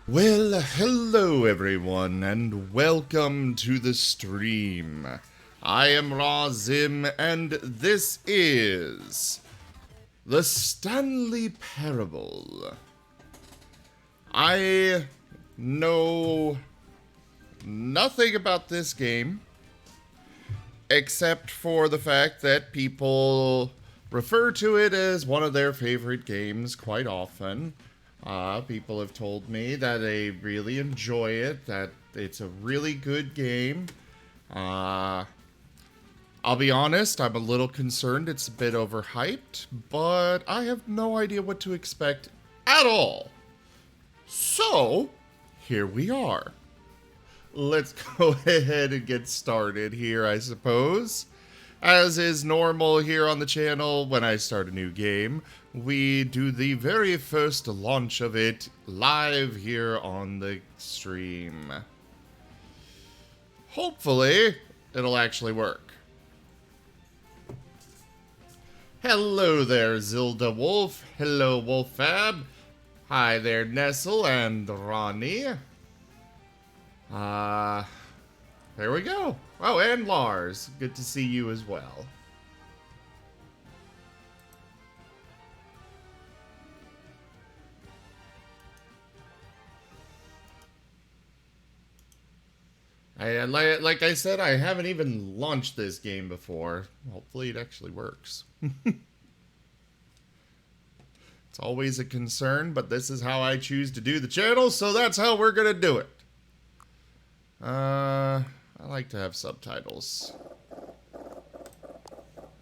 Well, hello everyone, and welcome to the stream. I am Razim, and this is the Stanley Parable. I know nothing about this game, except for the fact that people refer to it as one of their favorite games quite often. People have told me that they really enjoy it, that it's a really good game. I'll be honest, I'm a little concerned it's a bit overhyped, but I have no idea what to expect at all. So, here we are. Let's go ahead and get started here, I suppose. As is normal here on the channel, when I start a new game, we do the very first launch of it live here on the stream. Hopefully, it'll actually work. Hello there, Zilda Wolf. Hello, Wolffab. Hi there, Nestle and Ronnie. There we go. Oh, and Lars. Good to see you as well. Like I said, I haven't even launched this game before. Hopefully it actually works. It's always a concern, but this is how I choose to do the channel, so that's how we're gonna do it. I like to have subtitles.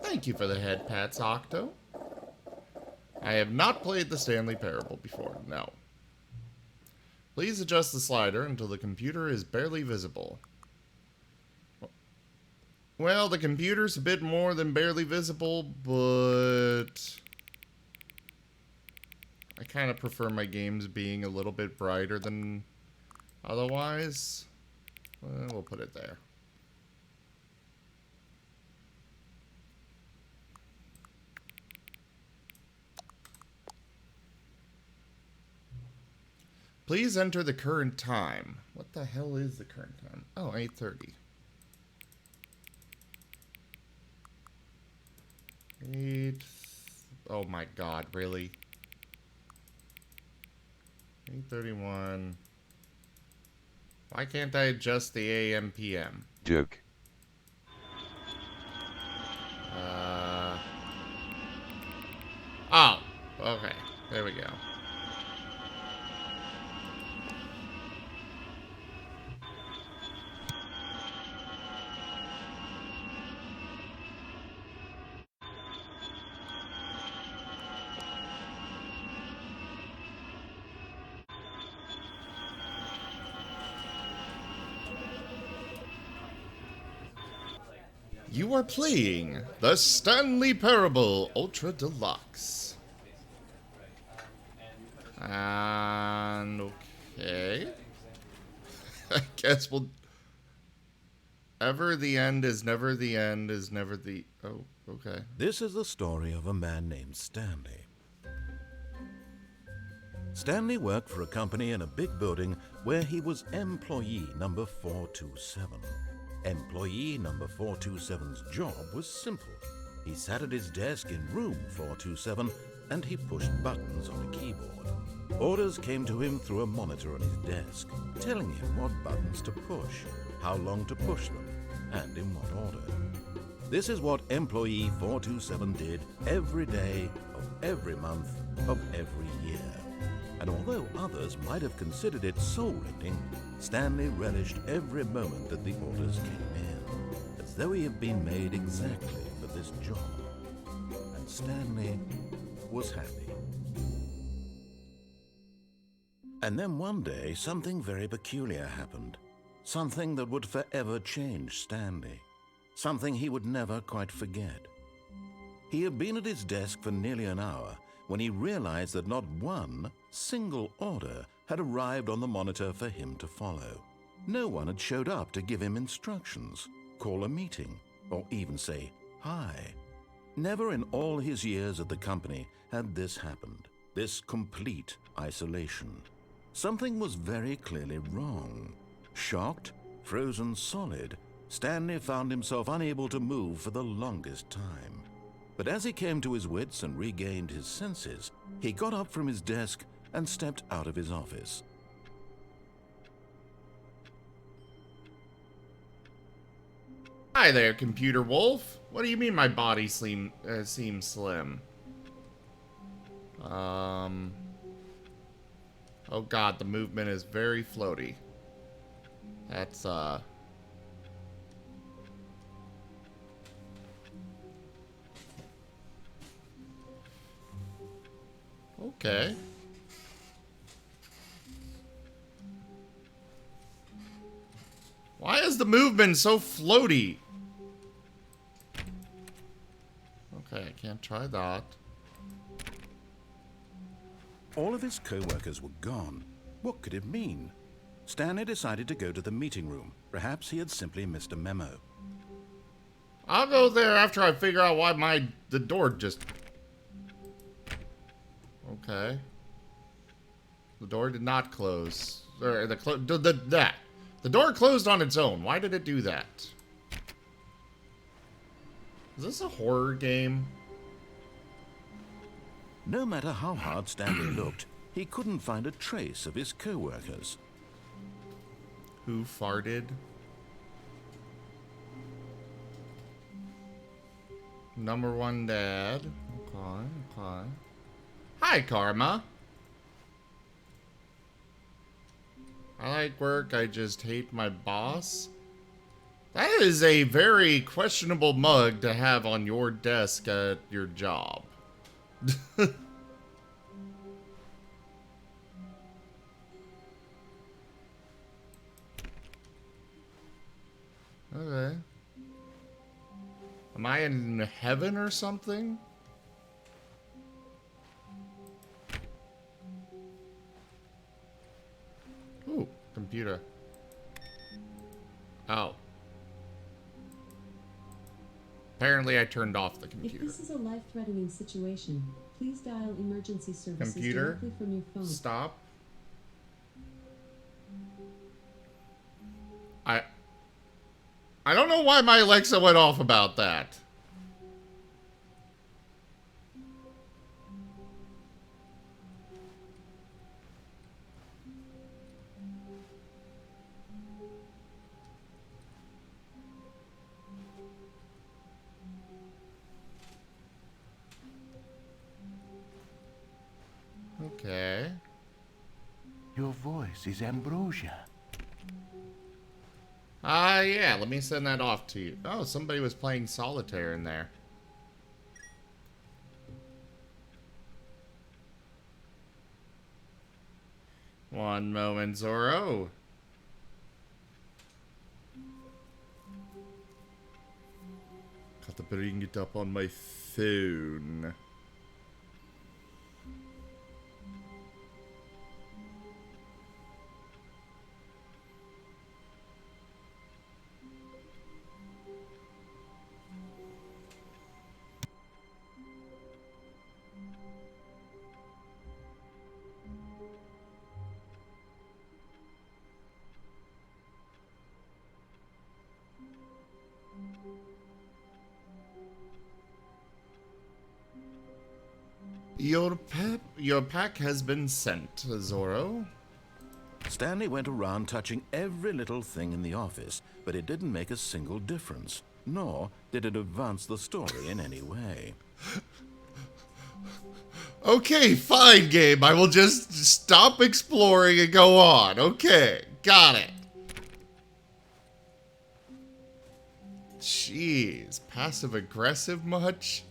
Thank you for the head pats, Octo. I have not played the Stanley Parable before, no. Please adjust the slider until the computer is barely visible. Well, the computer's a bit more than barely visible, but I kind of prefer my games being a little bit brighter than otherwise. We'll put it there. Please enter the current time. What the hell is the current time? Oh, 8:30. 8... Oh my god, really? 8:31... Why can't I adjust the AM PM? Joke. Oh, okay. There we go. You are playing the Stanley Parable Ultra Deluxe. And okay. I guess we'll... Ever the end is never the end is never the... Oh, okay. This is the story of a man named Stanley. Stanley worked for a company in a big building where he was employee number 427. Employee number 427's job was simple. He sat at his desk in room 427 and he pushed buttons on a keyboard. Orders came to him through a monitor on his desk, telling him what buttons to push, how long to push them, and in what order. This is what employee 427 did every day of every month of every year. And although others might have considered it soul-rending, Stanley relished every moment that the orders came in, as though he had been made exactly for this job. And Stanley was happy. And then one day, something very peculiar happened. Something that would forever change Stanley. Something he would never quite forget. He had been at his desk for nearly an hour when he realized that not one single order had arrived on the monitor for him to follow. No one had showed up to give him instructions, call a meeting, or even say hi. Never in all his years at the company had this happened, this complete isolation. Something was very clearly wrong. Shocked, frozen solid, Stanley found himself unable to move for the longest time. But as he came to his wits and regained his senses, he got up from his desk and stepped out of his office. Hi there, Computer Wolf. What do you mean my body seems slim? Oh god, the movement is very floaty. That's, okay. Why is the movement so floaty? Okay, I can't try that. All of his co-workers were gone. What could it mean? Stanley decided to go to the meeting room. Perhaps he had simply missed a memo. I'll go there after I figure out why the door just... Okay. The door did not close. Or the door closed on its own. Why did it do that? Is this a horror game? No matter how hard Stanley looked, he couldn't find a trace of his co-workers. Who farted? Number one dad. Okay. Hi, Karma. I like work, I just hate my boss. That is a very questionable mug to have on your desk at your job. Okay. Am I in heaven or something? Ooh, computer. Oh. Apparently I turned off the computer. If this is a life-threatening situation, please dial emergency services Computer, directly from your phone. Stop. I don't know why my Alexa went off about that. Okay. Your voice is ambrosia. Yeah, let me send that off to you. Oh, somebody was playing solitaire in there. One moment, Zorro. Got to bring it up on my phone. Your pack has been sent, Zorro. Stanley went around touching every little thing in the office, but it didn't make a single difference, nor did it advance the story in any way. Okay, fine, game. I will just stop exploring and go on. Okay, got it. Jeez, passive-aggressive much?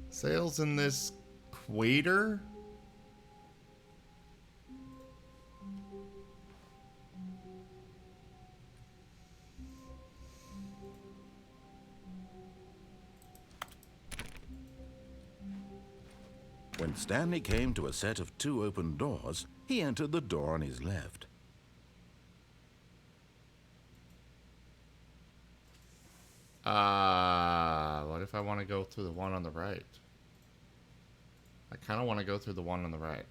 Sales in this Quater? When Stanley came to a set of 2 open doors, he entered the door on his left. What if I want to go through the one on the right? I kind of want to go through the one on the right.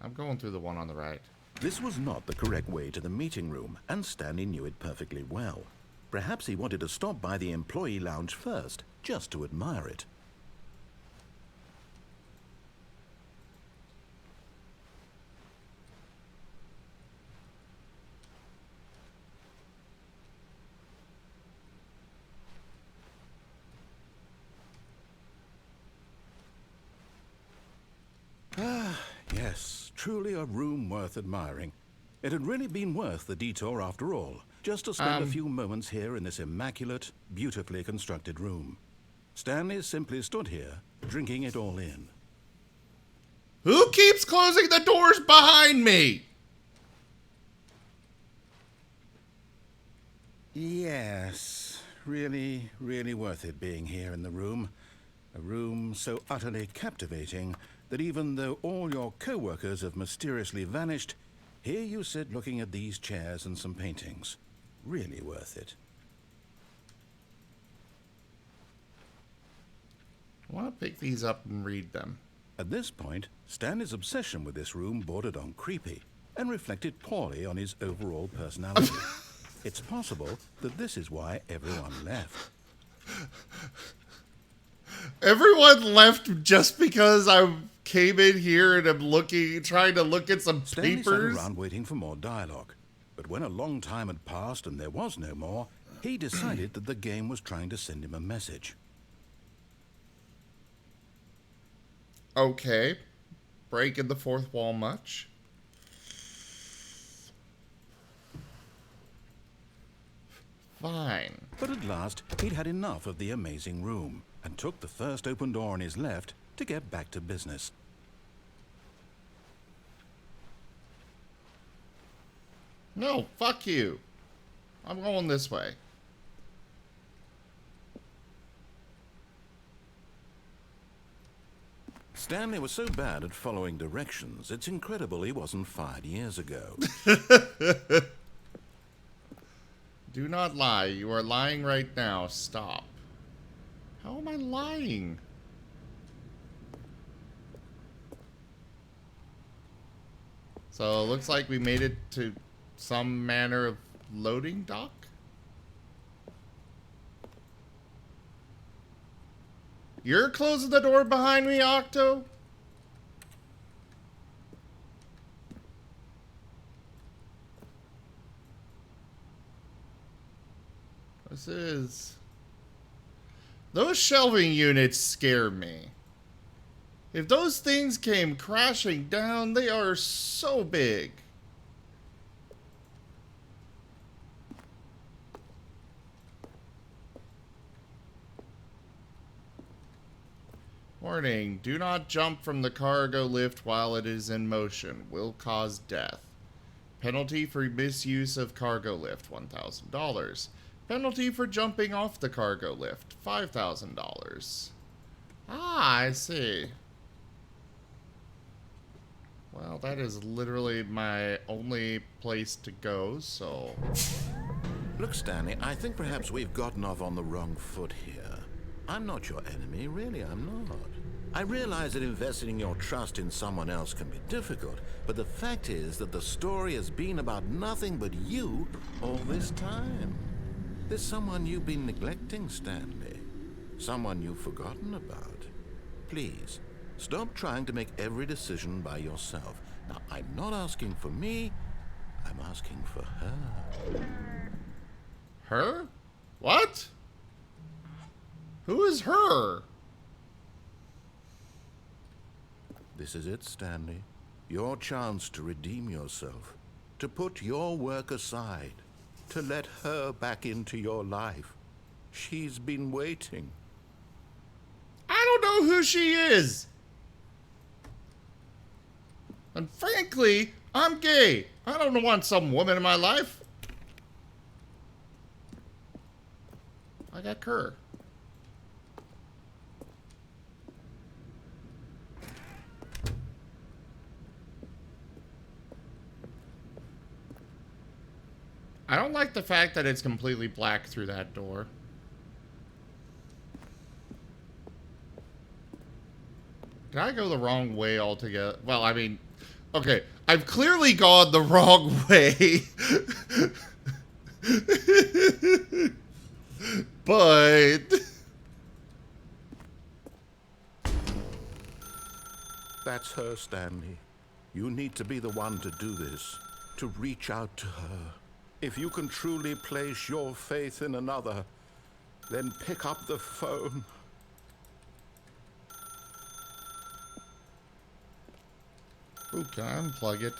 I'm going through the one on the right. This was not the correct way to the meeting room, and Stanley knew it perfectly well. Perhaps he wanted to stop by the employee lounge first, just to admire it. Yes, truly a room worth admiring. It had really been worth the detour after all, just to spend a few moments here in this immaculate, beautifully constructed room. Stanley simply stood here, drinking it all in. Who keeps closing the doors behind me? Yes, really, really worth it being here in the room. A room so utterly captivating that even though all your co-workers have mysteriously vanished, here you sit looking at these chairs and some paintings. Really worth it. I want to pick these up and read them. At this point, Stanley's obsession with this room bordered on creepy and reflected poorly on his overall personality. It's possible that this is why everyone left. Everyone left just because I came in here and I'm trying to look at some Stanley papers. sat around waiting for more dialogue. But when a long time had passed and there was no more, he decided that the game was trying to send him a message. Okay. Breaking the fourth wall much? Fine. But at last, he'd had enough of the amazing room and took the first open door on his left to get back to business. No, fuck you. I'm going this way. Stanley was so bad at following directions, it's incredible he wasn't fired years ago. Do not lie. You are lying right now. Stop. How am I lying? So it looks like we made it to some manner of loading dock. You're closing the door behind me, Octo? This is... Those shelving units scare me. If those things came crashing down, they are so big. Warning, do not jump from the cargo lift while it is in motion. Will cause death. Penalty for misuse of cargo lift, $1,000. Penalty for jumping off the cargo lift, $5,000. Ah, I see. Well, that is literally my only place to go, so... Look, Stanley, I think perhaps we've gotten off on the wrong foot here. I'm not your enemy, really, I'm not. I realize that investing your trust in someone else can be difficult, but the fact is that the story has been about nothing but you all this time. There's someone you've been neglecting, Stanley. Someone you've forgotten about. Please, stop trying to make every decision by yourself. Now, I'm not asking for me, I'm asking for her. Her? What? Who is her? This is it, Stanley. Your chance to redeem yourself. To put your work aside. To let her back into your life. She's been waiting. I don't know who she is. And frankly, I'm gay. I don't want some woman in my life. I got Kerr. I don't like like the fact that it's completely black through that door. Did I go the wrong way altogether? Well, I mean, okay, I've clearly gone the wrong way. But... That's her, Stanley. You need to be the one to do this, to reach out to her. If you can truly place your faith in another, then pick up the phone. Ooh, can I unplug it?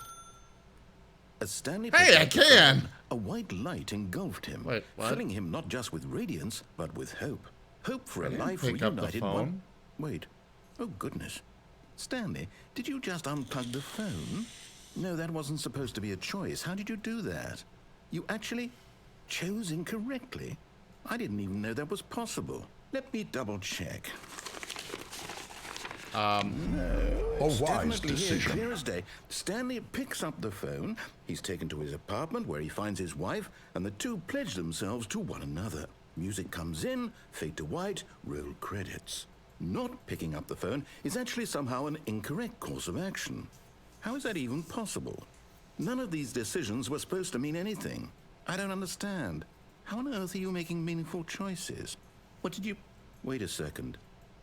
As Stanley Hey, I picked up the can! phone, a white light engulfed him, Wait, what? filling him not just with radiance, but with hope. Hope for I a didn't life pick up the reunited. phone. Wait. Oh, goodness. Stanley, did you just unplug the phone? No, that wasn't supposed to be a choice. How did you do that? You actually chose incorrectly? I didn't even know that was possible. Let me double check. A wise Definitely here, decision. clear as day. Stanley picks up the phone. He's taken to his apartment where he finds his wife, and the two pledge themselves to one another. Music comes in, fade to white, roll credits. Not picking up the phone is actually somehow an incorrect course of action. How is that even possible? None of these decisions were supposed to mean anything. I don't understand. How on earth are you making meaningful choices? What did you... Wait a second.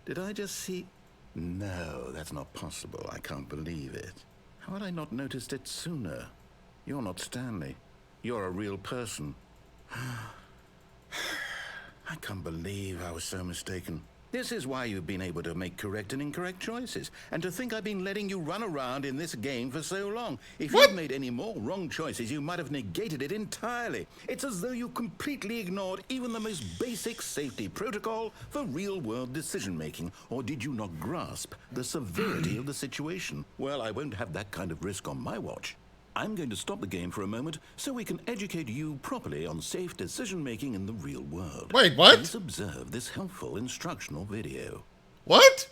Did I just see... No, that's not possible. I can't believe it. How had I not noticed it sooner? You're not Stanley. You're a real person. I can't believe I was so mistaken. This is why you've been able to make correct and incorrect choices. And to think I've been letting you run around in this game for so long. If you'd made any more wrong choices, you might have negated it entirely. It's as though you completely ignored even the most basic safety protocol for real-world decision-making. Or did you not grasp the severity of the situation? Well, I won't have that kind of risk on my watch. I'm going to stop the game for a moment so we can educate you properly on safe decision-making in the real world. Wait, what? Please observe this helpful instructional video. What?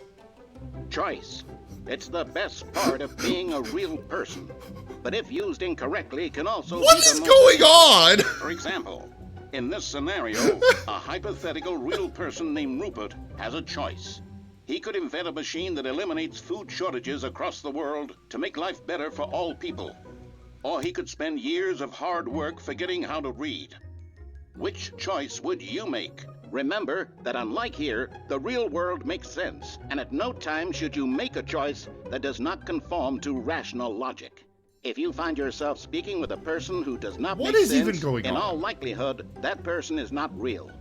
Choice. It's the best part of being a real person. But if used incorrectly, can also What be is the most... going on? For example, in this scenario, a hypothetical real person named Rupert has a choice. He could invent a machine that eliminates food shortages across the world to make life better for all people. Or he could spend years of hard work forgetting how to read. Which choice would you make? Remember that unlike here, the real world makes sense, and at no time should you make a choice that does not conform to rational logic. If you find yourself speaking with a person who does not What make is sense, even going in on? all likelihood, that person is not real.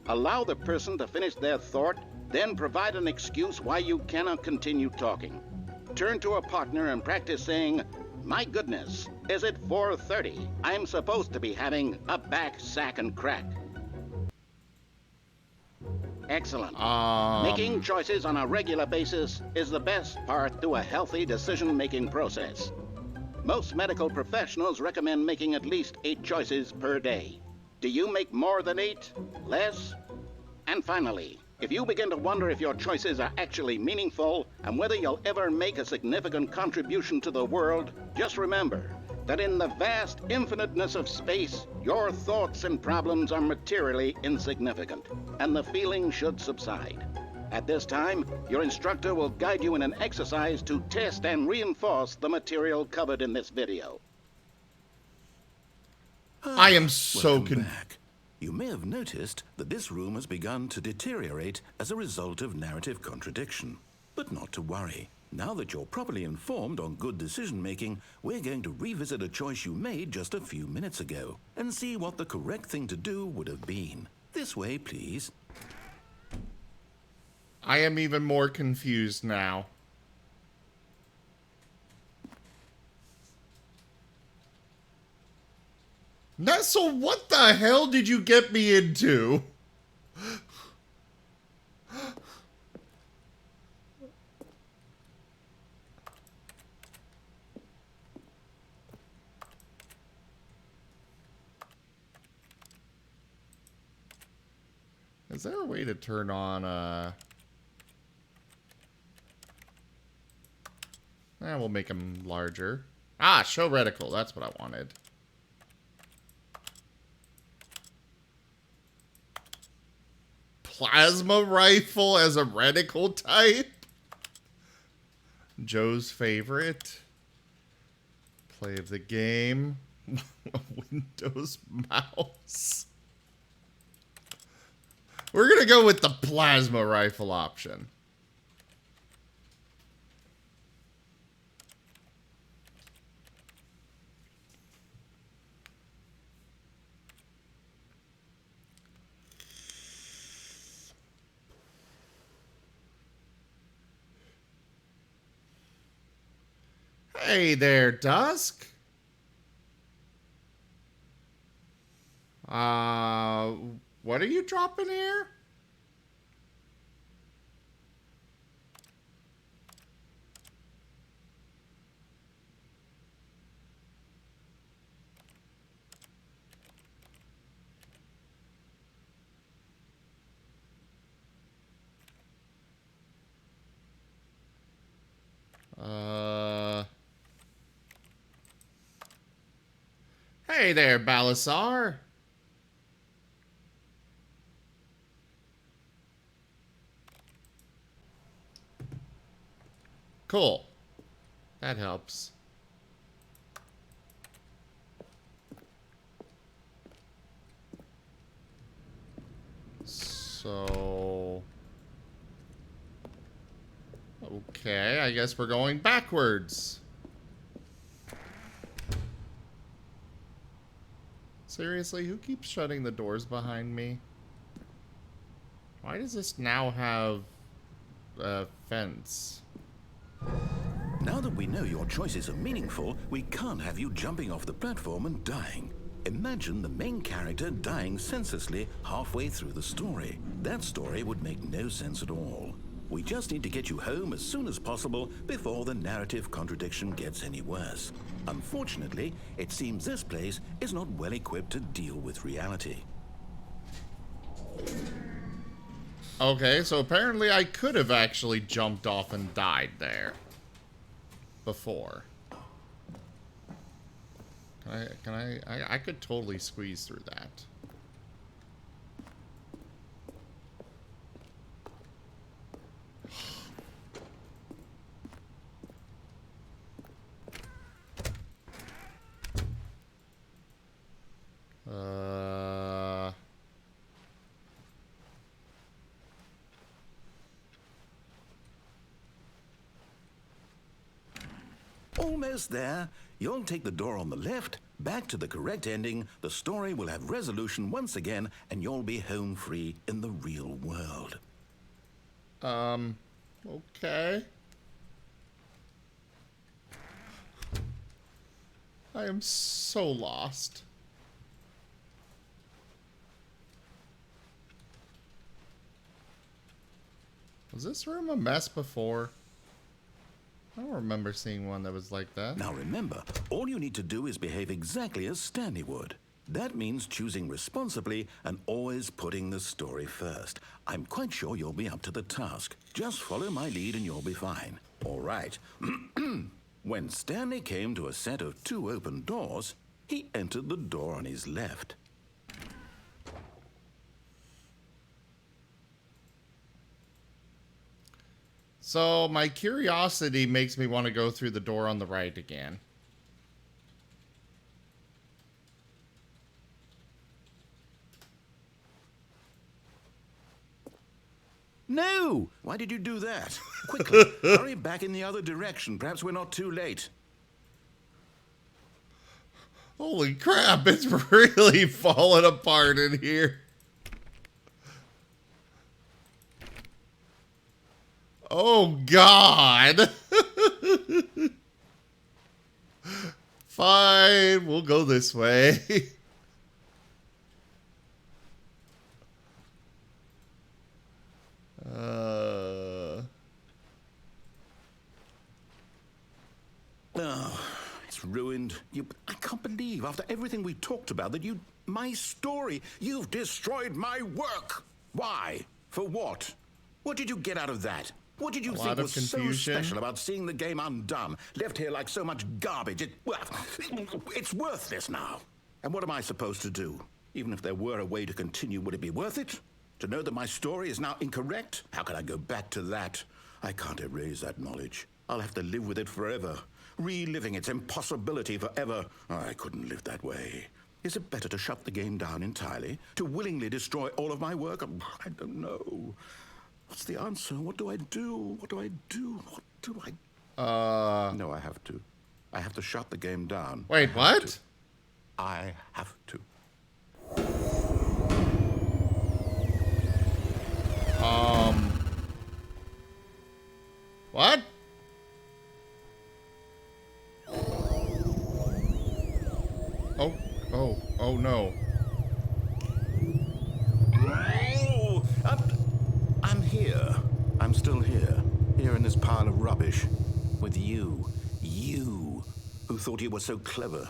Allow the person to finish their thought, then provide an excuse why you cannot continue talking. Turn to a partner and practice saying, "My goodness, is it 4:30? I'm supposed to be having a back, sack, and crack." Excellent. Making choices on a regular basis is the best part to a healthy decision-making process. Most medical professionals recommend making at least 8 choices per day. Do you make more than 8? Less? And finally, if you begin to wonder if your choices are actually meaningful and whether you'll ever make a significant contribution to the world, just remember that in the vast infiniteness of space, your thoughts and problems are materially insignificant, and the feeling should subside. At this time, your instructor will guide you in an exercise to test and reinforce the material covered in this video. I am so Welcome back. You may have noticed that this room has begun to deteriorate as a result of narrative contradiction. But not to worry. Now that you're properly informed on good decision-making, we're going to revisit a choice you made just a few minutes ago and see what the correct thing to do would have been. This way, please. I am even more confused now. So what the hell did you get me into? Is there a way to turn on, we'll make them larger. Ah, show reticle. That's what I wanted. plasma rifle as a reticle type. Joe's favorite. Play of the game. Windows mouse. We're going to go with the plasma rifle option. Hey there, Dusk. What are you dropping here? Hey there, Balasar. Cool. That helps. So... okay, I guess we're going backwards. Seriously, who keeps shutting the doors behind me? Why does this now have a fence? Now that we know your choices are meaningful, we can't have you jumping off the platform and dying. Imagine the main character dying senselessly halfway through the story. That story would make no sense at all. We just need to get you home as soon as possible before the narrative contradiction gets any worse. Unfortunately, it seems this place is not well equipped to deal with reality. Okay, so apparently I could have actually jumped off and died there before. I could totally squeeze through that. Almost there. You'll take the door on the left, back to the correct ending, the story will have resolution once again, and you'll be home free in the real world. Okay. I am so lost. Was this room a mess before? I don't remember seeing one that was like that. Now remember, all you need to do is behave exactly as Stanley would. That means choosing responsibly and always putting the story first. I'm quite sure you'll be up to the task. Just follow my lead and you'll be fine. All right. When Stanley came to a set of 2 open doors, he entered the door on his left. So my curiosity makes me want to go through the door on the right again. No! Why did you do that? Quickly, hurry back in the other direction. Perhaps we're not too late. Holy crap, it's really falling apart in here. Oh, God. Fine, we'll go this way. Oh, it's ruined. I can't believe, after everything we talked about, that my story, you've destroyed my work. Why? For what? What did you get out of that? What did you think was so special about seeing the game undone, left here like so much garbage? It's worthless now. And what am I supposed to do? Even if there were a way to continue, would it be worth it? To know that my story is now incorrect? How can I go back to that? I can't erase that knowledge. I'll have to live with it forever, reliving its impossibility forever. I couldn't live that way. Is it better to shut the game down entirely? To willingly destroy all of my work? I don't know. What's the answer? What do I do? What do I do? What do I... No, I have to. I have to shut the game down. Wait, what? I have to. What? Oh no. Oh, I'm here. I'm still here. Here in this pile of rubbish. With you. You, who thought you were so clever.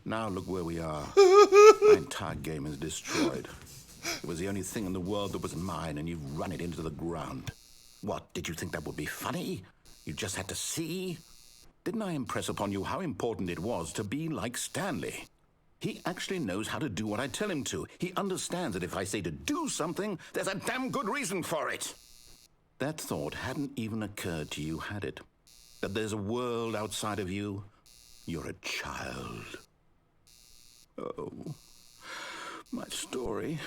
Now look where we are. My entire game is destroyed. It was the only thing in the world that was mine, and you've run it into the ground. What, did you think that would be funny? You just had to see? Didn't I impress upon you how important it was to be like Stanley? He actually knows how to do what I tell him to. He understands that if I say to do something, there's a damn good reason for it. That thought hadn't even occurred to you, had it? That there's a world outside of you? You're a child. Oh, my story.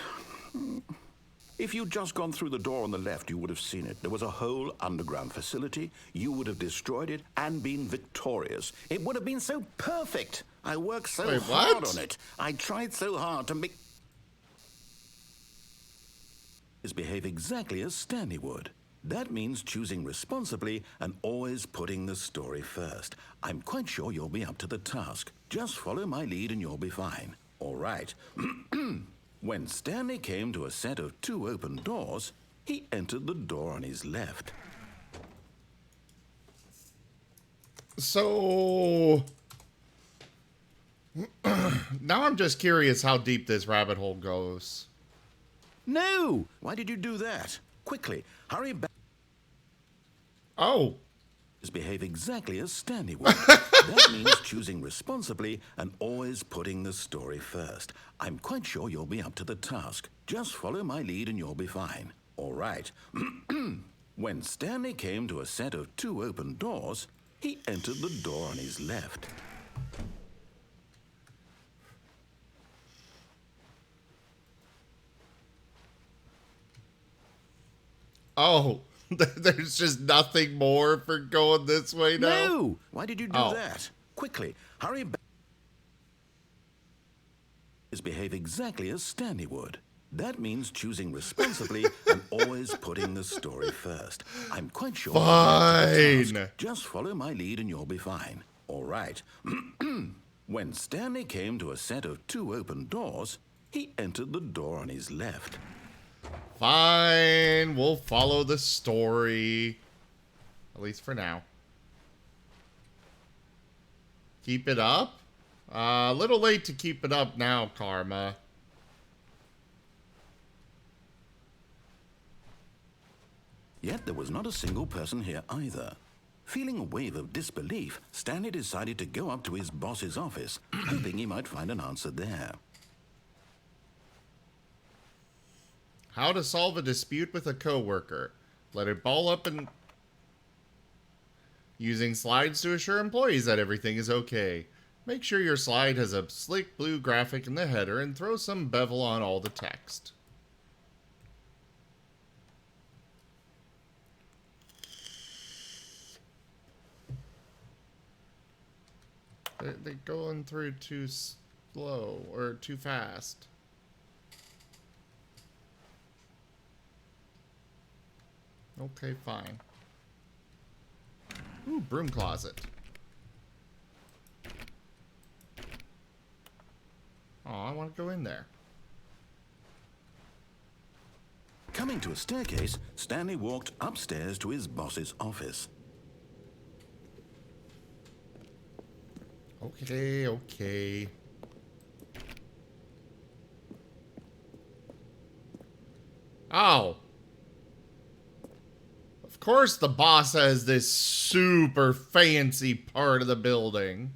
If you'd just gone through the door on the left, you would have seen it. There was a whole underground facility. You would have destroyed it and been victorious. It would have been so perfect. I worked so hard on it. I tried so hard to make... behave exactly as Stanley would. That means choosing responsibly and always putting the story first. I'm quite sure you'll be up to the task. Just follow my lead and you'll be fine. All right. When Stanley came to a set of 2 open doors, he entered the door on his left. So... now I'm just curious how deep this rabbit hole goes. No! Why did you do that? Quickly, hurry back. Oh. Behave exactly as Stanley would. That means choosing responsibly and always putting the story first. I'm quite sure you'll be up to the task. Just follow my lead and you'll be fine. All right. When Stanley came to a set of 2 open doors, he entered the door on his left. Oh. There's just nothing more for going this way now? No! Why did you do that? Quickly, hurry back. Behave exactly as Stanley would. That means choosing responsibly and always putting the story first. I'm quite sure. Fine. Just follow my lead and you'll be fine. All right. When Stanley came to a set of 2 open doors, he entered the door on his left. Fine, we'll follow the story. At least for now. Keep it up? A little late to keep it up now, Karma. Yet there was not a single person here either. Feeling a wave of disbelief, Stanley decided to go up to his boss's office, hoping he might find an answer there. How to solve a dispute with a coworker. Let it ball up and... using slides to assure employees that everything is okay. Make sure your slide has a slick blue graphic in the header and throw some bevel on all the text. They're going through too slow or too fast. Okay, fine. Ooh, broom closet. Oh, I want to go in there. Coming to a staircase, Stanley walked upstairs to his boss's office. Okay. Oh. Of course the boss has this super fancy part of the building.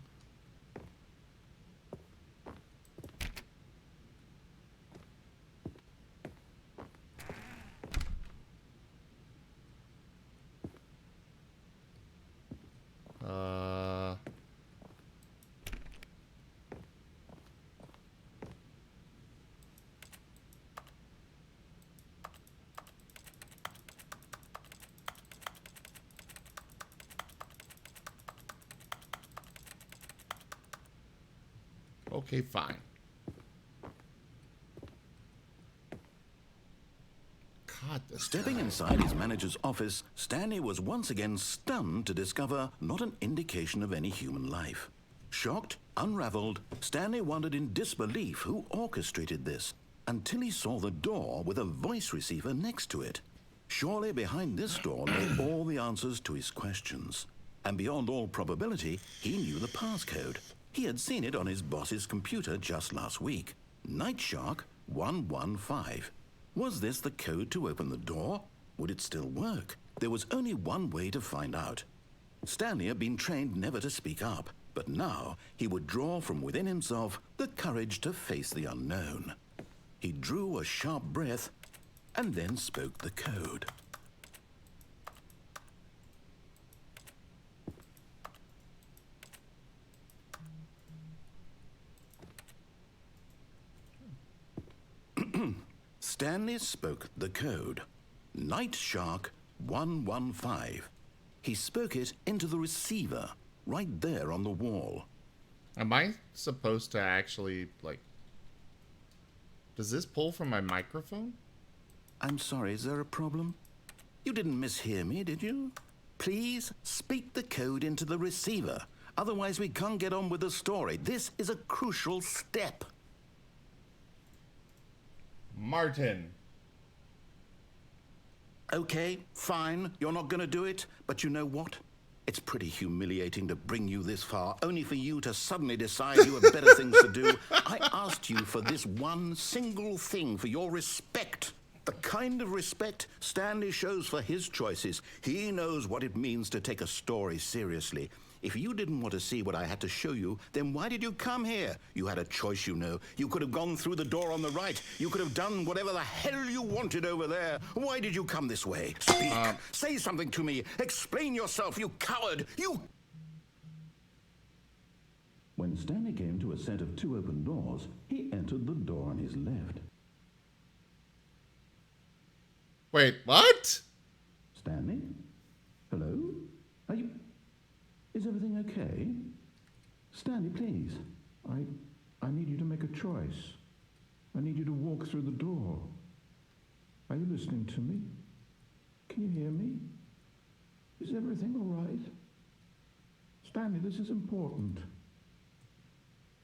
Okay, fine. God, this Stepping guy. inside his manager's office, Stanley was once again stunned to discover not an indication of any human life. Shocked, unraveled, Stanley wondered in disbelief who orchestrated this, until he saw the door with a voice receiver next to it. Surely behind this door lay all the answers to his questions. And beyond all probability, he knew the passcode. He had seen it on his boss's computer just last week. Night Shark 115. Was this the code to open the door? Would it still work? There was only one way to find out. Stanley had been trained never to speak up, but now he would draw from within himself the courage to face the unknown. He drew a sharp breath and then spoke the code. Stanley spoke the code. Night Shark 115. He spoke it into the receiver, right there on the wall. Am I supposed to actually, like... Does this pull from my microphone? I'm sorry, is there a problem? You didn't mishear me, did you? Please speak the code into the receiver. Otherwise, we can't get on with the story. This is a crucial step. Martin. Okay, fine. You're not going to do it. But you know what? It's pretty humiliating to bring you this far, only for you to suddenly decide you have better things to do. I asked you for this one single thing, for your respect. The kind of respect Stanley shows for his choices. He knows what it means to take a story seriously. If you didn't want to see what I had to show you, then why did you come here? You had a choice, you know. You could have gone through the door on the right. You could have done whatever the hell you wanted over there. Why did you come this way? Speak. Say something to me. Explain yourself, you coward. You... When Stanley came to a set of two open doors, he entered the door on his left. Wait, what? Stanley? Hello? Are you... Is everything okay? Stanley, please. I need you to make a choice. I need you to walk through the door. Are you listening to me? Can you hear me? Is everything all right? Stanley, this is important.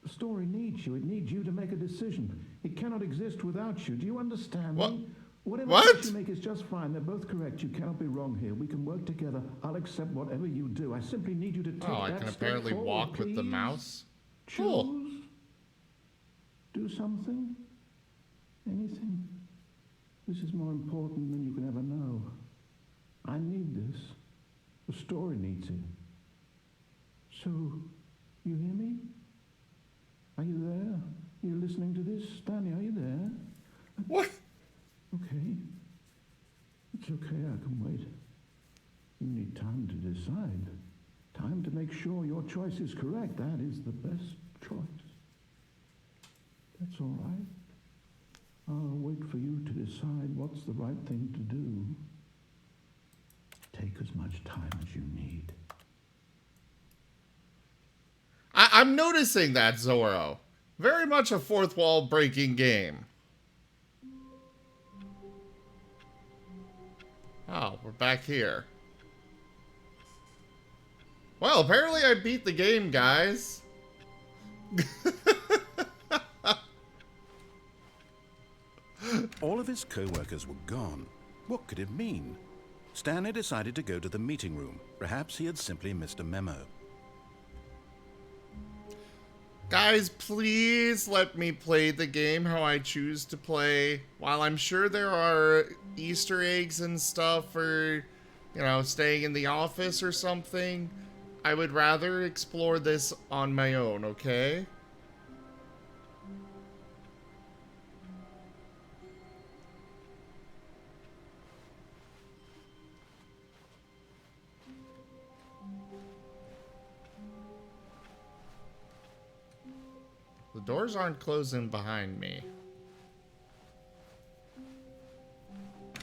The story needs you. It needs you to make a decision. It cannot exist without you. Do you understand What? me? Whatever What? choice you make is just fine. They're both correct. You cannot be wrong here. We can work together. I'll accept whatever you do. I simply need you to take Oh, I that can step apparently forward, walk with the please. mouse. Choose. Cool. Do something. Anything. This is more important than you can ever know. I need this. The story needs it. So, you hear me? Are you there? You're listening to this? Stanley, are you there? What? Okay. It's okay, I can wait. You need time to decide. Time to make sure your choice is correct. That is the best choice. That's all right. I'll wait for you to decide what's the right thing to do. Take as much time as you need. I'm noticing that, Zorro. Very much a fourth wall breaking game. Oh, we're back here. Well, apparently I beat the game, guys. All of his co-workers were gone. What could it mean? Stanley decided to go to the meeting room. Perhaps he had simply missed a memo. Guys, please let me play the game how I choose to play. While I'm sure there are Easter eggs and stuff for, you know, staying in the office or something, I would rather explore this on my own, okay? The doors aren't closing behind me.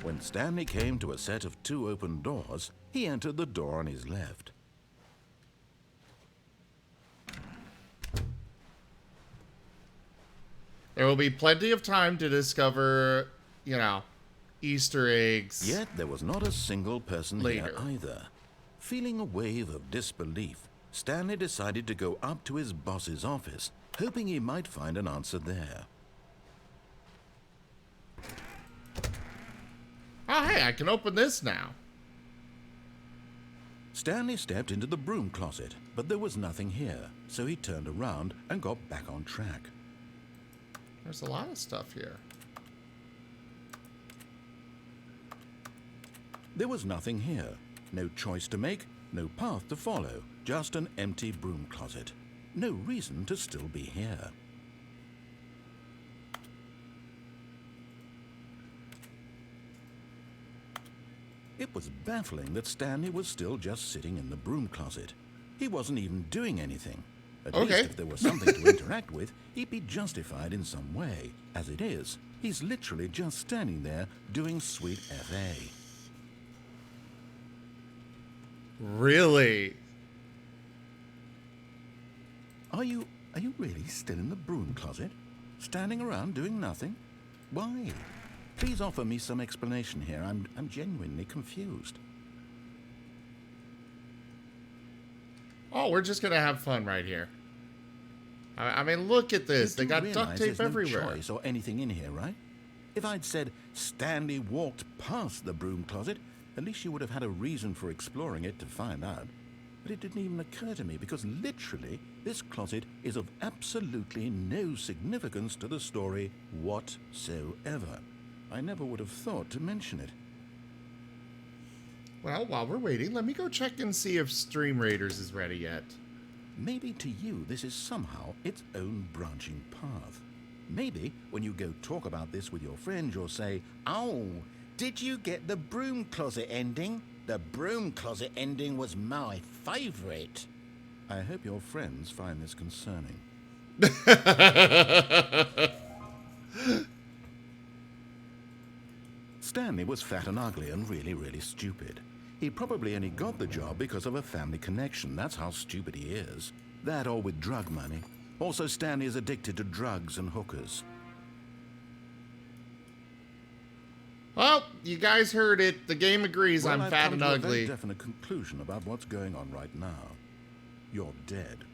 When Stanley came to a set of two open doors, he entered the door on his left. There will be plenty of time to discover, you know, Easter eggs. Yet there was not a single person Later. here either. Feeling a wave of disbelief, Stanley decided to go up to his boss's office, hoping he might find an answer there. Oh, hey, I can open this now. Stanley stepped into the broom closet, but there was nothing here, so he turned around and got back on track. There's a lot of stuff here. There was nothing here. No choice to make, no path to follow, just an empty broom closet. No reason to still be here. It was baffling that Stanley was still just sitting in the broom closet. He wasn't even doing anything. At least if there was something to interact with, he'd be justified in some way. As it is, he's literally just standing there doing sweet FA. Really? Are you really still in the broom closet? Standing around doing nothing? Why? Please offer me some explanation here. I'm genuinely confused. Oh, we're just gonna have fun right here. I mean, look at this. You They do got realize duct tape there's no everywhere. choice or anything in here, right? If I'd said Stanley walked past the broom closet, at least you would have had a reason for exploring it to find out. But it didn't even occur to me because literally this closet is of absolutely no significance to the story whatsoever. I never would have thought to mention it. Well, while we're waiting, let me go check and see if Stream Raiders is ready yet. Maybe to you this is somehow its own branching path. Maybe when you go talk about this with your friends, you'll say, "Oh, did you get the broom closet ending? The broom closet ending was my favorite." I hope your friends find this concerning. Stanley was fat and ugly and really stupid. He probably only got the job because of a family connection. That's how stupid he is. That or with drug money. Also, Stanley is addicted to drugs and hookers. Well, you guys heard it. The game agrees Well, I'm I've fat come and to a ugly. very definite conclusion about what's going on right now. You're dead.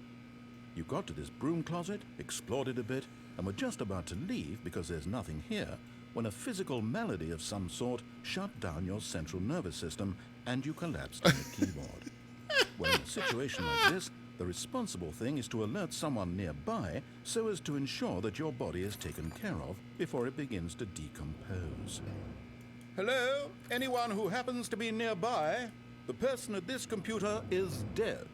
You got to this broom closet, explored it a bit, and were just about to leave because there's nothing here when a physical malady of some sort shut down your central nervous system and you collapsed on the keyboard. Well, in a situation like this, the responsible thing is to alert someone nearby so as to ensure that your body is taken care of before it begins to decompose. Hello? Anyone who happens to be nearby? The person at this computer is dead.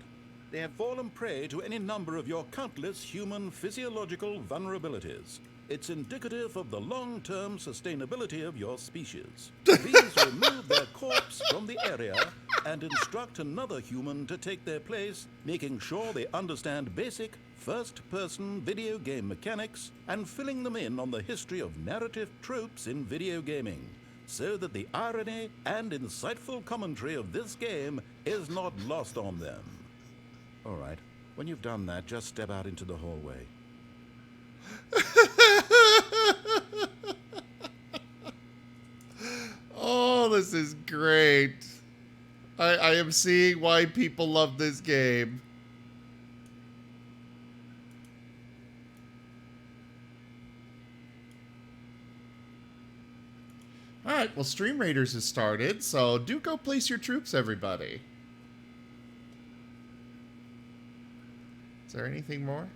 They have fallen prey to any number of your countless human physiological vulnerabilities. It's indicative of the long-term sustainability of your species. Please remove their corpse from the area and instruct another human to take their place, making sure they understand basic first-person video game mechanics and filling them in on the history of narrative tropes in video gaming, so that the irony and insightful commentary of this game is not lost on them. All right, when you've done that, just step out into the hallway. Oh, this is great. I am seeing why people love this game. Alright, well, Stream Raiders has started, so do go place your troops, everybody. Is there anything more?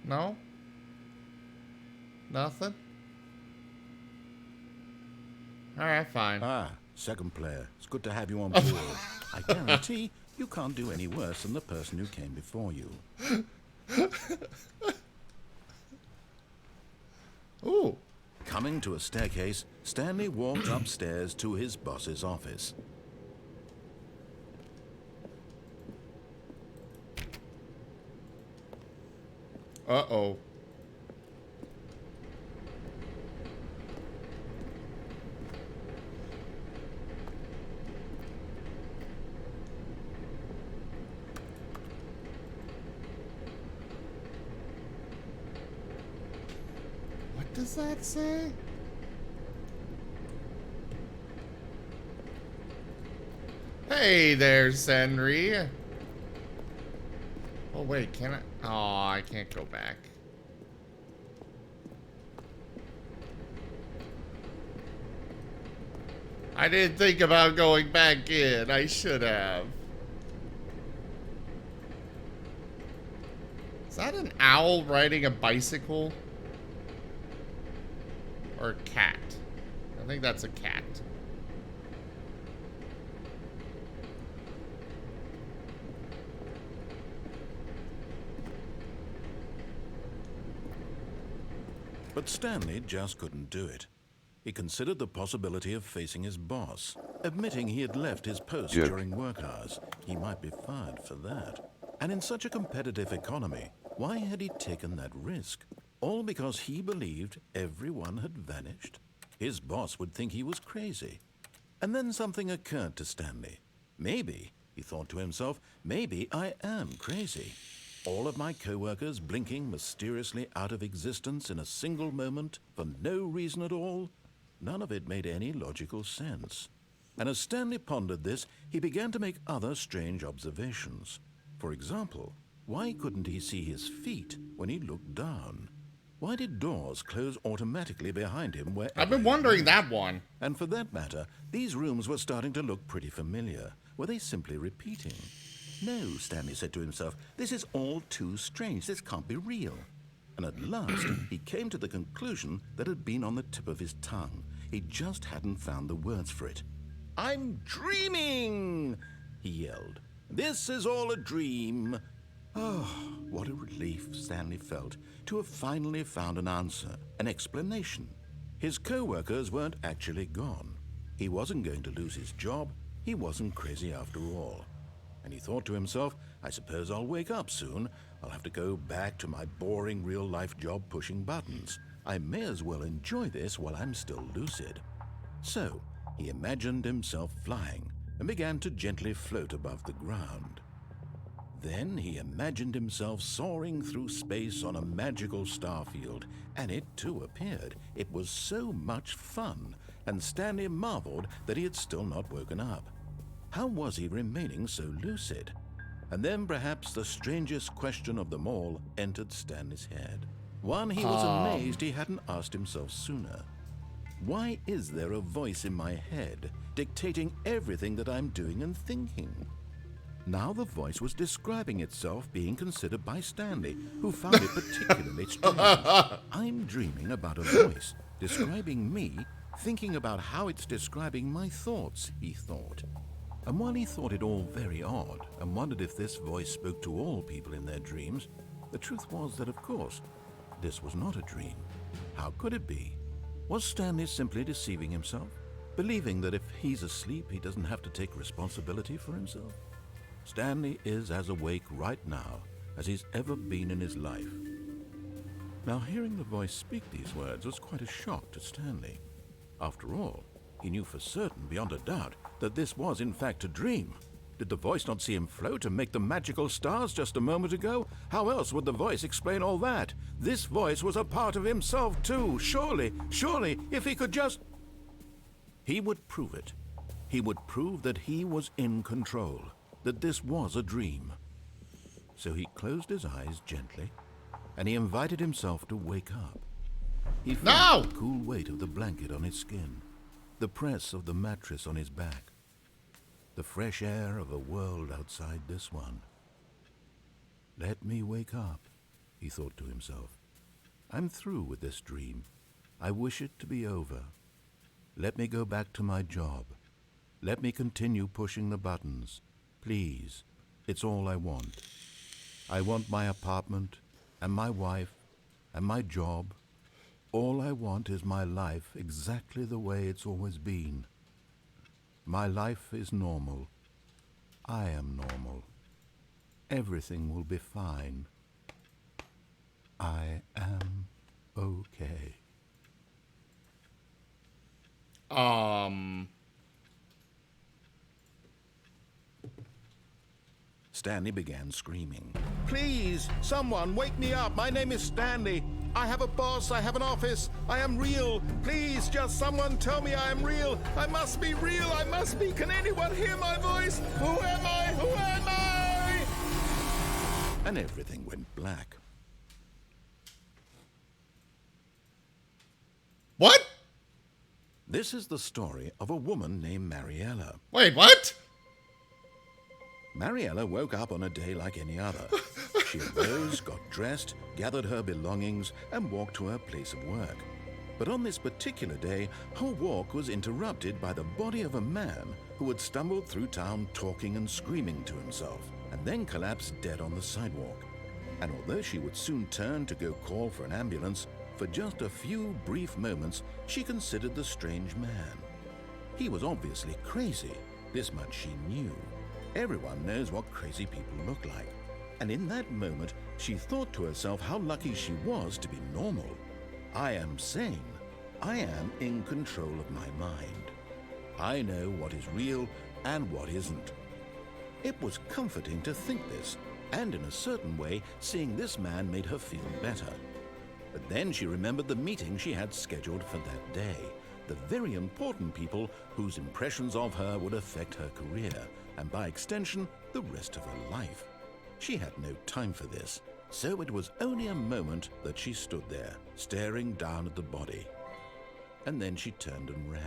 No? Nothing? Alright, fine. Ah, second player. It's good to have you on board. I guarantee you can't do any worse than the person who came before you. Ooh. Coming to a staircase, Stanley walked upstairs to his boss's office. Uh-oh. What does that say? Hey there, Senri. Oh, wait, can I? Oh, I can't go back. I didn't think about going back in. I should have. Is that an owl riding a bicycle? Or a cat? I think that's a cat. But Stanley just couldn't do it. He considered the possibility of facing his boss, admitting he had left his post during work hours. He might be fired for that. And in such a competitive economy, why had he taken that risk? All because he believed everyone had vanished? His boss would think he was crazy. And then something occurred to Stanley. Maybe, he thought to himself, maybe I am crazy. All of my co-workers blinking mysteriously out of existence in a single moment for no reason at all? None of it made any logical sense. And as Stanley pondered this, he began to make other strange observations. For example, why couldn't he see his feet when he looked down? Why did doors close automatically behind him wherever I've been wondering that one. And for that matter, these rooms were starting to look pretty familiar. Were they simply repeating? No, Stanley said to himself, this is all too strange. This can't be real. And at last, he came to the conclusion that had been on the tip of his tongue. He just hadn't found the words for it. I'm dreaming, he yelled. This is all a dream. Oh, what a relief Stanley felt to have finally found an answer, an explanation. His co-workers weren't actually gone. He wasn't going to lose his job. He wasn't crazy after all. And he thought to himself, I suppose I'll wake up soon. I'll have to go back to my boring real-life job pushing buttons. I may as well enjoy this while I'm still lucid. So, he imagined himself flying and began to gently float above the ground. Then he imagined himself soaring through space on a magical starfield, and it too appeared. It was so much fun, and Stanley marveled that he had still not woken up. How was he remaining so lucid? And then perhaps the strangest question of them all entered Stanley's head. One he was amazed he hadn't asked himself sooner. Why is there a voice in my head dictating everything that I'm doing and thinking? Now the voice was describing itself being considered by Stanley, who found it particularly strange. I'm dreaming about a voice describing me, thinking about how it's describing my thoughts, he thought. And while he thought it all very odd and wondered if this voice spoke to all people in their dreams, the truth was that, of course, this was not a dream. How could it be? Was Stanley simply deceiving himself, believing that if he's asleep, he doesn't have to take responsibility for himself? Stanley is as awake right now as he's ever been in his life. Now, hearing the voice speak these words was quite a shock to Stanley. After all, he knew for certain, beyond a doubt, that this was in fact a dream. Did the voice not see him float and make the magical stars just a moment ago? How else would the voice explain all that? This voice was a part of himself too. Surely, if he could just... He would prove it. He would prove that he was in control, that this was a dream. So he closed his eyes gently, and he invited himself to wake up. He felt the cool weight of the blanket on his skin, the press of the mattress on his back, the fresh air of a world outside this one. Let me wake up, he thought to himself. I'm through with this dream. I wish it to be over. Let me go back to my job. Let me continue pushing the buttons. Please, it's all I want. I want my apartment, and my wife, and my job. All I want is my life exactly the way it's always been. My life is normal. I am normal. Everything will be fine. I am okay. Stanley began screaming. Please, someone, wake me up. My name is Stanley. I have a boss. I have an office. I am real. Please, just someone tell me I am real. I must be real. I must be. Can anyone hear my voice? Who am I? Who am I? And everything went black. What? This is the story of a woman named Mariella. Wait, what? Mariella woke up on a day like any other. She arose, got dressed, gathered her belongings, and walked to her place of work. But on this particular day, her walk was interrupted by the body of a man who had stumbled through town talking and screaming to himself, and then collapsed dead on the sidewalk. And although she would soon turn to go call for an ambulance, for just a few brief moments, she considered the strange man. He was obviously crazy. This much she knew. Everyone knows what crazy people look like. And in that moment, she thought to herself how lucky she was to be normal. I am sane. I am in control of my mind. I know what is real and what isn't. It was comforting to think this, and in a certain way, seeing this man made her feel better. But then she remembered the meeting she had scheduled for that day, the very important people whose impressions of her would affect her career, and by extension, the rest of her life. She had no time for this, so it was only a moment that she stood there, staring down at the body. And then she turned and ran.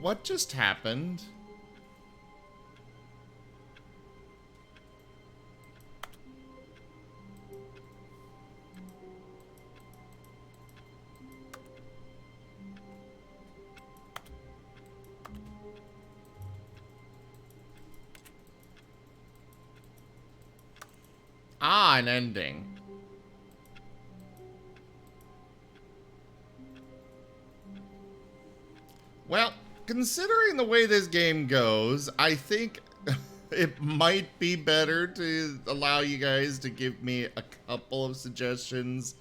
What just happened? Ah, an ending. Well, considering the way this game goes, I think it might be better to allow you guys to give me a couple of suggestions.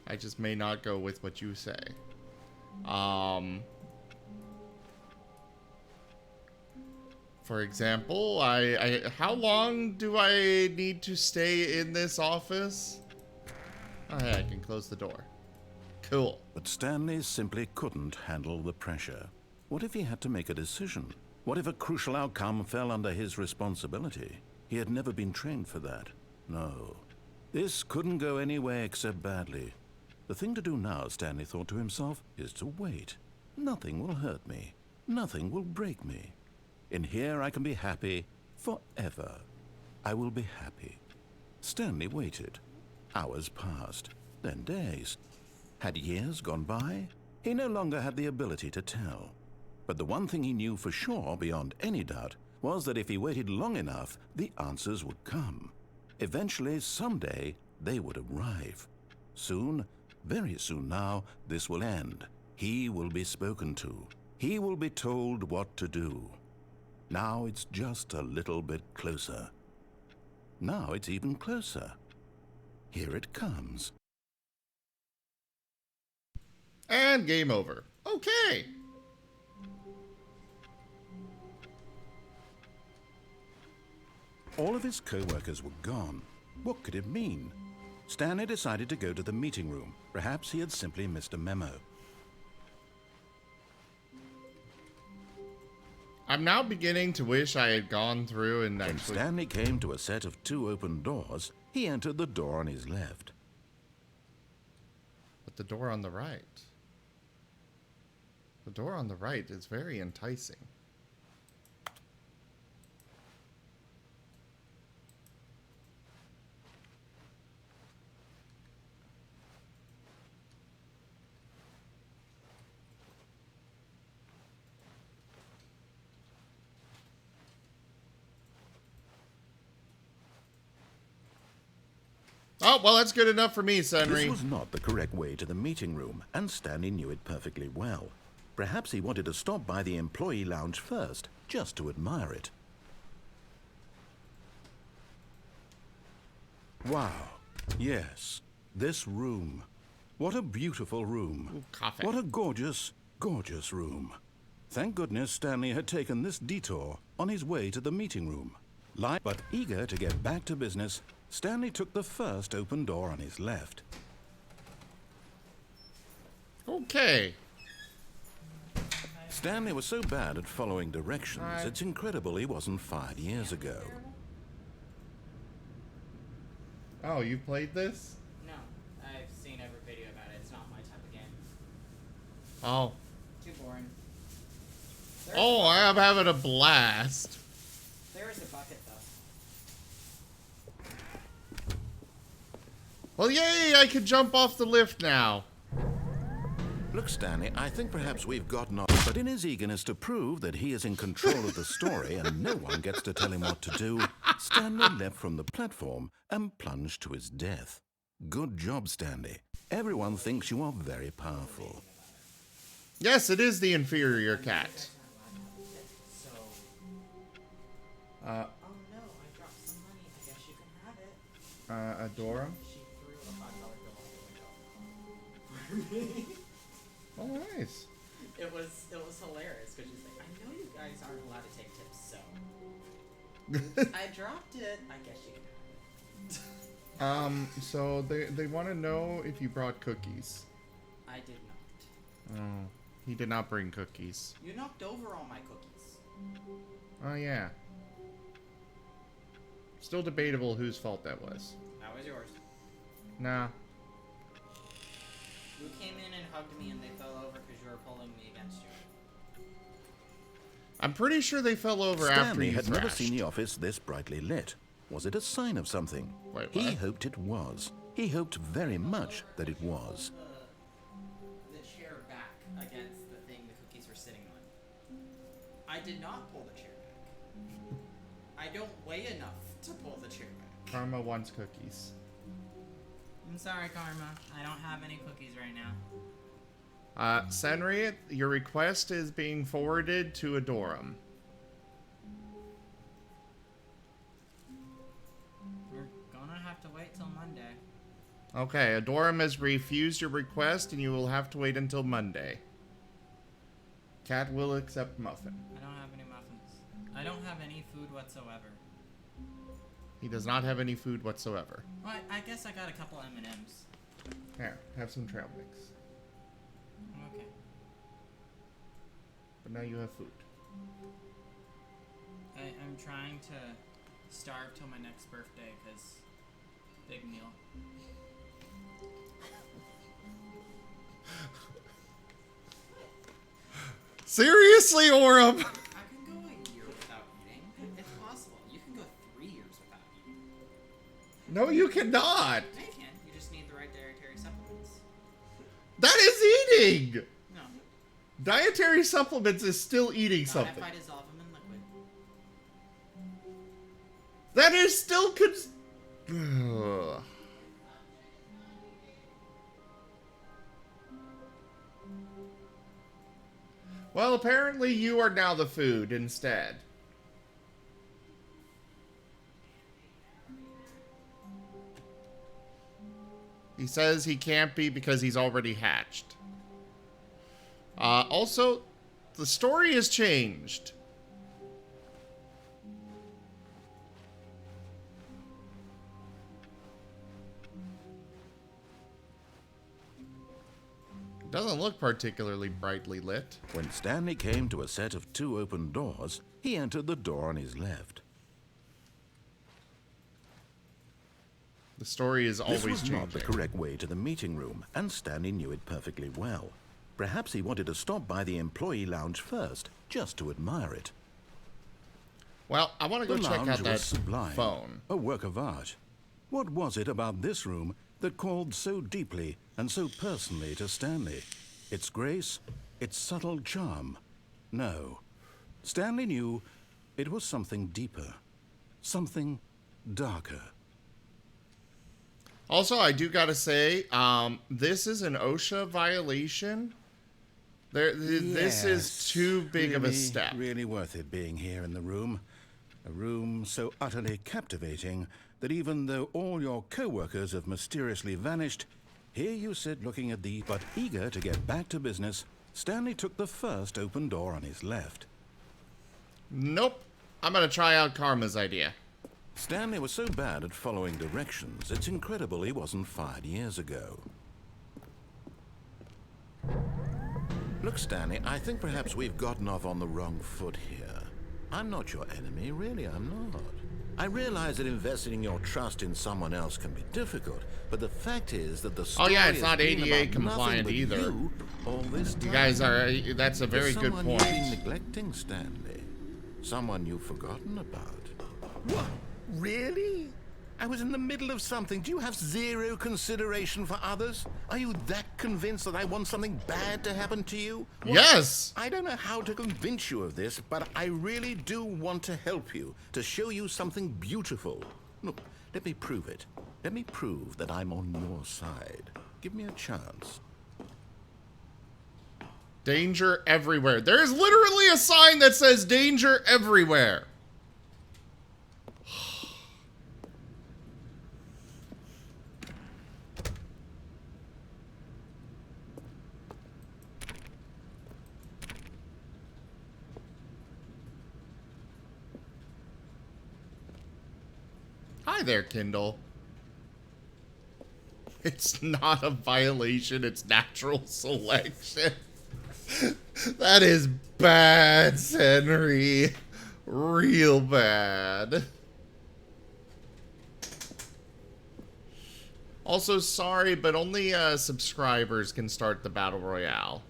I just may not go with what you say. For example, how long do I need to stay in this office? Oh, yeah, I can close the door. Cool. But Stanley simply couldn't handle the pressure. What if he had to make a decision? What if a crucial outcome fell under his responsibility? He had never been trained for that. No. This couldn't go anywhere except badly. The thing to do now, Stanley thought to himself, is to wait. Nothing will hurt me. Nothing will break me. In here I can be happy forever. I will be happy. Stanley waited. Hours passed, then days. Had years gone by? He no longer had the ability to tell. But the one thing he knew for sure, beyond any doubt, was that if he waited long enough, the answers would come. Eventually, someday, they would arrive. Soon, very soon now, this will end. He will be spoken to. He will be told what to do. Now it's just a little bit closer. Now it's even closer. Here it comes. And game over. Okay. All of his co-workers were gone. What could it mean? Stanley decided to go to the meeting room. Perhaps he had simply missed a memo. I'm now beginning to wish I had gone through and When actually... Stanley came to a set of 2 open doors, he entered the door on his left. But the door on the right... The door on the right is very enticing. Oh, well, that's good enough for me, Senri. This was not the correct way to the meeting room, and Stanley knew it perfectly well. Perhaps he wanted to stop by the employee lounge first, just to admire it. Wow. Yes. This room. What a beautiful room. Ooh, coffee. What a gorgeous, gorgeous room. Thank goodness Stanley had taken this detour on his way to the meeting room. But eager to get back to business, Stanley took the first open door on his left. Okay. Stanley was so bad at following directions, it's incredible he wasn't 5 years ago. Oh, you played this? No, I've seen every video about it. It's not my type of game. Oh. Too boring. Oh, I'm having a blast. There is a bucket, though. Well, yay! I can jump off the lift now. Look, Stanley, I think perhaps we've gotten off, but in his eagerness to prove that he is in control of the story and no one gets to tell him what to do, Stanley leapt from the platform and plunged to his death. Good job, Stanley. Everyone thinks you are very powerful. Yes, it is the inferior cat. So. Oh no, I dropped some money. I guess you can have it. Adora? She threw a $5 bill out the window. Oh, nice. It was hilarious because she's like, I know you guys aren't allowed to take tips, so I dropped it. I guess you can have it. So they want to know if you brought cookies. I did not. Oh, he did not bring cookies. You knocked over all my cookies. Oh, yeah. Still debatable whose fault that was. That was yours. Nah. You came in and hugged me and they fell over because you were pulling me against you. I'm pretty sure they fell over after Stanley you had never thrashed. seen the office this brightly lit. Was it a sign of something? Wait, He what? hoped it was. He hoped very much that it was. The chair back against the thing the cookies were sitting on. I did not pull the chair back. I don't weigh enough to pull the chair back. Karma wants cookies. I'm sorry, Karma. I don't have any cookies right now. Senri, your request is being forwarded to Adoram. We're gonna have to wait till Monday. Okay, Adoram has refused your request, and you will have to wait until Monday. Cat will accept muffin. I don't have any muffins. I don't have any food whatsoever. He does not have any food whatsoever. Well, I guess I got a couple M&Ms. Here, have some trail mix. Okay. But now you have food. I'm trying to starve till my next birthday, because big meal. Seriously, Orem? I can go a year without eating. It's possible. You can go 3 years without eating. No, you cannot. Yeah, you can. You just need the right dietary supplements. That is eating. No. Dietary supplements is still eating Not something. if I dissolve them in liquid. That is still Ugh. Well, apparently you are now the food instead. He says he can't be because he's already hatched. Also, the story has changed. It doesn't look particularly brightly lit. When Stanley came to a set of 2 open doors, he entered the door on his left. The story is always This was changing. not the correct way to the meeting room, and Stanley knew it perfectly well. Perhaps he wanted to stop by the employee lounge first, just to admire it. Well, I want to The go check lounge out was that sublime, phone. a work of art. What was it about this room that called so deeply and so personally to Stanley? Its grace, its subtle charm? No. Stanley knew it was something deeper, something darker. Also, I do gotta say, this is an OSHA violation. This is too big of a step. Really worth it being here in the room. A room so utterly captivating that even though all your co-workers have mysteriously vanished, here you sit looking at the but eager to get back to business. Stanley took the first open door on his left. Nope. I'm gonna try out Karma's idea. Stanley was so bad at following directions, it's incredible he wasn't fired years ago. Look, Stanley, I think perhaps we've gotten off on the wrong foot here. I'm not your enemy, really, I'm not. I realize that investing your trust in someone else can be difficult, but the fact is that the story it's not has been ADA about compliant nothing but either. You, all this time. You guys are, that's a very good Someone point. you've been neglecting, Stanley. Someone you've forgotten about. What? Really? I was in the middle of something. Do you have zero consideration for others? Are you that convinced that I want something bad to happen to you? What? Yes! I don't know how to convince you of this, but I really do want to help you, to show you something beautiful. Look, let me prove it. Let me prove that I'm on your side. Give me a chance. Danger everywhere. There is literally a sign that says danger everywhere. Hi there, Kindle. It's not a violation, it's natural selection. That is bad, Henry. Real bad. Also, sorry, but only subscribers can start the Battle Royale.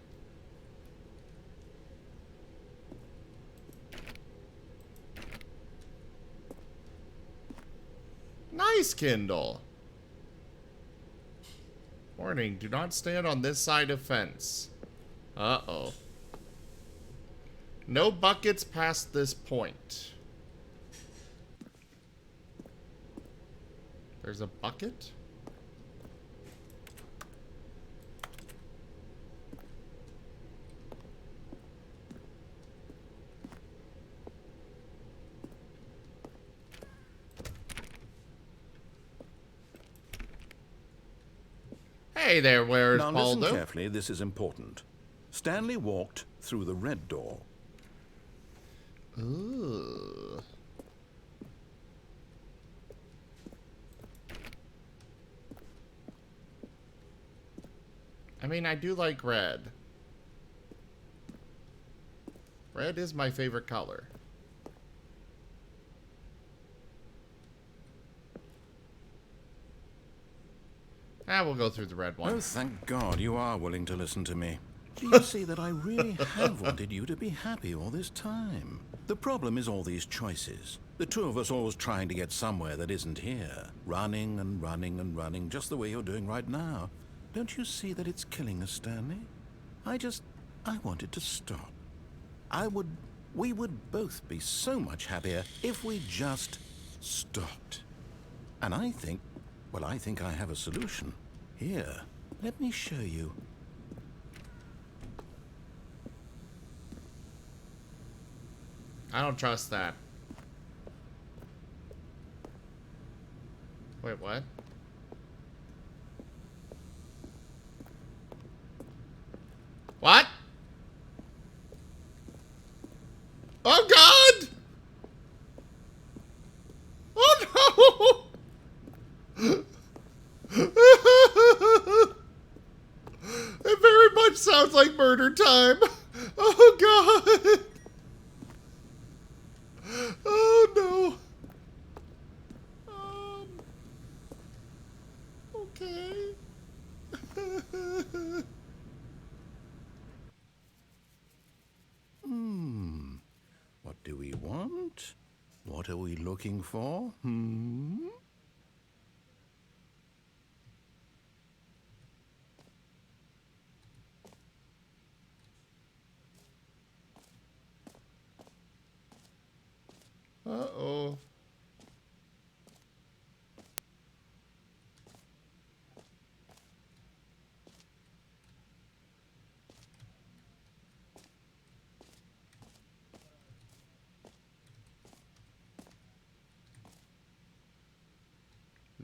Nice, Kindle. Warning, do not stand on this side of fence. Uh-oh. No buckets past this point. There's a bucket? Hey there, where's Now Baldo? listen carefully, this is important. Stanley walked through the red door. Ooh. I mean, I do like red. Red is my favorite color. We'll go through the red one. Oh, thank God you are willing to listen to me. Do you see that I really have wanted you to be happy all this time? The problem is all these choices. The two of us always trying to get somewhere that isn't here. Running and running and running, just the way you're doing right now. Don't you see that it's killing us, Stanley? I wanted to stop. We would both be so much happier if we just stopped. And I think I have a solution. Here, let me show you. I don't trust that. Wait, what? What? Oh, God! Oh, no! It very much sounds like murder time. Oh, God! Oh, no. Okay. What do we want? What are we looking for? Uh-oh.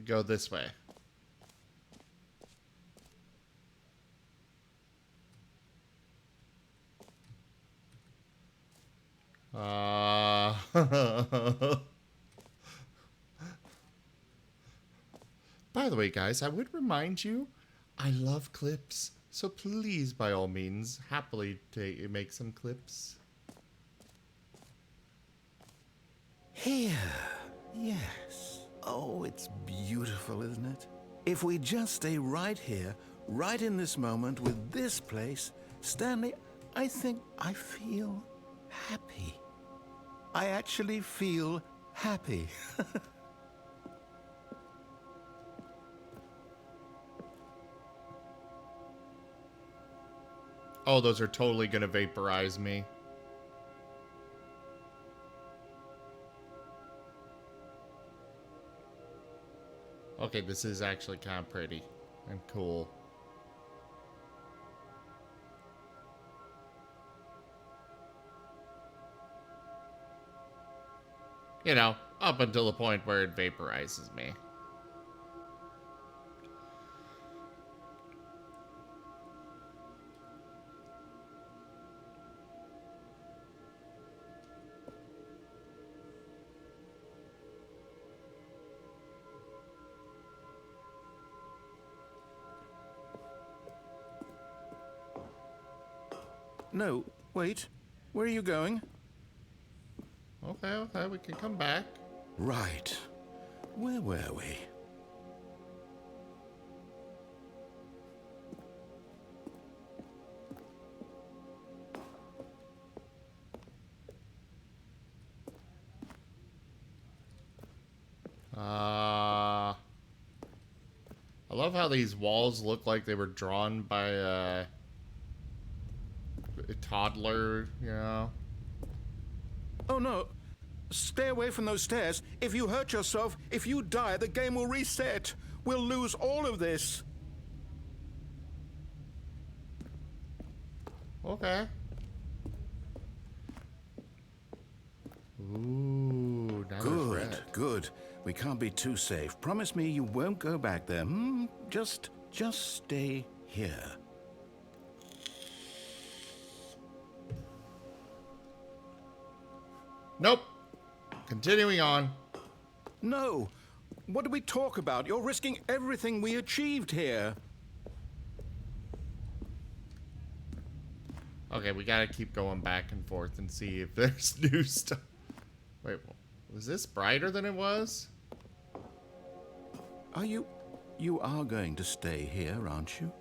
go this way. By the way, guys, I would remind you, I love clips. So please, by all means, happily make some clips. Here. Yes. Oh, it's beautiful, isn't it? If we just stay right here, right in this moment with this place, Stanley, I think I feel happy. I actually feel happy. Oh, those are totally gonna vaporize me. Okay, this is actually kind of pretty and cool. You know, up until the point where it vaporizes me. No, wait. Where are you going? Okay, we can come back. Right. Where were we? I love how these walls look like they were drawn by a toddler, you know? Oh no. Stay away from those stairs. If you hurt yourself, if you die, the game will reset. We'll lose all of this. Okay. Ooh, now there's red. Good. We can't be too safe. Promise me you won't go back there. Just stay here. Nope. Continuing on. No. What do we talk about? You're risking everything we achieved here. Okay, we gotta keep going back and forth and see if there's new stuff. Wait, was this brighter than it was? Are you are going to stay here, aren't you?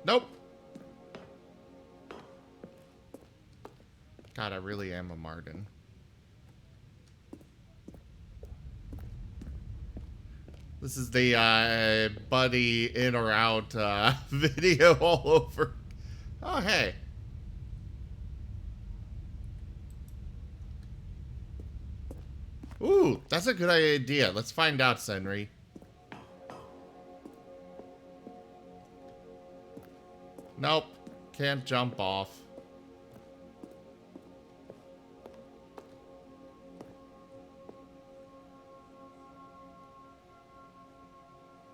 Nope. God, I really am a Martin. This is the buddy in or out video all over. Oh, hey. Ooh, that's a good idea. Let's find out, Senri. Nope. Can't jump off.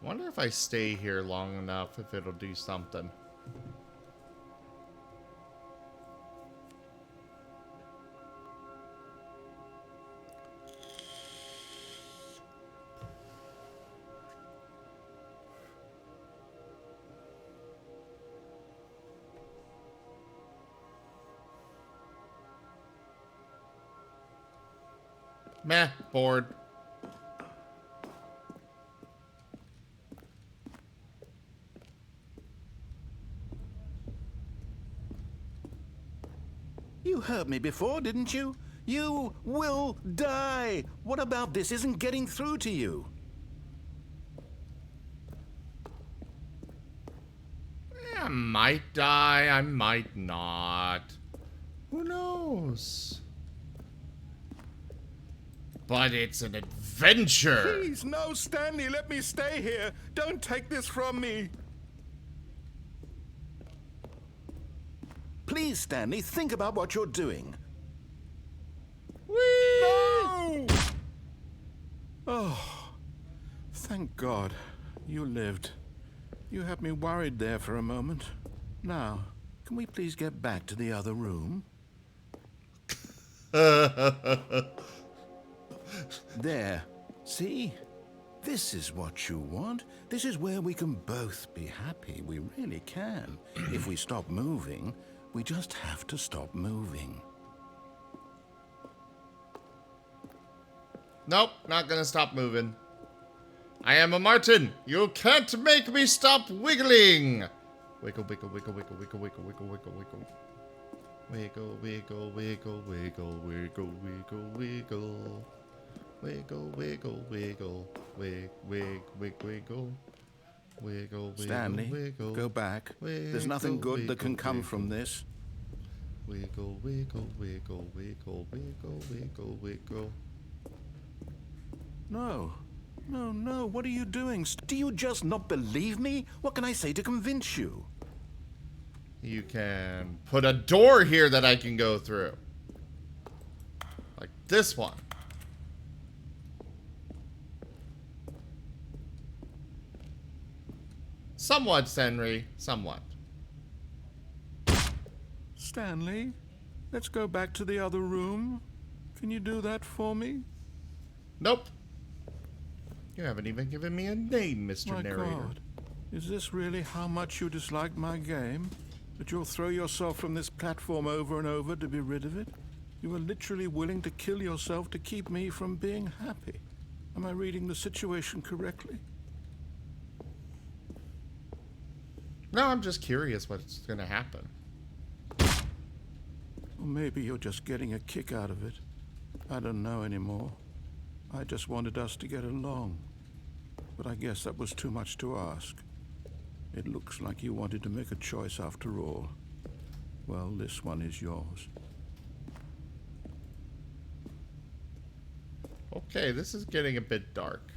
Wonder if I stay here long enough if it'll do something. Meh, bored. You heard me before, didn't you? You will die. What about this isn't getting through to you? I might die, I might not. Who knows? But it's an adventure! Please, no, Stanley, let me stay here. Don't take this from me. Please, Stanley, think about what you're doing. Whee! No! Oh. Thank God. You lived. You had me worried there for a moment. Now, can we please get back to the other room? There. See? This is what you want. This is where we can both be happy. We really can. If we stop moving, we just have to stop moving. Nope, not gonna stop moving. I am a Martin. You can't make me stop wiggling. Wiggle, wiggle, wiggle, wiggle, wiggle, wiggle, wiggle, wiggle, wiggle. Wiggle, wiggle, wiggle, wiggle, wiggle, wiggle, wiggle. Wiggle, wiggle, wiggle, wig, wig, wig, wiggle. Wiggle, wiggle, Stanley, wiggle. go back. Wiggle, There's nothing good that can wiggle, come wiggle. from this. Wiggle, wiggle, wiggle, wiggle, wiggle, wiggle, wiggle. No. No, no. What are you doing? Do you just not believe me? What can I say to convince you? You can put a door here that I can go through. Like this one. Somewhat, Henry. Somewhat. Stanley, let's go back to the other room. Can you do that for me? Nope. You haven't even given me a name, Mr. My Narrator. God. Is this really how much you dislike my game? That you'll throw yourself from this platform over and over to be rid of it? You are literally willing to kill yourself to keep me from being happy. Am I reading the situation correctly? No, I'm just curious what's gonna happen. Or maybe you're just getting a kick out of it. I don't know anymore. I just wanted us to get along. But I guess that was too much to ask. It looks like you wanted to make a choice after all. Well, this one is yours. Okay, this is getting a bit dark.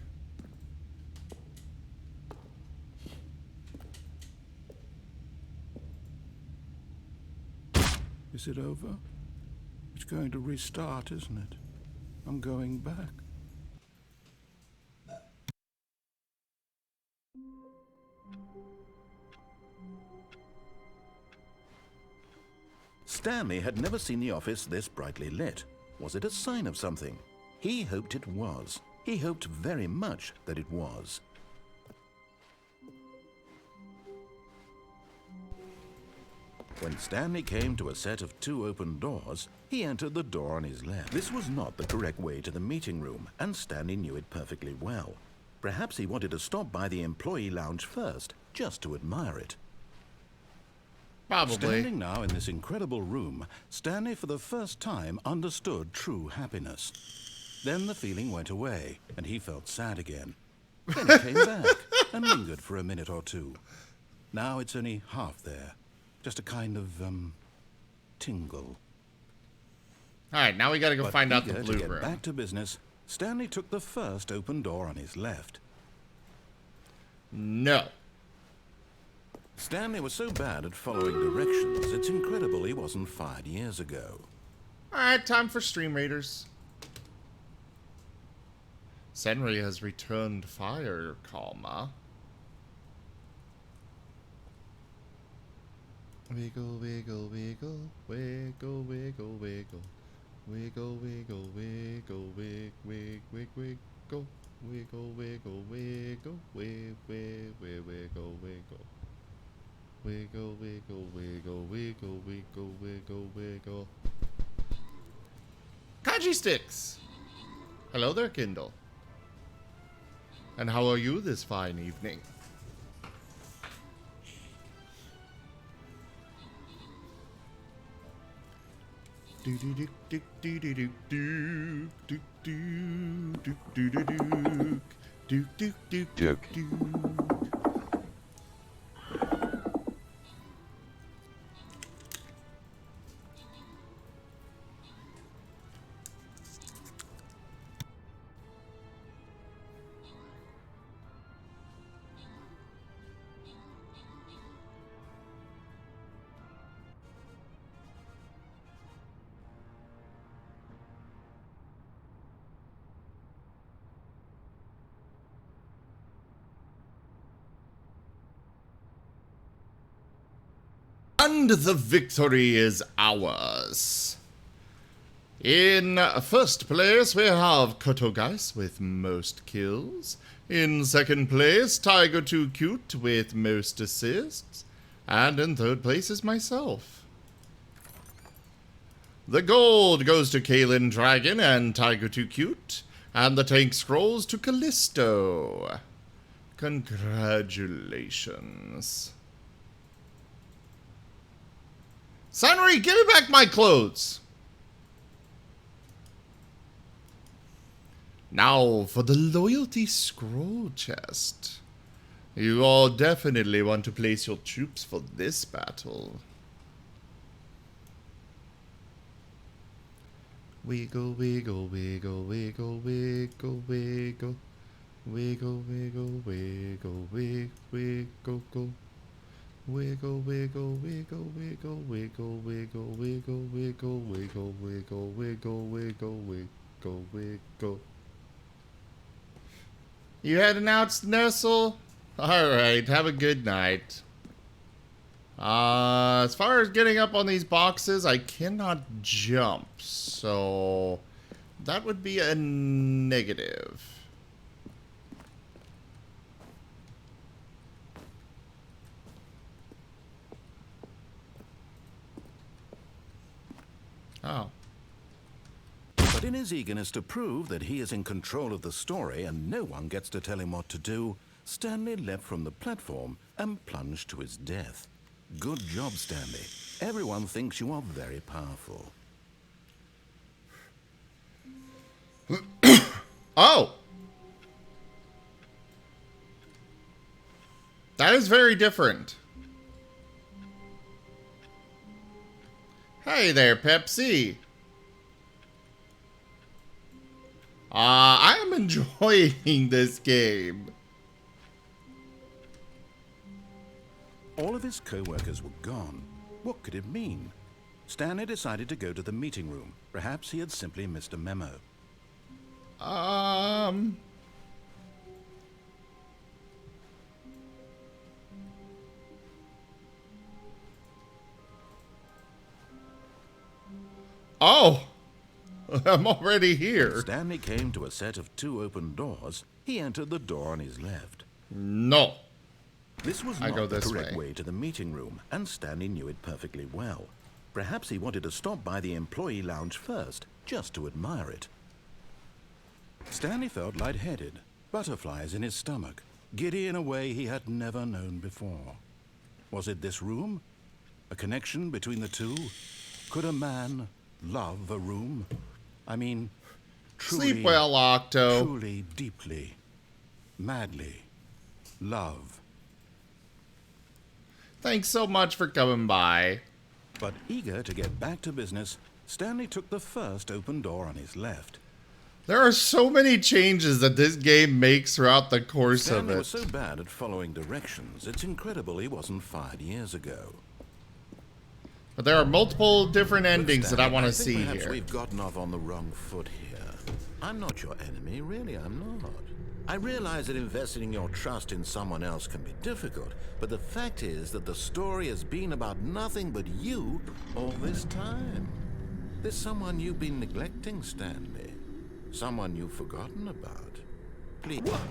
Is it over? It's going to restart, isn't it? I'm going back. Stanley had never seen the office this brightly lit. Was it a sign of something? He hoped it was. He hoped very much that it was. When Stanley came to a set of 2 open doors, he entered the door on his left. This was not the correct way to the meeting room, and Stanley knew it perfectly well. Perhaps he wanted to stop by the employee lounge first, just to admire it. Probably. Standing now in this incredible room, Stanley for the first time understood true happiness. Then the feeling went away, and he felt sad again. Then it came back, and lingered for a minute or two. Now it's only half there. Just a kind of, tingle. Alright, now we gotta go find out the Eager blue to get room. back to business, Stanley took the first open door on his left. No. Stanley was so bad at following directions, it's incredible he wasn't fired years ago. Alright, time for Stream Raiders. Senri has returned fire, comma. Wiggle, wiggle, wiggle, wiggle, wiggle, wiggle. Wiggle, wiggle, wiggle, wig, wig, wig, wiggle. Wiggle, wiggle, wiggle, wig, wig, wig, wiggle, wiggle. Wiggle, wiggle, wiggle, wiggle, wiggle, wiggle, wiggle. Kaji Sticks! Hello there, Kindle. And how are you this fine evening? Do do do do do do do do do do do do do do do do Duke. do. And the victory is ours. In first place, we have Kotogais with most kills. In second place, Tiger Too Cute with most assists. And in third place is myself. The gold goes to Kalen Dragon and Tiger Too Cute. And the tank scrolls to Callisto. Congratulations. Sunry, give me back my clothes! Now for the loyalty scroll chest. You all definitely want to place your troops for this battle. Wiggle, wiggle, wiggle, wiggle, wiggle, wiggle. Wiggle, wiggle, wiggle, wiggle, wiggle, go. Wiggle, wiggle, wiggle, wiggle, wiggle, wiggle, wiggle, wiggle, wiggle, wiggle, wiggle, wiggle, wiggle, wiggle. You heading out, Nestle? Alright, have a good night. As far as getting up on these boxes, I cannot jump, so that would be a negative. Oh. But in his eagerness to prove that he is in control of the story and no one gets to tell him what to do, Stanley leapt from the platform and plunged to his death. Good job, Stanley. Everyone thinks you are very powerful. Oh! That is very different. Hey there, Pepsi. I am enjoying this game. All of his co-workers were gone. What could it mean? Stanley decided to go to the meeting room. Perhaps he had simply missed a memo. Oh! I'm already here. Stanley came to a set of 2 open doors. He entered the door on his left. No. This was not the correct way to the meeting room, and Stanley knew it perfectly well. Perhaps he wanted to stop by the employee lounge first, just to admire it. Stanley felt lightheaded, butterflies in his stomach, giddy in a way he had never known before. Was it this room? A connection between the two? Could a man love a room? I mean, truly, sleep well, Octo. Truly, deeply, madly, love. Thanks so much for coming by. But eager to get back to business, Stanley took the first open door on his left. There are so many changes that this game makes throughout the course Stanley of it. was so bad at following directions, it's incredible he wasn't fired years ago. But there are multiple different endings that I want to see perhaps here. We've gotten off on the wrong foot here. I'm not your enemy, really, I'm not. I realize that investing your trust in someone else can be difficult, but the fact is that the story has been about nothing but you all this time. There's someone you've been neglecting, Stanley. Someone you've forgotten about. Please. What?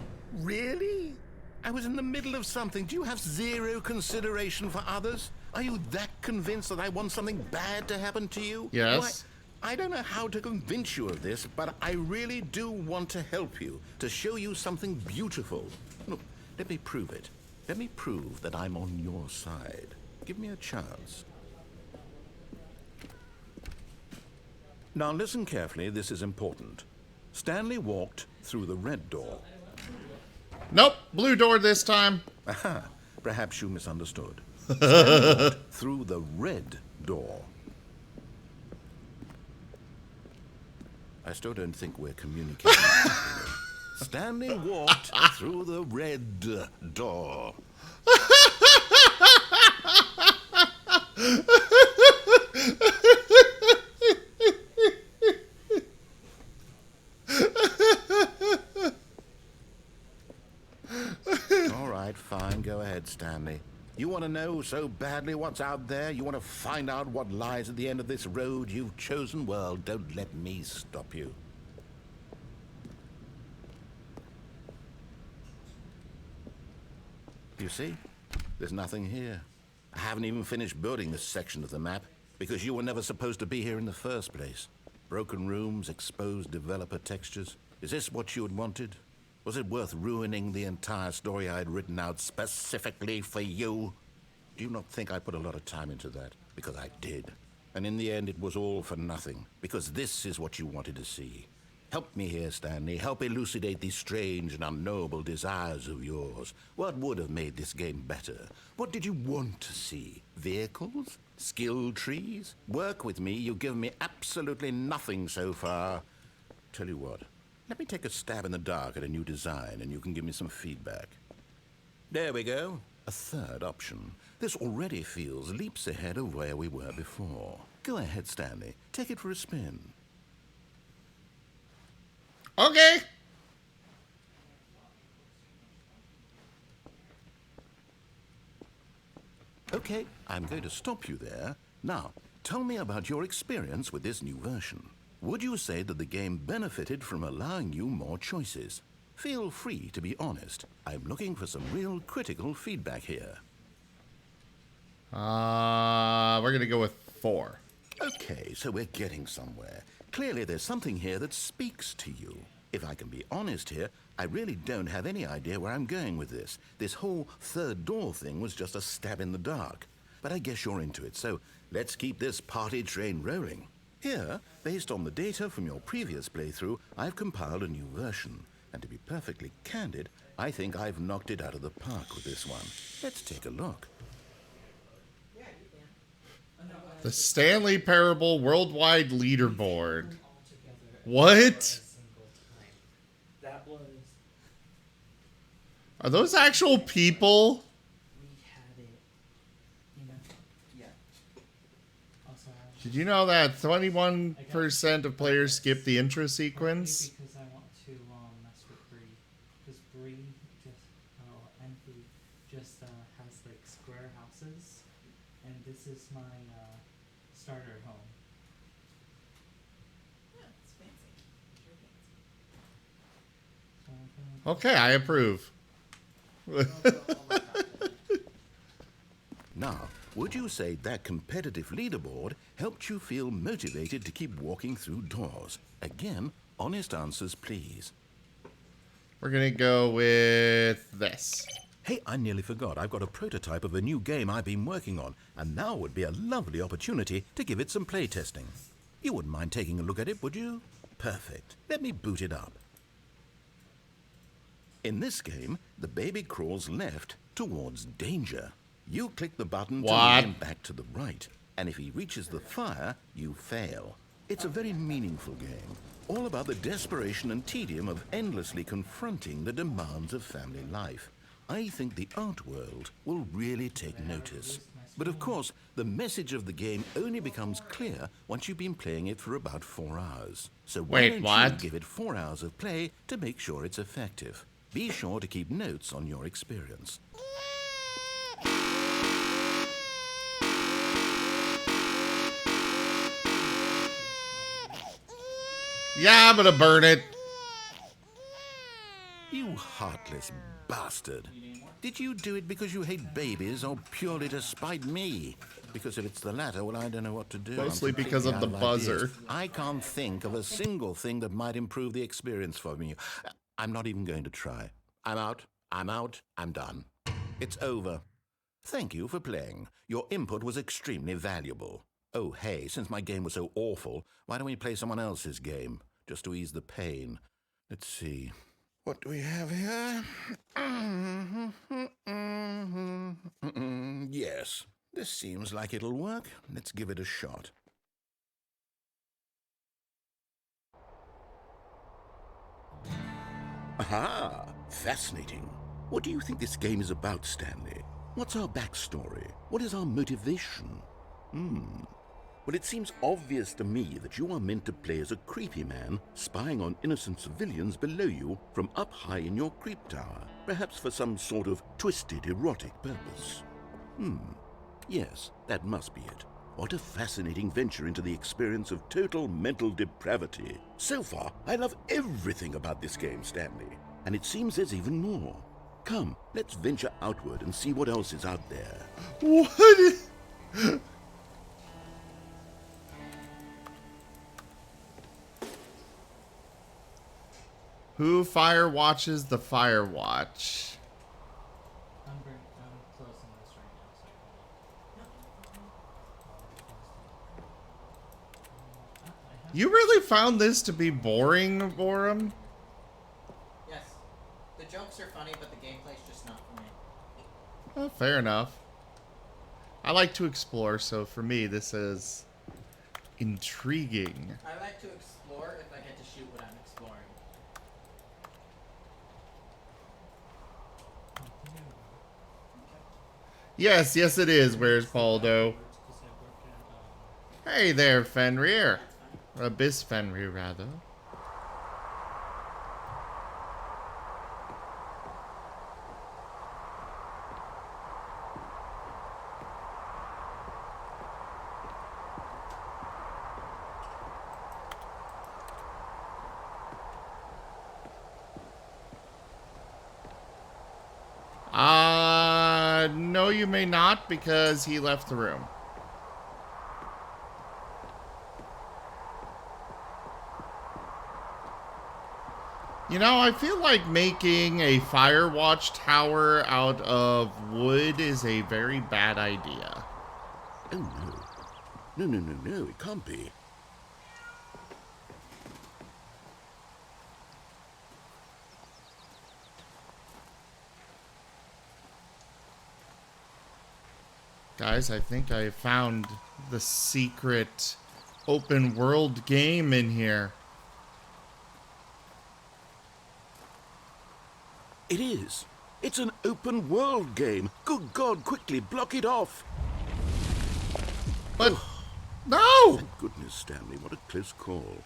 Really? I was in the middle of something. Do you have zero consideration for others? Are you that convinced that I want something bad to happen to you? Yes. I don't know how to convince you of this, but I really do want to help you, to show you something beautiful. Look, let me prove it. Let me prove that I'm on your side. Give me a chance. Now listen carefully, this is important. Stanley walked through the red door. Nope, blue door this time. Aha, perhaps you misunderstood. Stanley walked through the red door. I still don't think we're communicating. Stanley walked through the red door. All right, fine. Go ahead, Stanley. You want to know so badly what's out there? You want to find out what lies at the end of this road you've chosen? Well, don't let me stop you. You see? There's nothing here. I haven't even finished building this section of the map because you were never supposed to be here in the first place. Broken rooms, exposed developer textures. Is this what you had wanted? Was it worth ruining the entire story I had written out specifically for you? Do you not think I put a lot of time into that? Because I did. And in the end, it was all for nothing. Because this is what you wanted to see. Help me here, Stanley. Help elucidate these strange and unknowable desires of yours. What would have made this game better? What did you want to see? Vehicles? Skill trees? Work with me. You've given me absolutely nothing so far. Tell you what. Let me take a stab in the dark at a new design, and you can give me some feedback. There we go. A third option. This already feels leaps ahead of where we were before. Go ahead, Stanley. Take it for a spin. Okay. Okay, I'm going to stop you there. Now, tell me about your experience with this new version. Would you say that the game benefited from allowing you more choices? Feel free to be honest. I'm looking for some real critical feedback here. We're going to go with 4. Okay, so we're getting somewhere. Clearly there's something here that speaks to you. If I can be honest here, I really don't have any idea where I'm going with this. This whole third door thing was just a stab in the dark. But I guess you're into it, so let's keep this party train rolling. Here, based on the data from your previous playthrough, I've compiled a new version. And to be perfectly candid, I think I've knocked it out of the park with this one. Let's take a look. The Stanley Parable Worldwide Leaderboard. What? That was. Are those actual people? We had it. You know. Yeah. Also, Did you know that 21% of players skip the intro sequence? because I want to mess with Bree, because Bree Envy just has like square houses, and this is my starter home. Yeah, it's fancy. Sure fancy. Okay, I approve. Now, would you say that competitive leaderboard helped you feel motivated to keep walking through doors? Again, honest answers, please. We're gonna go with this. Hey, I nearly forgot. I've got a prototype of a new game I've been working on, and now would be a lovely opportunity to give it some playtesting. You wouldn't mind taking a look at it, would you? Perfect. Let me boot it up. In this game, the baby crawls left towards danger. You click the button to move him back to the right, and if he reaches the fire, you fail. It's a very meaningful game, all about the desperation and tedium of endlessly confronting the demands of family life. I think the art world will really take notice. But of course, the message of the game only becomes clear once you've been playing it for about 4 hours. So why don't you give it 4 hours of play to make sure it's effective? Be sure to keep notes on your experience. Yeah, I'm gonna burn it. You heartless bastard. Did you do it because you hate babies or purely to spite me? Because if it's the latter, well, I don't know what to do. Mostly because of the buzzer. I can't think of a single thing that might improve the experience for me. I'm not even going to try. I'm out, I'm done. It's over. Thank you for playing. Your input was extremely valuable. Oh, hey, since my game was so awful, why don't we play someone else's game? Just to ease the pain. Let's see. What do we have here? Yes, this seems like it'll work. Let's give it a shot. Aha! Fascinating. What do you think this game is about, Stanley? What's our backstory? What is our motivation? Well, it seems obvious to me that you are meant to play as a creepy man spying on innocent civilians below you from up high in your creep tower, perhaps for some sort of twisted erotic purpose. Yes, that must be it. What a fascinating venture into the experience of total mental depravity. So far, I love everything about this game, Stanley. And it seems there's even more. Come, let's venture outward and see what else is out there. What? Who fire watches the fire watch? I'm closing this right now, so You really found this to be boring, Borum? Yes. The jokes are funny, but the gameplay's just not for me. Oh, fair enough. I like to explore, so for me, this is intriguing. I like to explore if I get to shoot what I'm exploring. Yes, yes it is. Where's Baldo? Hey there, Fenrir. Abyss Fenrir, rather. No, you may not, because he left the room. You know, I feel like making a Firewatch tower out of wood is a very bad idea. Oh, no. No, no, no, no, it can't be. Guys, I think I found the secret open world game in here. It is. It's an open world game. Good God, quickly block it off. But, no! Thank goodness, Stanley, what a close call.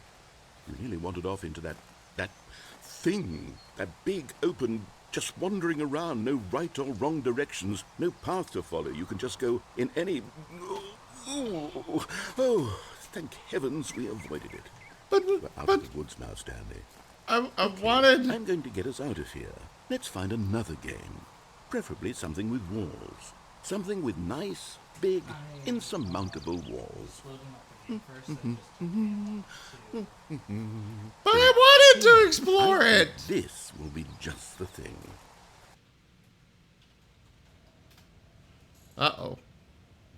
You nearly wandered off into that thing, that big, open, just wandering around, no right or wrong directions, no path to follow. You can just go in any... Oh, thank heavens we avoided it. We're out of the woods now, Stanley. I wanted... I'm going to get us out of here. Let's find another game. Preferably something with walls. Something with nice, big, insurmountable walls. But I wanted to explore it! This will be just the thing. Uh-oh.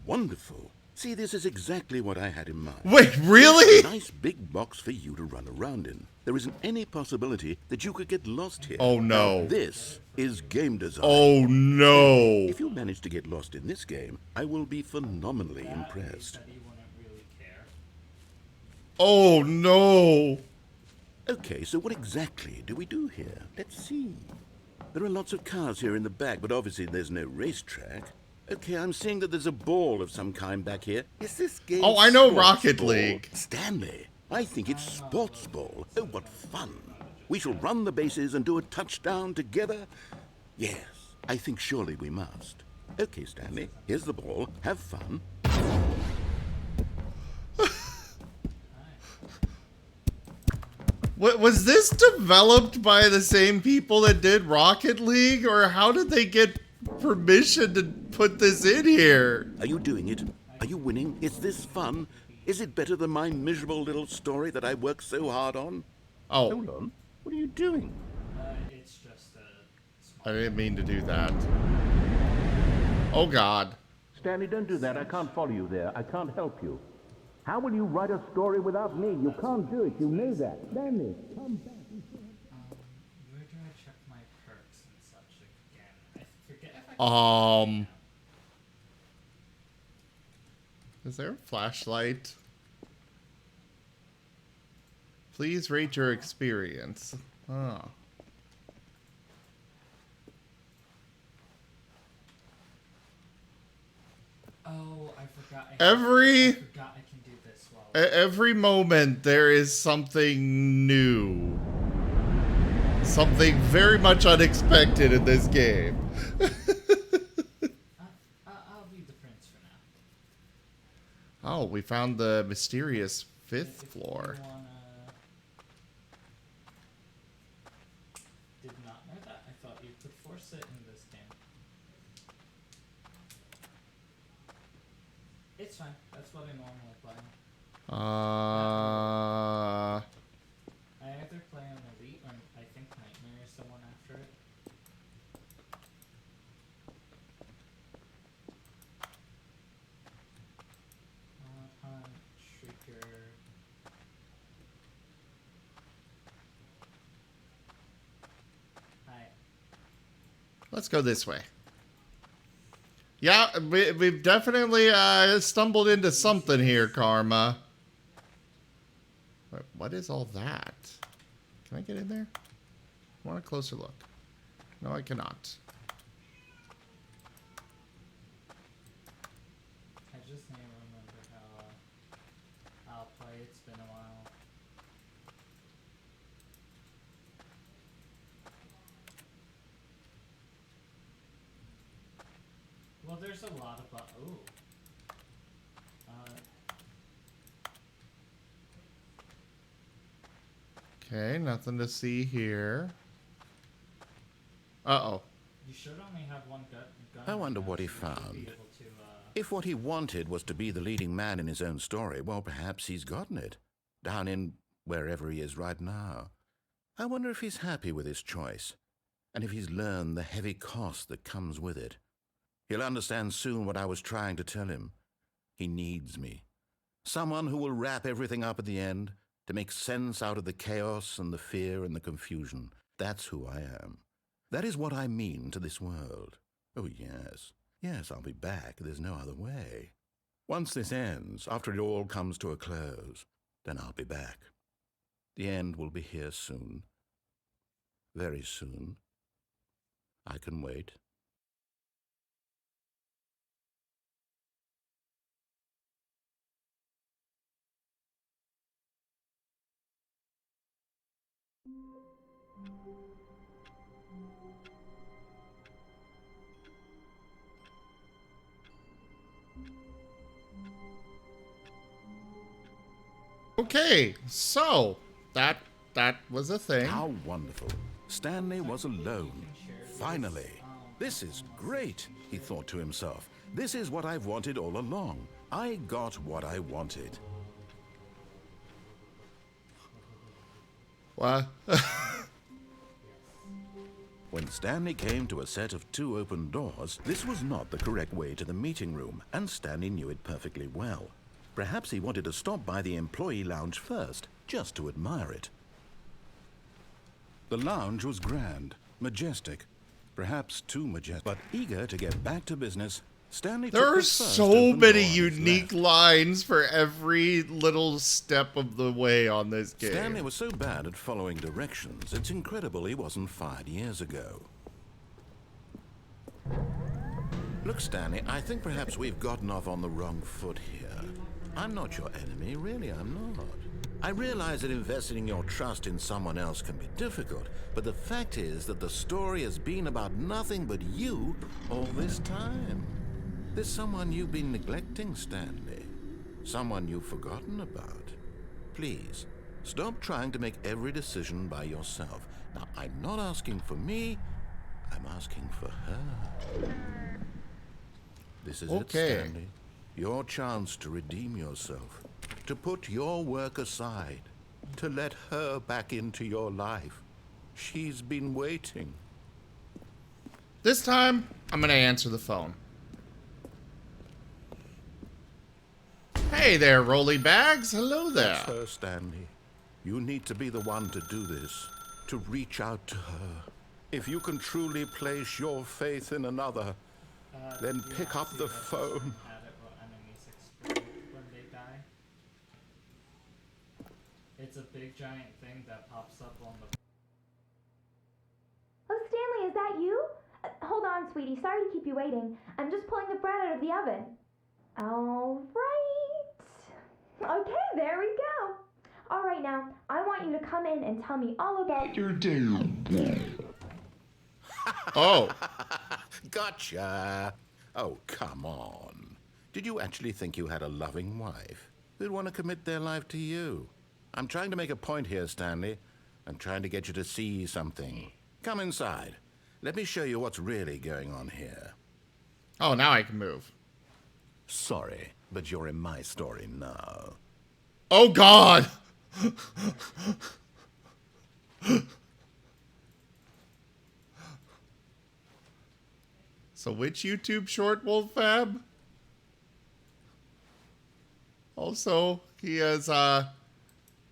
Wonderful. See, this is exactly what I had in mind. Wait, really? A nice big box for you to run around in. There isn't any possibility that you could get lost here. Oh, no. Now, this is game design. Oh, no. If you manage to get lost in this game, I will be phenomenally impressed. Oh, no. Okay, so what exactly do we do here? Let's see. There are lots of cars here in the back, but obviously there's no racetrack. Okay, I'm seeing that there's a ball of some kind back here. Is this game Oh, I know sports Rocket ball? League. Stanley, I think it's sports ball. Oh, what fun. We shall run the bases and do a touchdown together. Yes, I think surely we must. Okay, Stanley, here's the ball. Have fun. What, was this developed by the same people that did Rocket League, or how did they get permission to put this in here? Are you doing it? Are you winning? Is this fun? Is it better than my miserable little story that I worked so hard on? Oh, Hold on. What are you doing? It's just I didn't mean to do that. Oh, God. Stanley, don't do that. I can't follow you there. I can't help you. How will you write a story without me? You can't do it. You know that. Stanley, come back. where do I check my perks and such again? I forget if I Is there a flashlight? Please rate your experience. Oh. Oh, I forgot. I Every forgot I can do this while. every moment there is something new. Something very much unexpected in this game. Oh, we found the mysterious fifth If floor. you did not know that. I thought you could force it in this game. It's fine. That's what I normally play. I either play on Elite or I think Nightmare is the one after it. Hunt, Shrieker. Hi. Let's go this way. Yeah, we've definitely stumbled into something here, Karma. What is all that? Can I get in there? I want a closer look. No, I cannot. I just need to remember how I'll play. It's been a while. Well, there's a lot of ooh. Okay, nothing to see here. Uh-oh. You should only have one gun. I wonder what he You should be found. able to, If what he wanted was to be the leading man in his own story, well, perhaps he's gotten it. Down in wherever he is right now. I wonder if he's happy with his choice, and if he's learned the heavy cost that comes with it. He'll understand soon what I was trying to tell him. He needs me. Someone who will wrap everything up at the end, to make sense out of the chaos and the fear and the confusion. That's who I am. That is what I mean to this world. Oh, yes. Yes, I'll be back. There's no other way. Once this ends, after it all comes to a close, then I'll be back. The end will be here soon. Very soon. I can wait. Okay, so that was a thing. How wonderful. Stanley was alone. Finally. This is great, he thought to himself. This is what I've wanted all along. I got what I wanted. What? When Stanley came to a set of 2 open doors, this was not the correct way to the meeting room, and Stanley knew it perfectly well. Perhaps he wanted to stop by the employee lounge first, just to admire it. The lounge was grand, majestic, perhaps too majestic, but eager to get back to business, Stanley There took are the first so open many door on his unique left. lines for every little step of the way on this game. Stanley was so bad at following directions, it's incredible he wasn't fired years ago. Look, Stanley, I think perhaps we've gotten off on the wrong foot here. I'm not your enemy, really, I'm not. I realize that investing your trust in someone else can be difficult, but the fact is that the story has been about nothing but you all this time. There's someone you've been neglecting, Stanley. Someone you've forgotten about. Please, stop trying to make every decision by yourself. Now, I'm not asking for me, I'm asking for her. This is it, Stanley. Your chance to redeem yourself. To put your work aside. To let her back into your life. She's been waiting. This time, I'm gonna answer the phone. Hey there, Rolly Bags. Hello there. That's her, Stanley. You need to be the one to do this. To reach out to her. If you can truly place your faith in another, then pick up the phone. When they die. It's a big giant thing that pops up on the. Oh, Stanley, is that you? Hold on, sweetie. Sorry to keep you waiting. I'm just pulling the bread out of the oven. All right. Okay, there we go. All right, now, I want you to come in and tell me all about your day. Oh. Gotcha. Oh, come on. Did you actually think you had a loving wife who'd want to commit their life to you? I'm trying to make a point here, Stanley. I'm trying to get you to see something. Come inside. Let me show you what's really going on here. Oh, now I can move. Sorry, but you're in my story now. Oh, God! So which YouTube short, Wolfab? Also, he has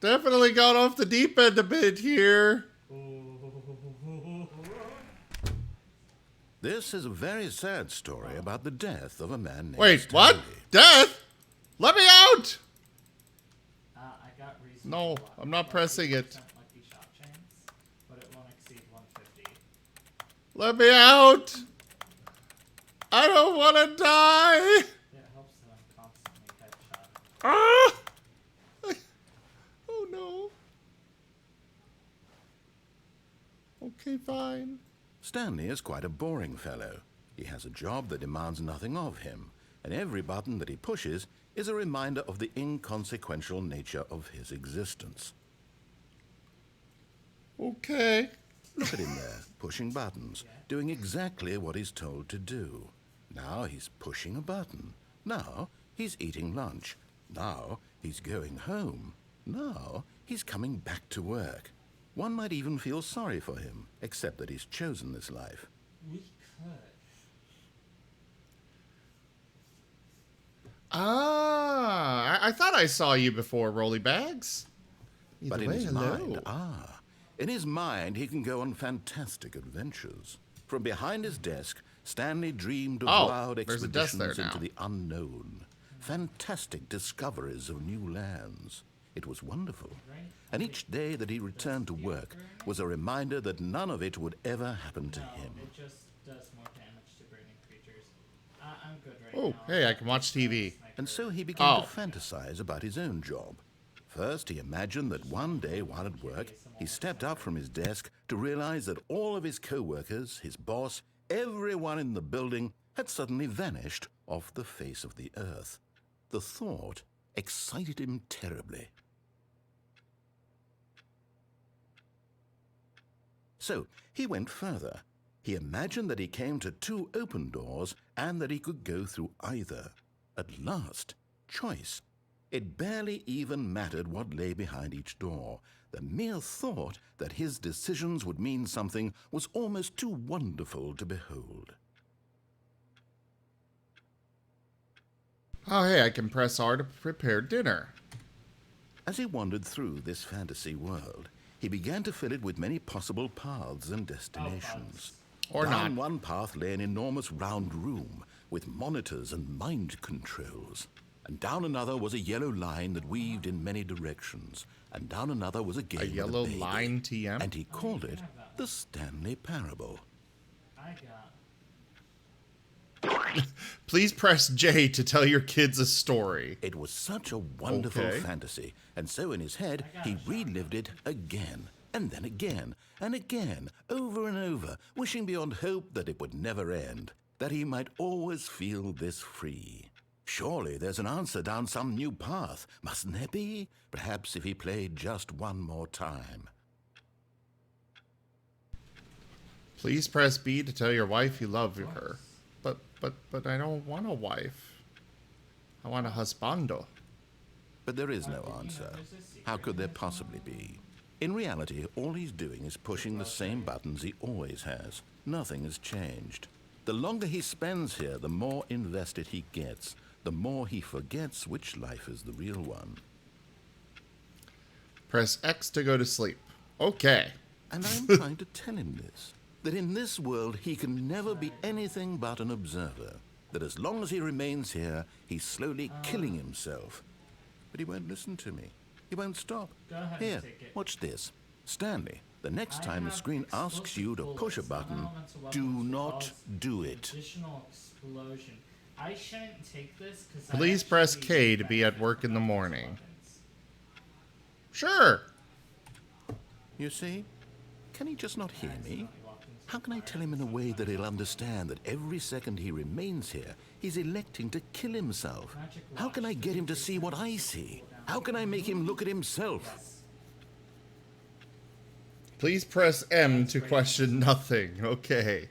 definitely gone off the deep end a bit here. This is a very sad story about the death of a man named Wait, Stanley. what? Death? Let me out! I got No, I'm not pressing it. Lucky shop chains, but it won't exceed 150. Let me out! I don't want to die! Yeah, it helps that I'm constantly headshot. Ah! Oh no. Okay, fine. Stanley is quite a boring fellow. He has a job that demands nothing of him, and every button that he pushes is a reminder of the inconsequential nature of his existence. Okay. Look at him there, pushing buttons, doing exactly what he's told to do. Now he's pushing a button. Now he's eating lunch. Now he's going home. Now he's coming back to work. One might even feel sorry for him, except that he's chosen this life. We could. I thought I saw you before, Rolly Bags. But Either in way, his hello. mind, in his mind, he can go on fantastic adventures. From behind his desk, Stanley dreamed of wild there's a desk there expeditions now. into the unknown, fantastic discoveries of new lands. It was wonderful. And each day that he returned to work was a reminder that none of it would ever happen to him. It just does more damage to burning creatures. I'm good right Oh, now. hey, I can watch TV. And so he began to fantasize about his own job. First, he imagined that one day while at work, he stepped up from his desk to realize that all of his co-workers, his boss, everyone in the building had suddenly vanished off the face of the earth. The thought excited him terribly. So he went further. He imagined that he came to 2 open doors and that he could go through either. At last, choice. It barely even mattered what lay behind each door. The mere thought that his decisions would mean something was almost too wonderful to behold. Oh, hey, I can press R to prepare dinner. As he wandered through this fantasy world, he began to fill it with many possible paths and destinations. Or Down not. one path lay an enormous round room with monitors and mind controls. And down another was a yellow line that weaved in many directions. And down another was a game A with yellow baby. line TM? And he called it the Stanley Parable. I got. Please press J to tell your kids a story. It was such a wonderful Okay. fantasy, and so in his head, he relived it again, and then again, and again, over and over, wishing beyond hope that it would never end, that he might always feel this free. Surely there's an answer down some new path, mustn't there be? Perhaps if he played just one more time. Please press B to tell your wife you love her. But I don't want a wife. I want a husbando. But there is no answer. How could there possibly be? In reality, all he's doing is pushing the same buttons he always has. Nothing has changed. The longer he spends here, the more invested he gets, the more he forgets which life is the real one. Press X to go to sleep. Okay. And I'm trying to tell him this, that in this world he can never be anything but an observer, that as long as he remains here, he's slowly killing himself. But he won't listen to me. He won't stop. Go ahead Here, and take it. watch this. Stanley, the next time the have screen asks explosive you to push a bullets. button, Non-elemental do weapons not cause do it. Additional explosion. I shouldn't take this because Please press K to be at work in the morning. Sure. You see? Can he just not hear me? How can I tell him in a way that he'll understand that every second he remains here, he's electing to kill himself? How can I get him to see what I see? How can I make him look at himself? Please press M to question nothing. Okay.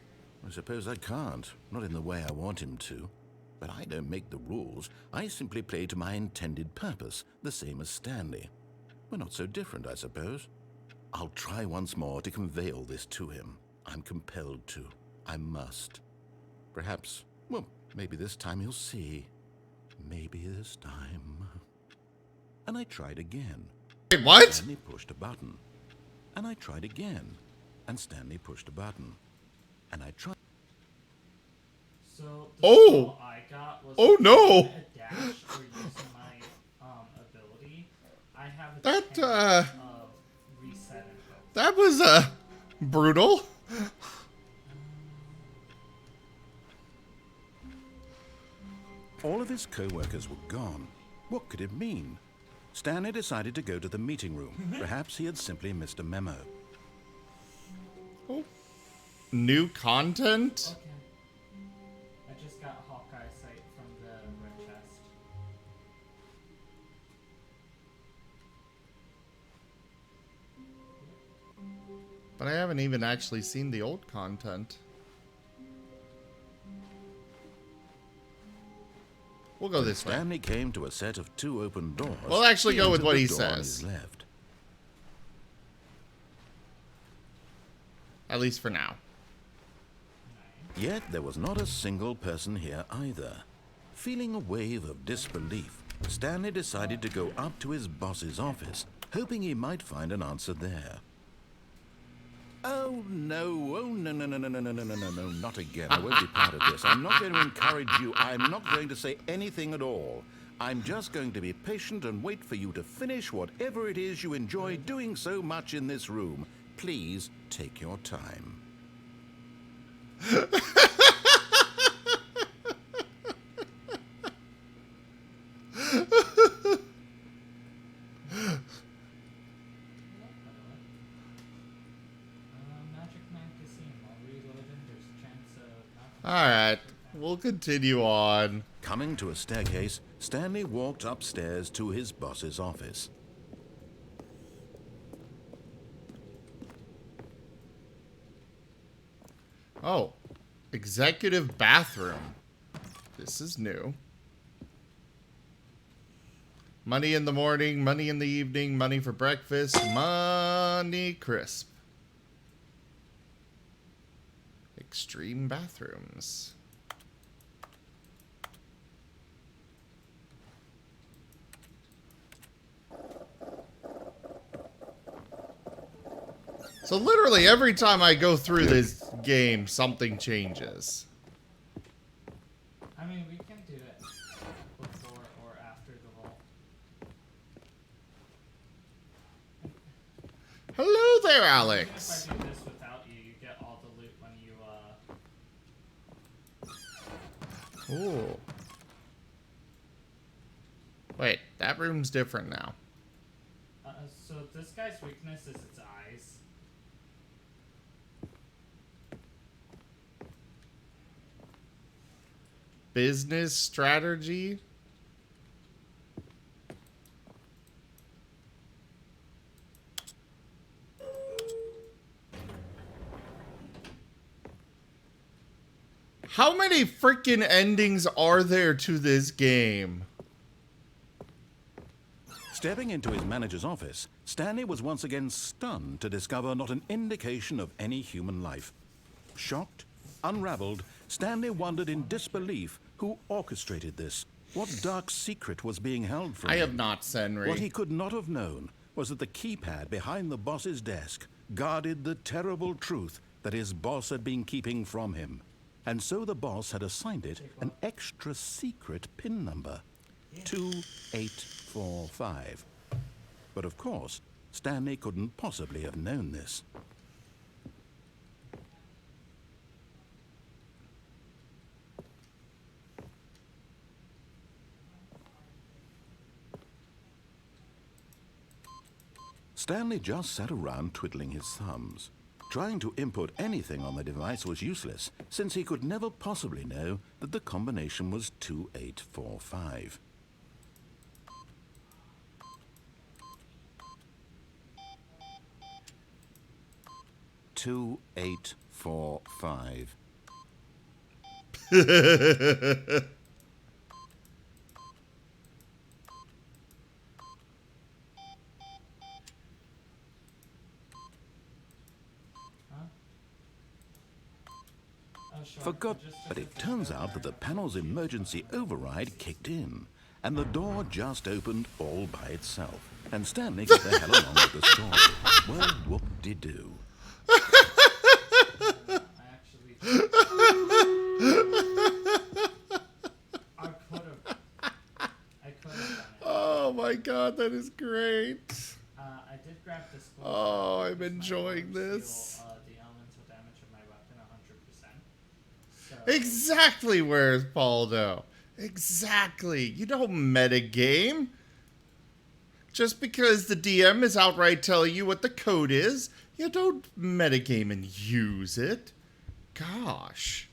I suppose I can't. Not in the way I want him to. But I don't make the rules. I simply play to my intended purpose, the same as Stanley. We're not so different, I suppose. I'll try once more to convey all this to him. I'm compelled to. I must. Perhaps, well, maybe this time he'll see. Maybe this time. And I tried again. Wait, what? Stanley pushed a button. And I tried again. And Stanley pushed a button. And I tried. So Oh! I got was Oh no! a dash for using my ability. I have a That, 10 of reset and health. That was, brutal. All of his co-workers were gone. What could it mean? Stanley decided to go to the meeting room. Perhaps he had simply missed a memo. Oh. New content? Okay. I just got Hawkeye sight from the red chest. But I haven't even actually seen the old content. We'll go this way. Stanley came to a set of 2 open doors. We'll actually go with entered what the he door on his says. left. At least for now. Yet there was not a single person here either. Feeling a wave of disbelief, Stanley decided to go up to his boss's office, hoping he might find an answer there. Oh no, no, not again. I won't be part of this. I'm not going to encourage you. I'm not going to say anything at all. I'm just going to be patient and wait for you to finish whatever it is you enjoy doing so much in this room. Please take your time. Alright, we'll continue on. Coming to a staircase, Stanley walked upstairs to his boss's office. Oh, executive bathroom. This is new. Money in the morning, money in the evening, money for breakfast, money crisp. Extreme bathrooms. So literally every time I go through this game, something changes. I mean, we can do it before or after the vault. Hello there, Even Alex. if I do this without you, you get all the loot when you, Ooh. Wait, that room's different now. So this guy's weakness is its eyes. Business strategy? How many freaking endings are there to this game? Stepping into his manager's office, Stanley was once again stunned to discover not an indication of any human life. Shocked, unraveled, Stanley wondered in disbelief who orchestrated this. What dark secret was being held from him? I have not, Senri. What he could not have known was that the keypad behind the boss's desk guarded the terrible truth that his boss had been keeping from him. And so the boss had assigned it an extra secret PIN number, 2845. But of course, Stanley couldn't possibly have known this. Stanley just sat around twiddling his thumbs, Trying to input anything on the device was useless, since he could never possibly know that the combination was 2845. Two, 8, 4, 5. Forgot, but it turns out that the panel's emergency override kicked in, and the door just opened all by itself. And Stanley got the hell along with the story. Well, whoop-de-doo. Oh my god, that is great. I did grab this. Oh, I'm enjoying this. The elemental damage of my weapon 100%. So Exactly where's Baldo. Exactly. You don't metagame. Just because the DM is outright telling you what the code is, you don't metagame and use it. Gosh.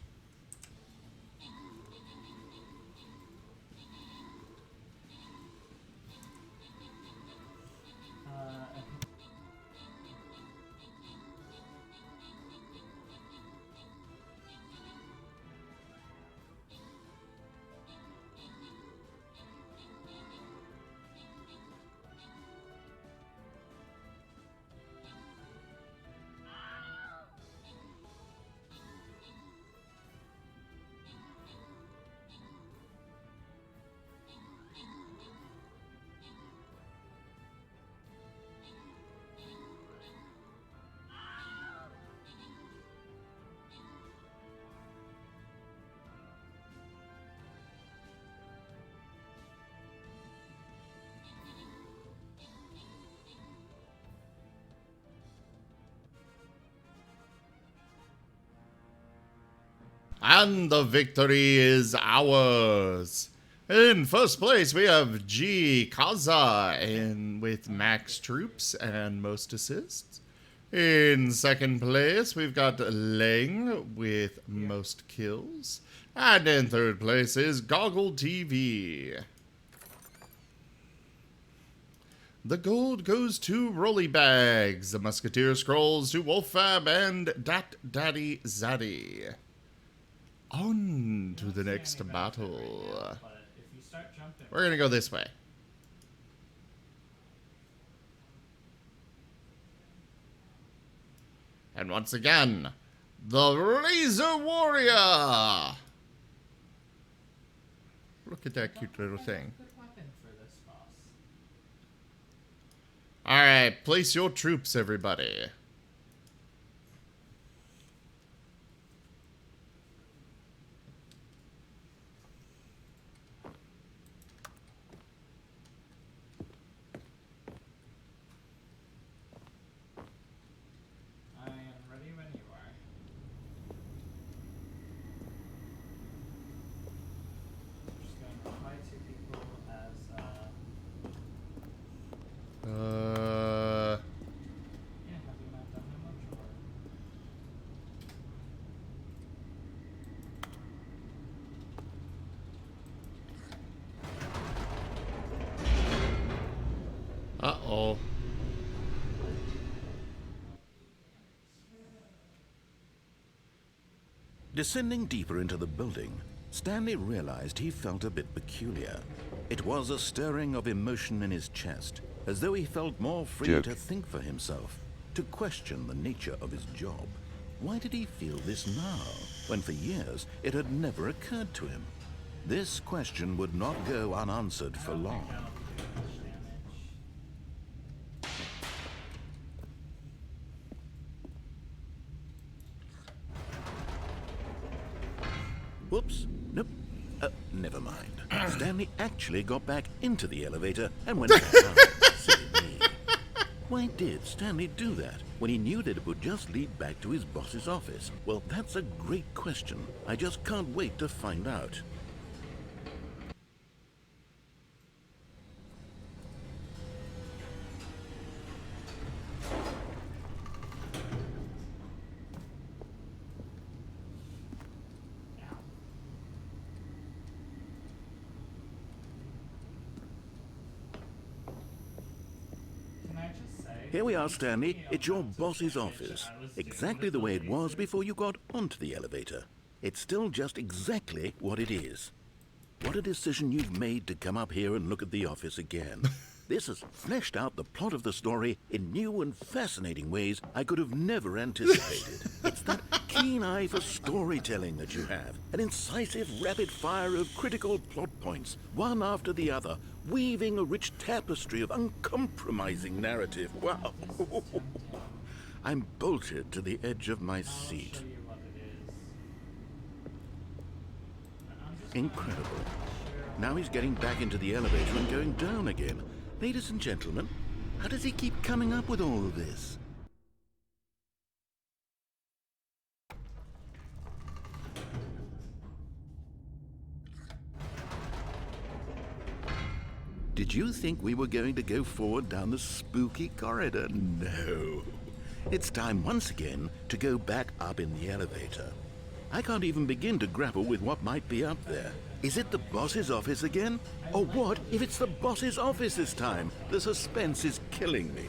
And the victory is ours. In first place, we have G. Kaza with max troops and most assists. In second place, we've got Leng with most kills. And in third place is Goggle TV. The gold goes to Rolly Bags. The Musketeer Scrolls to Wolffab and Dat Daddy Zaddy. On to the next battle. We're going to go this way. And once again, the Razor Warrior. Look at that cute little thing. Alright, place your troops, everybody. Uh-oh. Descending deeper into the building, Stanley realized he felt a bit peculiar. It was a stirring of emotion in his chest, as though he felt more free to think for himself, to question the nature of his job. Why did he feel this now, when for years it had never occurred to him? This question would not go unanswered for long. Whoops. Nope. Never mind. Stanley actually got back into the elevator and went back out. Silly me. Why did Stanley do that when he knew that it would just lead back to his boss's office? Well, that's a great question. I just can't wait to find out. Here we are, Stanley. It's your boss's office. Exactly the way it was before you got onto the elevator. It's still just exactly what it is. What a decision you've made to come up here and look at the office again. This has fleshed out the plot of the story in new and fascinating ways I could have never anticipated. It's that keen eye for storytelling that you have, an incisive rapid fire of critical plot points, one after the other, weaving a rich tapestry of uncompromising narrative. Wow. I'm bolted to the edge of my seat. Incredible. Now he's getting back into the elevator and going down again. Ladies and gentlemen, how does he keep coming up with all of this? Did you think we were going to go forward down the spooky corridor? No. It's time once again to go back up in the elevator. I can't even begin to grapple with what might be up there. Is it the boss's office again? Or what if it's the boss's office this time? The suspense is killing me.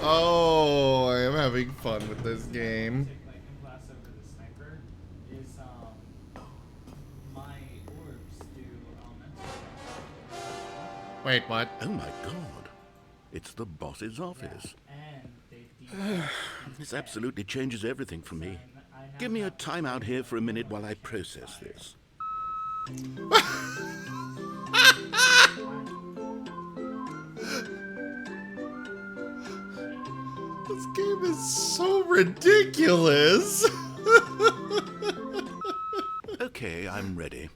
Oh, I am having fun with this game. Wait, what? Oh my god. It's the boss's office. This absolutely changes everything for me. Give me a time out here for a minute while I process this. This game is so ridiculous. Okay, I'm ready.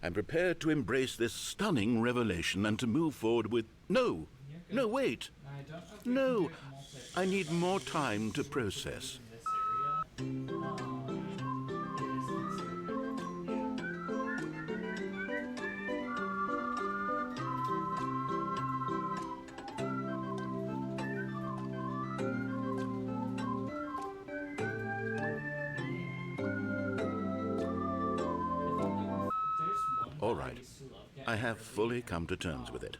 I'm prepared to embrace this stunning revelation and to move forward with... No, wait. No, I need more time to process. All right, I have fully come to terms with it.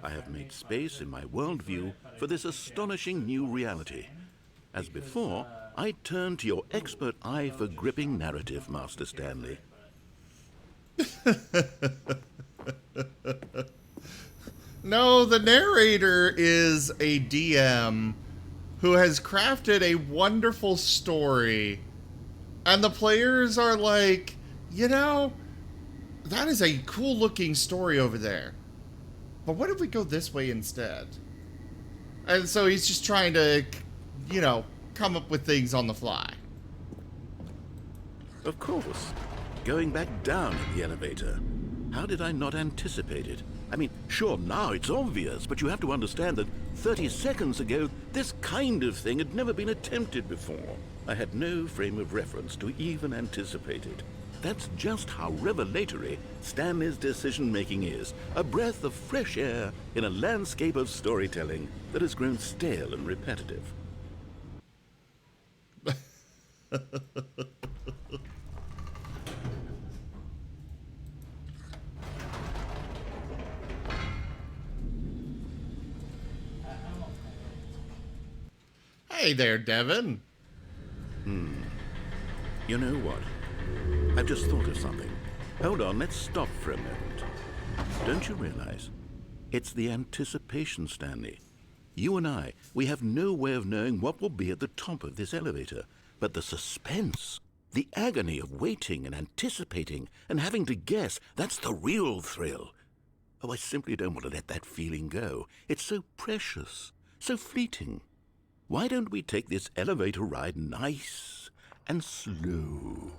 I have made space in my worldview for this astonishing new reality. As before, I turn to your expert eye for gripping narrative, Master Stanley. No, the narrator is a DM who has crafted a wonderful story. And the players are like, you know, that is a cool looking story over there. But what if we go this way instead? And so he's just trying to, you know, come up with things on the fly. Of course. Going back down in the elevator. How did I not anticipate it? I mean, sure, now it's obvious, but you have to understand that 30 seconds ago, this kind of thing had never been attempted before. I had no frame of reference to even anticipate it. That's just how revelatory Stanley's decision-making is. A breath of fresh air in a landscape of storytelling that has grown stale and repetitive. Hey there, Devin. You know what? I've just thought of something. Hold on, let's stop for a moment. Don't you realize? It's the anticipation, Stanley. You and I, we have no way of knowing what will be at the top of this elevator. But the suspense, the agony of waiting and anticipating and having to guess, that's the real thrill. Oh, I simply don't want to let that feeling go. It's so precious, so fleeting. Why don't we take this elevator ride nice and slow?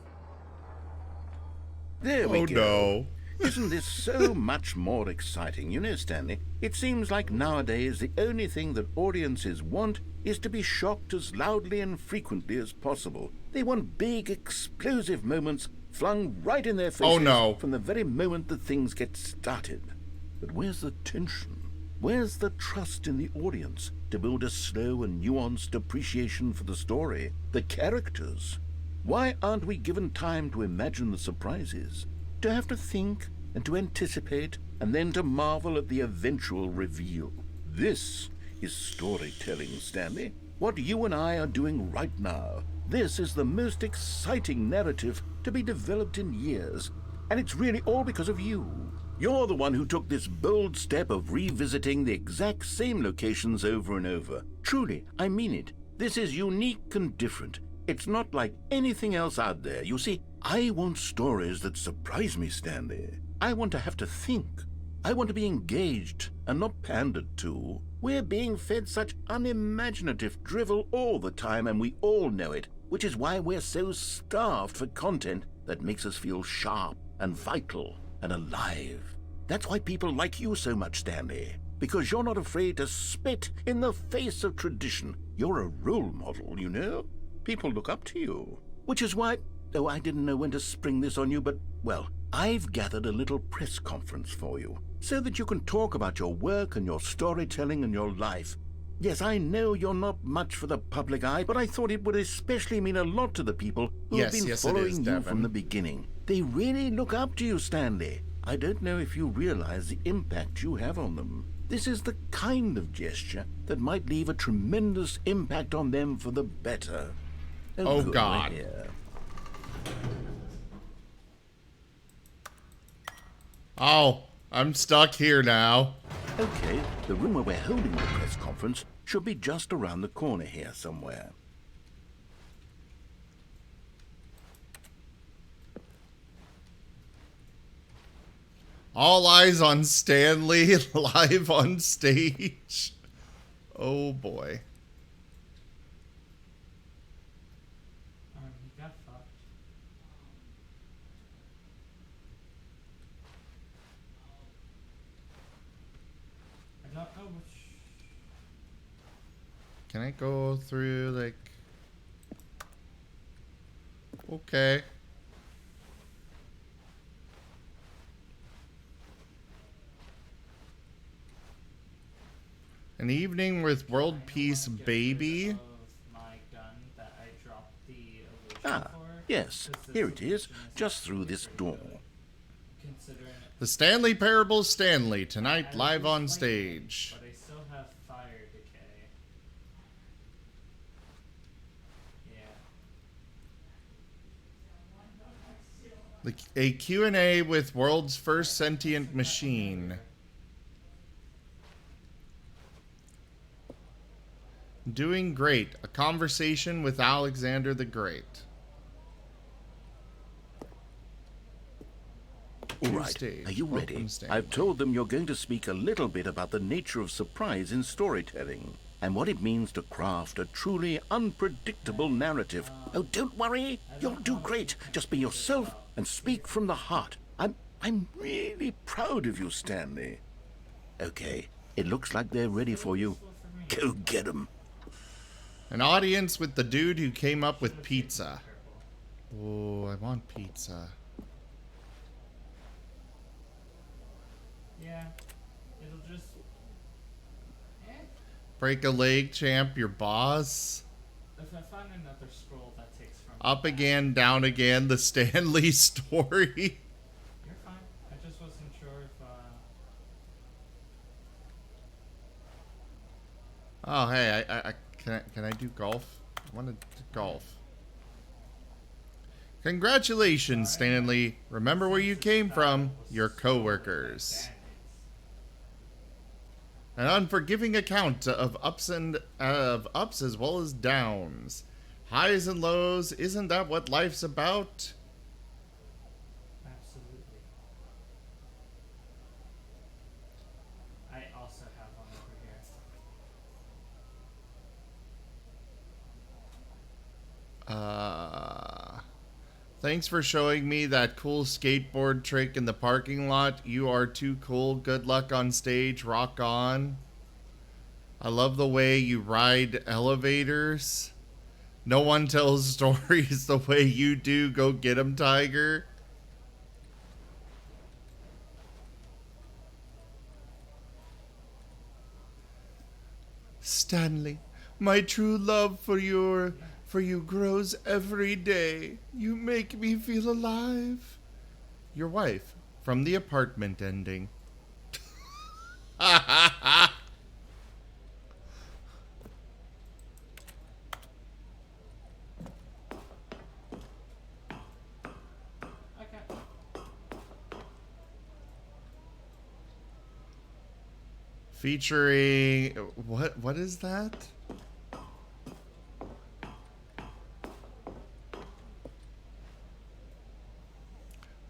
There we go. No. Isn't this so much more exciting? You know, Stanley, it seems like nowadays the only thing that audiences want is to be shocked as loudly and frequently as possible. They want big, explosive moments flung right in their faces from the very moment that things get started. But where's the tension? Where's the trust in the audience to build a slow and nuanced appreciation for the story, the characters? Why aren't we given time to imagine the surprises, to have to think and to anticipate, and then to marvel at the eventual reveal. This is storytelling, Stanley. What you and I are doing right now. This is the most exciting narrative to be developed in years, and it's really all because of you. You're the one who took this bold step of revisiting the exact same locations over and over. Truly, I mean it. This is unique and different. It's not like anything else out there. You see, I want stories that surprise me, Stanley. I want to have to think. I want to be engaged and not pandered to. We're being fed such unimaginative drivel all the time, and we all know it, which is why we're so starved for content that makes us feel sharp and vital and alive. That's why people like you so much, Stanley, because you're not afraid to spit in the face of tradition. You're a role model, you know? People look up to you. Which is why, oh, I didn't know when to spring this on you, but, well, I've gathered a little press conference for you, so that you can talk about your work and your storytelling and your life. Yes, I know you're not much for the public eye, but I thought it would especially mean a lot to the people who have been following you from the beginning. They really look up to you, Stanley. I don't know if you realize the impact you have on them. This is the kind of gesture that might leave a tremendous impact on them for the better. Oh, God. Here. Oh, I'm stuck here now. Okay, the room where we're holding the press conference should be just around the corner here somewhere. All eyes on Stanley live on stage. Oh boy. He got fucked. I don't know which. Can I go through, like... Okay. An evening with world peace, baby. Of my gun that I dropped the illusion Ah, for, yes, 'cause this here it is, illusion just through this door. Considering The Stanley Parable Stanley, tonight I live lose on lightning, stage. But I still have fire decay. Yeah. A Q&A with world's first sentient machine. Doing great. A conversation with Alexander the Great. All right, Stage. are you ready? Welcome, Stanley. I've told them you're going to speak a little bit about the nature of surprise in storytelling and what it means to craft a truly unpredictable narrative. Oh, don't worry. You'll do great. Just be yourself and speak from the heart. I'm really proud of you, Stanley. Okay, it looks like they're ready for you. Go get 'em. An audience with the dude who came up with pizza. Oh, I want pizza. Yeah. It'll just. Break a leg, champ, your boss. If I find another scroll that takes from. Up again, down again, the Stanley story. You're fine. I just wasn't sure if. Oh, hey, can I do golf? I want to do golf. Congratulations, Stanley. Remember where you came from. Your coworkers. An unforgiving account of ups as well as downs. Highs and lows. Isn't that what life's about? Absolutely. I also have one over here. Thanks for showing me that cool skateboard trick in the parking lot. You are too cool. Good luck on stage. Rock on. I love the way you ride elevators. No one tells stories the way you do. Go get 'em, Tiger. Stanley, my true love for you grows every day. You make me feel alive. Your wife, from the apartment ending. Okay. Featuring what is that?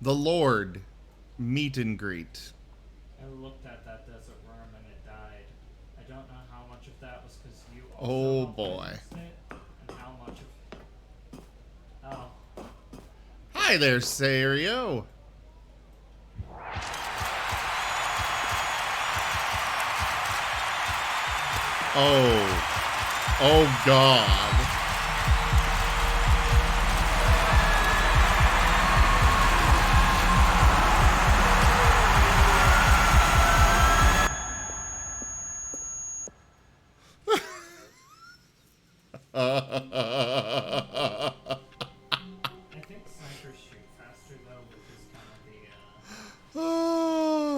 The Lord meet and greet. I looked at that desert worm and it died. I don't know how much of that was because you Oh, also boy. witnessed it, and how much of... Oh. Hi there, Sario. Oh. Oh, God. I think snipers shoot faster though, which is kind of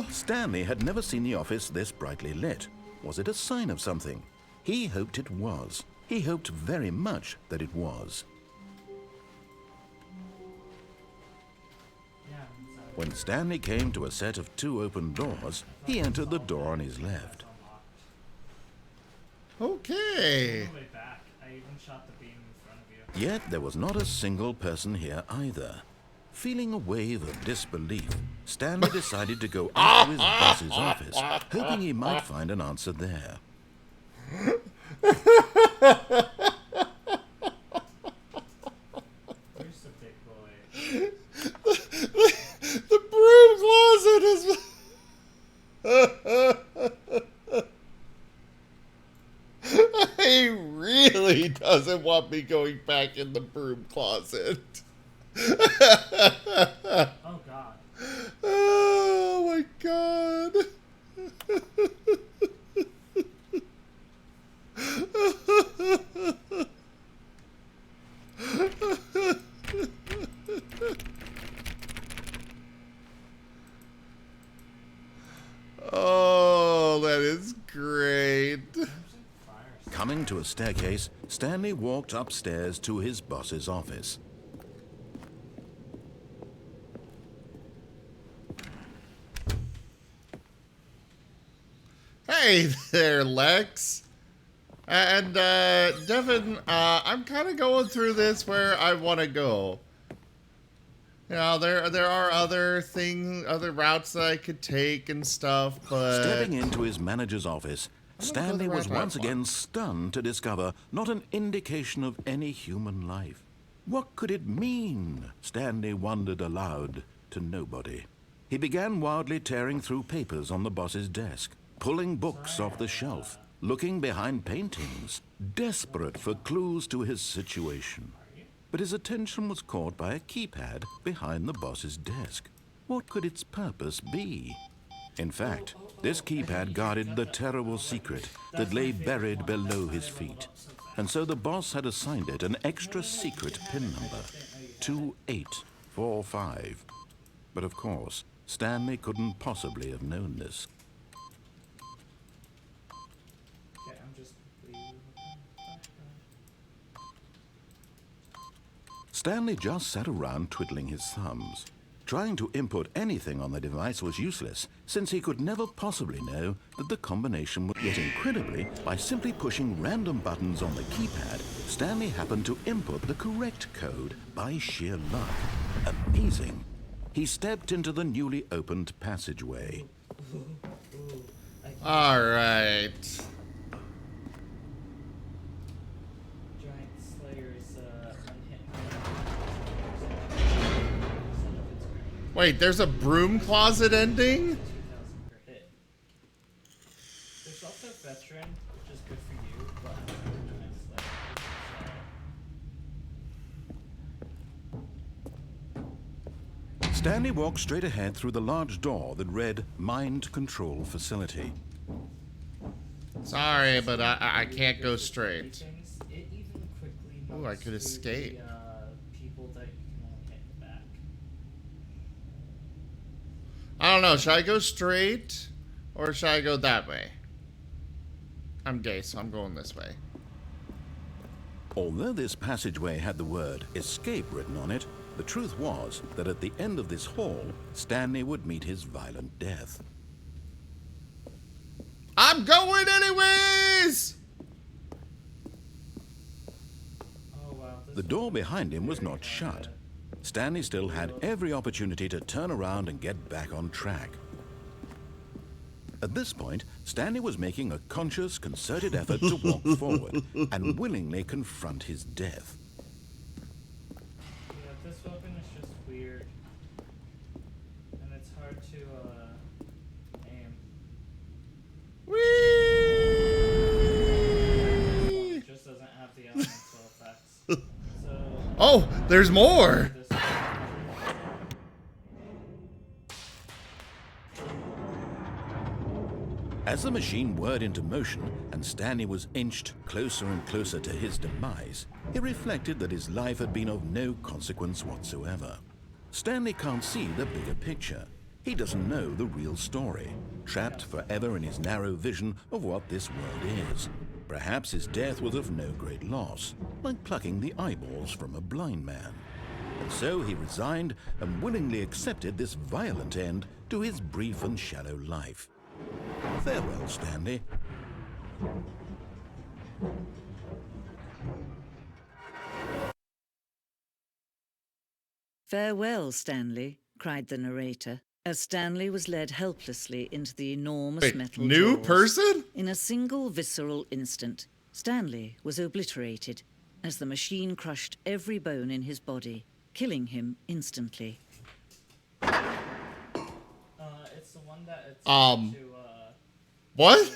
the, Stanley had never seen the office this brightly lit. Was it a sign of something? He hoped it was. He hoped very much that it was. yeah, When Stanley came to a set of 2 open doors, he entered the door on his left. Okay. On the way back, I even shot the beam in front of you. Yet there was not a single person here either. Feeling a wave of disbelief, Stanley decided to go up to his boss's office, hoping he might find an answer there. Where's the big boy? The broom closet is... He really doesn't want me going back in the broom closet. Oh god. Oh my God. Oh, that is great. Coming to a staircase, Stanley walked upstairs to his boss's office. Hey there, Lex. And, Devin, I'm kind of going through this where I want to go. You know, there are other routes that I could take and stuff, but... Stepping into his manager's office, Stanley was once again stunned to discover not an indication of any human life. What could it mean? Stanley wondered aloud to nobody. He began wildly tearing through papers on the boss's desk, pulling books off the shelf, looking behind paintings, desperate for clues to his situation. But his attention was caught by a keypad behind the boss's desk. What could its purpose be? In fact, this keypad guarded the terrible secret that lay buried below his feet. And so the boss had assigned it an extra secret PIN number, 2845. But of course, Stanley couldn't possibly have known this. Okay, I'm just... Stanley just sat around twiddling his thumbs. Trying to input anything on the device was useless, since he could never possibly know that the combination would... Yet incredibly, by simply pushing random buttons on the keypad, Stanley happened to input the correct code by sheer luck. Amazing. He stepped into the newly opened passageway. All right. Giant Slayer's Wait, there's a broom closet ending? 2,000 per hit. There's also Veteran, which is good for you, but Giant Slayer is, Stanley walked straight ahead through the large door that read Mind Control Facility. Sorry, but I can't go straight. things. It even quickly Ooh, I could moves through escape. The, people that you can only hit in the back. don't know. Should I go straight or should I go that way? I'm gay, so I'm going this way. Although this passageway had the word escape written on it, the truth was that at the end of this hall, Stanley would meet his violent death. I'm going anyways! Oh wow. The door behind him was not shut. Stanley still had every opportunity to turn around and get back on track. At this point, Stanley was making a conscious, concerted effort to walk forward and willingly confront his death. Yeah, this weapon is just weird. And it's hard to aim. Whee! It just doesn't have the elemental effects. So Oh, there's more! this As the machine whirred into motion and Stanley was inched closer and closer to his demise, he reflected that his life had been of no consequence whatsoever. Stanley can't see the bigger picture. He doesn't know the real story, trapped forever in his narrow vision of what this world is. Perhaps his death was of no great loss, like plucking the eyeballs from a blind man. And so he resigned and willingly accepted this violent end to his brief and shallow life. Farewell, Stanley. Farewell, Stanley, cried the narrator, as Stanley was led helplessly into the enormous Wait, metal new doors. person? In a single visceral instant, Stanley was obliterated as the machine crushed every bone in his body, killing him instantly. it's the one that it's to What?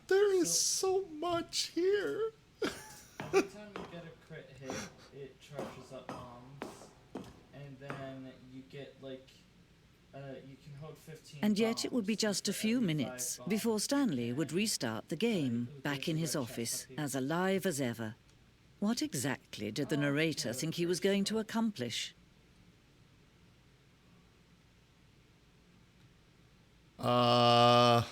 There is so much here. every time you get a crit hit, it charges up bombs, and then you get like you can hold 15. And yet it would be bombs just a for few every minutes 5 before bombs. Stanley would restart the game, back in his office, as alive as ever. What exactly did the narrator think he was going to accomplish? I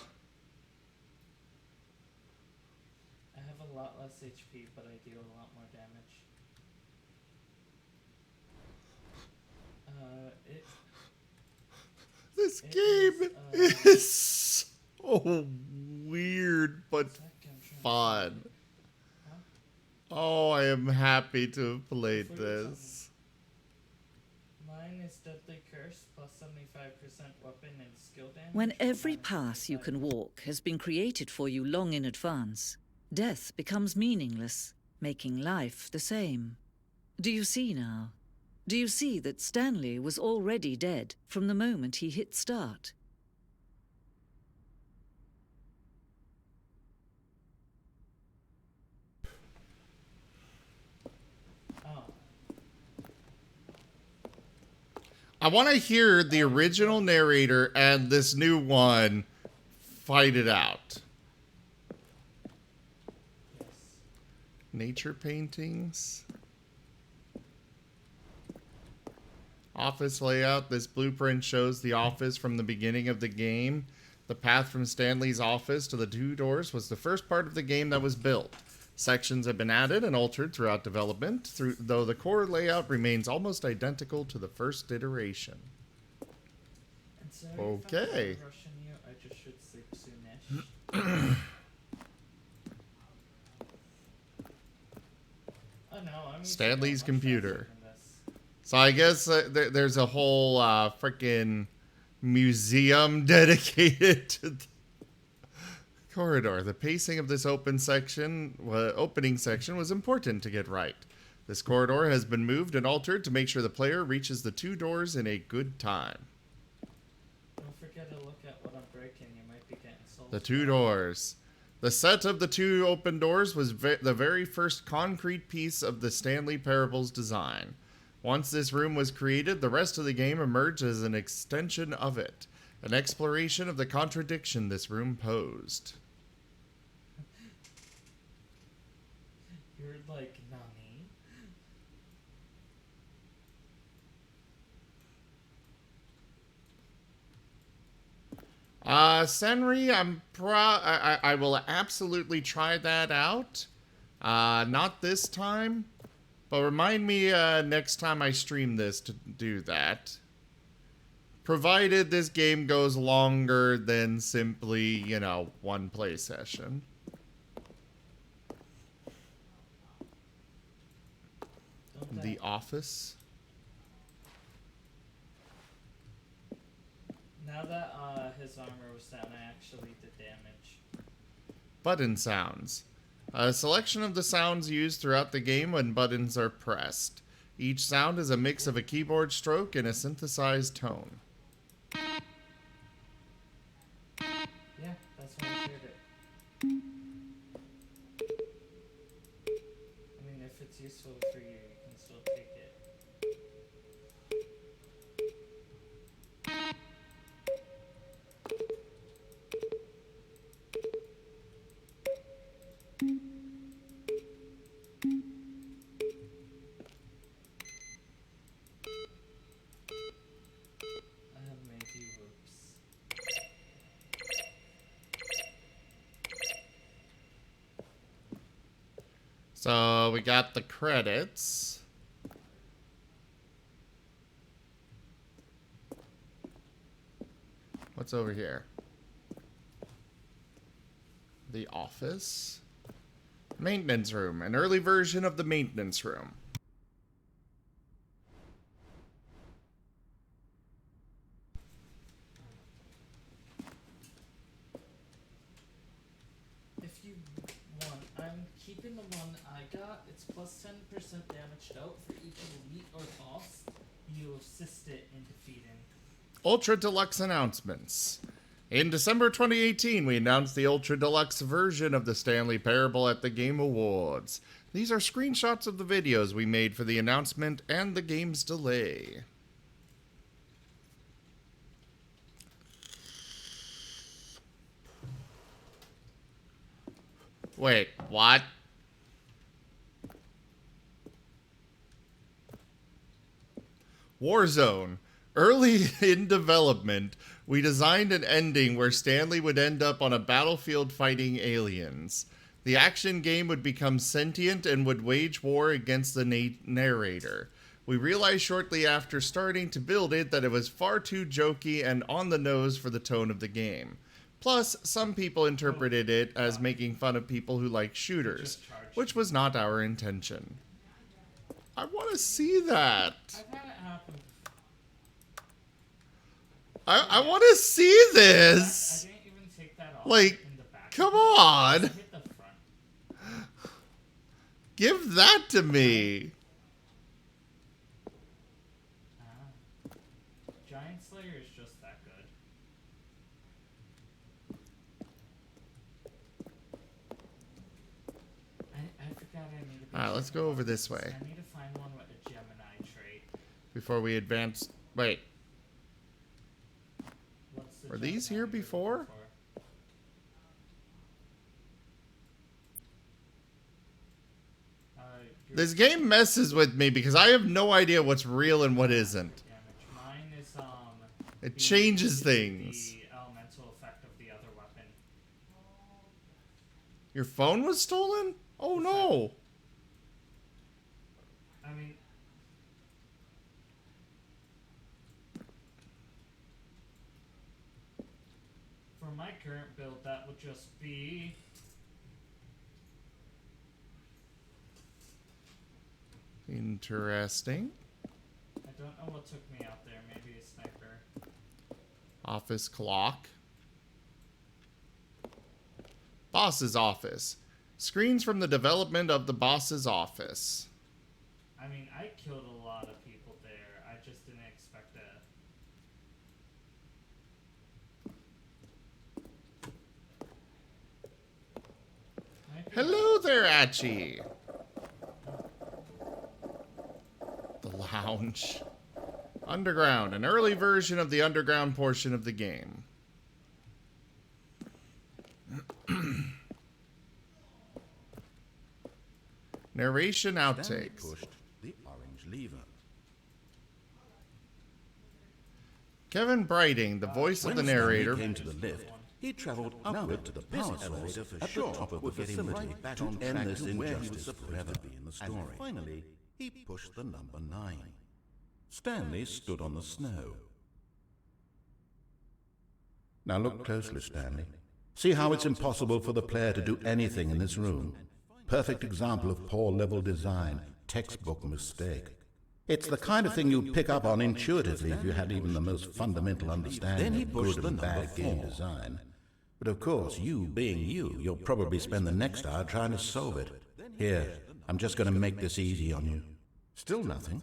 have a lot less HP, but I deal a lot more damage. This It game is, is so weird but fun. Oh, I am happy to have played this. Mine is Deadly Curse plus 75% weapon and skill damage. When every path you can walk has been created for you long in advance, death becomes meaningless, making life the same. Do you see now? Do you see that Stanley was already dead from the moment he hit start? I want to hear the original narrator and this new one fight it out. Nature paintings. Office layout. This blueprint shows the office from the beginning of the game. The path from Stanley's office to the 2 doors was the first part of the game that was built. Sections have been added and altered throughout development, though the core layout remains almost identical to the first iteration. Okay. Rushing you, I just should sleep soonish. Oh no, I'm Stanley's computer. So I guess there's a whole freaking museum dedicated to the corridor. The pacing of this opening section was important to get right. This corridor has been moved and altered to make sure the player reaches the 2 doors in a good time. Don't forget to look at what I'm breaking. You might be getting sold. The 2 doors. The set of the 2 open doors was the very first concrete piece of the Stanley Parables design. Once this room was created, the rest of the game emerged as an extension of it, an exploration of the contradiction this room posed. You're like, Nani? Senri, I will absolutely try that out. Not this time, but remind me next time I stream this to do that. Provided this game goes longer than simply, you know, one play session. The Office. Now that his armor was down, I actually did damage. Button sounds. A selection of the sounds used throughout the game when buttons are pressed. Each sound is a mix of a keyboard stroke and a synthesized tone. Yeah, that's why I shared it. I mean, if it's useful for you, you can still take it. I have made you whoops. So we got the credits. What's over here? The office. Maintenance room. An early version of the maintenance room. If you want, I'm keeping the one I got. It's plus 10% damaged out for each elite or boss you assist it in defeating. Ultra Deluxe announcements. In December 2018, we announced the Ultra Deluxe version of the Stanley Parable at the Game Awards. These are screenshots of the videos we made for the announcement and the game's delay. Wait, what? Warzone. Early in development, we designed an ending where Stanley would end up on a battlefield fighting aliens. The action game would become sentient and would wage war against the narrator. We realized shortly after starting to build it that it was far too jokey and on the nose for the tone of the game. Plus, some people interpreted it as making fun of people who like shooters, which was not our intention. I want to see that. I've had it happen. I want to see this. I didn't even take that off. Like, in the back. come on. Hit the front. Give that to me. Giant Slayer is just that good. I forgot I need to be Alright, let's go over this way. I need to find one with a Gemini trait. Before we advance. Wait, What's the were these Gemini here you're looking before? for? This game messes with me because I have no idea what's real and what isn't. Damage. Mine is It changes things. The elemental effect of the other weapon. Your phone was stolen? Oh no. I mean, for my current build, that would just be Interesting. I don't know what took me out there. Maybe a sniper. Office clock. Boss's office. Screens from the development of the boss's office. I mean, I killed a lot of people there. I just didn't expect that. Hello there, Achi. The lounge. Underground, an early version of the underground portion of the game. Narration Stanley outtakes. pushed the orange lever. Kevin Brighting, the voice of the When Stanley narrator. came to the lift, He traveled upward to the power source at the top of the facility to end this injustice forever in the story. And finally, he pushed the number 9. Stanley stood on the snow. Now look closely, Stanley. See how it's impossible for the player to do anything in this room? Perfect example of poor level design, textbook mistake. It's the kind of thing you'd pick up on intuitively if you had even the most fundamental understanding of good and bad game design. But of course, you being you, you'll probably spend the next hour trying to solve it. Here, I'm just going to make this easy on you. Still nothing?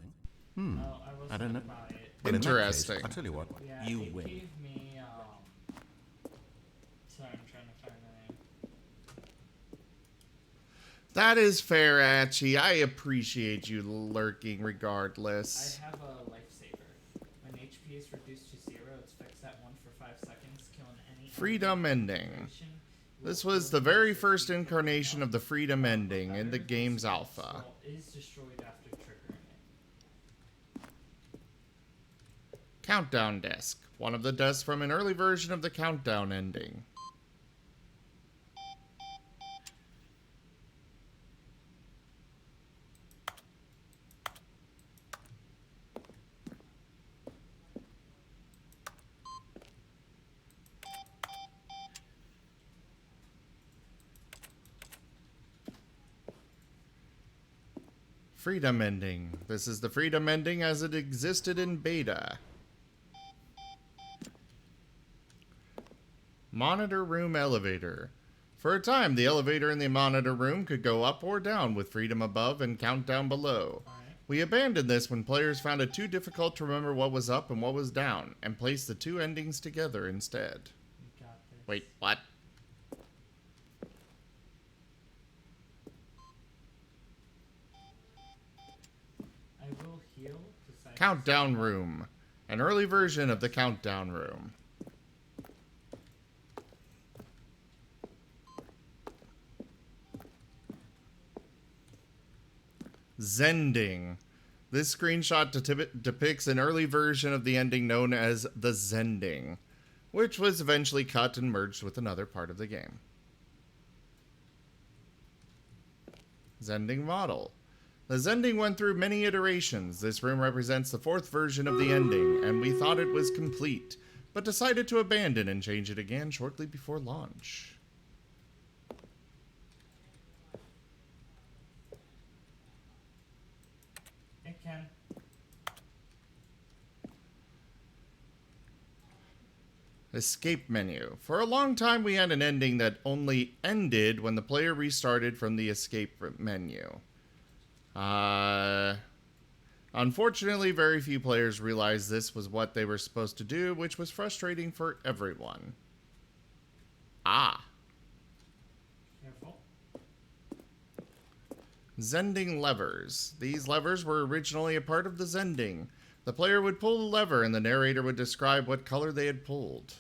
I don't know. Well, Interesting. I'll tell you what, Yeah, you it win. gave me, sorry, I'm trying to find the name. That is fair, Archie. I appreciate you lurking regardless. I have a lifesaver. When HP is reduced to 0, it's fixed at 1 for 5 seconds, killing any... Freedom ending. This was the very first incarnation of the freedom ending in the game's alpha. Is destroyed after triggering it. Countdown disc. One of the discs from an early version of the countdown ending. Freedom ending. This is the freedom ending as it existed in beta. Monitor room elevator. For a time, the elevator in the monitor room could go up or down with freedom above and countdown below. We abandoned this when players found it too difficult to remember what was up and what was down, and placed the two endings together instead. Wait, what? I will heal. Countdown room. An early version of the countdown room. Zending. This screenshot depicts an early version of the ending known as the Zending, which was eventually cut and merged with another part of the game. Zending model. The Zending went through many iterations. This room represents the 4th version of the ending, and we thought it was complete, but decided to abandon and change it again shortly before launch. It can. Escape menu. For a long time we had an ending that only ended when the player restarted from the escape menu. Unfortunately, very few players realized this was what they were supposed to do, which was frustrating for everyone. Careful. Zending levers. These levers were originally a part of the Zending. The player would pull the lever and the narrator would describe what color they had pulled.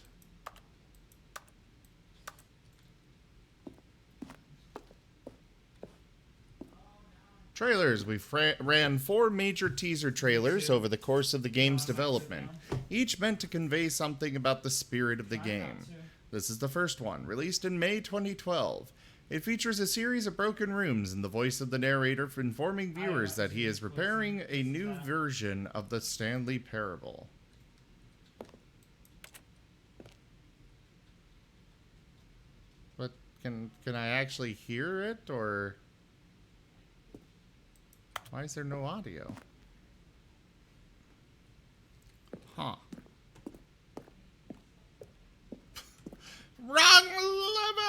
Trailers. We ran 4 major teaser trailers over the course of the game's development, each meant to convey something about the spirit of the game. This is the first one, released in May 2012. It features a series of broken rooms and the voice of the narrator informing viewers that he is preparing a new version of the Stanley Parable. But can I actually hear it, or why is there no audio? Huh. Wrong lever!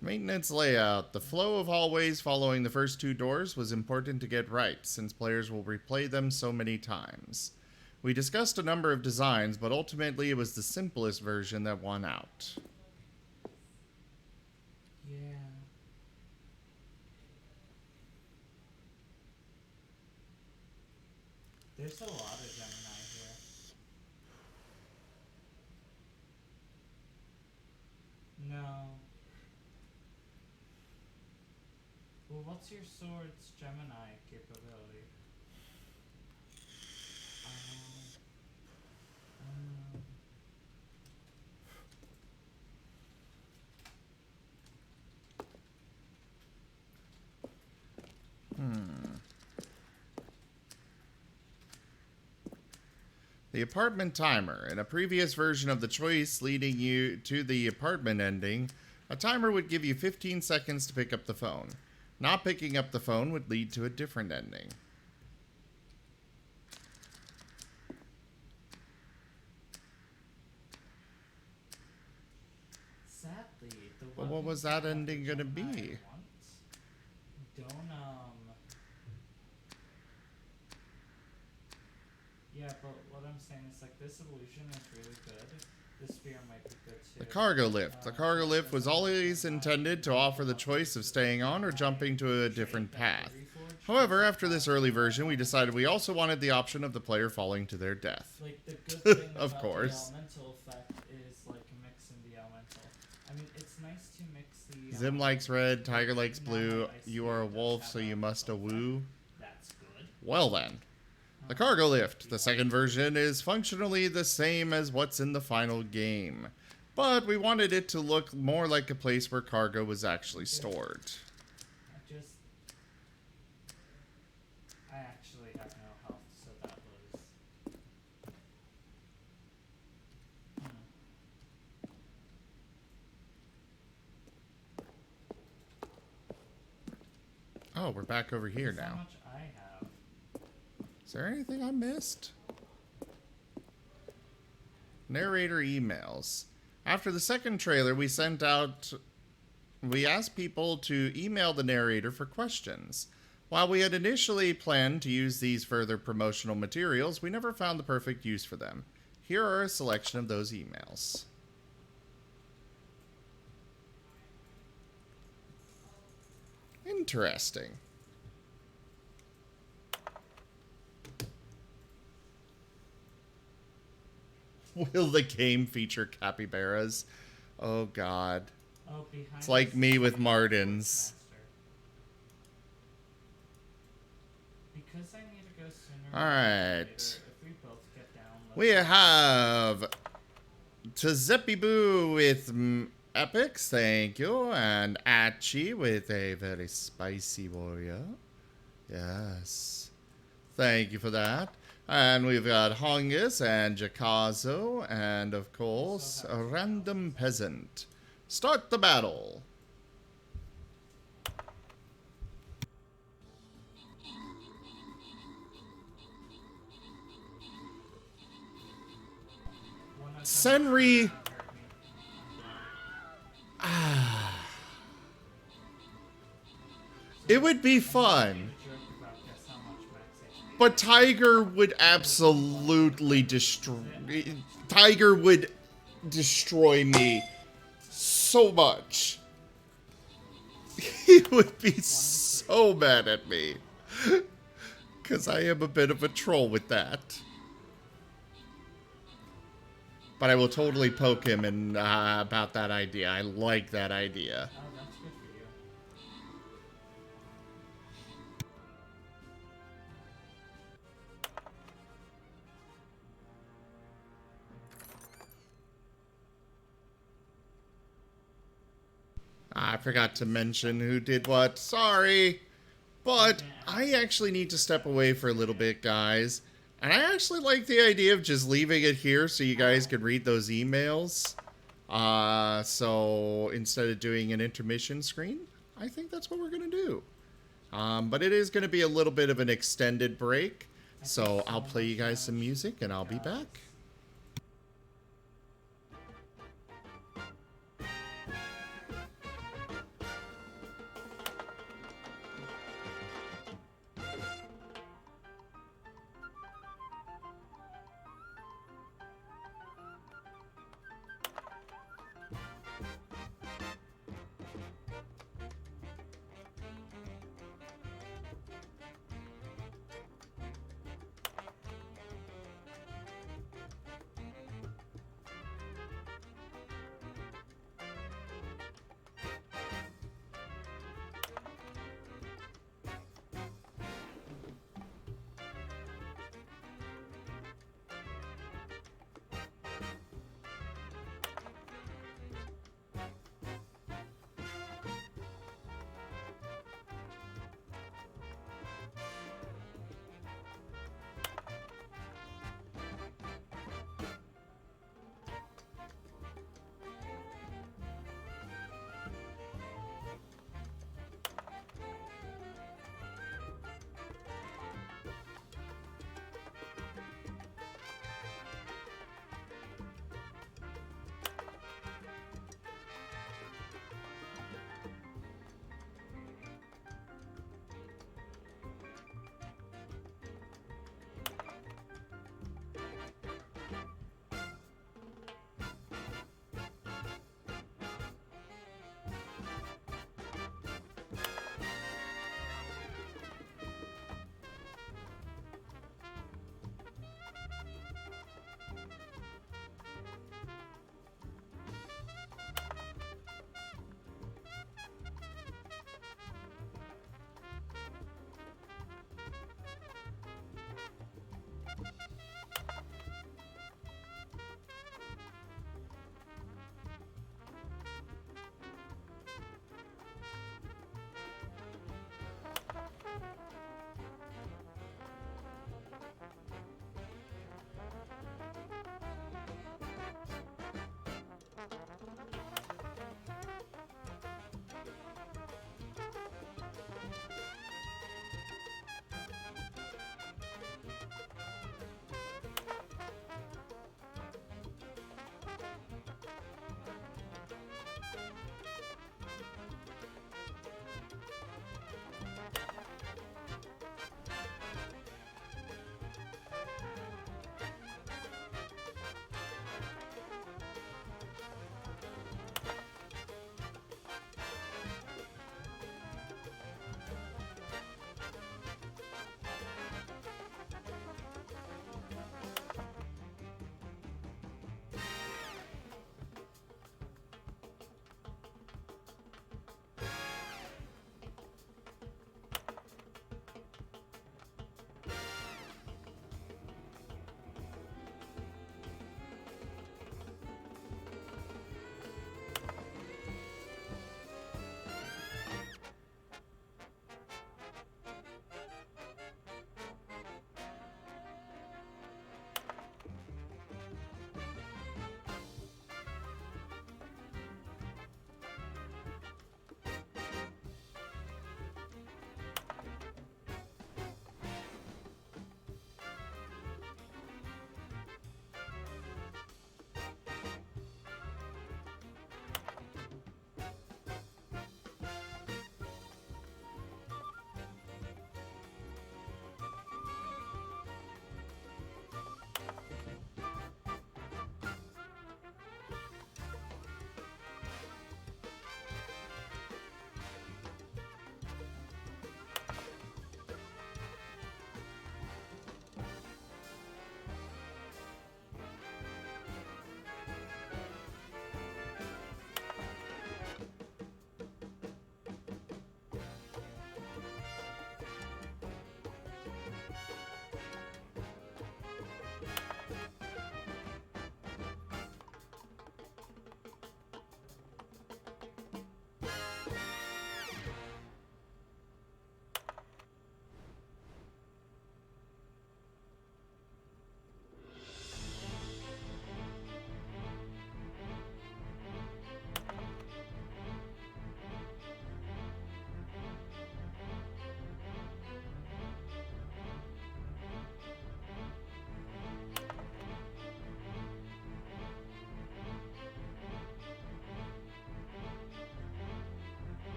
Maintenance layout. The flow of hallways following the first 2 doors was important to get right, since players will replay them so many times. We discussed a number of designs, but ultimately it was the simplest version that won out. Yeah. There's a lot of Gemini here. No. Well, what's your sword's Gemini capability? The apartment timer. In a previous version of the choice leading you to the apartment ending, a timer would give you 15 seconds to pick up the phone. Not picking up the phone would lead to a different ending. Sadly, the But what was that ending gonna be? Don't, yeah, but what I'm saying is, like, this illusion is really good. The sphere might be good too. The cargo lift. The cargo lift was always intended to offer the choice of staying on or jumping to a different path. However, after this early version, we decided we also wanted the option of the player falling to their death. Like, the good thing Of about course. the elemental effect is, like, mixing the elemental. I mean, it's nice to mix the... Zim likes red, Tiger likes blue. You are a wolf, so you must a woo. That's good. Well then. The cargo lift. The second version is functionally the same as what's in the final game, but we wanted it to look more like a place where cargo was actually stored. I actually have no health, so that was... Oh, we're back over here That's how now. much I have. Is there anything I missed? Narrator emails. After the second trailer, we asked people to email the narrator for questions. While we had initially planned to use these further promotional materials, we never found the perfect use for them. Here are a selection of those emails. Interesting. Will the game feature capybaras? Oh god. Oh, behind It's like us me is with the Martins. Because I need to go sooner. Alright. If we both get down, We have Tzepi Boo with epics, thank you, and Achi with a very spicy warrior. Yes. Thank you for that. And we've got Hongus and Jakazo, and of course, a random peasant. Start the battle. Senri. It would be fun. But Tiger would absolutely destroy... Tiger would destroy me so much. He would be so mad at me. Because I am a bit of a troll with that. But I will totally poke him and about that idea. I like that idea. Oh, that's good for you. I forgot to mention who did what. Sorry. But I actually need to step away for a little bit, guys. And I actually like the idea of just leaving it here so you guys can read those emails. So instead of doing an intermission screen, I think that's what we're going to do. But it is going to be a little bit of an extended break. So I'll play you guys some music and I'll be back.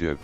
joke.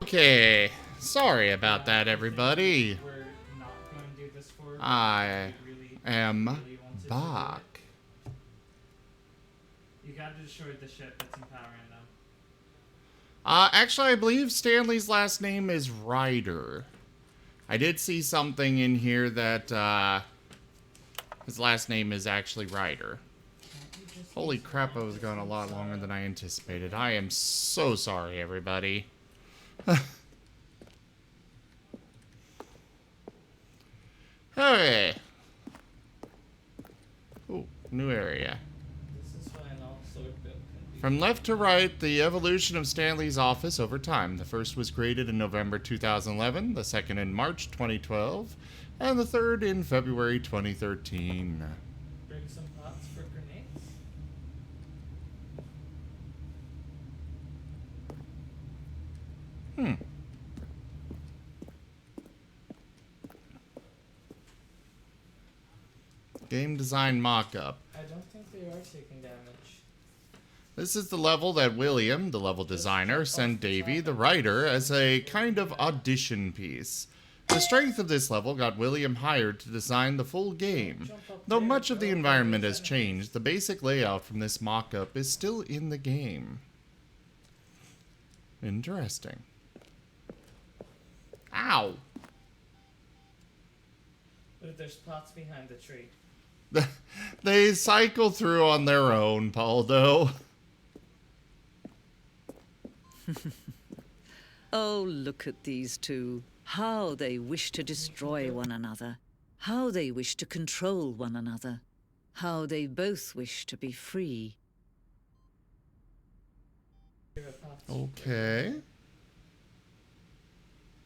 Okay. Sorry about that, everybody. We're not going to do this for. I really am wanted to do it. back. You gotta destroy the ship that's empowering them. Actually, I believe Stanley's last name is Ryder. I did see something in here that, his last name is actually Ryder. Holy crap, I was going a lot longer than I anticipated. I am so sorry, everybody. Hey! Ooh, new area. This is fine, all sword build can be. From left to right, the evolution of Stanley's office over time. The first was created in November 2011, the second in March 2012, and the third in February 2013. Bring some pots for grenades. Game design mock-up. I don't think they are taking damage. This is the level that William, the level designer, sent Davey, the writer, as a kind of audition piece. The strength of this level got William hired to design the full game. Though much of the environment has changed, the basic layout from this mock-up is still in the game. Interesting. Ow! Ooh, there's pots behind the tree. They cycle through on their own, Paldo. Oh, look at these two. How they wish to destroy one another. How they wish to control one another. How they both wish to be free. Here are pots. Okay.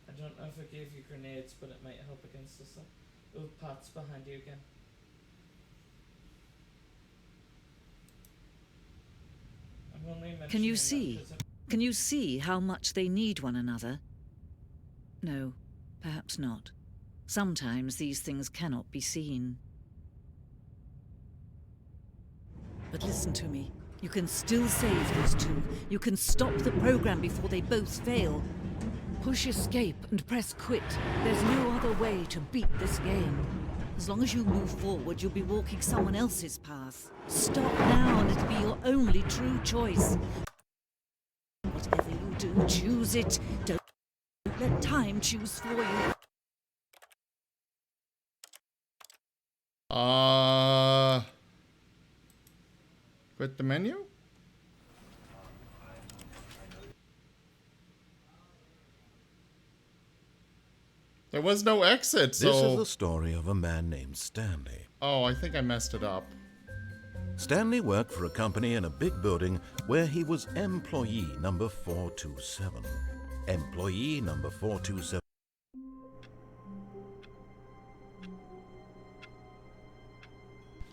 I don't know if I gave you grenades, but it might help against this. Ooh, pots behind you again. I'm only Can you mentioning see? that 'cause Can you see how much they need one another? No, perhaps not. Sometimes these things cannot be seen. But listen to me. You can still save these two. You can stop the program before they both fail. Push escape and press quit. There's no other way to beat this game. As long as you move forward, you'll be walking someone else's path. Stop now and it'll be your only true choice. Whatever you do, choose it. Don't let time choose for you. Quit the menu? There was no exit, so... This is the story of a man named Stanley. Oh, I think I messed it up. Stanley worked for a company in a big building where he was employee number 427. Employee number 427.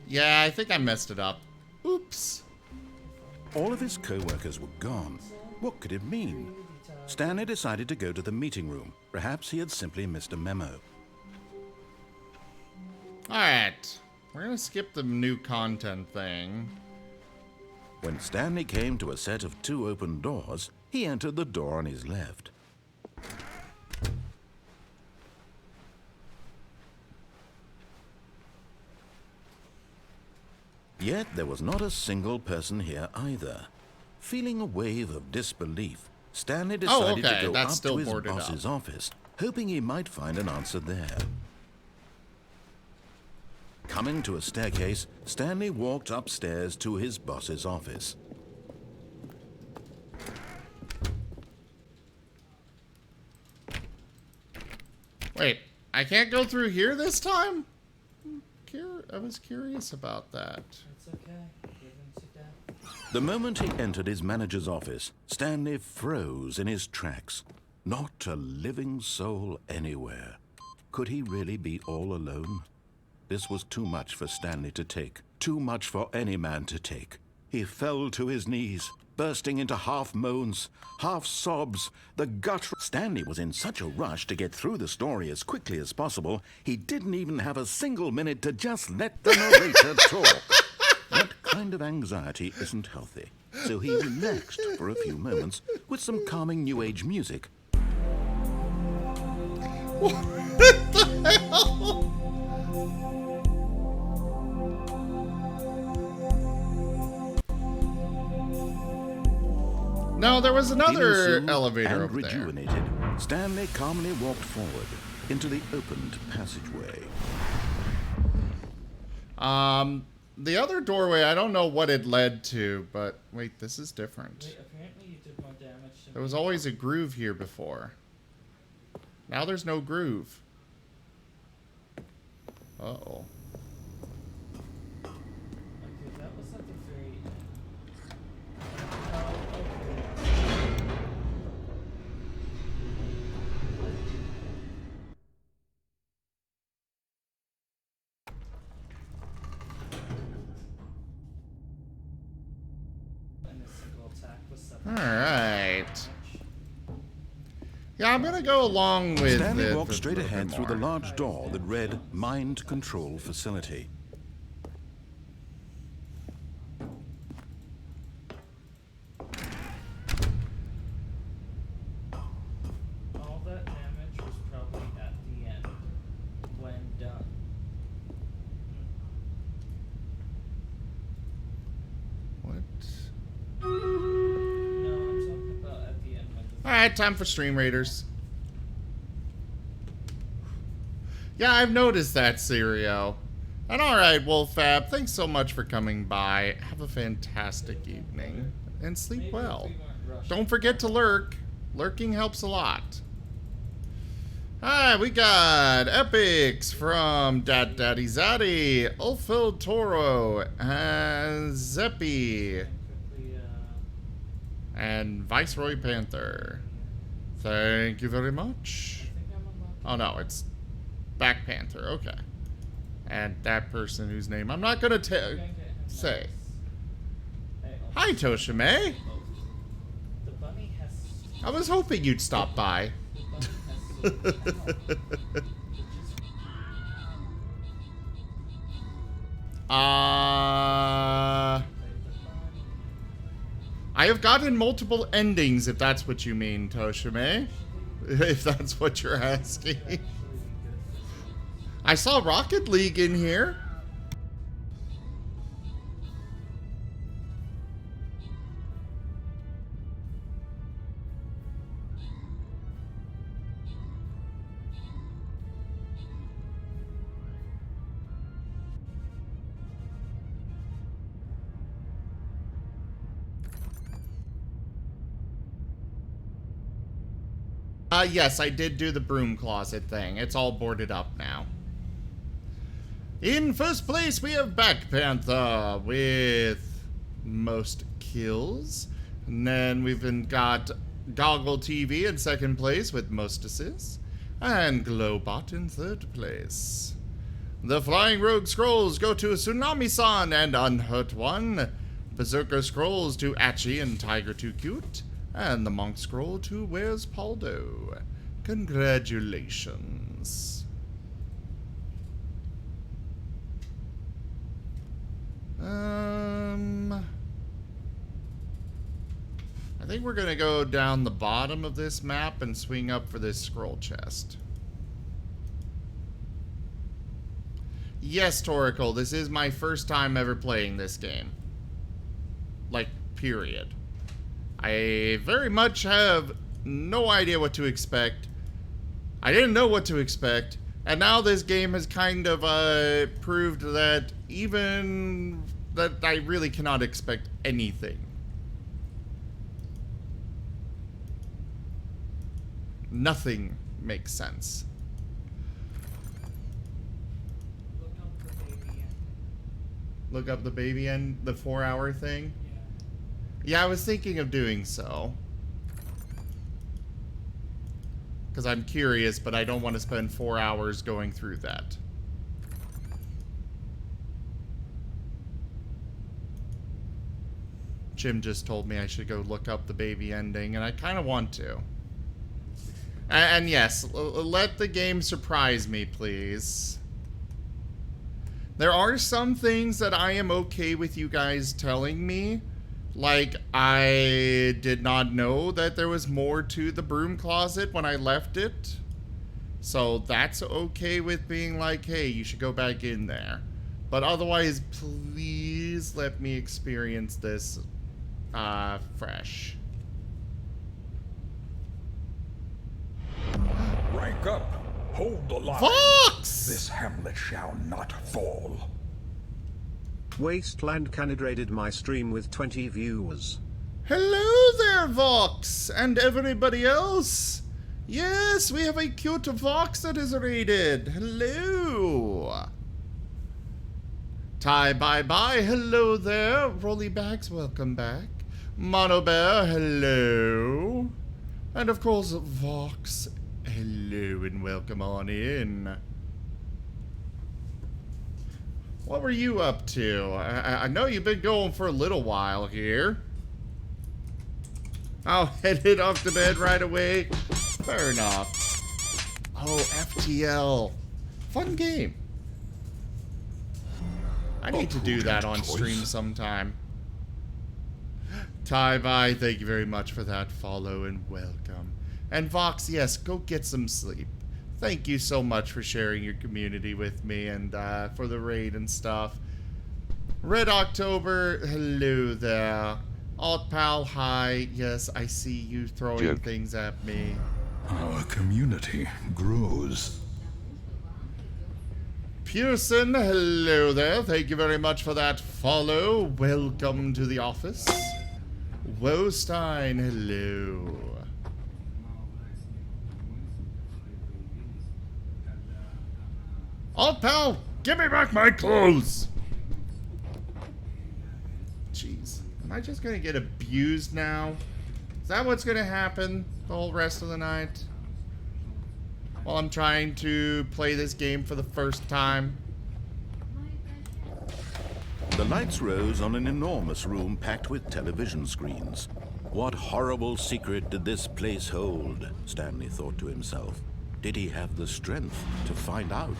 Yeah, I think I messed it up. Oops. All of his co-workers were gone. What could it mean? Stanley decided to go to the meeting room. Perhaps he had simply missed a memo. Alright. We're gonna skip the new content thing. When Stanley came to a set of 2 open doors, he entered the door on his left. Yet there was not a single person here either. Feeling a wave of disbelief, Stanley decided okay, to go that's up still to his boarded boss's up. office, hoping he might find an answer there. Coming to a staircase, Stanley walked upstairs to his boss's office. Wait, I can't go through here this time? I was curious about that. It's okay. Give him to death. The moment he entered his manager's office, Stanley froze in his tracks. Not a living soul anywhere. Could he really be all alone? This was too much for Stanley to take. Too much for any man to take. He fell to his knees, bursting into half moans, half sobs, the gut... Stanley was in such a rush to get through the story as quickly as possible, he didn't even have a single minute to just let the narrator talk. That kind of anxiety isn't healthy, so he relaxed for a few moments with some calming New Age music What the hell? No, there was another Feeling soothed elevator and over there. rejuvenated, Stanley calmly walked forward into the opened passageway. The other doorway, I don't know what it led to, but wait, this is different. Wait, apparently you did more damage to There me. was always a groove here before. Now there's no groove. Uh-oh. Okay, that was at the very end. Oh, okay. And a single attack was 7. Alright. Yeah, I'm gonna go along with Stanley it walked a straight little ahead bit through the more. large door that read Mind Control Facility. All that damage was probably at the end when done. What? No, I'm talking about at the end when the Alright, time for Stream Raiders. Yeah, I've noticed that, Sirio. And alright, Wolfab, thanks so much for coming by. Have a fantastic evening. And sleep maybe well. if we weren't rushed. Don't forget to lurk. Lurking helps a lot. Alright, we got epics from Dat Daddy Zaddy, Ulfil Toro, Zeppi, Quickly, and Viceroy Panther. Thank you very much. I think I'm unlocked. Oh no, it's Back Panther, okay. And that person whose name I'm not gonna Go and get him say. next. Hey, oh, Hi, Toshime. the bunny has. I was hoping you'd stop by. The bunny has. I have gotten multiple endings, if that's what you mean, Toshime. If that's what you're asking. I saw Rocket League in here. Yes, I did do the broom closet thing. It's all boarded up now. In first place, we have Back Panther with most kills. And then we've got Goggle TV in second place with most assists. And Glowbot in third place. The Flying Rogue Scrolls go to Tsunami-san and Unhurt One. Berserker Scrolls to Achi and Tiger Too Cute. And the Monk Scroll to Where's Paldo? Congratulations. I think we're gonna go down the bottom of this map and swing up for this scroll chest. Yes, Torical, this is my first time ever playing this game. Like, period. I very much have no idea what to expect. I didn't know what to expect. And now this game has kind of proved that even that I really cannot expect anything. Nothing makes sense. Look up the baby end. Look up the baby end, the 4-hour thing. Yeah, I was thinking of doing so. Because I'm curious, but I don't want to spend 4 hours going through that. Jim just told me I should go look up the baby ending, and I kind of want to. And yes, let the game surprise me, please. There are some things that I am okay with you guys telling me. Like, I did not know that there was more to the broom closet when I left it. So that's okay with being like, hey, you should go back in there. But otherwise, please let me experience this fresh. Rank up. Hold the line. Fox! This hamlet shall not fall. Wasteland canidrated my stream with 20 viewers. Hello there, Vox, and everybody else. Yes, we have a cute Vox that is raided. Hello. Ty Bye Bye, hello there. Rolly Bags, welcome back. Mono Bear, hello. And of course, Vox, hello and welcome on in. What were you up to? I know you've been going for a little while here. I'll head off to bed right away. Fair enough. Oh, FTL. Fun game. I need to do that on stream sometime. Ty-Bye, thank you very much for that follow and welcome. And Vox, yes, go get some sleep. Thank you so much for sharing your community with me and for the raid and stuff. Red October, hello there. Alt Pal, hi. Yes, I see you throwing things at me. Our community grows. Pearson, hello there. Thank you very much for that follow. Welcome to the office. Wostein, hello. Alt Pal, give me back my clothes. Jeez, am I just gonna get abused now? Is that what's gonna happen the whole rest of the night? While I'm trying to play this game for the first time. The lights rose on an enormous room packed with television screens. What horrible secret did this place hold? Stanley thought to himself. Did he have the strength to find out?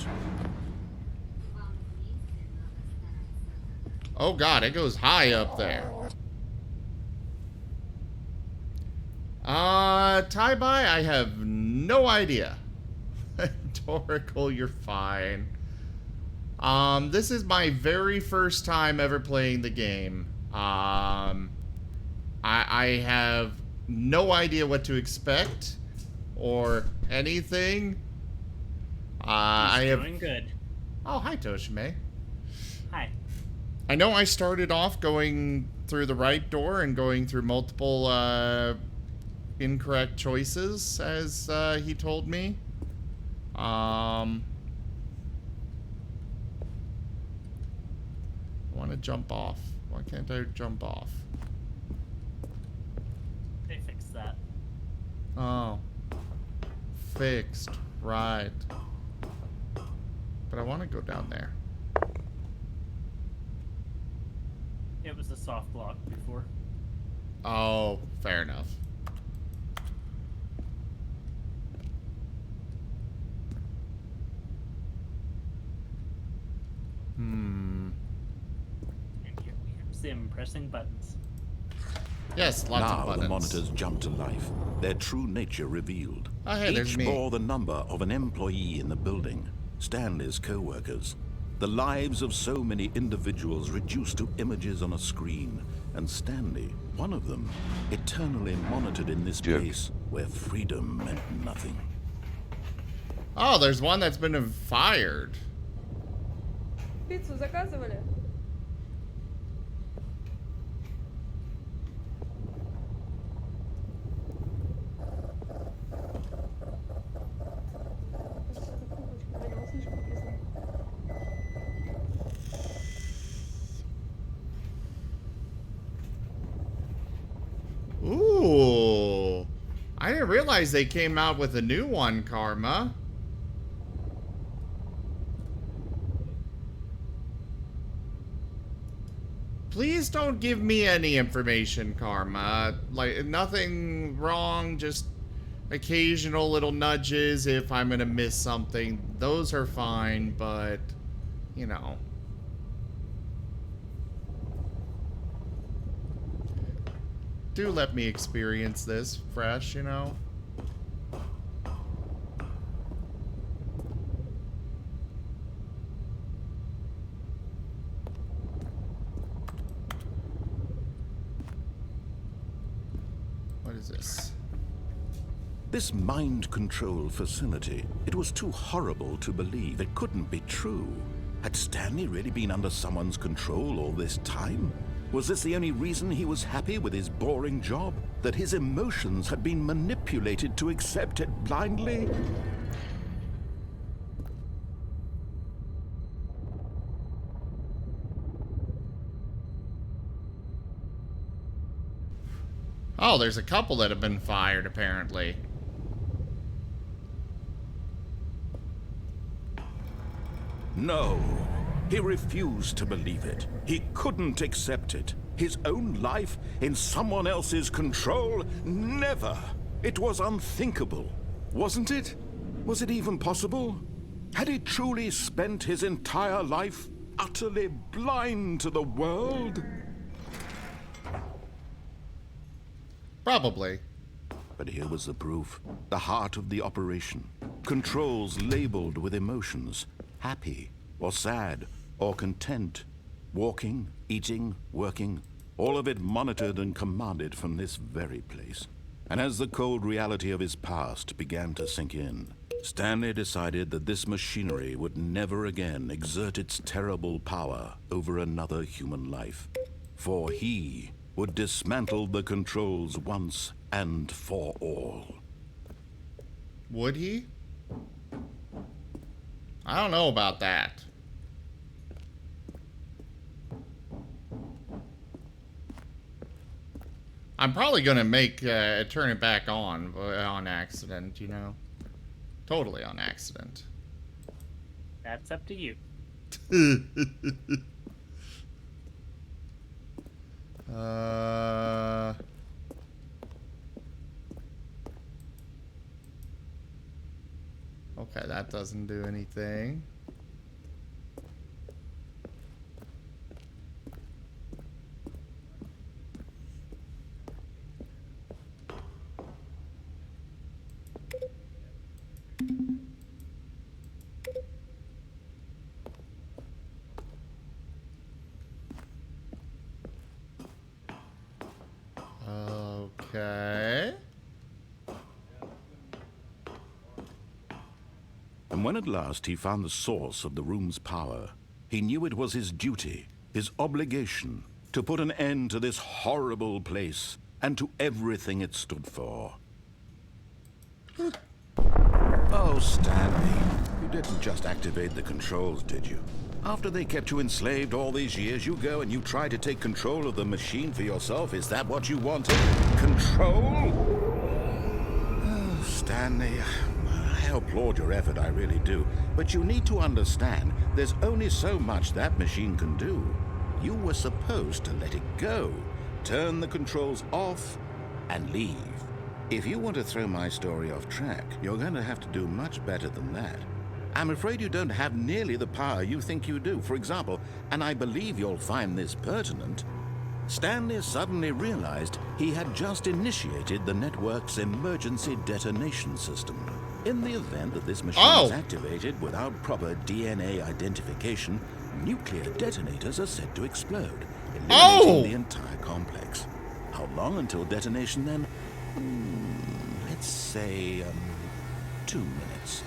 Oh god, it goes high up there. Ty-Bye, I have no idea. Torical, you're fine. This is my very first time ever playing the game. I have no idea what to expect or anything. I have doing good. Oh, hi Toshime. Hi. I know I started off going through the right door and going through multiple incorrect choices, as he told me. I want to jump off. Why can't I jump off? They fixed that. Oh. Fixed. Right. But I want to go down there. It was a soft block before. Oh, fair enough. And here we have Sim pressing buttons. Yes, lots of Now buttons. the monitors jumped to life, their true nature revealed. Oh, hey, there's Each me. bore the number of an employee in the building, Stanley's co-workers. The lives of so many individuals reduced to images on a screen, and Stanley, one of them, eternally monitored in this place where freedom meant nothing. Oh, there's one that's been fired. Пиццу заказывали? Ooh. I didn't realize they came out with a new one, Karma. Please don't give me any information, Karma. Like, nothing wrong, just occasional little nudges if I'm gonna miss something. Those are fine, but, you know. Do let me experience this fresh, you know? is this? This mind control facility, it was too horrible to believe. It couldn't be true. Had Stanley really been under someone's control all this time? Was this the only reason he was happy with his boring job? That his emotions had been manipulated to accept it blindly? Oh, there's a couple that have been fired, apparently. No. He refused to believe it. He couldn't accept it. His own life in someone else's control? Never. It was unthinkable. Wasn't it? Was it even possible? Had he truly spent his entire life utterly blind to the world? Probably. But here was the proof. The heart of the operation. Controls labeled with emotions. Happy, or sad, or content. Walking, eating, working. All of it monitored and commanded from this very place. And as the cold reality of his past began to sink in, Stanley decided that this machinery would never again exert its terrible power over another human life. For he would dismantle the controls once and for all. Would he? I don't know about that. I'm probably gonna turn it back on accident, you know? Totally on accident. That's up to you. Okay, that doesn't do anything. Okay. And when at last he found the source of the room's power, he knew it was his duty, his obligation, to put an end to this horrible place and to everything it stood for. Oh, Stanley, you didn't just activate the controls, did you? After they kept you enslaved all these years, you go and you try to take control of the machine for yourself. Is that what you wanted? Control? Oh, Stanley, I applaud your effort, I really do. But you need to understand, there's only so much that machine can do. You were supposed to let it go, turn the controls off, and leave. If you want to throw my story off track, you're going to have to do much better than that. I'm afraid you don't have nearly the power you think you do. For example, and I believe you'll find this pertinent, Stanley suddenly realized he had just initiated the network's emergency detonation system. In the event that this machine is activated without proper DNA identification, nuclear detonators are said to explode, eliminating the entire complex. How long until detonation then? Let's say, 2 minutes.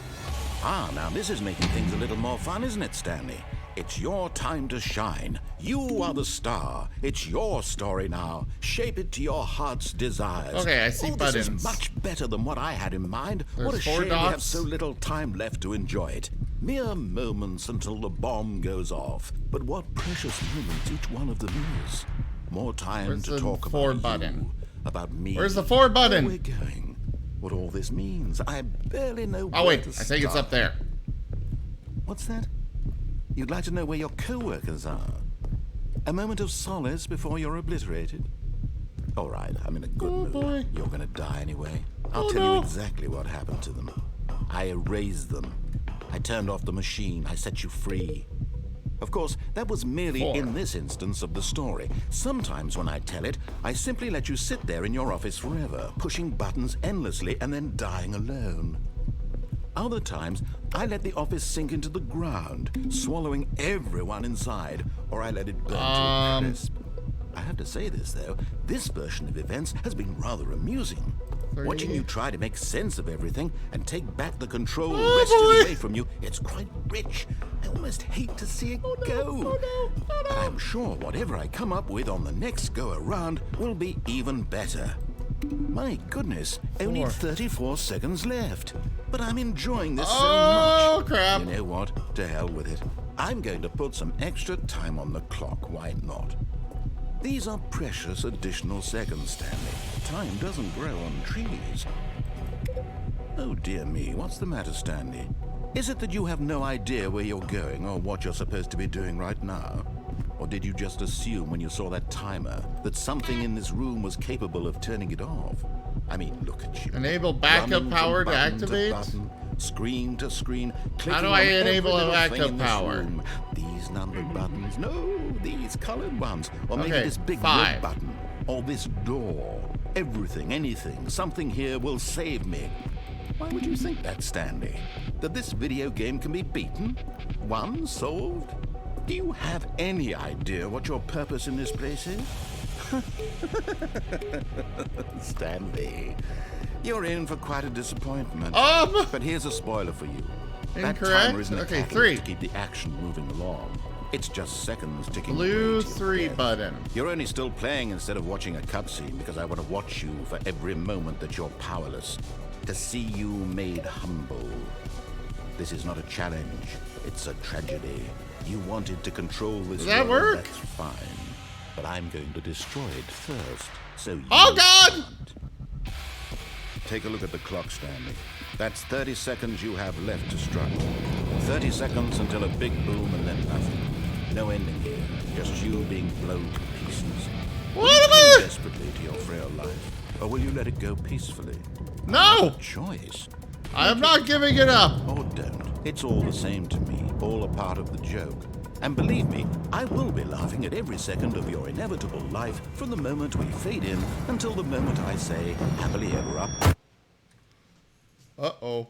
Ah, now this is making things a little more fun, isn't it, Stanley? It's your time to shine. You are the star. It's your story now. Shape it to your heart's desires. Okay, I see buttons. This is much better than what I had in mind. What a 4 shame we dots. have so little time left to enjoy it. Mere moments until the bomb goes off. But what precious moments each one of them is. More time Where's to the talk 4 about button? you, about me. Where's the 4 button? Where we're going. What all this means. I barely know Oh where wait, to I think it's up start. there. What's that? You'd like to know where your co-workers are? A moment of solace before you're obliterated? All right, I'm in a good mood. Boy. You're gonna die anyway. I'll tell you exactly what happened to them. I erased them. I turned off the machine. I set you free. Of course, that was merely 4. in this instance of the story. Sometimes when I tell it, I simply let you sit there in your office forever, pushing buttons endlessly and then dying alone. Other times, I let the office sink into the ground, swallowing everyone inside, or I let it burn to a crisp. I have to say this, though. This version of events has been rather amusing. Watching you try to make sense of everything and take back the control wrested away from you, it's quite rich. I almost hate to see it go. But I'm sure whatever I come up with on the next go-around will be even better. My goodness, only 34 seconds left. But I'm enjoying this so much. Oh, crap. You know what? To hell with it. I'm going to put some extra time on the clock. Why not? These are precious additional seconds, Stanley. Time doesn't grow on trees. Oh, dear me. What's the matter, Stanley? Is it that you have no idea where you're going or what you're supposed to be doing right now? Or did you just assume when you saw that timer that something in this room was capable of turning it off? I mean, look at you. Enable backup power to activate? Screen to screen. How do I enable a backup power? These numbered buttons. No, these colored ones. Or maybe Okay, this big 5. red button. Or this door. Everything, anything, something here will save me. Why would you think that, Stanley? That this video game can be beaten? Won? Solved? Do you have any idea what your purpose in this place is? Stanley, you're in for quite a disappointment. But here's a spoiler for you. That Incorrect. timer isn't a Okay, catalyst 3. to keep the action moving along. It's just seconds ticking Blue away to your 3 death. button. You're only still playing instead of watching a cutscene because I want to watch you for every moment that you're powerless. To see you made humble. This is not a challenge. It's a tragedy. You wanted to control this Does that world, work? That's fine. But I'm going to destroy it first, so you Oh, God! can't. Take a look at the clock, Stanley. That's 30 seconds you have left to struggle. 30 seconds until a big boom and then nothing. No ending here. Just you being blown to pieces. What Will you am I- cling desperately to your frail life, or will you let it go peacefully? No! Choice. I am not giving it up. Or don't. It's all the same to me. All a part of the joke. And believe me, I will be laughing at every second of your inevitable life from the moment we fade in until the moment I say happily ever up. Uh-oh.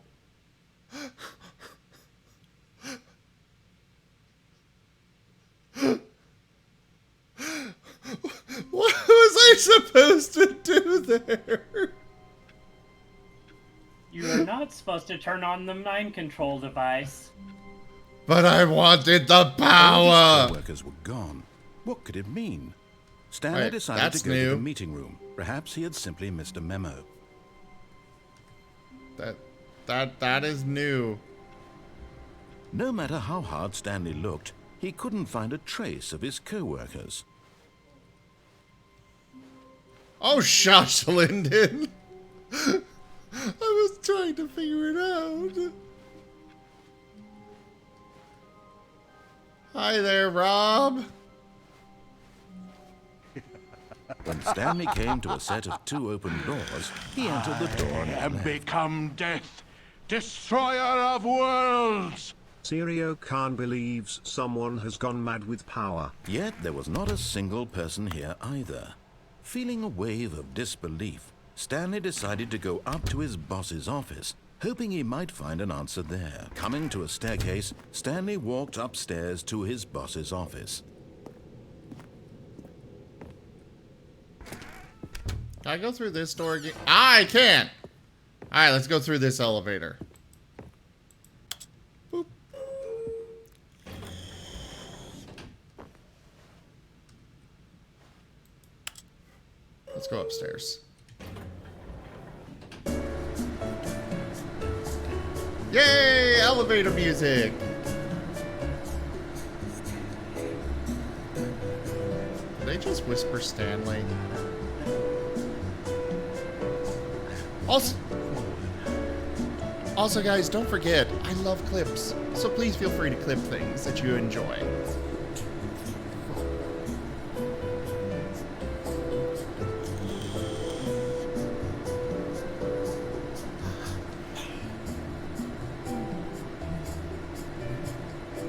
What was I supposed to do there? You are not supposed to turn on the mind control device. But I wanted the All of power. his co-workers were gone. What could it mean? Stanley Wait, decided that's to go to new. the meeting room. Perhaps he had simply missed a memo. That is new. No matter how hard Stanley looked, he couldn't find a trace of his co-workers. Oh, shush, Lyndon. I was trying to figure it out. Hi there, Rob. When Stanley came to a set of 2 open doors, he entered the door and become death, destroyer of worlds. Sirio Khan believes someone has gone mad with power. Yet there was not a single person here either. Feeling a wave of disbelief, Stanley decided to go up to his boss's office, hoping he might find an answer there. Coming to a staircase, Stanley walked upstairs to his boss's office. Can I go through this door again? I can! Alright, let's go through this elevator. Boop. Let's go upstairs. Yay! Elevator music! Did they just whisper Stanley? Also, guys, don't forget, I love clips, so please feel free to clip things that you enjoy.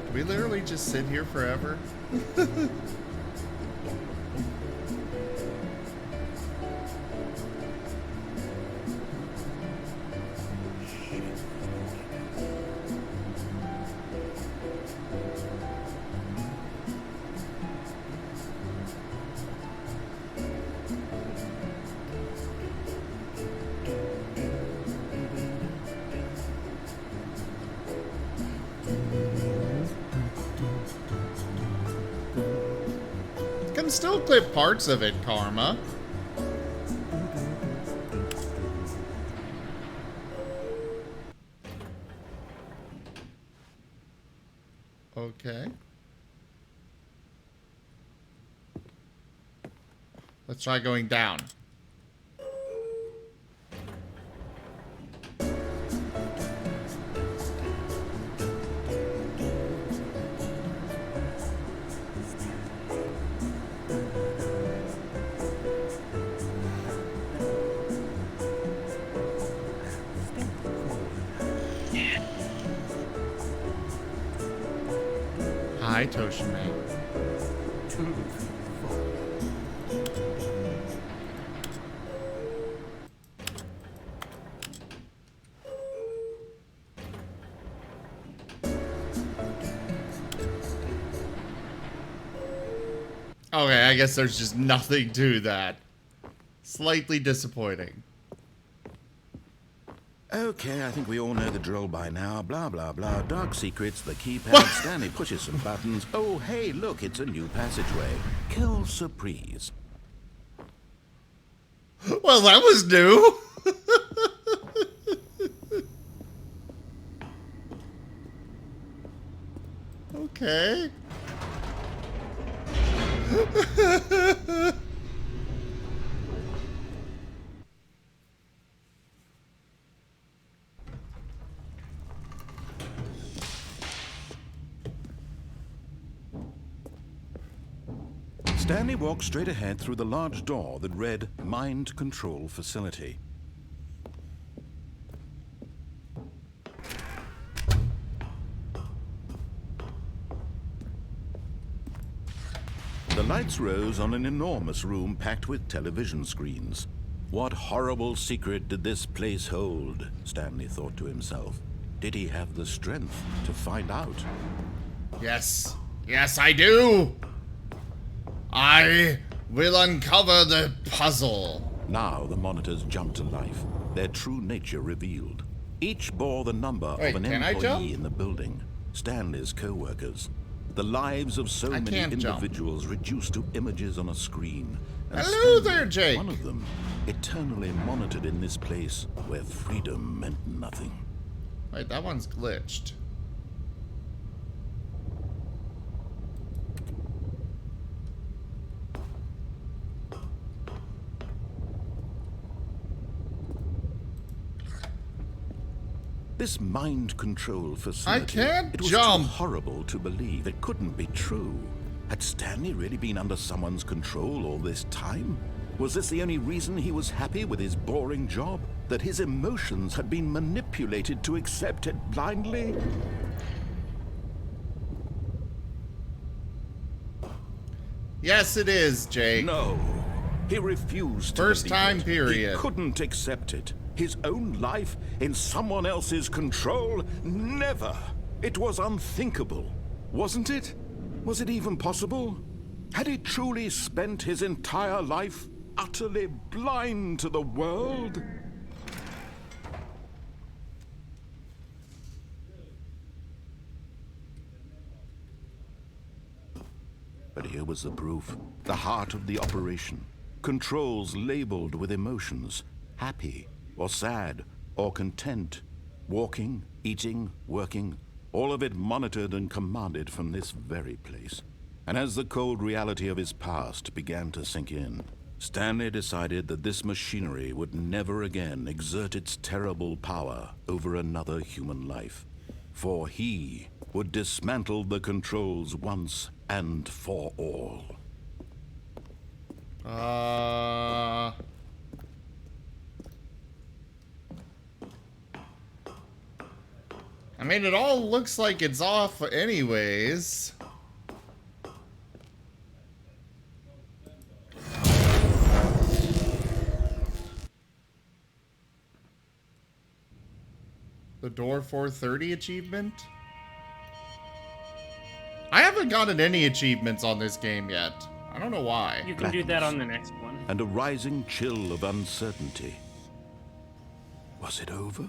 Do we literally just sit here forever? can still clip parts of it, Karma. Okay. Let's try going down. Hi, Toshime. Okay, I guess there's just nothing to that. Slightly disappointing. Okay, I think we all know the drill by now. Blah, blah, blah. Dark secrets, the keypad. Stanley pushes some buttons. Oh, hey, look, it's a new passageway. Quelle surprise. Well, that was new. Okay. Stanley walked straight ahead through the large door that read Mind Control Facility. The lights rose on an enormous room packed with television screens. What horrible secret did this place hold? Stanley thought to himself. Did he have the strength to find out? Yes. Yes, I do. I will uncover the puzzle. Now the monitors jumped to life, their true nature revealed. Each bore the number of an employee in the building, Stanley's co-workers. The lives of so many individuals reduced to images on a screen. And hello Stanley, there, Jake. one of them, eternally monitored in this place where freedom meant nothing. Wait, that one's glitched. This mind control facility. I can't it was jump. Too horrible to believe. It couldn't be true. Had Stanley really been under someone's control all this time? Was this the only reason he was happy with his boring job? That his emotions had been manipulated to accept it blindly? Yes, it is, Jake. No. He refused to First believe time it. period. He couldn't accept it. His own life in someone else's control? Never. It was unthinkable. Wasn't it? Was it even possible? Had he truly spent his entire life utterly blind to the world? But here was the proof. The heart of the operation. Controls labeled with emotions. Happy, or sad, or content. Walking, eating, working. All of it monitored and commanded from this very place. And as the cold reality of his past began to sink in, Stanley decided that this machinery would never again exert its terrible power over another human life. For he would dismantle the controls once and for all. I mean, it all looks like it's off anyways. The Door 430 achievement? I haven't gotten any achievements on this game yet. I don't know why. You can do that on the next one. And a rising chill of uncertainty. Was it over?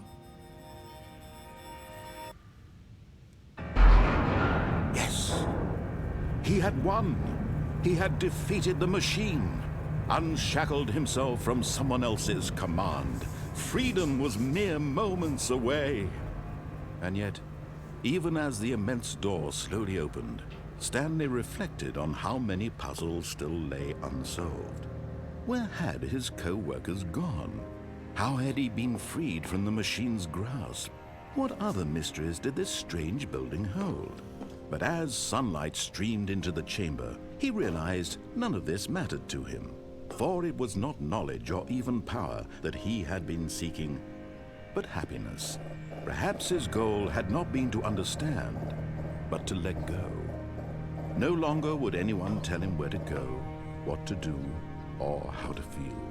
Yes. He had won. He had defeated the machine, unshackled himself from someone else's command. Freedom was mere moments away. And yet, even as the immense door slowly opened, Stanley reflected on how many puzzles still lay unsolved. Where had his co-workers gone? How had he been freed from the machine's grasp? What other mysteries did this strange building hold? But as sunlight streamed into the chamber, he realized none of this mattered to him, for it was not knowledge or even power that he had been seeking, but happiness. Perhaps his goal had not been to understand, but to let go. No longer would anyone tell him where to go, what to do, or how to feel.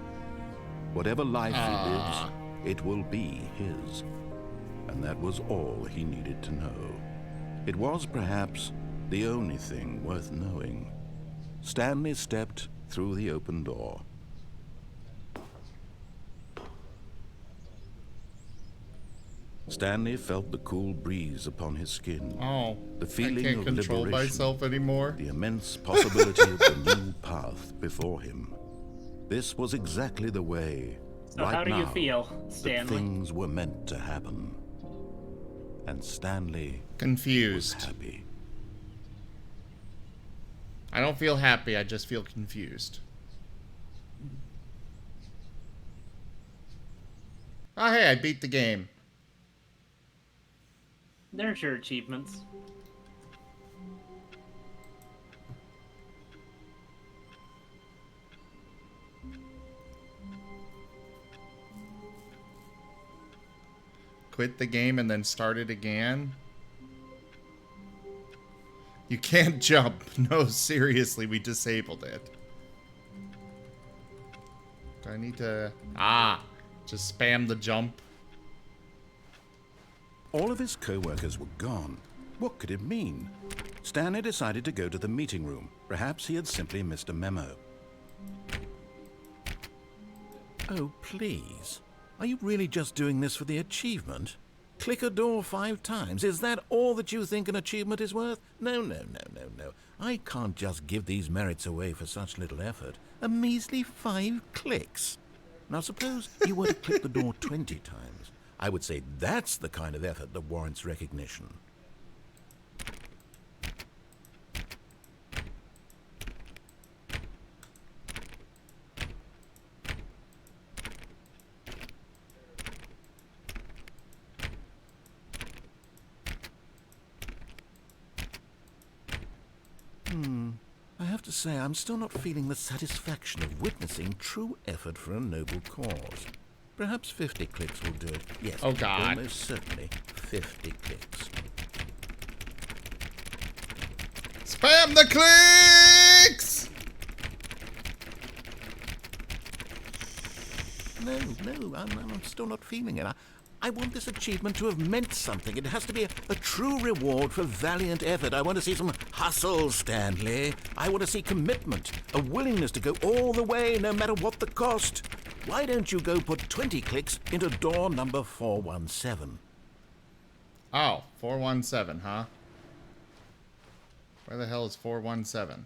Whatever life he lives, it will be his. And that was all he needed to know. It was perhaps the only thing worth knowing. Stanley stepped through the open door. Stanley felt the cool breeze upon his skin. Oh, the feeling I can't of control liberation, myself anymore. The immense possibility of the new path before him. This was exactly the way, So right how do now, you feel, that Stanley? things were meant to happen. And Stanley confused. was happy. I don't feel happy, I just feel confused. Oh, hey, I beat the game. There's your achievements. Quit the game and then start it again. You can't jump. No, seriously, we disabled it. Do I need to... just spam the jump. All of his co-workers were gone. What could it mean? Stanley decided to go to the meeting room. Perhaps he had simply missed a memo. Oh, please. Are you really just doing this for the achievement? Click a door 5 times. Is that all that you think an achievement is worth? No, no, no, no, no. I can't just give these merits away for such little effort. A measly 5 clicks. Now suppose you were to click the door 20 times. I would say that's the kind of effort that warrants recognition. I have to say, I'm still not feeling the satisfaction of witnessing true effort for a noble cause. Perhaps 50 clicks will do it. Yes, oh God. Almost certainly 50 clicks. Spam the clicks! No, I'm still not feeling it. I want this achievement to have meant something. It has to be a true reward for valiant effort. I want to see some hustle, Stanley. I want to see commitment, a willingness to go all the way, no matter what the cost. Why don't you go put 20 clicks into door number 417? Oh, 417, huh? Where the hell is 417?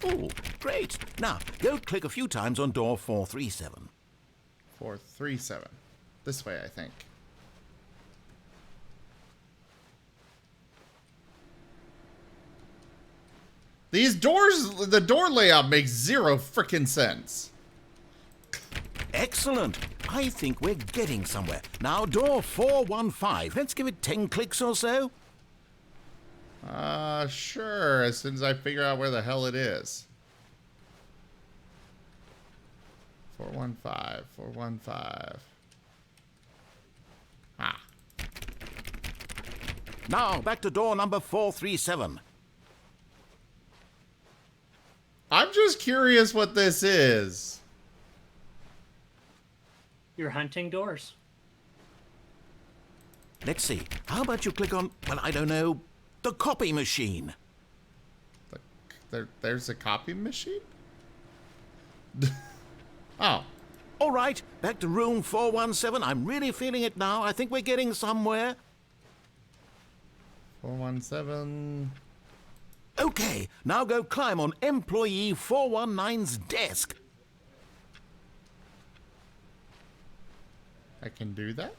Oh, great. Now, go click a few times on door 437. 437. This way, I think. These doors, the door layout makes zero frickin' sense. Excellent. I think we're getting somewhere. Now, door 415. Let's give it 10 clicks or so. Sure, as soon as I figure out where the hell it is. 415, 415. Now, back to door number 437. I'm just curious what this is. You're hunting doors. Let's see. How about you click on, well, I don't know, the copy machine? There's a copy machine? Oh. All right, back to room 417. I'm really feeling it now. I think we're getting somewhere. 417. Okay, now go climb on employee 419's desk. I can do that?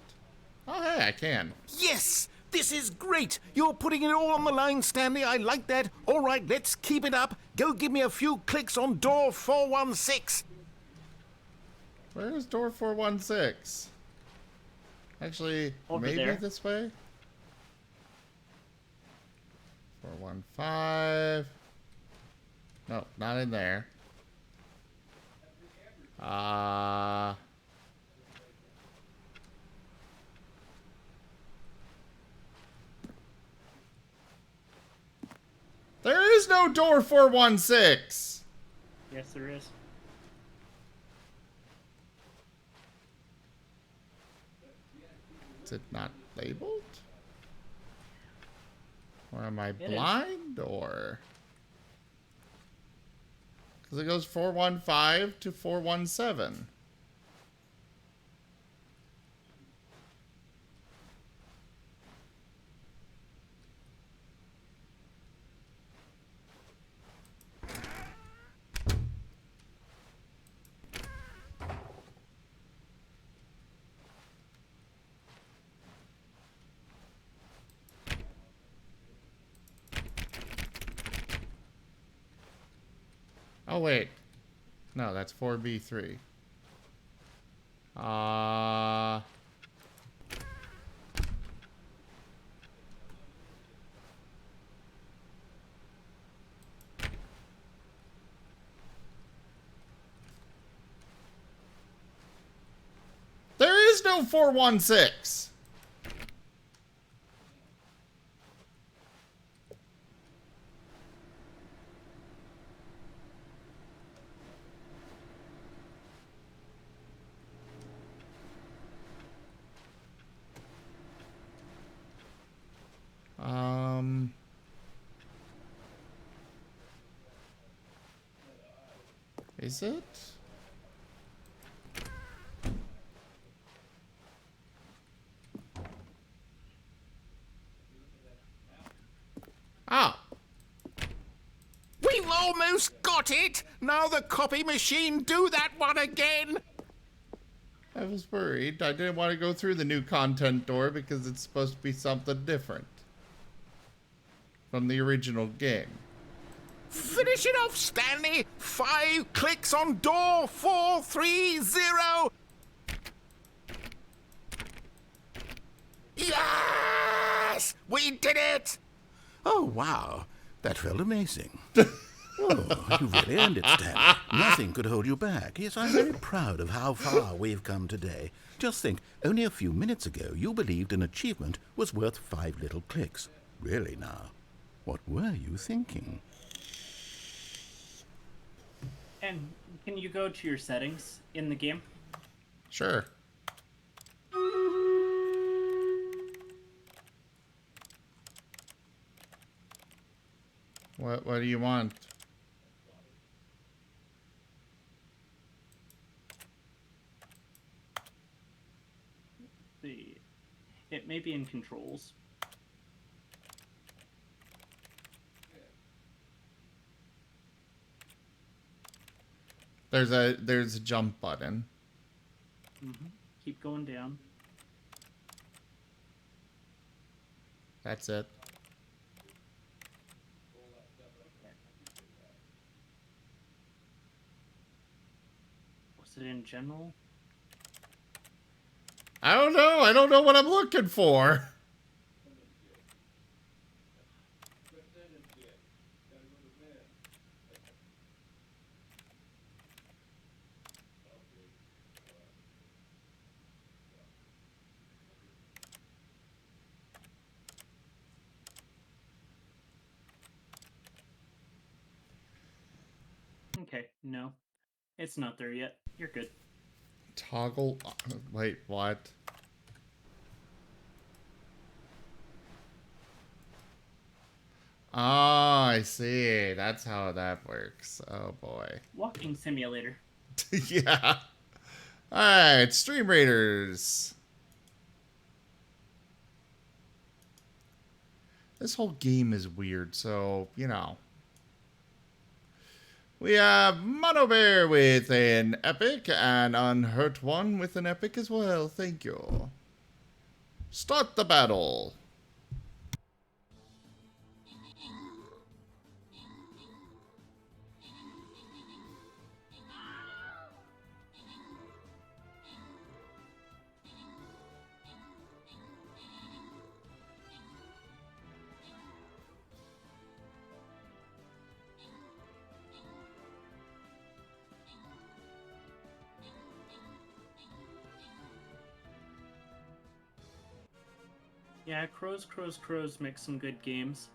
Oh, hey, I can. Yes! This is great! You're putting it all on the line, Stanley. I like that. All right, let's keep it up. Go give me a few clicks on door 416. Where is door 416? Actually, Over maybe there. this way? 415. No, not in there. There is no door 416. Yes, there is. Is it not labeled? Or am I blind? Or... Because it goes 415 to 417. Oh, wait. No, that's 4B3. There is no 416. Is it? Ah. We've almost got it! Now the copy machine do that one again! I was worried. I didn't want to go through the new content door because it's supposed to be something different from the original game. Finish it off, Stanley! 5 clicks on door 430! Yes! We did it! Oh, wow. That felt amazing. Oh, you really earned it, Stanley. Nothing could hold you back. Yes, I'm very proud of how far we've come today. Just think, only a few minutes ago, you believed an achievement was worth 5 little clicks. Really now, what were you thinking? And can you go to your settings in the game? Sure. What do you want? It may be in controls. There's a jump button. Keep going down. That's it. Was it in general? I don't know. I don't know what I'm looking for. Okay, no. It's not there yet. You're good. Toggle. Wait, what? Oh, I see. That's how that works. Oh boy. Walking simulator. Yeah. Alright, Stream Raiders. This whole game is weird, so, you know. We have Mono Bear with an epic and Unhurt One with an epic as well. Thank you. Start the battle. Yeah, Crows make some good games.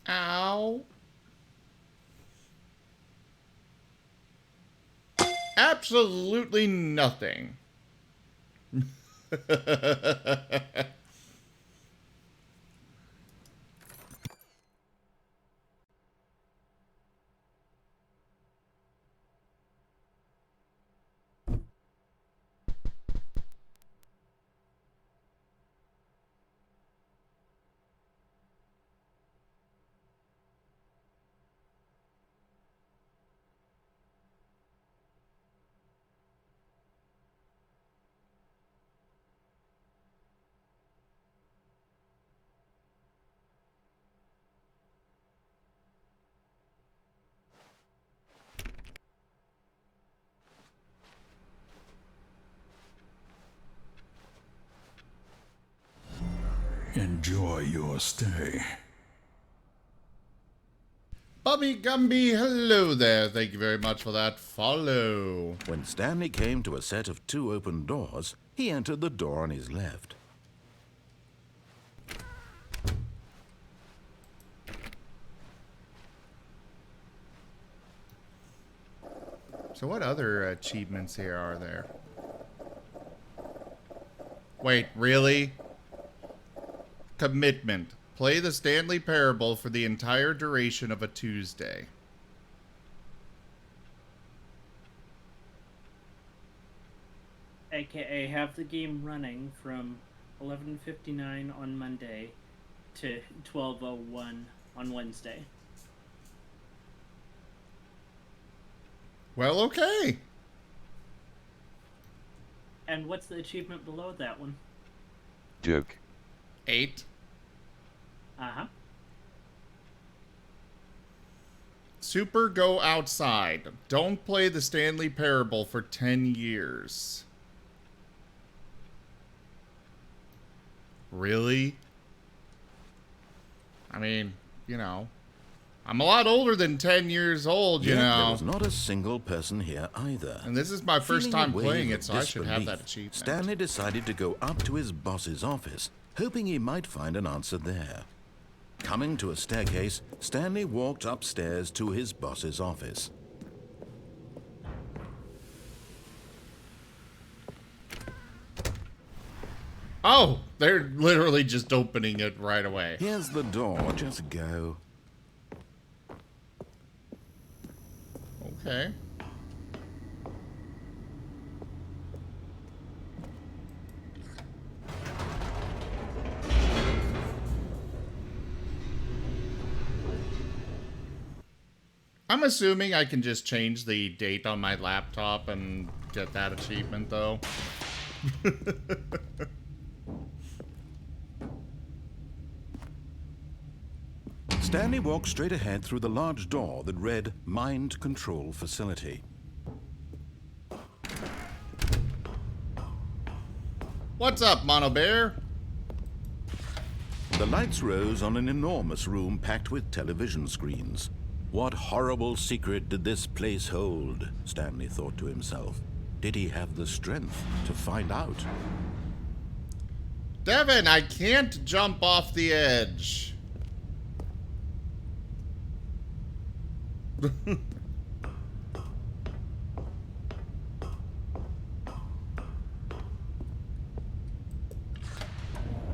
Ow. Absolutely nothing. Enjoy your stay. Bubby Gumby, hello there. Thank you very much for that follow. When Stanley came to a set of 2 open doors, he entered the door on his left. So what other achievements here are there? Wait, really? Commitment. Play the Stanley Parable for the entire duration of a Tuesday. AKA have the game running from 11:59 on Monday to 12:01 on Wednesday. Well, okay. And what's the achievement below that one? Joke. 8. Uh-huh. Super go outside. Don't play the Stanley Parable for 10 years. Really? I mean, you know, I'm a lot older than 10 years old, you Yet know. there was not a single person here either. And this is my first Feeling a time playing wave it, of so I should have that disbelief, achievement. Stanley decided to go up to his boss's office, hoping he might find an answer there. Coming to a staircase, Stanley walked upstairs to his boss's office. Oh, they're literally just opening it right away. Here's the door, just go. Okay. I'm assuming I can just change the date on my laptop and get that achievement, though. Stanley walked straight ahead through the large door that read Mind Control Facility. What's up, Mono Bear? The lights rose on an enormous room packed with television screens. What horrible secret did this place hold? Stanley thought to himself. Did he have the strength to find out? Devin, I can't jump off the edge.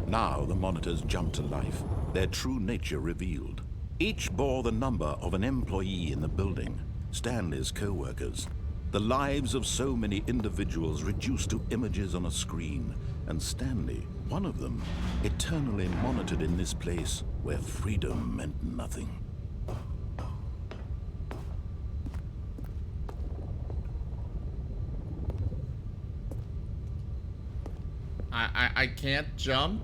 Now the monitors jumped to life, their true nature revealed. Each bore the number of an employee in the building, Stanley's co-workers. The lives of so many individuals reduced to images on a screen, and Stanley, one of them, eternally monitored in this place where freedom meant nothing. I can't jump.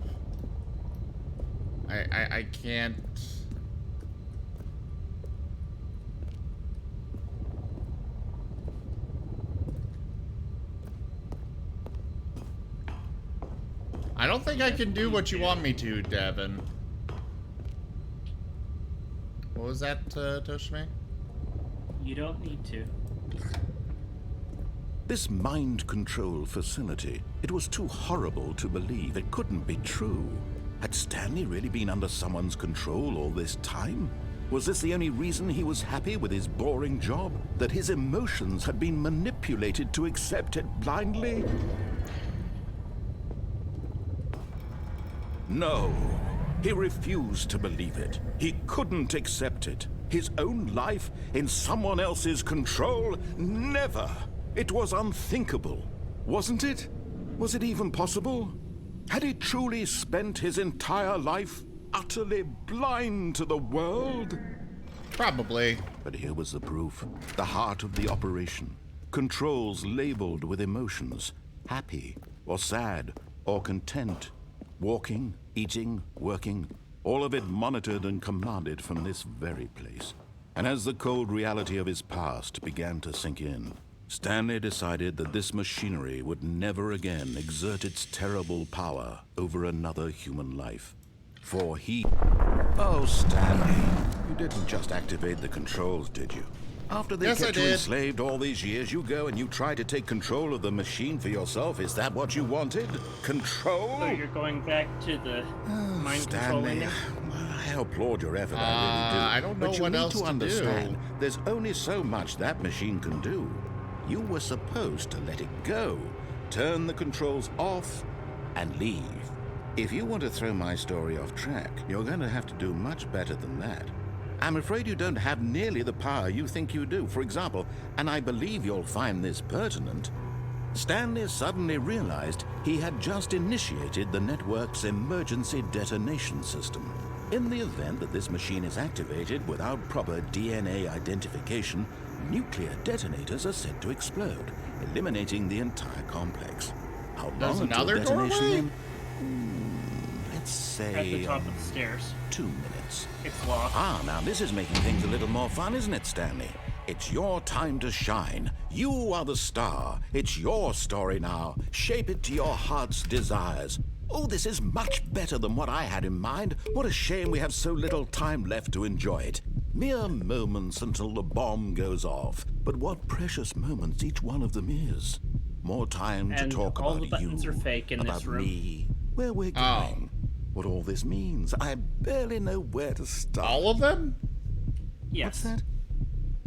I can't. I don't think I can do what you want me to, Devin. What was that, Toshime? You don't need to. This mind control facility, it was too horrible to believe. It couldn't be true. Had Stanley really been under someone's control all this time? Was this the only reason he was happy with his boring job? That his emotions had been manipulated to accept it blindly? No, he refused to believe it. He couldn't accept it. His own life in someone else's control? Never! It was unthinkable, wasn't it? Was it even possible? Had he truly spent his entire life utterly blind to the world? Probably. But here was the proof. The heart of the operation. Controls labeled with emotions. Happy, or sad, or content. Walking, eating, working. All of it monitored and commanded from this very place. And as the cold reality of his past began to sink in, Stanley decided that this machinery would never again exert its terrible power over another human life. For he... Oh, Stanley, you didn't just activate the controls, did you? After they kept you enslaved all these years, you go and you try to take control of the machine for yourself. Is that what you wanted? Control? So you're going back to the mind control ending? I applaud your effort, I really do. I don't know but you what need else to to understand, do. there's only so much that machine can do. You were supposed to let it go, turn the controls off, and leave. If you want to throw my story off track, you're going to have to do much better than that. I'm afraid you don't have nearly the power you think you do. For example, and I believe you'll find this pertinent, Stanley suddenly realized he had just initiated the network's emergency detonation system. In the event that this machine is activated without proper DNA identification, nuclear detonators are said to explode, eliminating the entire complex. How There's long until another detonation doorway? then? Let's say... At the top of the stairs. 2 minutes. It's locked. Ah, now this is making things a little more fun, isn't it, Stanley? It's your time to shine. You are the star. It's your story now. Shape it to your heart's desires. Oh, this is much better than what I had in mind. What a shame we have so little time left to enjoy it. Mere moments until the bomb goes off. But what precious moments each one of them is. More time And to talk all about the buttons you, are fake in about this room. me, where we're going, what all this means. I barely know where to start. All of them? Yes. What's that?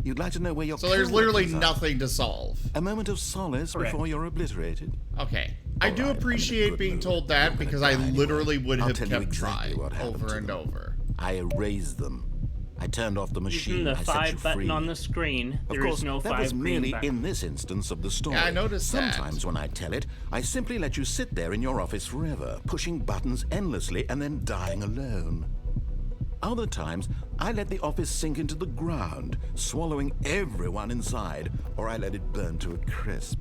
You'd like to know where your So there's literally co-workers are? nothing to solve. A moment of solace Correct. before you're obliterated. Okay. I do All right, appreciate good being mood. told You're that gonna because die I anyway. literally would I'll have tell you kept exactly trying what happened over to and them. over. I erased them. I turned off the machine. Using the I set 5 you button free. on the screen, Of there course, is no that 5 was green merely button. in this instance of the story. Yeah, I noticed that. Sometimes when I tell it, I simply let you sit there in your office forever, pushing buttons endlessly and then dying alone. Other times, I let the office sink into the ground, swallowing everyone inside, or I let it burn to a crisp.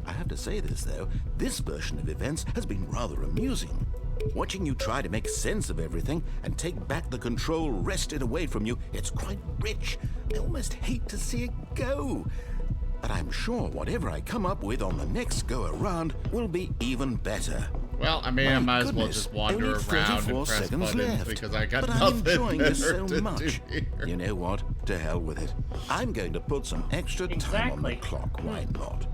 I have to say this, though, this version of events has been rather amusing. Watching you try to make sense of everything and take back the control wrested away from you, it's quite rich. I almost hate to see it go. But I'm sure whatever I come up with on the next go-around will be even better. Well, I mean, I My might as well goodness, just wander only around 34 and press seconds buttons left. because I got But I'm nothing enjoying this better so to do much. here. You know what? To hell with it. I'm going to put some extra time on the Exactly. clock. Why not?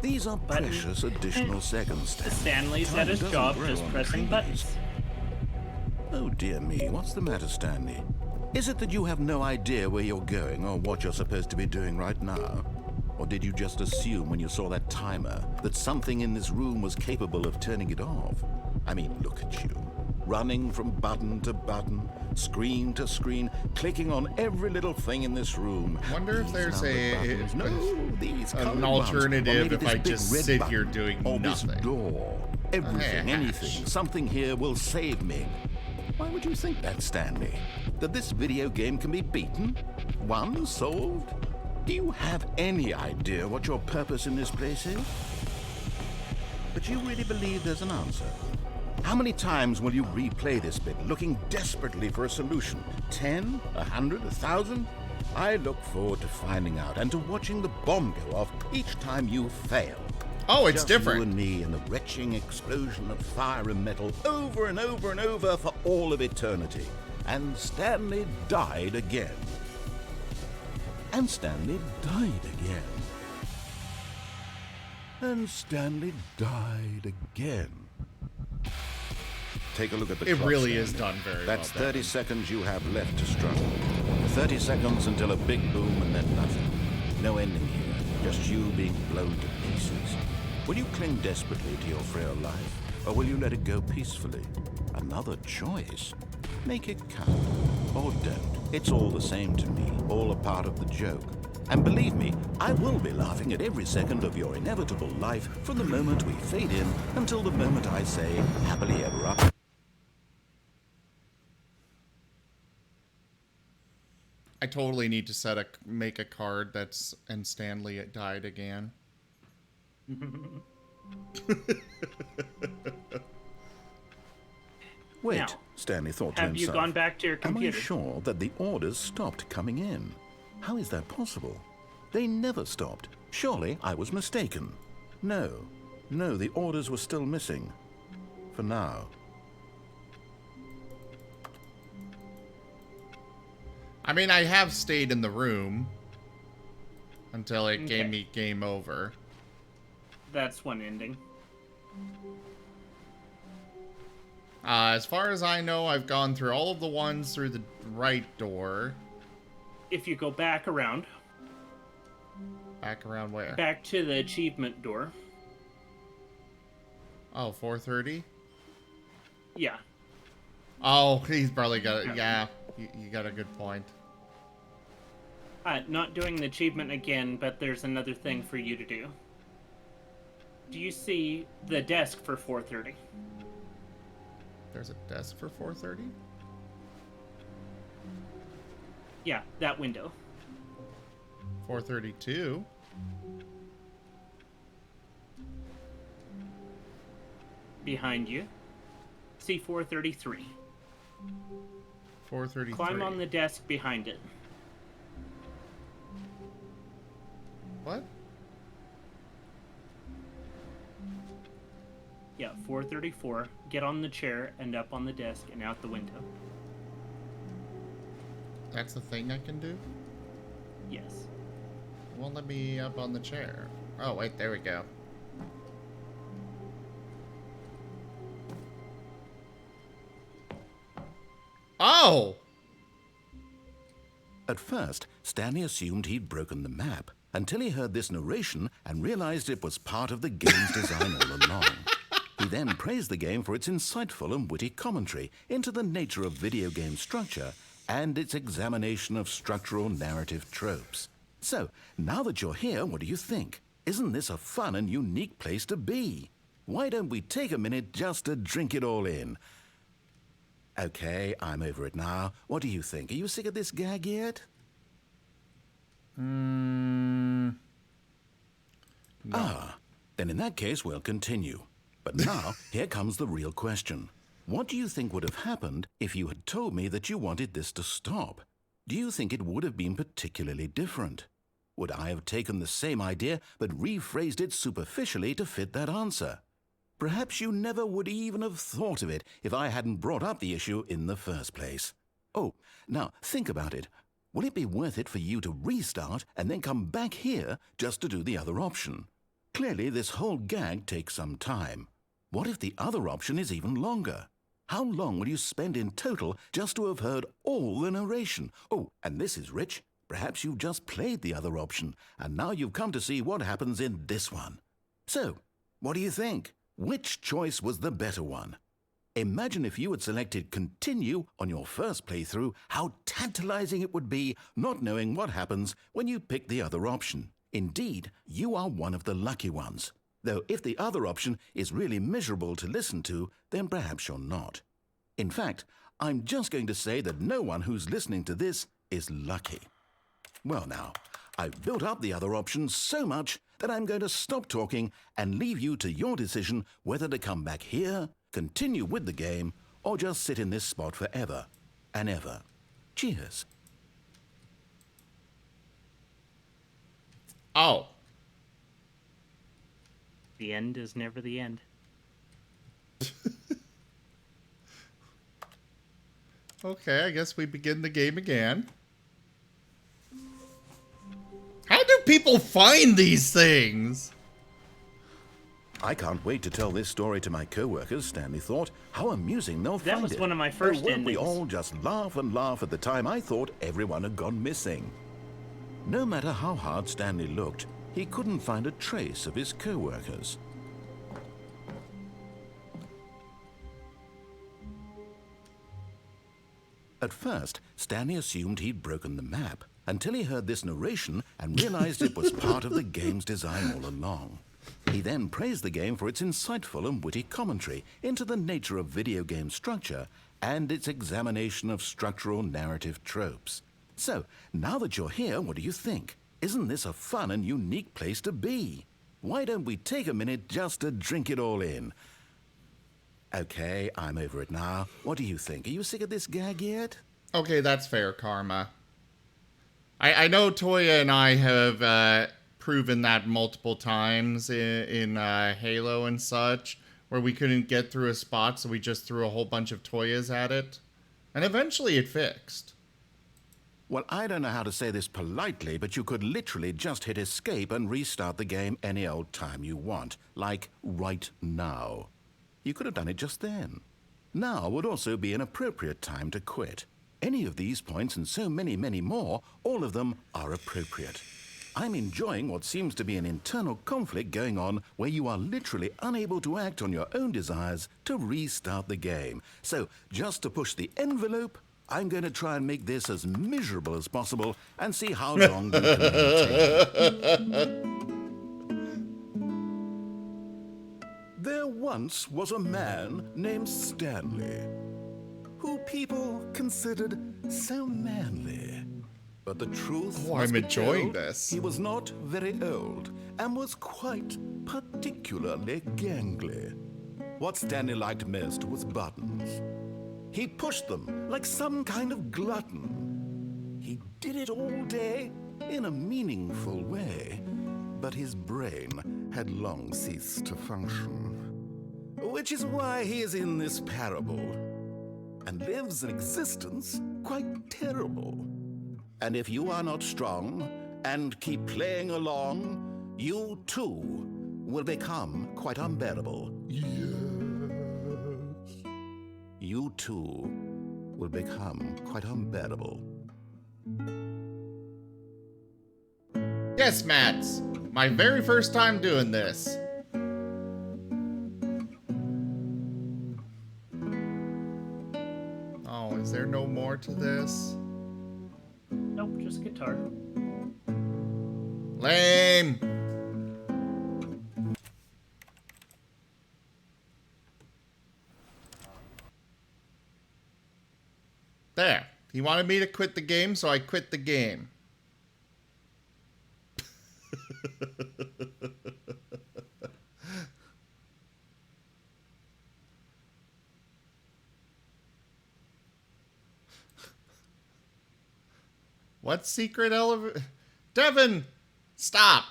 These are precious additional seconds. Stanley's at his Time job doesn't just grow on pressing trees. buttons. Oh dear me, what's the matter, Stanley? Is it that you have no idea where you're going or what you're supposed to be doing right now? Or did you just assume when you saw that timer that something in this room was capable of turning it off? I mean, look at you. Running from button to button, screen to screen, clicking on every little thing in this room. Wonder if These there's numbered buttons. No, these colored an ones. Or alternative maybe if this I big just red sit button. here doing or nothing. This door. Everything, Yes. anything, something here will save me. Why would you think that, Stanley? That this video game can be beaten? Won? Solved? Do you have any idea what your purpose in this place is? But you really believe there's an answer? How many times will you replay this bit, looking desperately for a solution? 10? 100? 1,000? I look forward to finding out and to watching the bomb go off each time you fail. Oh, it's Just different. You and me and the retching explosion of fire and metal over and over and over for all of eternity. And Stanley died again. And Stanley died again. And Stanley died again. Take a look at the It clock, really Stanley. is done very That's well. 30 seconds you have left to struggle. 30 seconds until a big boom and then nothing. No ending here, just you being blown to pieces. Will you cling desperately to your frail life, or will you let it go peacefully? Another choice. Make it count, or don't. It's all the same to me, all a part of the joke. And believe me, I will be laughing at every second of your inevitable life from the moment we fade in until the moment I say, happily ever after. I totally need to make a card that's and Stanley died again. Wait, Now, Stanley thought to have himself. you gone back to your computer? Am I sure that the orders stopped coming in? How is that possible? They never stopped. Surely I was mistaken. No, the orders were still missing. For now. I mean, I have stayed in the room until it gave Okay. me game over. That's one ending. As far as I know, I've gone through all of the ones through the right door. If you go back around, Back around where? back to the achievement door. Oh, 4:30? Yeah. Oh, he's probably got it. Yeah, you got a good point. Not doing the achievement again, but there's another thing for you to do. Do you see the desk for 4:30? There's a desk for 4:30? Yeah, that window. 4:32? Behind you. See 4:33. 4:33. Climb on the desk behind it. What? Yeah, 4:34. Get on the chair and up on the desk and out the window. That's the thing I can do? Yes. It won't let me up on the chair. Oh, wait, there we go. Oh! At first, Stanley assumed he'd broken the map until he heard this narration and realized it was part of the game's design all along. He then praised the game for its insightful and witty commentary into the nature of video game structure and its examination of structural narrative tropes. So, now that you're here, what do you think? Isn't this a fun and unique place to be? Why don't we take a minute just to drink it all in? Okay, I'm over it now. What do you think? Are you sick of this gag yet? No. Then in that case, we'll continue. But now, here comes the real question. What do you think would have happened if you had told me that you wanted this to stop? Do you think it would have been particularly different? Would I have taken the same idea but rephrased it superficially to fit that answer? Perhaps you never would even have thought of it if I hadn't brought up the issue in the first place. Oh, now think about it. Will it be worth it for you to restart and then come back here just to do the other option? Clearly, this whole gag takes some time. What if the other option is even longer? How long will you spend in total just to have heard all the narration? Oh, and this is rich. Perhaps you've just played the other option, and now you've come to see what happens in this one. So, what do you think? Which choice was the better one? Imagine if you had selected Continue on your first playthrough, how tantalizing it would be not knowing what happens when you pick the other option. Indeed, you are one of the lucky ones. Though if the other option is really miserable to listen to, then perhaps you're not. In fact, I'm just going to say that no one who's listening to this is lucky. Well now, I've built up the other option so much that I'm going to stop talking and leave you to your decision whether to come back here, continue with the game, or just sit in this spot forever and ever. Cheers. Oh. The end is never the end. Okay, I guess we begin the game again. How do people find these things? I can't wait to tell this story to my co-workers, Stanley thought. How amusing they'll find it. That was one of my first won't we endings. all just laugh and laugh at the time I thought everyone had gone missing? No matter how hard Stanley looked, he couldn't find a trace of his co-workers. At first, Stanley assumed he'd broken the map, until he heard this narration and realized it was part of the game's design all along. He then praised the game for its insightful and witty commentary into the nature of video game structure and its examination of structural narrative tropes. So, now that you're here, what do you think? Isn't this a fun and unique place to be? Why don't we take a minute just to drink it all in? Okay, I'm over it now. What do you think? Are you sick of this gag yet? Okay, that's fair, Karma. I know Toya and I have proven that multiple times in Halo and such, where we couldn't get through a spot, so we just threw a whole bunch of Toyas at it. And eventually it fixed. Well, I don't know how to say this politely, but you could literally just hit escape and restart the game any old time you want, like right now. You could have done it just then. Now would also be an appropriate time to quit. Any of these points and so many, many more, all of them are appropriate. I'm enjoying what seems to be an internal conflict going on where you are literally unable to act on your own desires to restart the game. So, just to push the envelope, I'm going to try and make this as miserable as possible and see how long you can maintain. There once was a man named Stanley, who people considered so manly. But the truth I'm enjoying this. He was not very old and was quite particularly gangly. What Stanley liked most was buttons. He pushed them like some kind of glutton. He did it all day in a meaningful way, but his brain had long ceased to function. Which is why he is in this parable and lives an existence quite terrible. And if you are not strong and keep playing along, you too will become quite unbearable. Yes. You too will become quite unbearable. Yes, Mats. My very first time doing this. Oh, is there no more to this? Nope, just guitar. Lame. There. He wanted me to quit the game, so I quit the game. What secret elevator? Devin, stop.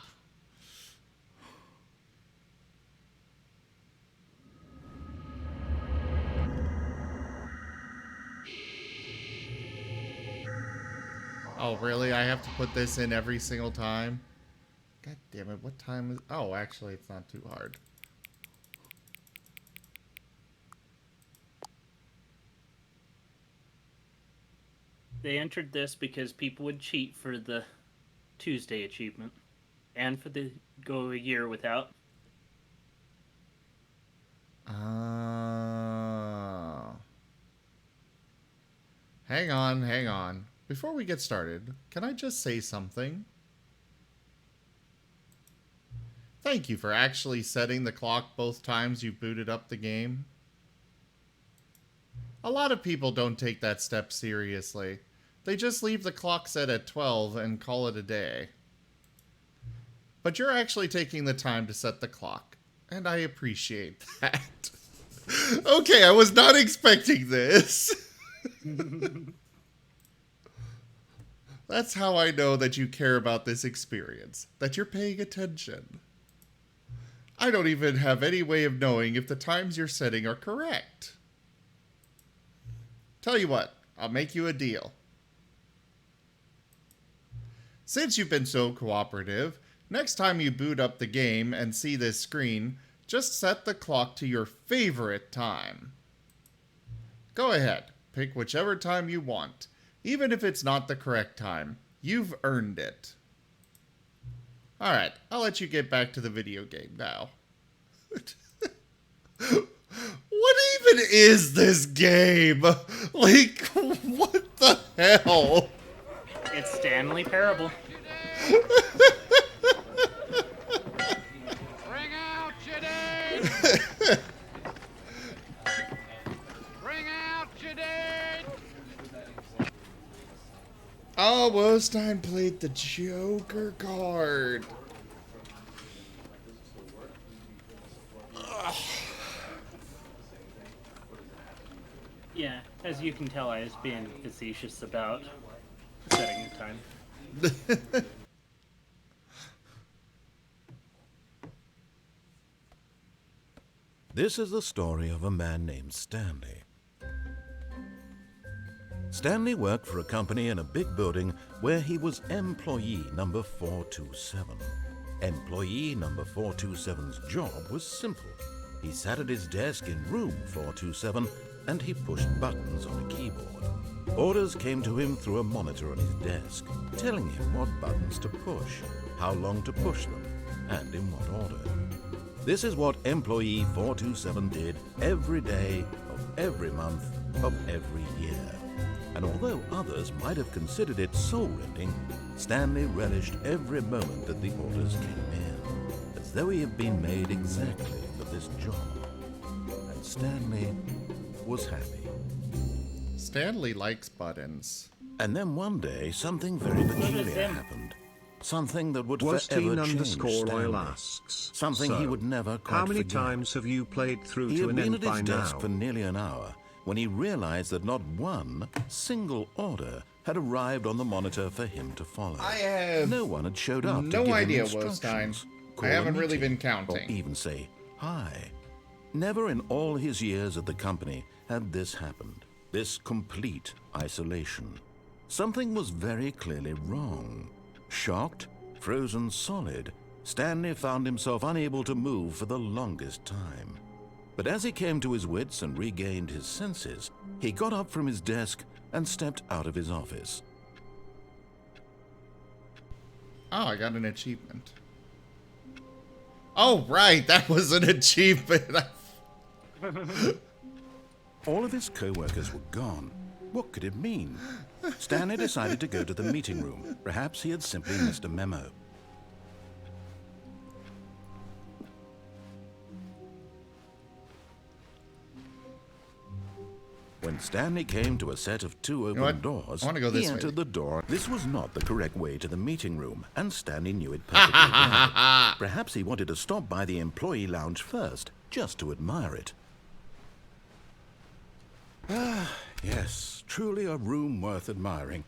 Oh, really? I have to put this in every single time? God damn it, what time is... Oh, actually, it's not too hard. They entered this because people would cheat for the Tuesday achievement. And for the go a year without. Hang on, hang on. Before we get started, can I just say something? Thank you for actually setting the clock both times you booted up the game. A lot of people don't take that step seriously. They just leave the clock set at 12 and call it a day. But you're actually taking the time to set the clock, and I appreciate that. Okay, I was not expecting this. That's how I know that you care about this experience, that you're paying attention. I don't even have any way of knowing if the times you're setting are correct. Tell you what, I'll make you a deal. Since you've been so cooperative, next time you boot up the game and see this screen, just set the clock to your favorite time. Go ahead, pick whichever time you want. Even if it's not the correct time, you've earned it. Alright, I'll let you get back to the video game now. What even is this game? Like, what the hell? It's Stanley Parable. Bring out your dead! Bring out your dead! Oh, Wostein played the Joker card. Ugh. Yeah, as you can tell, I was being facetious about setting the time. This is the story of a man named Stanley. Stanley worked for a company in a big building where he was employee number 427. Employee number 427's job was simple. He sat at his desk in room 427 and he pushed buttons on a keyboard. Orders came to him through a monitor on his desk, telling him what buttons to push, how long to push them, and in what order. This is what employee 427 did every day of every month of every year. And although others might have considered it soul-rending, Stanley relished every moment that the orders came in, as though he had been made exactly for this job. And Stanley was happy. Stanley likes buttons. And then one day, something very peculiar happened. Something that would forever change Royal Stanley. asks, Something he would never quite how many forget. times have you played through He to had an been end at his by desk now? for nearly an hour when he realized that not one single order had arrived on the monitor for him to follow. I have no one had showed up to no give idea, him instructions, Wostein. call I a haven't really meeting, been counting. or even say hi. Never in all his years at the company had this happened. This complete isolation. Something was very clearly wrong. Shocked, frozen solid, Stanley found himself unable to move for the longest time. But as he came to his wits and regained his senses, he got up from his desk and stepped out of his office. Oh, I got an achievement. Oh, right, that was an achievement. All of his co-workers were gone. What could it mean? Stanley decided to go to the meeting room. Perhaps he had simply missed a memo. When Stanley came to a set of two open doors, I wanna go this he way. entered the door. This was not the correct way to the meeting room, and Stanley knew it perfectly well. Perhaps he wanted to stop by the employee lounge first, just to admire it. Ah, yes, truly a room worth admiring.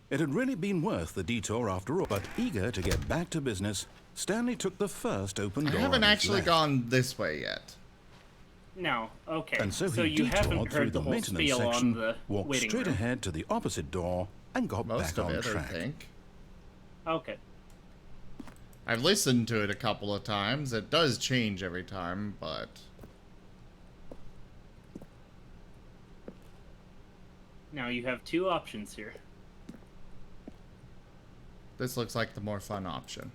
It had really been worth the detour after all, but eager to get back to business, Stanley took the first open I door. haven't on his actually left. gone this way yet. No, okay. And so he you haven't detoured through heard the the whole maintenance spiel section, on the walked waiting straight room. ahead to the opposite door, and got most back of on it, track. I think. Okay. I've listened to it a couple of times. It does change every time, but... Now you have two options here. This looks like the more fun option.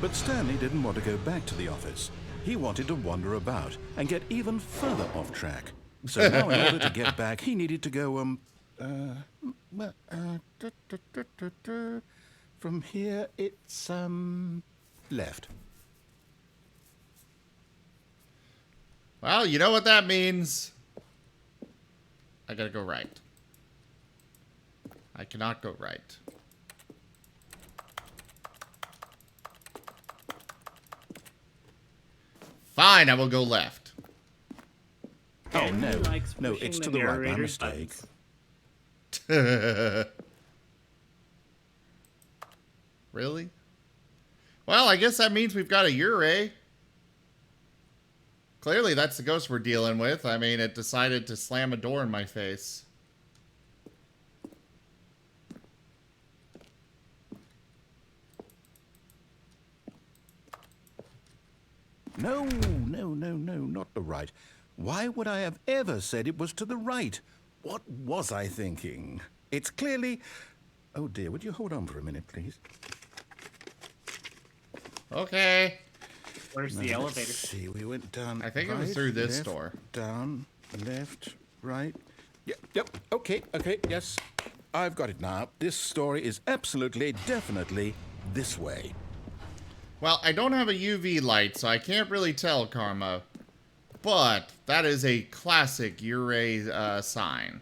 But Stanley didn't want to go back to the office. He wanted to wander about and get even further off track. So now in order to get back, he needed to go, from here it's, left. Well, you know what that means. I gotta go right. I cannot go right. Fine, I will go left. Oh, no. Likes No, pushing it's the to the right by narrator's mistake. buttons. Really? Well, I guess that means we've got a Ure. Clearly, that's the ghost we're dealing with. I mean, it decided to slam a door in my face. No, not the right. Why would I have ever said it was to the right? What was I thinking? It's clearly... Oh dear, would you hold on for a minute, please? Okay. Where's Now, the let's elevator? see, we went down. I think it was right, through this left, door. Down, left, right. Yep, okay, yes. I've got it now. This story is absolutely, definitely this way. Well, I don't have a UV light, so I can't really tell, Karma. But that is a classic Ure sign.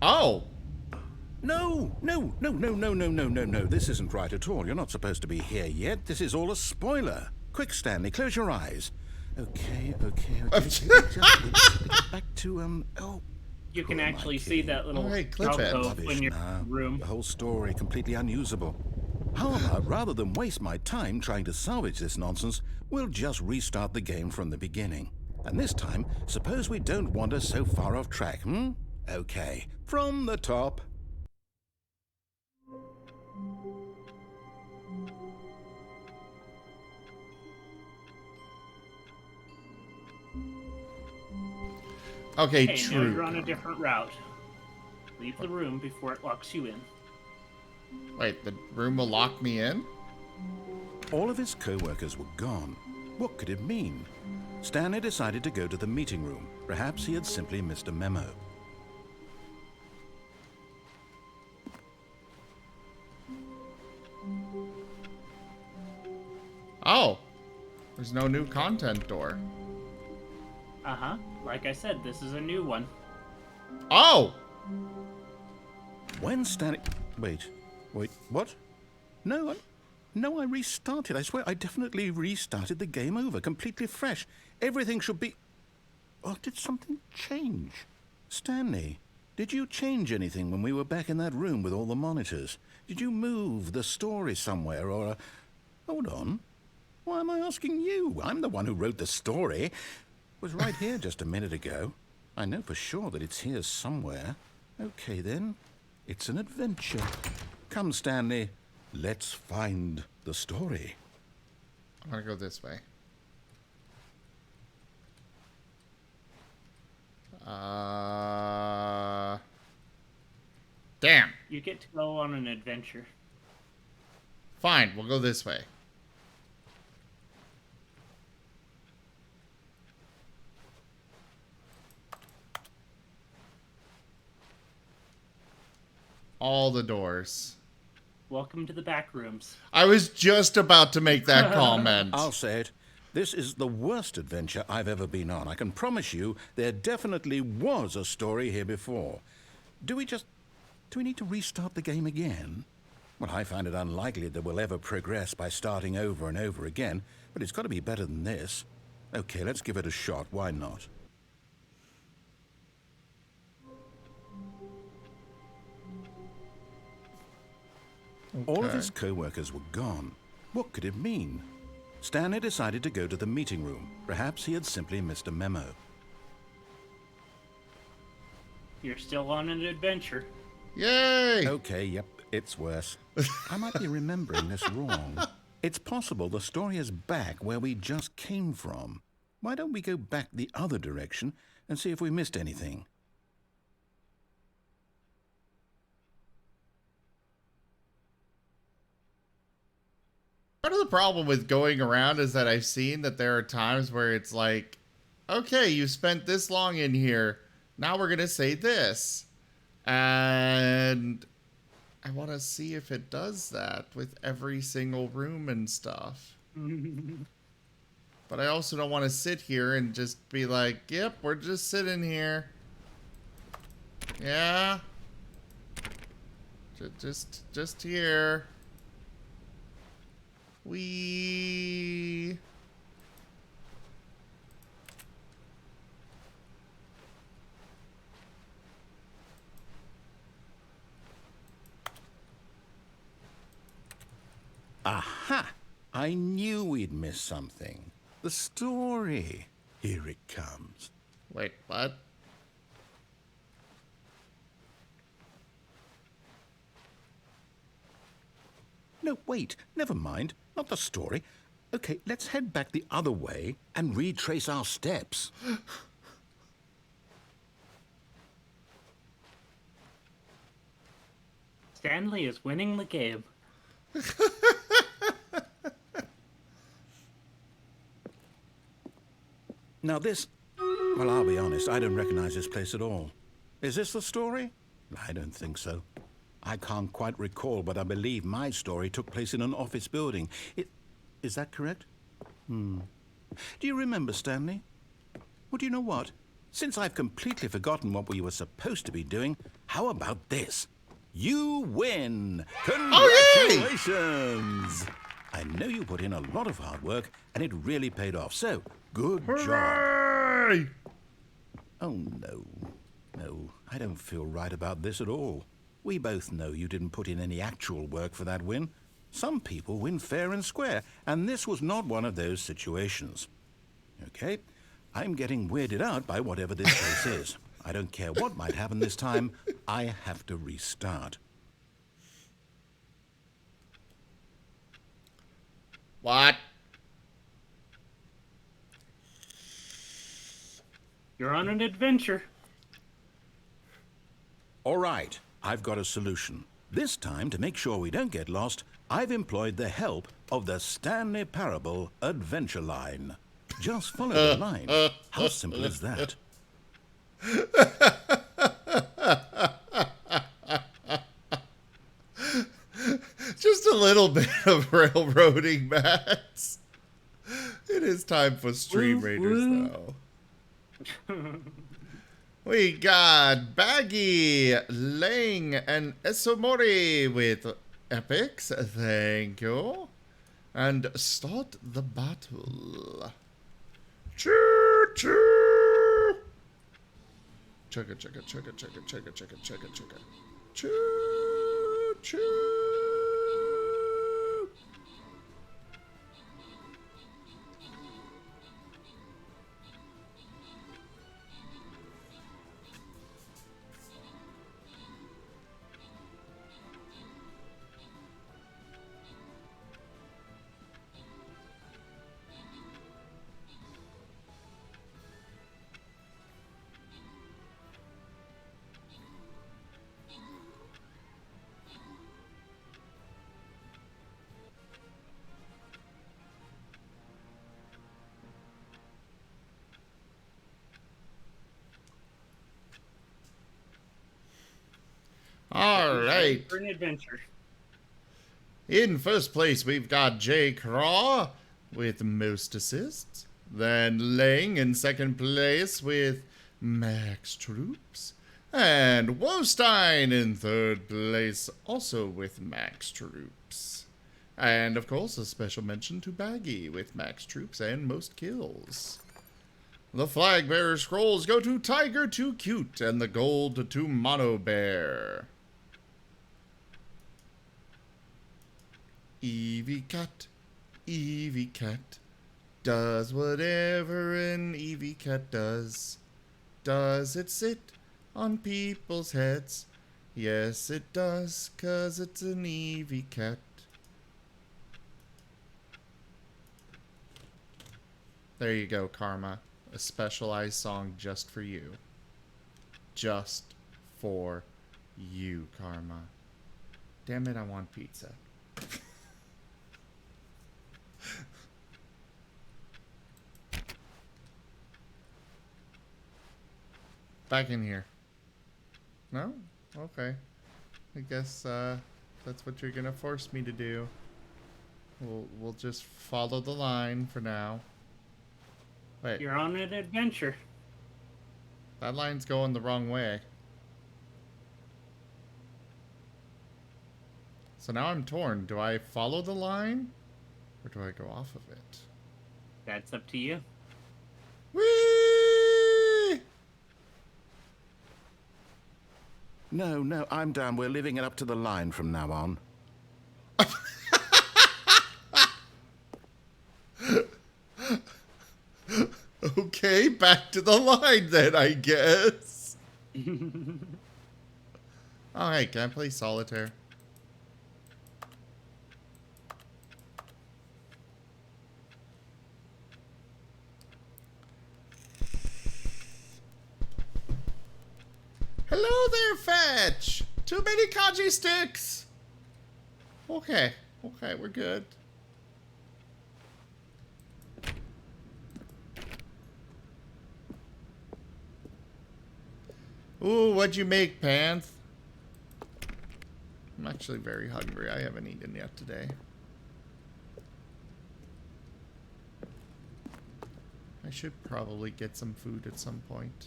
Oh! No. This isn't right at all. You're not supposed to be here yet. This is all a spoiler. Quick, Stanley, close your eyes. Okay. Just back to, You can actually see that little clip it. alcove in your room. The whole story completely unusable. How about, rather than waste my time trying to salvage this nonsense, we'll just restart the game from the beginning. And this time, suppose we don't wander so far off track, Okay, from the top. Okay, Now true. you're on a different route. Leave the room before it locks you in. Wait, the room will lock me in? All of his co-workers were gone. What could it mean? Stanley decided to go to the meeting room. Perhaps he had simply missed a memo. Oh, there's no new content door. Uh-huh. Like I said, this is a new one. Oh! When Stanley... Wait, what? No, I restarted. I swear, I definitely restarted the game over, completely fresh. Everything should be... Oh, did something change? Stanley, did you change anything when we were back in that room with all the monitors? Did you move the story somewhere, or... Hold on. Why am I asking you? I'm the one who wrote the story. It was right here just a minute ago. I know for sure that it's here somewhere. Okay, then. It's an adventure. Come, Stanley. Let's find the story. I'm gonna go this way. Damn. You get to go on an adventure. Fine, we'll go this way. All the doors. Welcome to the back rooms. I was just about to make that comment. I'll say it. This is the worst adventure I've ever been on. I can promise you there definitely was a story here before. Do we need to restart the game again? Well, I find it unlikely that we'll ever progress by starting over and over again, but it's got to be better than this. Okay, let's give it a shot. Why not? All of Okay. his co-workers were gone. What could it mean? Stanley decided to go to the meeting room. Perhaps he had simply missed a memo. You're still on an adventure. Yay! Okay, yep, it's worse. I might be remembering this wrong. It's possible the story is back where we just came from. Why don't we go back the other direction and see if we missed anything? Part of the problem with going around is that I've seen that there are times where it's like, okay, you spent this long in here. Now we're going to say this. And I want to see if it does that with every single room and stuff. But I also don't want to sit here and just be like, yep, we're just sitting here. Yeah. Just here. We... Aha! I knew we'd miss something. The story. Here it comes. Wait, what? No, wait. Never mind. Not the story. Okay, let's head back the other way and retrace our steps. Stanley is winning the game. Now this... Well, I'll be honest, I don't recognize this place at all. Is this the story? I don't think so. I can't quite recall, but I believe my story took place in an office building. Is that correct? Do you remember, Stanley? Well, do you know what? Since I've completely forgotten what we were supposed to be doing, how about this? You win! Congratulations! I know you put in a lot of hard work, and it really paid off, so good job. Oh, no. No, I don't feel right about this at all. We both know you didn't put in any actual work for that win. Some people win fair and square, and this was not one of those situations. Okay, I'm getting weirded out by whatever this place is. I don't care what might happen this time. I have to restart. What? You're on an adventure. All right, I've got a solution. This time, to make sure we don't get lost, I've employed the help of the Stanley Parable Adventure Line. Just follow the line. How simple is that? Just a little bit of railroading, Max. It is time for Stream Raiders, though. We got Baggy, Lang, and Esomori with epics. Thank you. And start the battle. Choo choo. Chugga chugga chugga chugga chugga chugga chugga chugga. Choo choo. All right. For an adventure. In first place, we've got Jay Craw with most assists. Then Lang in second place with max troops. And Wostein in third place, also with max troops. And of course, a special mention to Baggy with max troops and most kills. The flag bearer scrolls go to Tiger Too Cute and the gold to Mono Bear. Evie Cat does whatever an Evie Cat does. Does it sit on people's heads? Yes, it does, 'cause it's an Evie Cat. There you go, Karma. A specialized song just for you. Just for you, Karma. Damn it, I want pizza. Back in here. No? Okay. I guess that's what you're gonna force me to do. We'll just follow the line for now. Wait. You're on an adventure. That line's going the wrong way. So now I'm torn. Do I follow the line? Or do I go off of it? That's up to you. Whee! No, I'm down. We're leaving it up to the line from now on. Okay, back to the line then, I guess. Oh, hey, can I play solitaire? Hello there, Fetch! Too many kanji sticks! Okay, we're good. Ooh, what'd you make, Panth? I'm actually very hungry. I haven't eaten yet today. I should probably get some food at some point.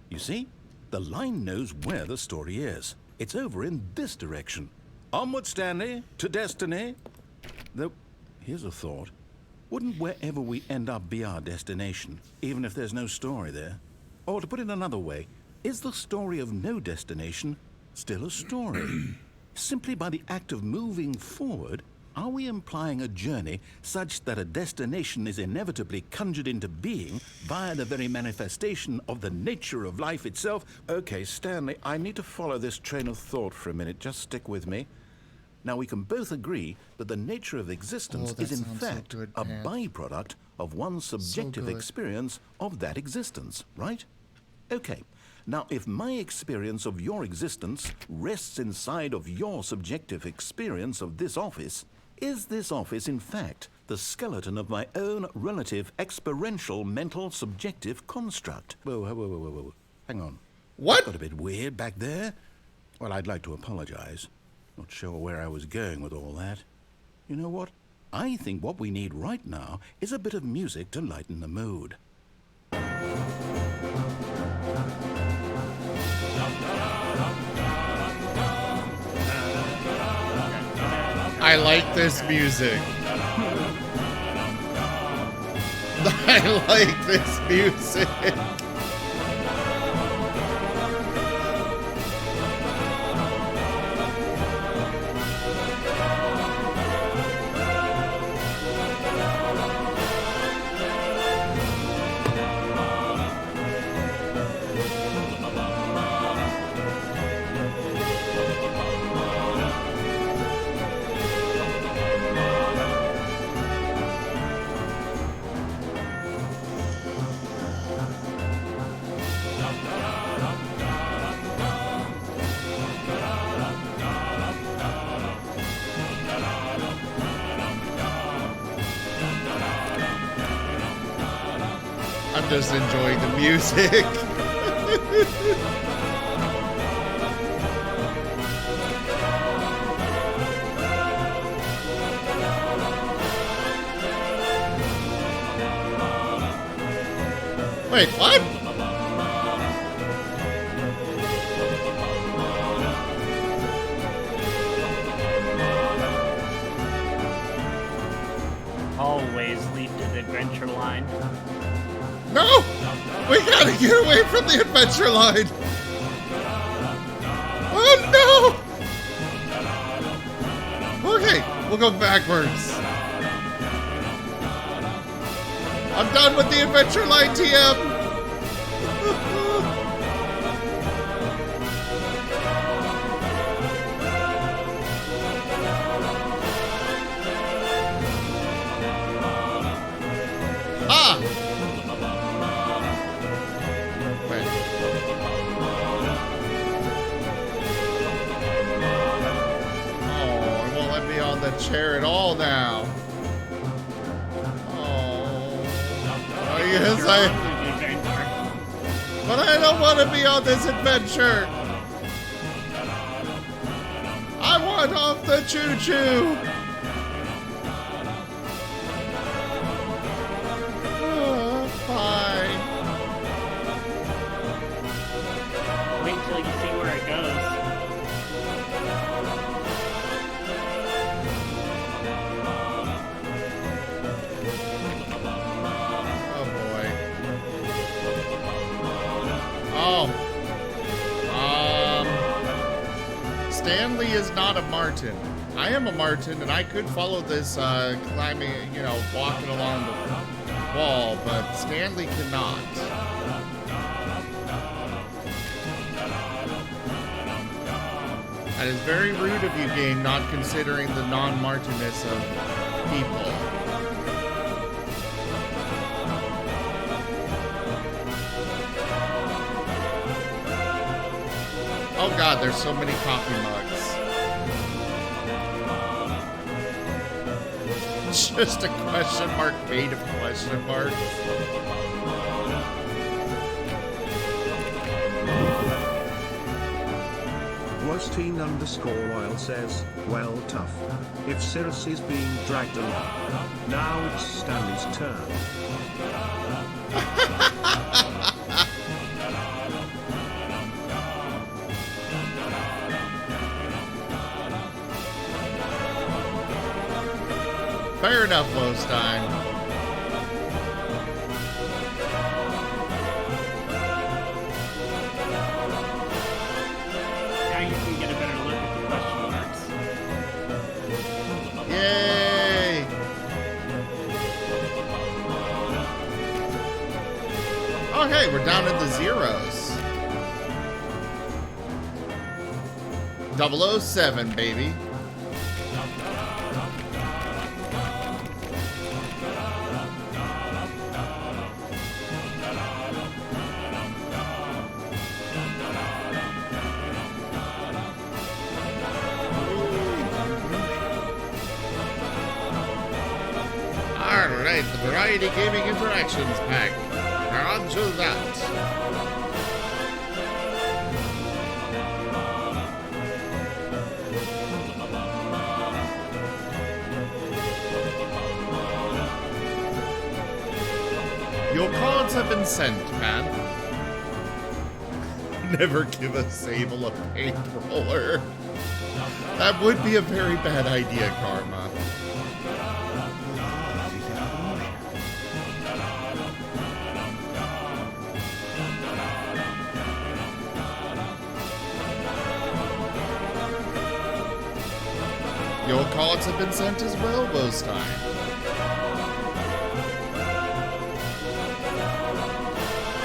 You see? The line knows where the story is. It's over in this direction. Onward, Stanley, to destiny. Though, here's a thought. Wouldn't wherever we end up be our destination, even if there's no story there? Or to put it another way, is the story of no destination still a story? Simply by the act of moving forward, are we implying a journey such that a destination is inevitably conjured into being via the very manifestation of the nature of life itself? Okay, Stanley, I need to follow this train of thought for a minute. Just stick with me. Now, we can both agree that the nature of existence is in fact a byproduct of one's subjective experience of that existence, right? Okay. Now, if my experience of your existence rests inside of your subjective experience of this office, is this office, in fact, the skeleton of my own relative experiential mental subjective construct? Whoa. Hang on. What? Got a bit weird back there? Well, I'd like to apologize. Not sure where I was going with all that. You know what? I think what we need right now is a bit of music to lighten the mood. I like this music. I like this music. I'm just enjoying the music. Wait, what? Always lead to the adventure line. No! We gotta get away from the adventure line! Oh no! Okay, We'll go backwards. I'm done with the adventure line, TM. Ah! Wait. Oh, it won't let me on the chair at all now. Oh, yes, but I don't want to be on this adventure. I want off the choo-choo. Fine. Wait till you see where it goes. Oh boy. Oh. Stanley is not a marten. I am a marten, and I could follow this climbing, walking along the wall, but Stanley cannot. That is very rude of you, game, not considering the non-martiness of people. Oh god, there's so many coffee mugs. Just a question mark made of question marks. Wosteen_Oil says, well, tough. If Cirrus is being dragged along. Now it's Stanley's turn. Fair enough, Lostein. Now you can get a better look at the question marks. Yay! Okay, we're down in the zeros. 007, baby. Alright, the Variety Gaming Interactions pack. On to that. Your cards have been sent, man. Never give a Sable a paint roller. That would be a very bad idea, Karma. Your cards have been sent as well, Bostein.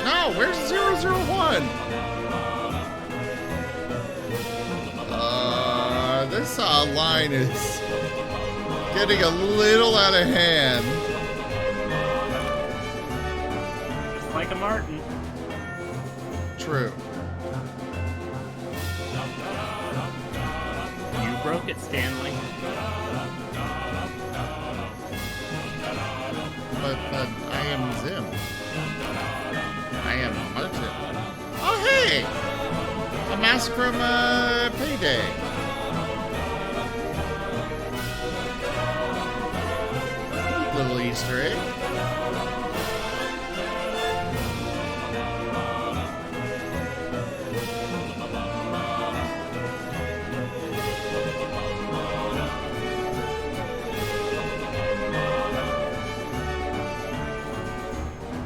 No, where's 001? This line is getting a little out of hand. Just like a marten. True. You broke it, Stanley. But I am Zim. I am Martin. Oh, hey! A mask from Payday. Little Easter egg.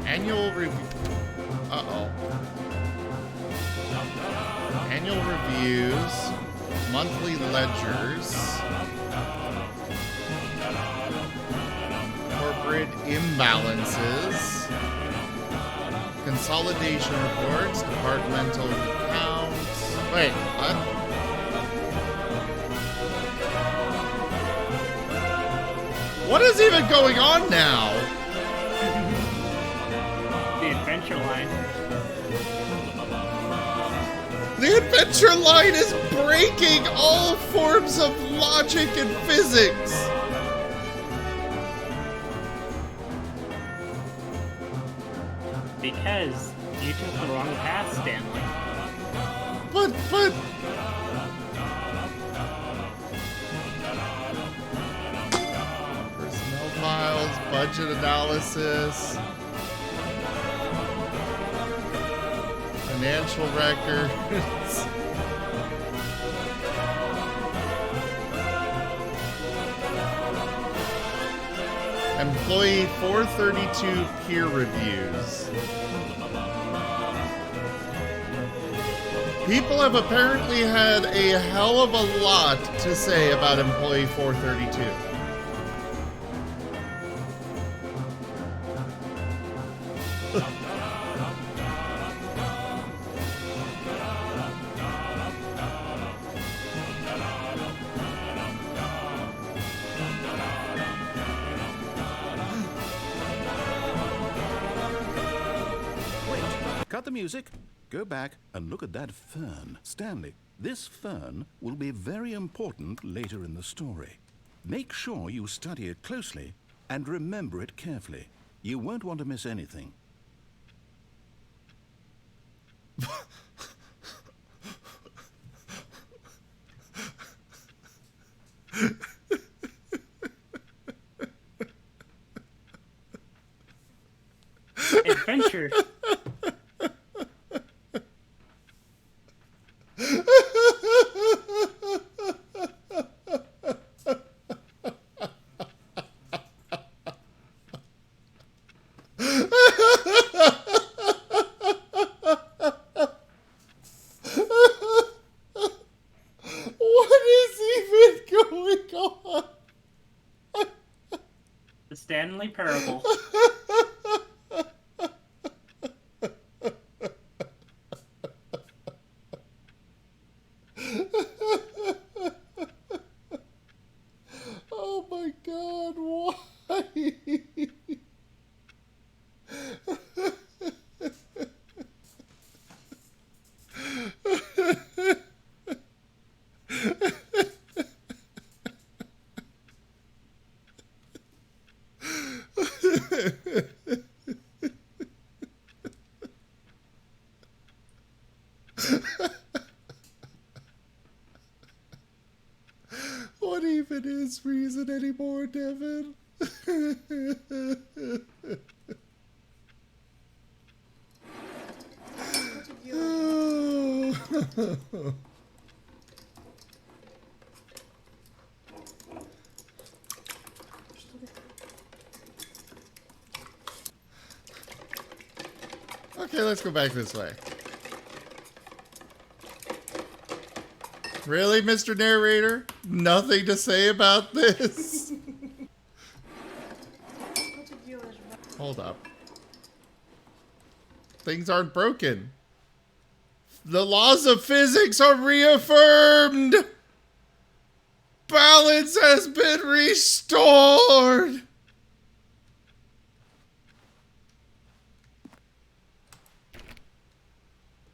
Annual review. Uh-oh. Annual reviews. Monthly ledgers. corporate imbalances, consolidation reports, departmental accounts. Wait, what? What is even going on now? The adventure line. The adventure line is breaking all forms of logic and physics. Because you took the wrong path, Stanley. But... Personnel files, budget analysis, financial records. Employee 432 peer reviews. People have apparently had a hell of a lot to say about Employee 432. Cut the music. Go back and look at that fern. Stanley, this fern will be very important later in the story. Make sure you study it closely and remember it carefully. You won't want to miss anything. Adventure. What is even going on? The Stanley Parable. Oh my God, why? What even is reason anymore, Devin? Okay, let's go back this way. Really, Mr. Narrator? Nothing to say about this? Hold up. Things aren't broken. The laws of physics are reaffirmed! Balance has been restored!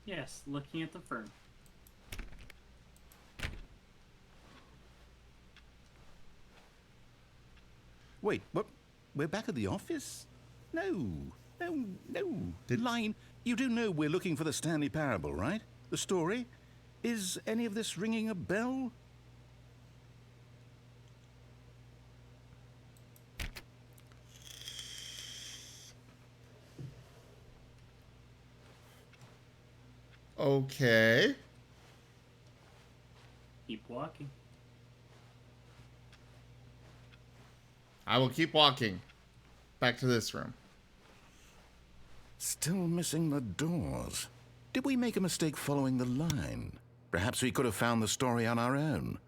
Yes, looking at the fern. Wait, what? We're back at the office? No. Line, you do know we're looking for the Stanley Parable, right? The story? Is any of this ringing a bell? Okay. Keep walking. I will keep walking. Back to this room. Still missing the doors. Did we make a mistake following the line? Perhaps we could have found the story on our own.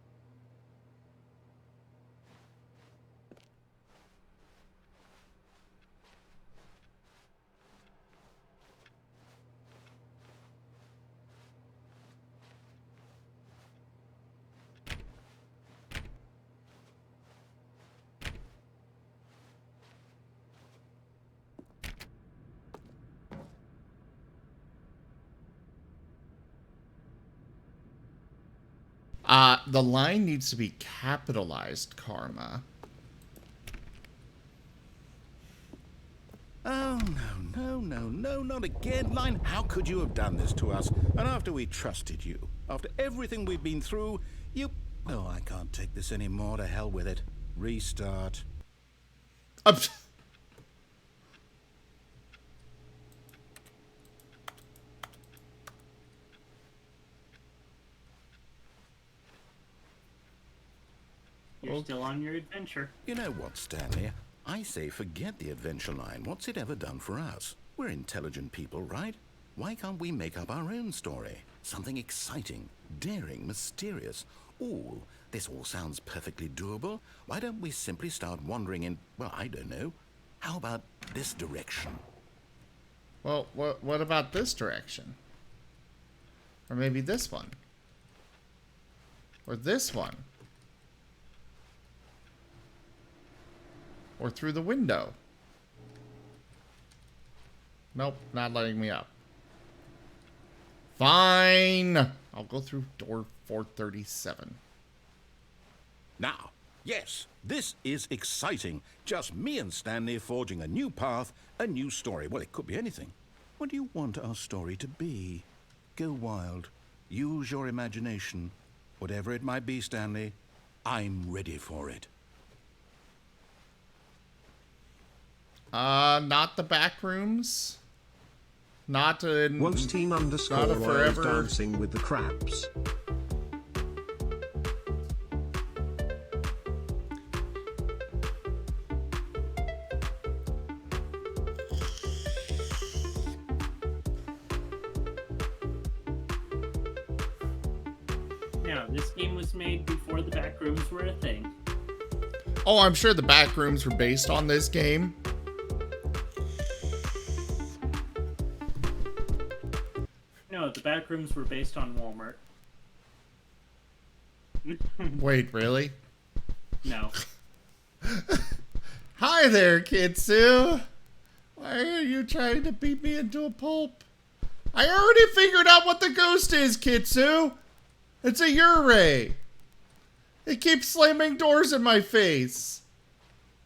The line needs to be capitalized, Karma. Oh, no, not again, Line. How could you have done this to us? And after we trusted you, after everything we've been through, you... Oh, I can't take this anymore. To hell with it. Restart. You're still on your adventure. You know what, Stanley? I say forget the adventure line. What's it ever done for us? We're intelligent people, right? Why can't we make up our own story? Something exciting, daring, mysterious. Ooh, this all sounds perfectly doable. Why don't we simply start wandering in, well, I don't know. How about this direction? Well, what about this direction? Or maybe this one? Or this one? Or through the window? Nope, not letting me up. Fine! I'll go through door 437. Now, yes, this is exciting. Just me and Stanley forging a new path, a new story. Well, it could be anything. What do you want our story to be? Go wild. Use your imagination. Whatever it might be, Stanley, I'm ready for it. Not the back rooms. Not in... Once team not a underscore forever. dancing with the crabs. Now, this game was made before the back rooms were a thing. Oh, I'm sure the back rooms were based on this game. No, the back rooms were based on Walmart. Wait, really? No. Hi there, Kitsu. Why are you trying to beat me into a pulp? I already figured out what the ghost is, Kitsu. It's a Yurei. It keeps slamming doors in my face.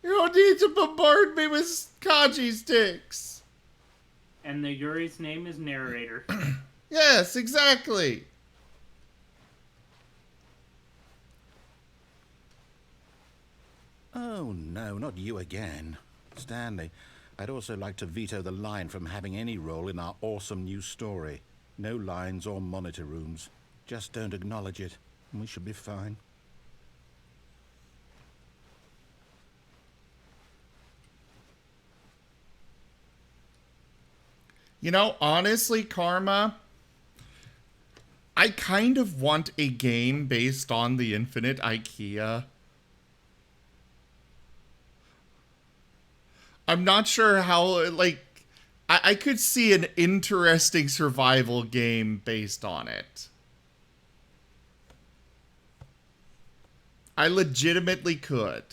You don't need to bombard me with Kaji sticks. And the Yuri's name is Narrator. Yes, exactly. Oh, no, not you again. Stanley, I'd also like to veto the line from having any role in our awesome new story. No lines or monitor rooms. Just don't acknowledge it, and we should be fine. You know, honestly, Karma, I kind of want a game based on the Infinite IKEA. I'm not sure how, like, I could see an interesting survival game based on it. I legitimately could.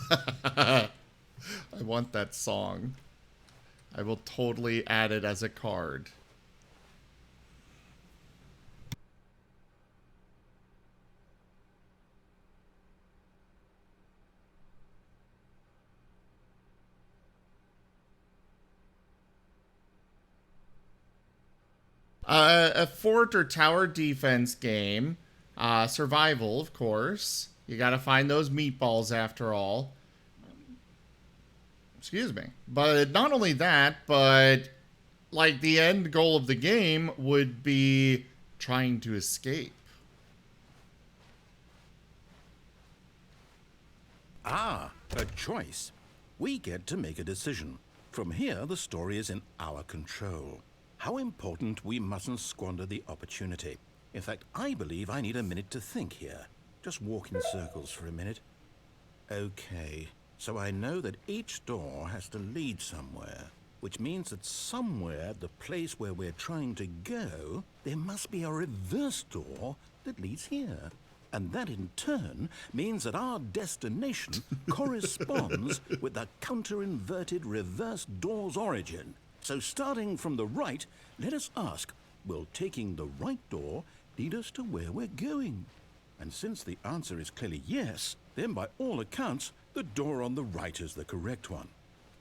I want that song. I will totally add it as a card. A fort or tower defense game. Survival, of course. You gotta find those meatballs after all. Excuse me. But not only that, but like the end goal of the game would be trying to escape. Ah, a choice. We get to make a decision. From here, the story is in our control. How important we mustn't squander the opportunity. In fact, I believe I need a minute to think here. Just walk in circles for a minute. Okay, so I know that each door has to lead somewhere, which means that somewhere, the place where we're trying to go, there must be a reverse door that leads here. And that in turn means that our destination corresponds with the counter-inverted reverse door's origin. So starting from the right, let us ask, will taking the right door lead us to where we're going? And since the answer is clearly yes, then by all accounts, the door on the right is the correct one.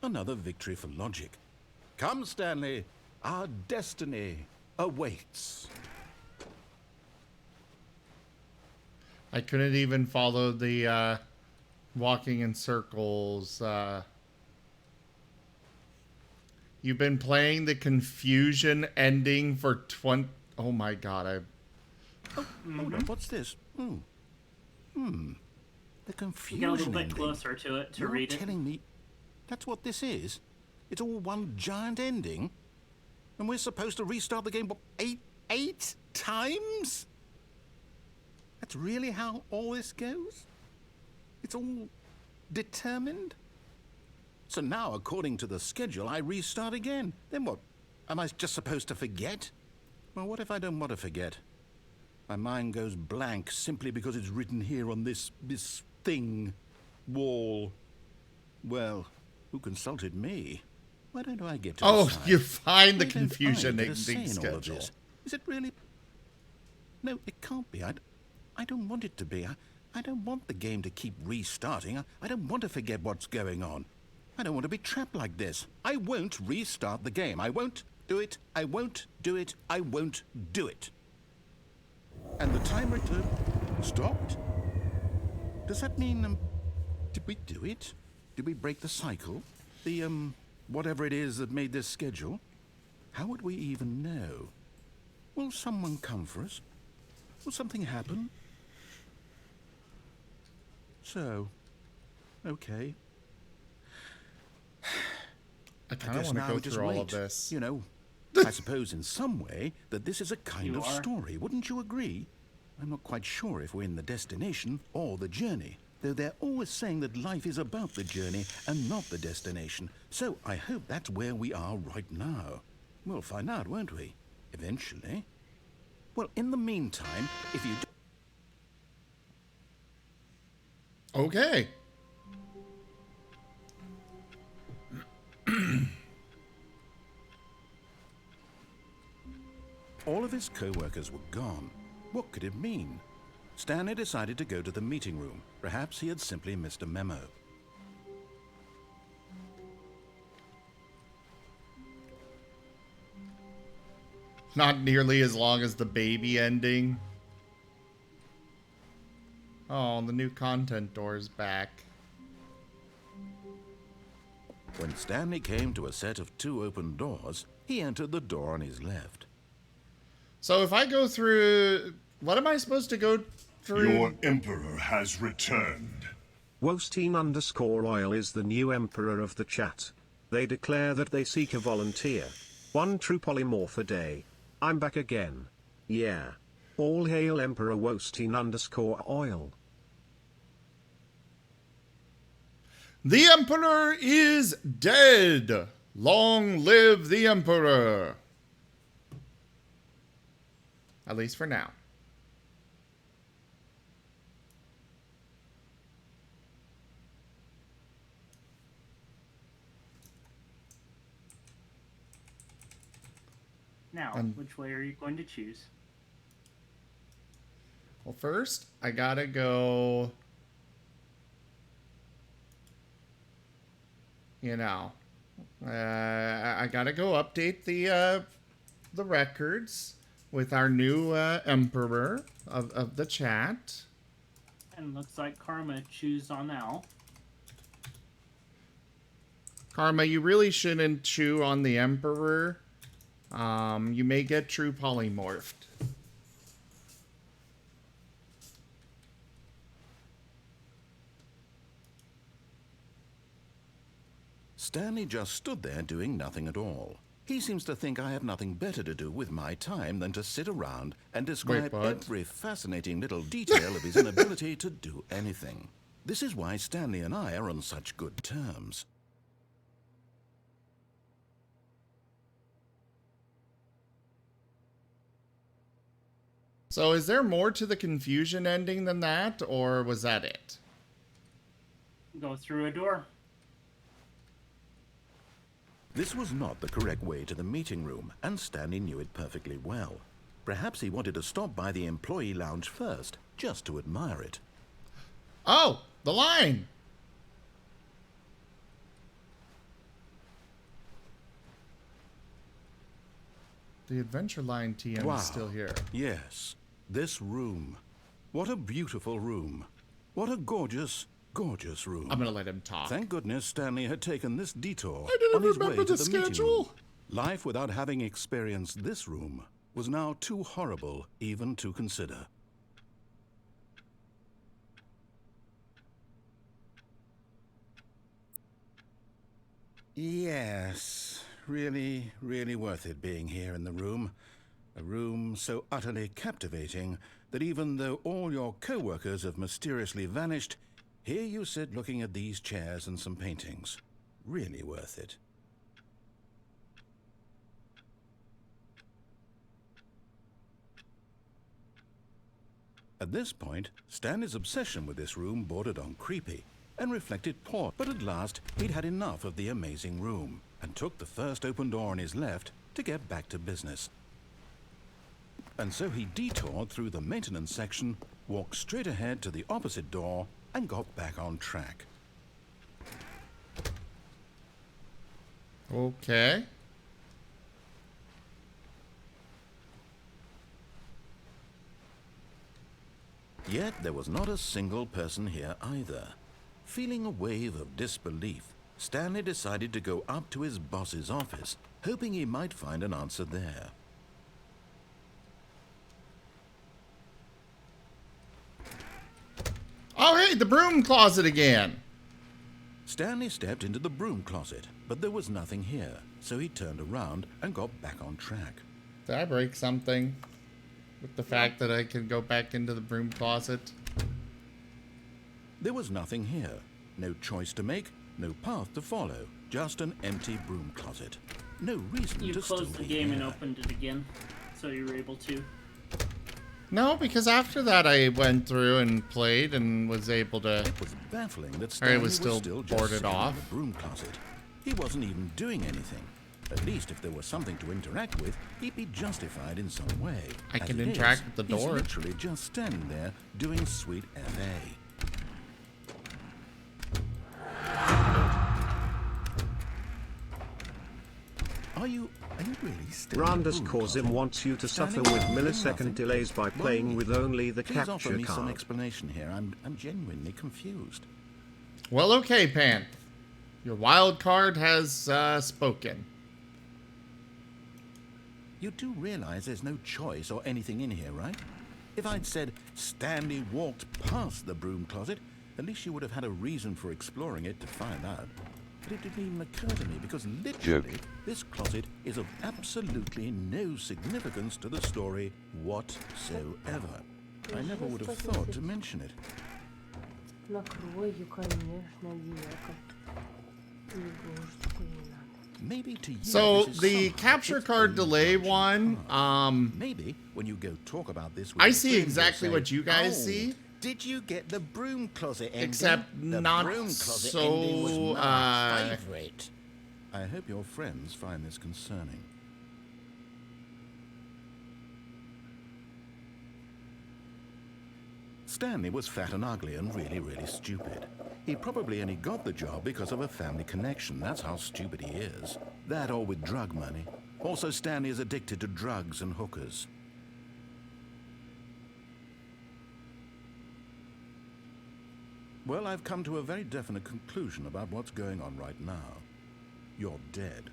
Another victory for logic. Come, Stanley, our destiny awaits. I couldn't even follow the walking in circles. You've been playing the confusion ending for 20... Oh my god, Hold on, what's this? The confusion Get a little bit ending. closer to it to You're read it. telling me that's what this is? It's all one giant ending? And we're supposed to restart the game, what, eight times? That's really how all this goes? It's all determined? So now, according to the schedule, I restart again. Then what? Am I just supposed to forget? Well, what if I don't want to forget? My mind goes blank simply because it's written here on this thing, wall. Well, who consulted me? Why don't I get to decide? You find the Why don't I confusion get a say ending in all of schedule. this? Is it really? No, it can't be. I don't want it to be. I don't want the game to keep restarting. I don't want to forget what's going on. I don't want to be trapped like this. I won't restart the game. I won't do it. I won't do it. I won't do it. And the timer stopped? Does that mean, did we do it? Did we break the cycle? The, whatever it is that made this schedule? How would we even know? Will someone come for us? Will something happen? So, okay. I kind of want to go through all of this. You know, I suppose in some way that this is a kind of story. Wouldn't you agree? I'm not quite sure if we're in the destination or the journey, though they're always saying that life is about the journey and not the destination. So I hope that's where we are right now. We'll find out, won't we? Eventually. Well, in the meantime, if you Okay. All of his co-workers were gone. What could it mean? Stanley decided to go to the meeting room. Perhaps he had simply missed a memo. Not nearly as long as the baby ending. Oh, the new content door's back. When Stanley came to a set of 2 open doors, he entered the door on his left. So if I go through... What am I supposed to go through? Your Emperor has returned. Wosteen_oil is the new Emperor of the chat. They declare that they seek a volunteer. 1 true polymorph a day. I'm back again. Yeah. All hail Emperor Wosteen_oil. The Emperor is dead. Long live the Emperor. At least for now. Now, which way are you going to choose? Well, first, I gotta go... You know, I gotta go update the records with our new emperor of the chat. And looks like Karma chews on Al. Karma, you really shouldn't chew on the emperor. You may get true polymorphed. Stanley just stood there doing nothing at all. He seems to think I have nothing better to do with my time than to sit around and describe every fascinating little detail of his inability to do anything. This is why Stanley and I are on such good terms. So is there more to the confusion ending than that, or was that it? Go through a door. This was not the correct way to the meeting room, and Stanley knew it perfectly well. Perhaps he wanted to stop by the employee lounge first, just to admire it. Oh, the line! The Adventure Line TM Wow. is still here. Yes, this room. What a beautiful room. What a gorgeous, gorgeous room. I'm gonna let him talk. Thank goodness Stanley had taken this detour I didn't on his way remember to the the meeting schedule. room. Life without having experienced this room was now too horrible even to consider. Yes, really, really worth it being here in the room. A room so utterly captivating that even though all your co-workers have mysteriously vanished, here you sit looking at these chairs and some paintings. Really worth it. At this point, Stanley's obsession with this room bordered on creepy and reflected poor, but at last he'd had enough of the amazing room and took the first open door on his left to get back to business. And so he detoured through the maintenance section, walked straight ahead to the opposite door, and got back on track. Okay. Yet there was not a single person here either. Feeling a wave of disbelief, Stanley decided to go up to his boss's office, hoping he might find an answer there. Oh, hey, the broom closet again. Stanley stepped into the broom closet, but there was nothing here, so he turned around and got back on track. Did I break something with the fact that I can go back into the broom closet? There was nothing here. No choice to make, no path to follow. Just an empty broom closet. No reason You to still closed the be game here. and opened it again, so you were able to. No, because after that I went through and played and was able to... It was baffling that Or Stanley it was still just boarded sitting in off. the broom closet. He wasn't even doing anything. At least if there was something to interact with, he'd be justified in some way. I As can it interact is, with the he's door. literally just standing there doing sweet FA. Are you really still in the Randus broom Corzim closet? wants you to suffer Standing with there doing millisecond nothing? delays by playing Why? with only the Please offer capture me some card. explanation here. I'm genuinely confused. Well, okay, Pan. Your wild card has spoken. You do realize there's no choice or anything in here, right? If I'd said Stanley walked past the broom closet, at least you would have had a reason for exploring it to find out. But it didn't even occur to me because literally this closet is of absolutely no significance to the story whatsoever. I never would have thought to mention it. Накрою, конечно, веком. Егошечка не надо. Maybe to you So this is the somehow capture its card own delay function. one, Maybe when you go talk about this with I your see friends, exactly you'll what say, you guys "Oh, see. Did you get the broom closet ending? Except The not broom closet so, ending was my uh, favorite. I hope your friends find this concerning. Stanley was fat and ugly and really, really stupid. He probably only got the job because of a family connection. That's how stupid he is. That or with drug money. Also, Stanley is addicted to drugs and hookers. Well, I've come to a very definite conclusion about what's going on right now. You're dead.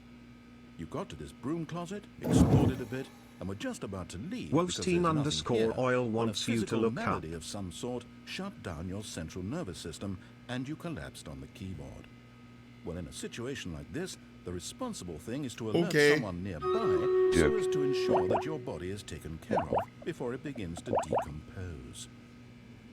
You got to this broom closet, explored it a bit, and were just about to leave. because there's nothing here, Wolfstein_oil when wants a you to physical look up. malady of some sort shut down your central nervous system, and you collapsed on the keyboard. Well, in a situation like this, the responsible thing is to alert Okay. someone nearby so as to ensure that your body is taken care of before it begins to decompose.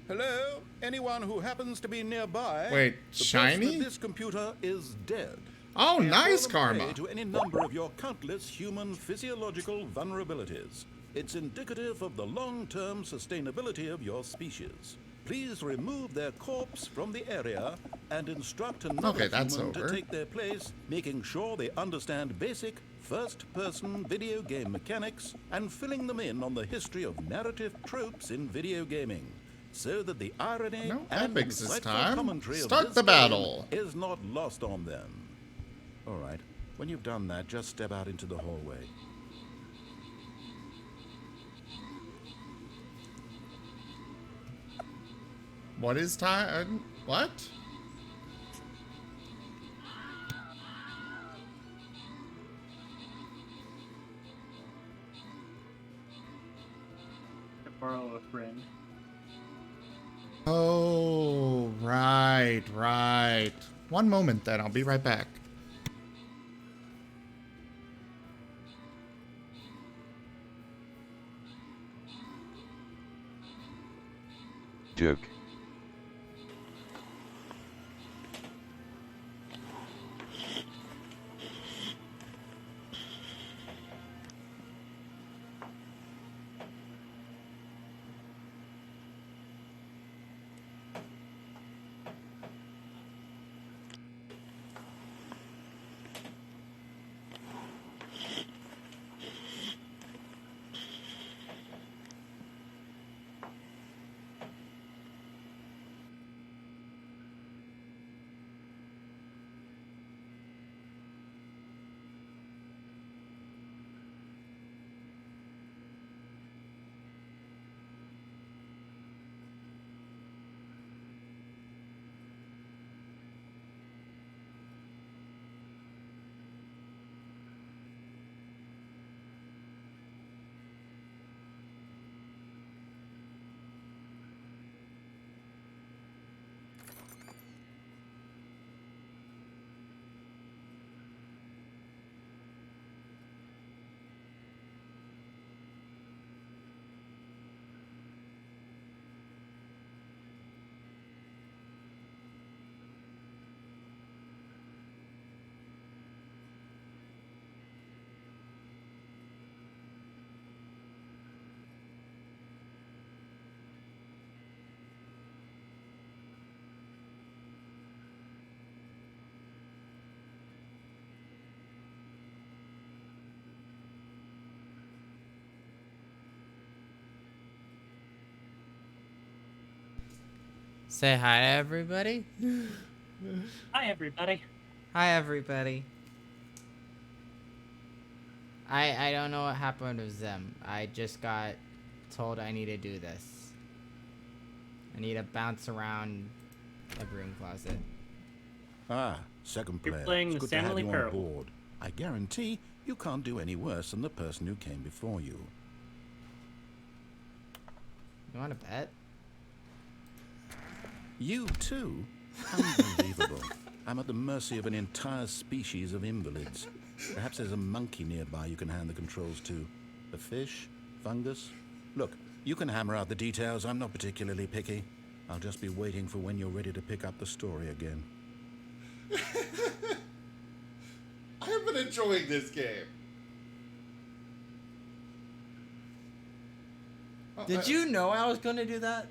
Hello? Anyone who happens to be nearby? Wait, the person shiny? at this computer is dead. Oh, They have nice, fallen prey Karma. to any number of your countless human physiological vulnerabilities. It's indicative of the long-term sustainability of your species. Please remove their corpse from the area and instruct another human to take their place, making sure they understand basic first-person video game mechanics and filling them in on the history of narrative tropes in video gaming, so that the irony and insightful commentary of this game is not lost on them. All right, when you've done that, just step out into the hallway. What is time? What? To borrow a friend. Oh, right, right. One moment then, I'll be right back. Joke. Say hi to everybody. Hi, everybody. Hi, everybody. I don't know what happened with them. I just got told I need to do this. I need to bounce around a broom closet. Ah, second player. You're playing It's the good to have Stanley you on Parable. board. I guarantee you can't do any worse than the person who came before you. You want to bet? You too? Unbelievable. I'm at the mercy of an entire species of invalids. Perhaps there's a monkey nearby you can hand the controls to. A fish? Fungus? Look, you can hammer out the details. I'm not particularly picky. I'll just be waiting for when you're ready to pick up the story again. I have been enjoying this game. Did you know I was going to do that?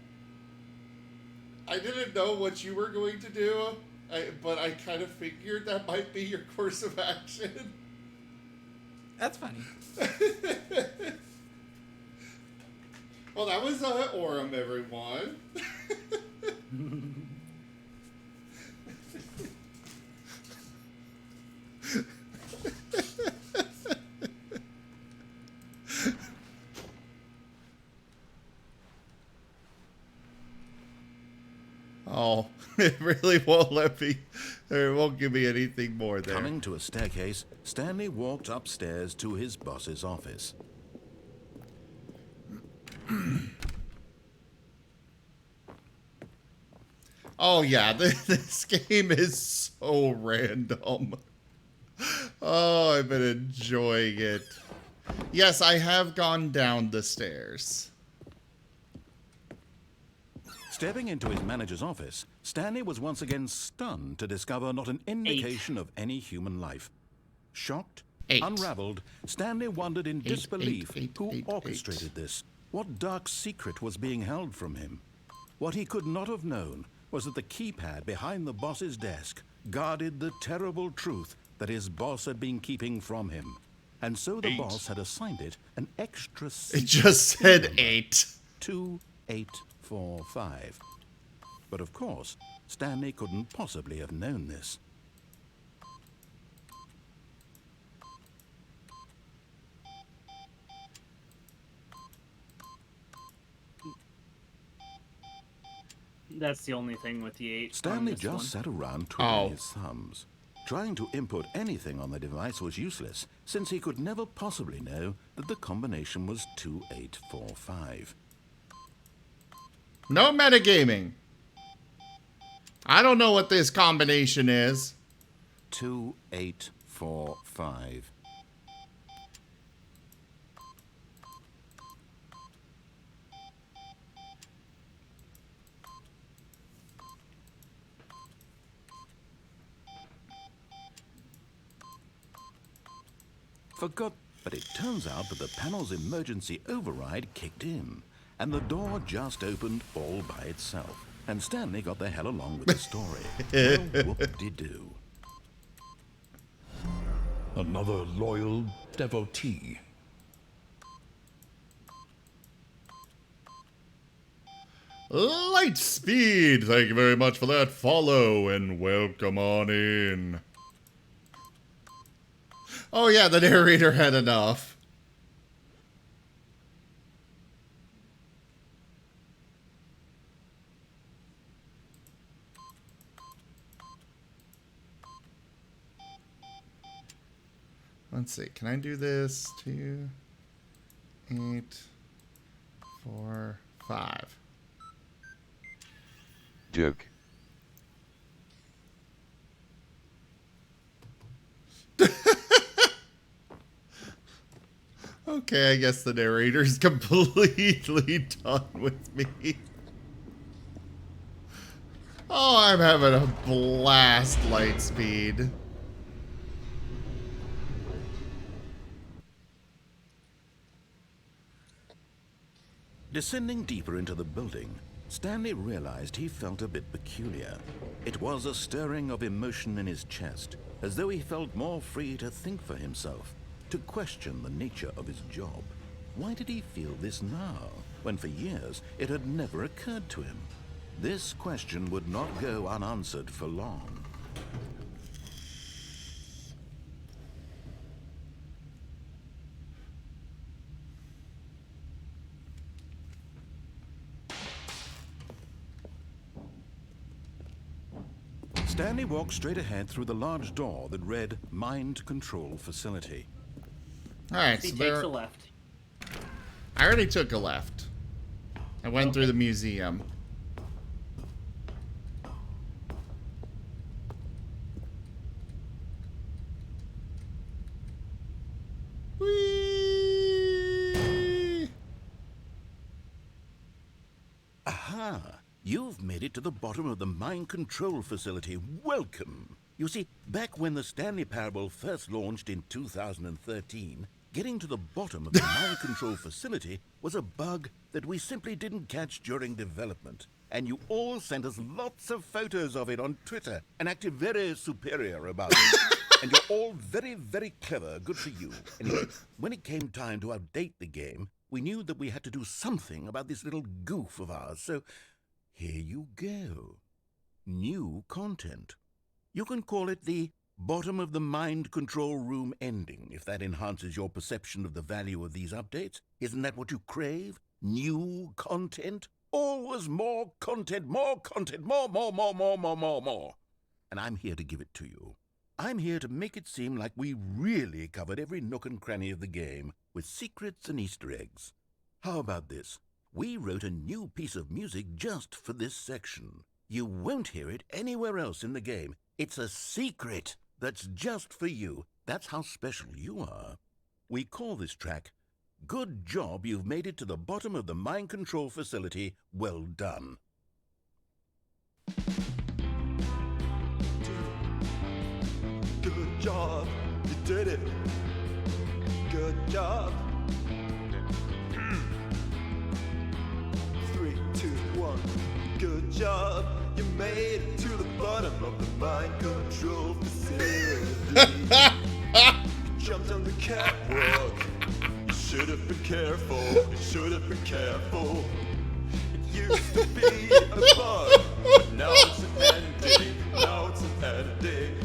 I didn't know what you were going to do, but I kind of figured that might be your course of action. That's funny. Well, that was Orem, everyone. Oh, it really won't let me. It won't give me anything more there. Coming to a staircase, Stanley walked upstairs to his boss's office. Oh yeah, this game is so random. Oh, I've been enjoying it. Yes, I have gone down the stairs. Stepping into his manager's office, Stanley was once again stunned to discover not an indication of any human life. Shocked, Unraveled, Stanley wondered in disbelief who orchestrated this. What dark secret was being held from him? What he could not have known was that the keypad behind the boss's desk guarded the terrible truth that his boss had been keeping from him. And so the boss had assigned it an extra secret. It just said 8. 2845. But of course, Stanley couldn't possibly have known this. That's the only thing with the 8. Stanley just sat around twiddling his thumbs. Trying to input anything on the device was useless, since he could never possibly know that the combination was 2845. No metagaming. I don't know what this combination is. 2845. Forgot, but it turns out that the panel's emergency override kicked in, and the door just opened all by itself. And Stanley got the hell along with the story. Well, whoop-de-doo. Another loyal devotee. Lightspeed, thank you very much for that follow, and welcome on in. Oh yeah, the narrator had enough. Let's see, can I do this? 2, 8, 4, 5. Joke. Okay, I guess the narrator's completely done with me. Oh, I'm having a blast, Lightspeed. Descending deeper into the building, Stanley realized he felt a bit peculiar. It was a stirring of emotion in his chest, as though he felt more free to think for himself, to question the nature of his job. Why did he feel this now, when for years it had never occurred to him? This question would not go unanswered for long. Stanley walked straight ahead through the large door that read Mind Control Facility. Alright, He so takes a left. I already took a left. I went through the museum. Whee! Aha! You've made it to the bottom of the Mind Control Facility. Welcome! You see, back when the Stanley Parable first launched in 2013, getting to the bottom of the Mind Control Facility was a bug that we simply didn't catch during development. And you all sent us lots of photos of it on Twitter and acted very superior about it. And you're all very, very clever. Good for you. Anyway, when it came time to update the game, we knew that we had to do something about this little goof of ours. So here you go. New content. You can call it the bottom of the mind control room ending, if that enhances your perception of the value of these updates. Isn't that what you crave? New content? Always more content, more content, more. And I'm here to give it to you. I'm here to make it seem like we really covered every nook and cranny of the game, with secrets and Easter eggs. How about this? We wrote a new piece of music just for this section. You won't hear it anywhere else in the game. It's a secret that's just for you. That's how special you are. We call this track, Good Job You've Made It to the Bottom of the Mind Control Facility. Well done. Good job. You did it. Good job. 3, 2, 1. Good job. You made it to the bottom of the mind control facility. You jumped on the catwalk. You should have been careful. You should have been careful. It used to be a bug, but now it's an ending. Now it's an ending.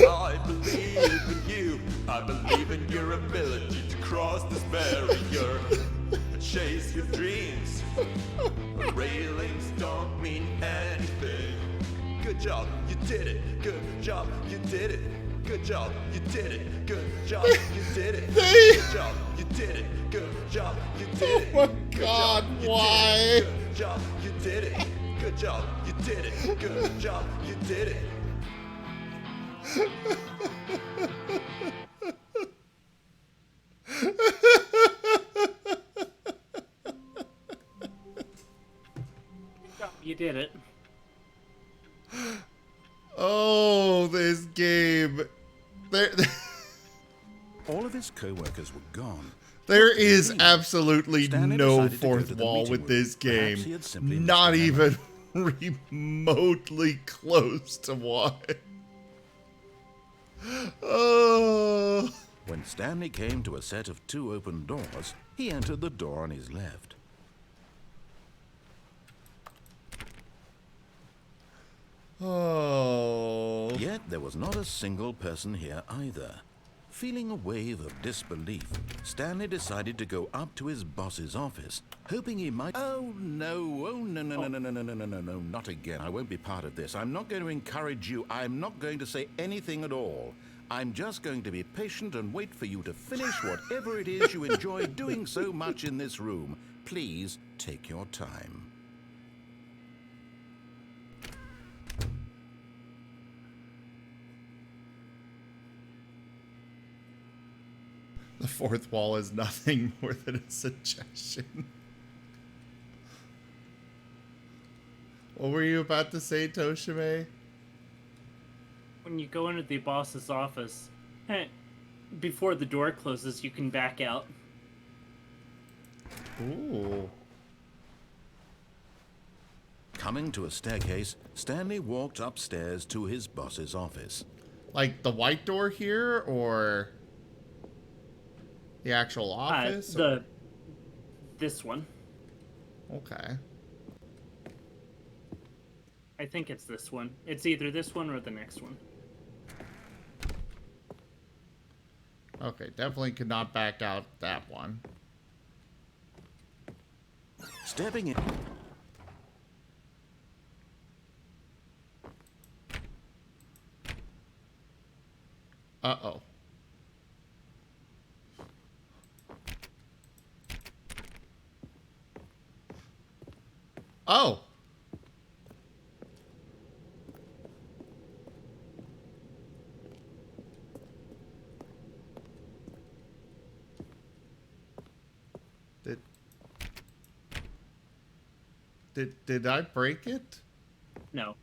I believe in you. I believe in your ability to cross this barrier and chase your dreams. Railings don't mean anything. Good job, you did it. Good job, you did it. Good job, you did it. Good job, you did it. Good job, you did it. Good job, you did it. Oh my God, why? Good job, you did it. Good job, you did it. Good job, you did it. You did it. Oh, this game. All of his co-workers were gone. There is absolutely Stanley no decided to go fourth to the wall meeting with room. this Perhaps he game. had simply Not misremembered. even remotely close to why. Oh. When Stanley came to a set of 2 open doors, he entered the door on his left. Oh. Yet there was not a single person here either. Feeling a wave of disbelief, Stanley decided to go up to his boss's office, hoping he might... Oh, no, no, not again. I won't be part of this. I'm not going to encourage you. I'm not going to say anything at all. I'm just going to be patient and wait for you to finish whatever it is you enjoy doing so much in this room. Please take your time. The fourth wall is nothing more than a suggestion. What were you about to say, Toshime? When you go into the boss's office, before the door closes, you can back out. Ooh. Coming to a staircase, Stanley walked upstairs to his boss's office. Like the white door here, or the actual office? This one. Okay. I think it's this one. It's either this one or the next one. Okay, definitely could not back out that one. Stepping in... Uh-oh. Oh! Did I break it? No.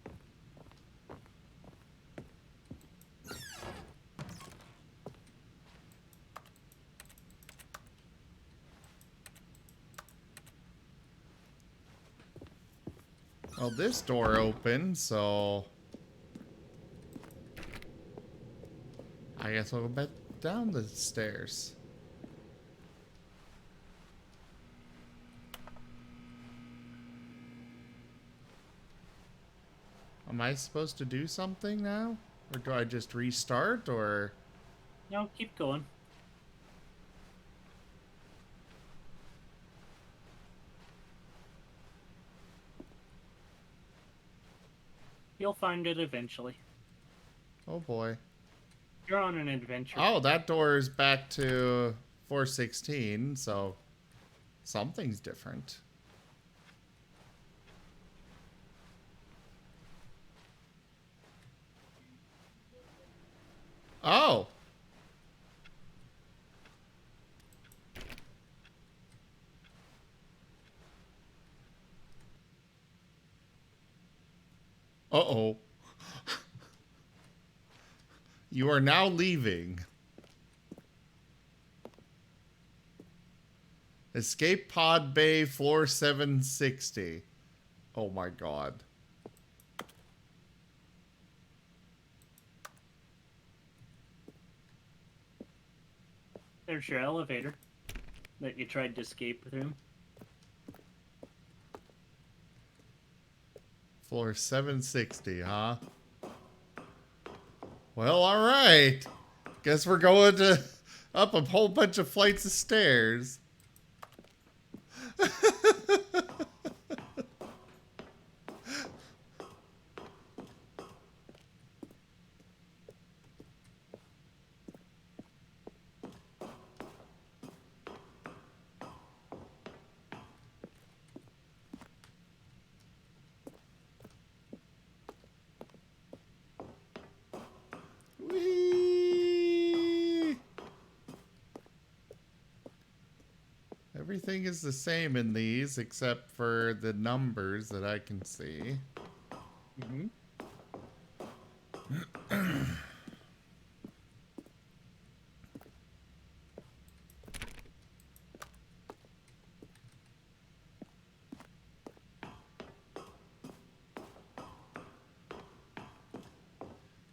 Well, this door opened, so I guess I'll go back down the stairs. Am I supposed to do something now? Or do I just restart, or? No, keep going. You'll find it eventually. Oh boy. You're on an adventure. Oh, that door is back to 416, so something's different. Oh. Uh-oh. You are now leaving. Escape pod bay, floor 760. Oh my god. There's your elevator that you tried to escape through. Floor 760, huh? Well, alright. Guess we're going to up a whole bunch of flights of stairs. Whee! Everything is the same in these except for the numbers that I can see. Mm-hmm.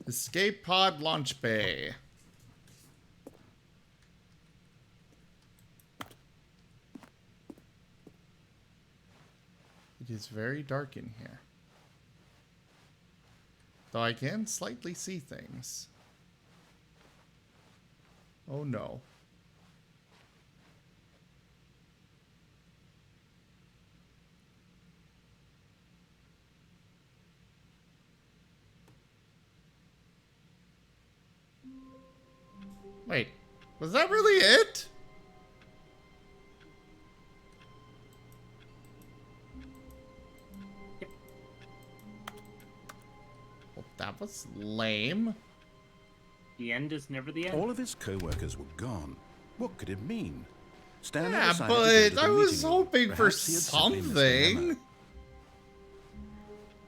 Escape pod launch bay. It is very dark in here. Though I can slightly see things. Oh no. Wait, was that really it? Well, that was lame. The end is never the end. All of his co-workers were gone. What could it mean? Stanley Yeah, decided to go to but the I was meeting room. hoping for Perhaps he had simply missed the memo. something.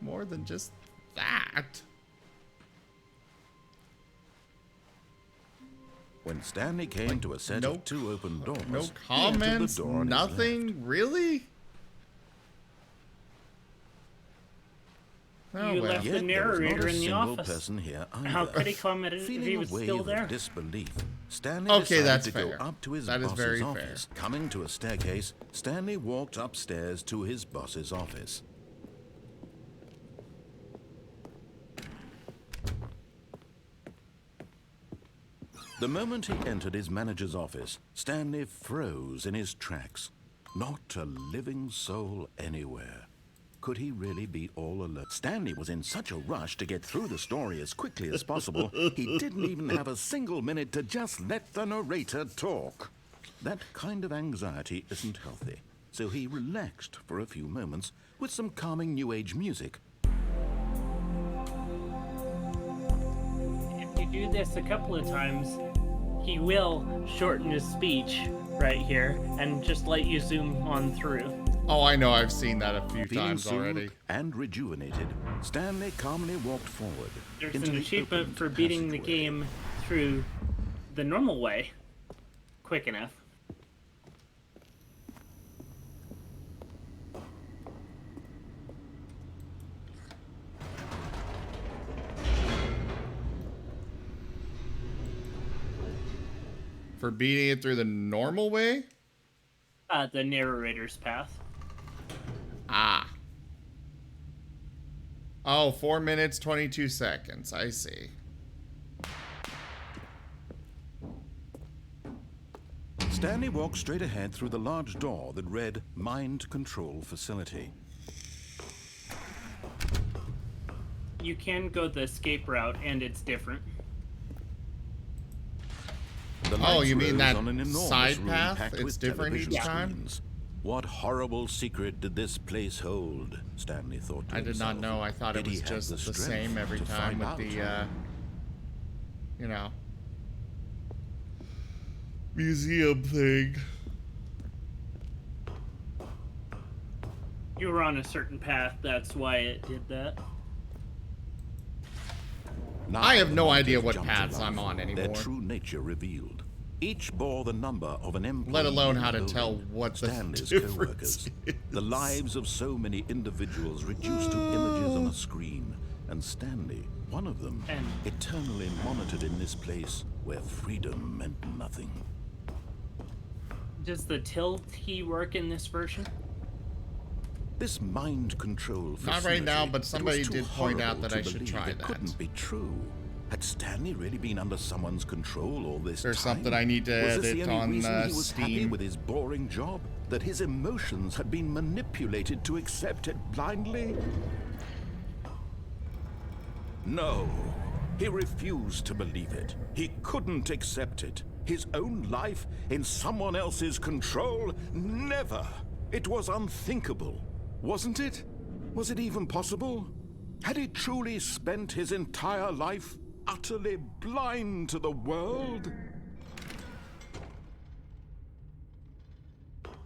More than just that. When Stanley came to a set no of two open doors, No he entered comments, the door on his nothing, really? Oh, You well. left the Yet there was not narrator a in the single office. person here either. How could he comment if Feeling he a was wave still of there? disbelief, Stanley Okay, decided that's to fair. go up to his That is boss's very fair. office. Coming to a staircase, Stanley walked upstairs to his boss's office. The moment he entered his manager's office, Stanley froze in his tracks. Not a living soul anywhere. Could he really be all alone? Stanley was in such a rush to get through the story as quickly as possible, he didn't even have a single minute to just let the narrator talk. That kind of anxiety isn't healthy, so he relaxed for a few moments with some calming New Age music. If you do this a couple of times, he will shorten his speech right here and just let you zoom on through. Oh, I know. I've seen that a few Feeling times already. soothed and rejuvenated, Stanley calmly walked forward. There's into an the achievement opened for beating the passageway. game through the normal way quick enough. For beating it through the normal way? The narrator's path. Ah. Oh, 4 minutes, 22 seconds. I see. Stanley walked straight ahead through the large door that read Mind Control Facility. You can go the escape route, and it's different. The Oh, lights you mean rose that on an enormous side room path? packed It's with different each television time? screens. What horrible secret did this place hold? Stanley thought to I did himself. not know. I thought it Did he was have just the strength same every to time find with out? the, you know, museum thing. You were on a certain path, that's why it did that. Now I have the no monkeys idea what jumped to paths life, I'm on Their anymore. true nature revealed. Each bore the number of an employee. Let alone how to building. tell what the Stanley's difference co-workers. is. The lives of so many individuals reduced to images on a screen. And Stanley, one of them, eternally monitored in this place where freedom meant nothing. Does the tilt key work in this version? This mind control facility, Not right now, but it somebody was too did point out horrible that to I should believe try it that. couldn't be true. Had Stanley really been under someone's control all this There's time? something I need to Was this edit the only on reason he was happy Steam. with his boring job? That his emotions had been manipulated to accept it blindly? No. He refused to believe it. He couldn't accept it. His own life in someone else's control? Never. It was unthinkable. Wasn't it? Was it even possible? Had he truly spent his entire life utterly blind to the world?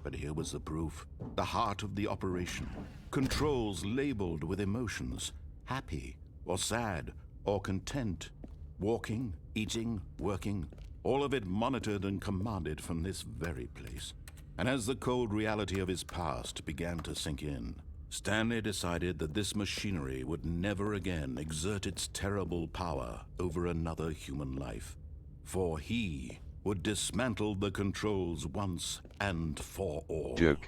But here was the proof. The heart of the operation. Controls labeled with emotions. Happy, or sad, or content. Walking, eating, working. All of it monitored and commanded from this very place. And as the cold reality of his past began to sink in, Stanley decided that this machinery would never again exert its terrible power over another human life. For he would dismantle the controls once and for all. Joke.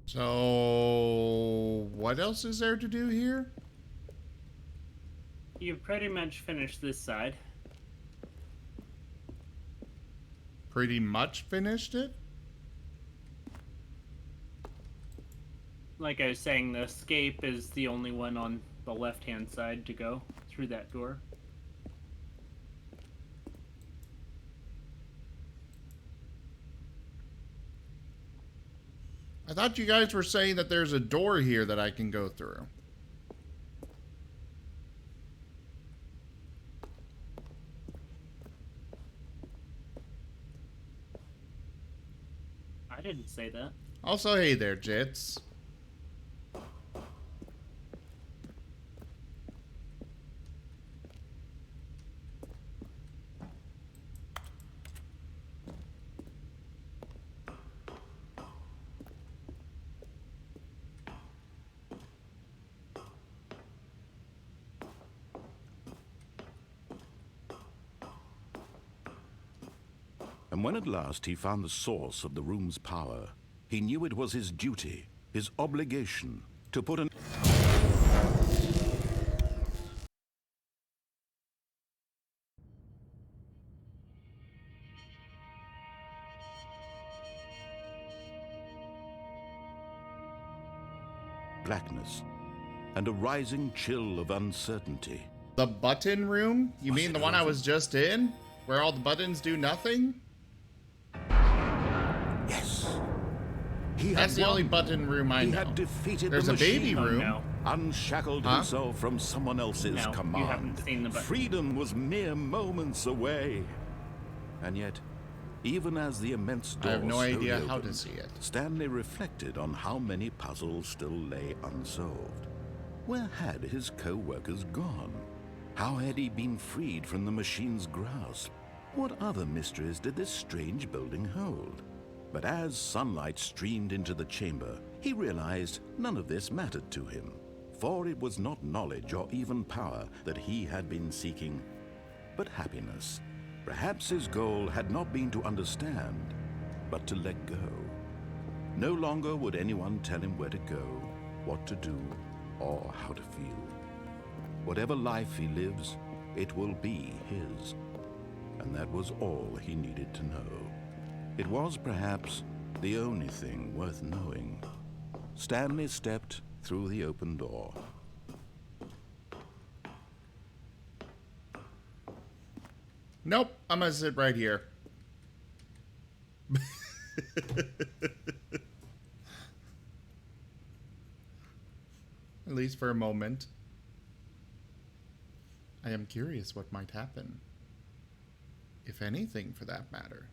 So, what else is there to do here? You've pretty much finished this side. Pretty much finished it? Like I was saying, the escape is the only one on the left-hand side to go through that door. I thought you guys were saying that there's a door here that I can go through. I didn't say that. Also, hey there, Jits. And when at last he found the source of the room's power, he knew it was his duty, his obligation, to put an... blackness, and a rising chill of uncertainty. The button room? You mean the one I was just in? Where all the buttons do nothing? Yes. That's the only button room I know. He had defeated There's the a baby machine. room. No. Unshackled Huh? himself from someone else's No, command. you haven't seen the button. Freedom was mere moments away. And yet, even as the immense door I have no idea slowly how to opened, see it. Stanley reflected on how many puzzles still lay unsolved. Where had his co-workers gone? How had he been freed from the machine's grasp? What other mysteries did this strange building hold? But as sunlight streamed into the chamber, he realized none of this mattered to him, for it was not knowledge or even power that he had been seeking, but happiness. Perhaps his goal had not been to understand, but to let go. No longer would anyone tell him where to go, what to do, or how to feel. Whatever life he lives, it will be his. And that was all he needed to know. It was perhaps the only thing worth knowing. Stanley stepped through the open door. Nope, I'm gonna sit right here. At least for a moment. I am curious what might happen. If anything, for that matter.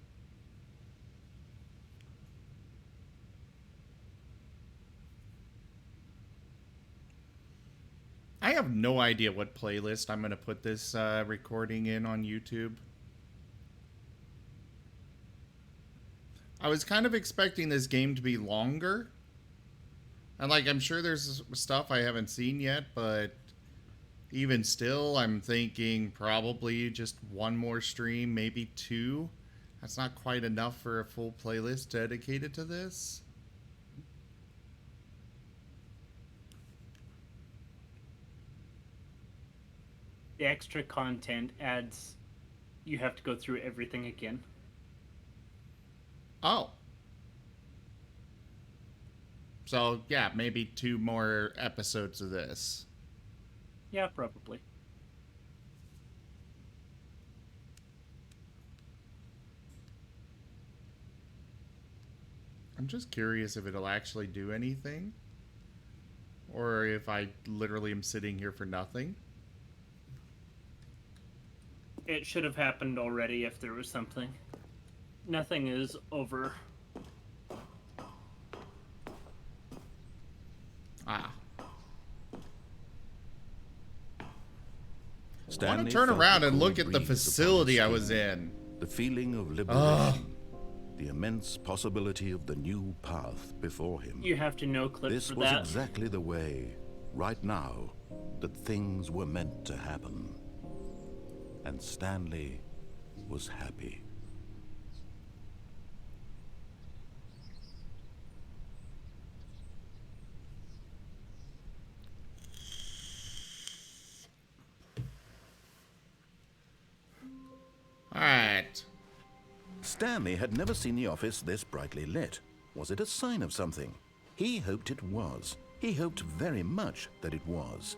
have no idea what playlist I'm going to put this recording in on YouTube. I was kind of expecting this game to be longer. And, like, I'm sure there's stuff I haven't seen yet, but even still, I'm thinking probably just one more stream, maybe two. That's not quite enough for a full playlist dedicated to this. The extra content adds, you have to go through everything again. Oh. So, yeah, maybe 2 more episodes of this. Yeah, probably. I'm just curious if it'll actually do anything. Or if I literally am sitting here for nothing. It should have happened already if there was something. Nothing is over. Ah. Stanley I want to turn felt around the and cool look at the breeze upon facility his I skin, was in. The feeling of liberation. The immense possibility of the new path before him. You have to no clip This for was that. exactly the way, right now, that things were meant to happen. And Stanley was happy. All right. Stanley had never seen the office this brightly lit. Was it a sign of something? He hoped it was. He hoped very much that it was.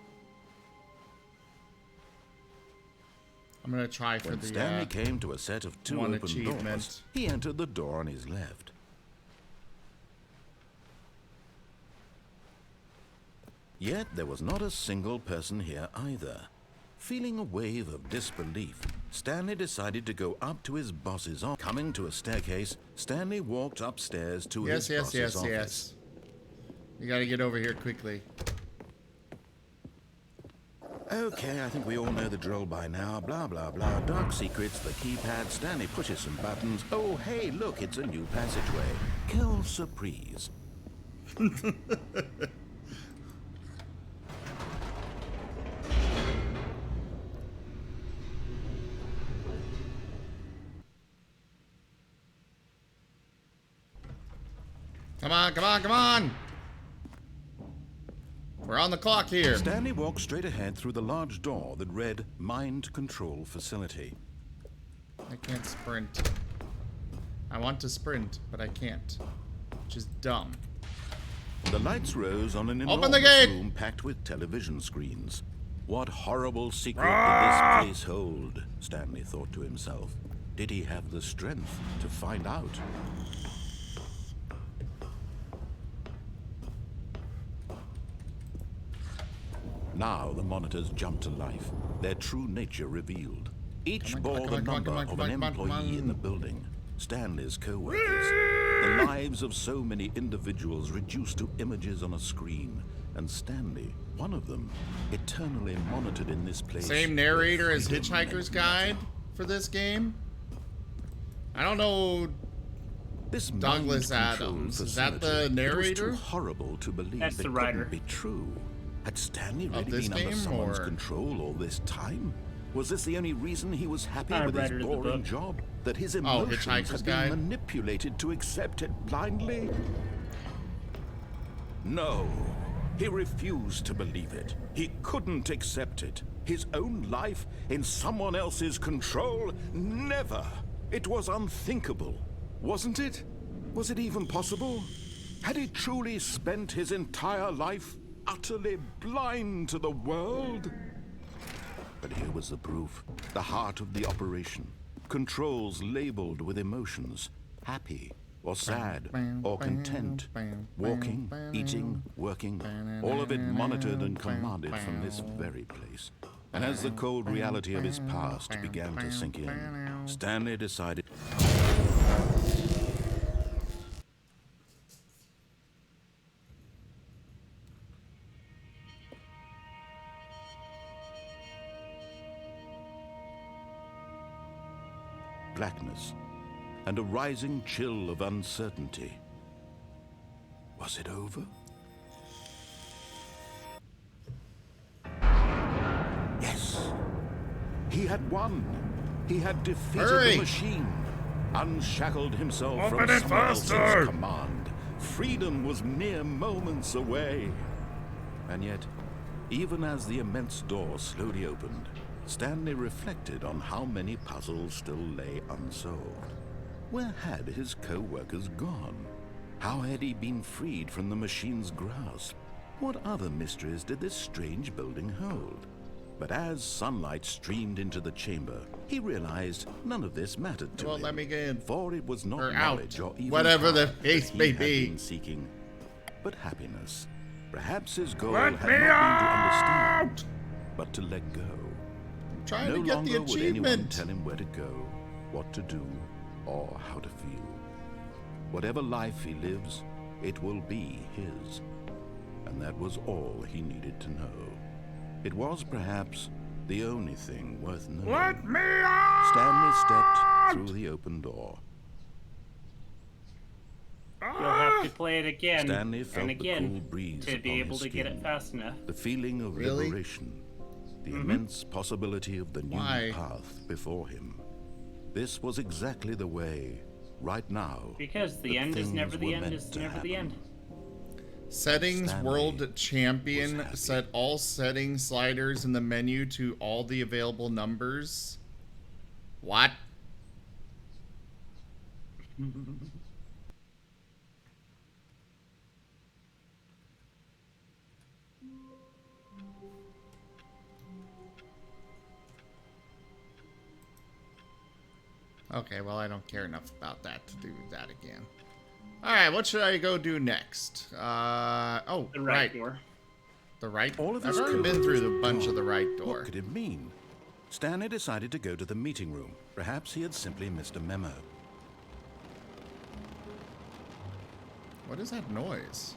I'm going to try for When the Stanley came to a set of 2 one open achievement. doors, he entered the door on his left. Yet there was not a single person here either. Feeling a wave of disbelief, Stanley decided to go up to his boss's office. Coming to a staircase, Stanley walked upstairs to his boss's office. Yes. You got to get over here quickly. Okay, I think we all know the drill by now. Blah, blah, blah. Dark secrets, the keypad. Stanley pushes some buttons. Oh, hey, look, it's a new passageway. Quelle surprise. Come on, come on, come on! We're on the clock here. Stanley walked straight ahead through the large door that read Mind Control Facility. I can't sprint. I want to sprint, but I can't. Which is dumb. The lights rose on an Open the enormous gate! room packed with television screens. What horrible secret did this place hold? Stanley thought to himself. Did he have the strength to find out? Now the monitors jumped to life, their true nature revealed. Each bore the number of an employee in the building, Stanley's co-workers. The lives of so many individuals reduced to images on a screen, and Stanley, one of them, eternally monitored in this place. Same narrator as Hitchhiker's Guide for this game? I don't know. This Douglas mind-controlled Adams. Is that the facility, narrator? It was too horrible to believe That's it the couldn't writer. be true. Had Stanley Of really this been under game, someone's or- control all this time? Was this the only reason he was happy with his writer of the boring book. job? That his Oh, emotions Hitchhiker's had been Guide? manipulated to accept it blindly? No. He refused to believe it. He couldn't accept it. His own life in someone else's control? Never. It was unthinkable. Wasn't it? Was it even possible? Had he truly spent his entire life utterly blind to the world? But here was the proof. The heart of the operation. Controls labeled with emotions. Happy or sad or content. Walking, eating, working. All of it monitored and commanded from this very place. And as the cold reality of his past began to sink in, Stanley decided... blackness and a rising chill of uncertainty. Was it over? Yes. He had won. He had defeated the machine, unshackled himself from someone else's command. Freedom was mere moments away. And yet, even as the immense door slowly opened, Stanley reflected on how many puzzles still lay unsolved. Where had his co-workers gone? How had he been freed from the machine's grasp? What other mysteries did this strange building hold? But as sunlight streamed into the chamber, he realized none of this mattered to him. Let me get in. For it was not Or knowledge out. or even Whatever the power case that may he had be. been seeking, but happiness. Perhaps his goal Let had me not been to understand, but to let go. I'm trying No to get longer the would anyone achievement. tell him where to go, what to do, or how to feel. Whatever life he lives, it will be his. And that was all he needed to know. It was perhaps the only thing worth knowing. Let me out! Stanley stepped through the open door. You'll have to play it again Stanley felt and the again cool breeze to be upon able his to get it skin, fast enough. the feeling of Really? liberation, the immense possibility of the new Why? path before him. This was exactly the way, right now. Because the that end is never things the were end meant is to never the happen. end. Settings Stanley World Champion. Set all setting sliders in the menu to all the available numbers. What? Okay, well, I don't care enough about that to do that again. Alright, what should I go do next? Oh, The right door. The right? All of I've his already been through the coworkers bunch of the gone. right door. What could it mean? Stanley decided to go to the meeting room. Perhaps he had simply missed a memo. What is that noise?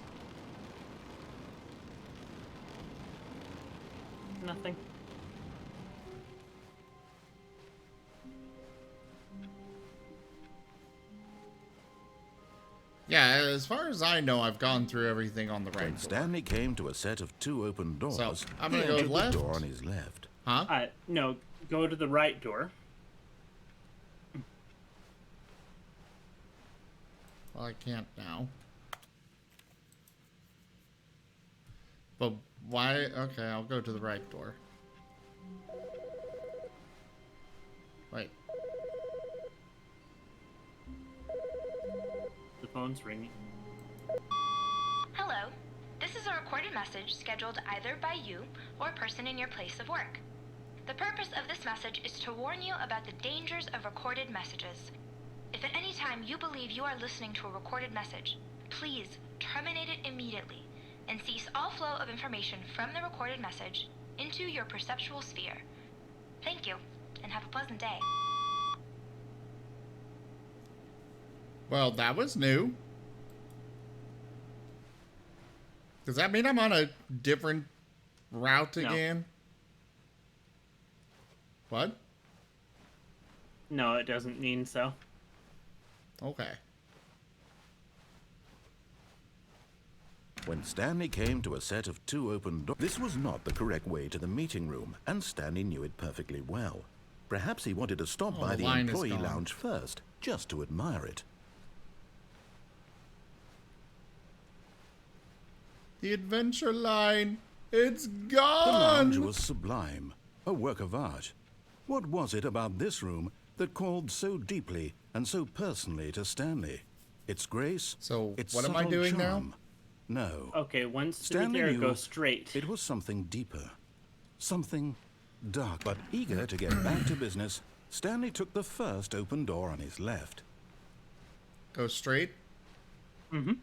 Nothing. Yeah, as far as I know, I've gone through everything on the right When door. Stanley came to a set of two open doors, So, I'm he gonna go entered left. the door on his left. Huh? No, go to the right door. Well, I can't now. But why? Okay, I'll go to the right door. Wait. The phone's ringing. Hello. This is a recorded message scheduled either by you or a person in your place of work. The purpose of this message is to warn you about the dangers of recorded messages. If at any time you believe you are listening to a recorded message, please terminate it immediately and cease all flow of information from the recorded message into your perceptual sphere. Thank you, and have a pleasant day. Well, that was new. Does that mean I'm on a different route No. again? What? No, it doesn't mean so. Okay. When Stanley came to a set of two open doors, this was not the correct way to the meeting room, and Stanley knew it perfectly well. Perhaps he wanted to stop Oh, by the the line is employee gone. lounge first, just to admire it. The adventure line. It's The lounge gone. was sublime, a work of art. What was it about this room that called so deeply and so personally to Stanley? Its grace, So, its what am I subtle doing now? charm? No. Okay, once through Stanley there, knew go straight. It was something deeper, something dark. But eager to get back to business, Stanley took the first open door on his left. Go straight. Mm-hmm.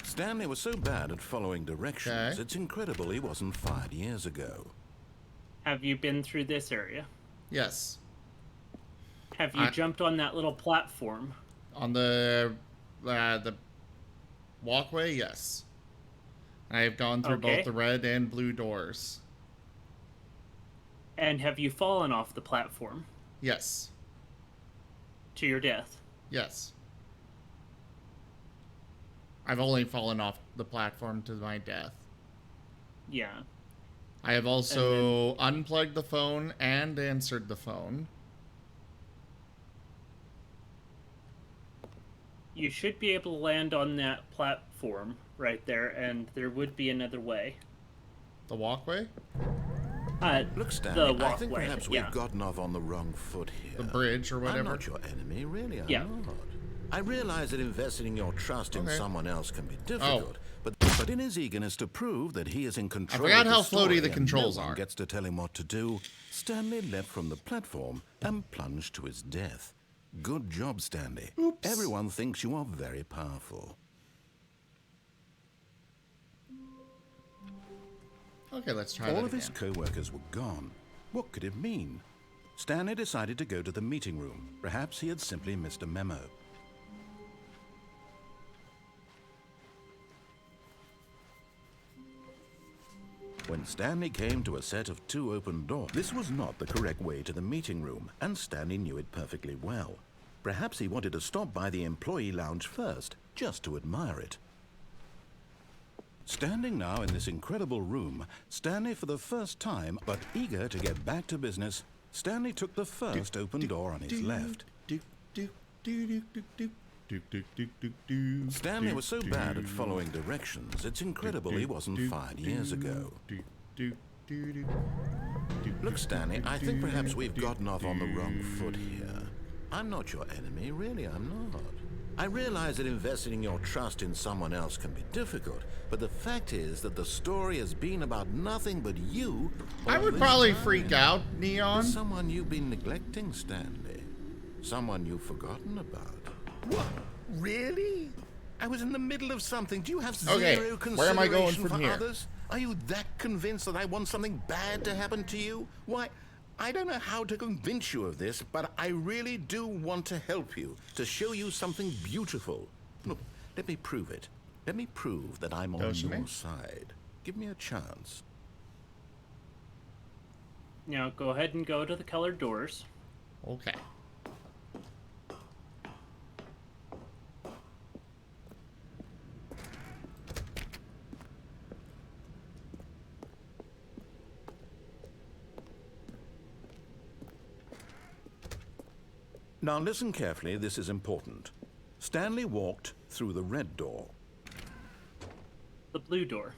Stanley was so bad at following directions, Okay. it's incredible he wasn't fired years ago. Have you been through this area? Yes. Have you jumped on that little platform? On the walkway, yes. I have gone through Okay. both the red and blue doors. And have you fallen off the platform? Yes. To your death. Yes. I've only fallen off the platform to my death. Yeah. I have also unplugged the phone and answered the phone. You should be able to land on that platform right there, and there would be another way. The walkway? Look, Stanley, the walkway. I think perhaps we've gotten off on the wrong foot here. The bridge or whatever? I'm not your enemy, really, I'm Yeah. not. I realize that investing your trust in someone else can be difficult, but in his eagerness to prove that he is in control I forgot of how the story floaty the and controls no one are. gets to tell him what to do, Stanley leapt from the platform and plunged to his death. Good job, Stanley. Oops. Everyone thinks you are very powerful. Okay, let's try All that of his again. co-workers were gone. What could it mean? Stanley decided to go to the meeting room. Perhaps he had simply missed a memo. When Stanley came to a set of 2 open doors, this was not the correct way to the meeting room, and Stanley knew it perfectly well. Perhaps he wanted to stop by the employee lounge first, just to admire it. Standing now in this incredible room, Stanley for the first time, but eager to get back to business, Stanley took the first open door on his left. Stanley was so bad at following directions, it's incredible he wasn't fired years ago. Look, Stanley, I think perhaps we've gotten off on the wrong foot here. I'm not your enemy, really, I'm not. I realize that investing your trust in someone else can be difficult, but the fact is that the story has been about nothing but you. I would probably freak out, Neon. Someone you've been neglecting, Stanley. Someone you've forgotten about. What? Really? I was in the middle of something. Do you have zero consideration where am I going from for here? others? Are you that convinced that I want something bad to happen to you? Why, I don't know how to convince you of this, but I really do want to help you, to show you something beautiful. Look, let me prove it. Let me prove that I'm on your side. Give me a chance. Now go ahead and go to the colored doors. Okay. Now listen carefully, this is important. Stanley walked through the red door. The blue door.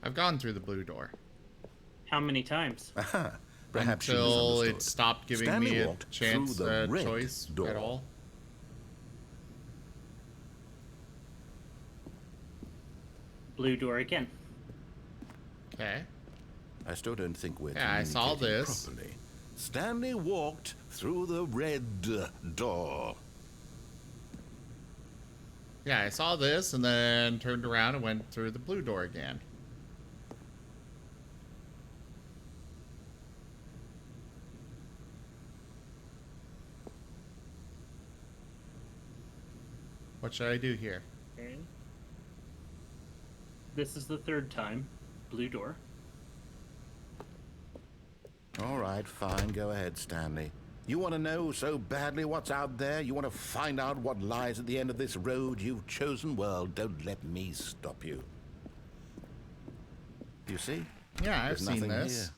I've gone through the blue door. How many times? Perhaps you Until misunderstood. it stopped giving Stanley me a walked chance, through the red choice door. at all. Blue door again. Okay. I still don't think we're Yeah, I saw communicating this. properly. Stanley walked through the red door. Yeah, I saw this and then turned around and went through the blue door again. What should I do here? Okay. This is the third time. Blue door. All right, fine. Go ahead, Stanley. You want to know so badly what's out there? You want to find out what lies at the end of this road you've chosen? Well, don't let me stop you. You see? Yeah, I've There's seen nothing this. here.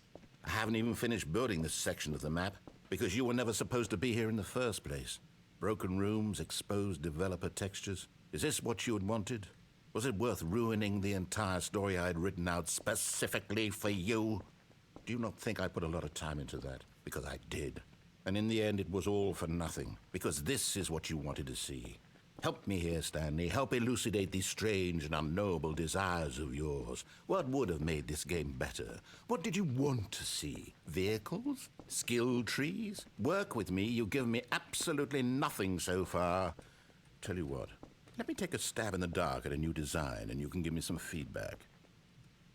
I haven't even finished building this section of the map because you were never supposed to be here in the first place. Broken rooms, exposed developer textures. Is this what you had wanted? Was it worth ruining the entire story I had written out specifically for you? Do you not think I put a lot of time into that? Because I did. And in the end, it was all for nothing. Because this is what you wanted to see. Help me here, Stanley. Help elucidate these strange and unknowable desires of yours. What would have made this game better? What did you want to see? Vehicles? Skill trees? Work with me. You've given me absolutely nothing so far. Tell you what. Let me take a stab in the dark at a new design, and you can give me some feedback.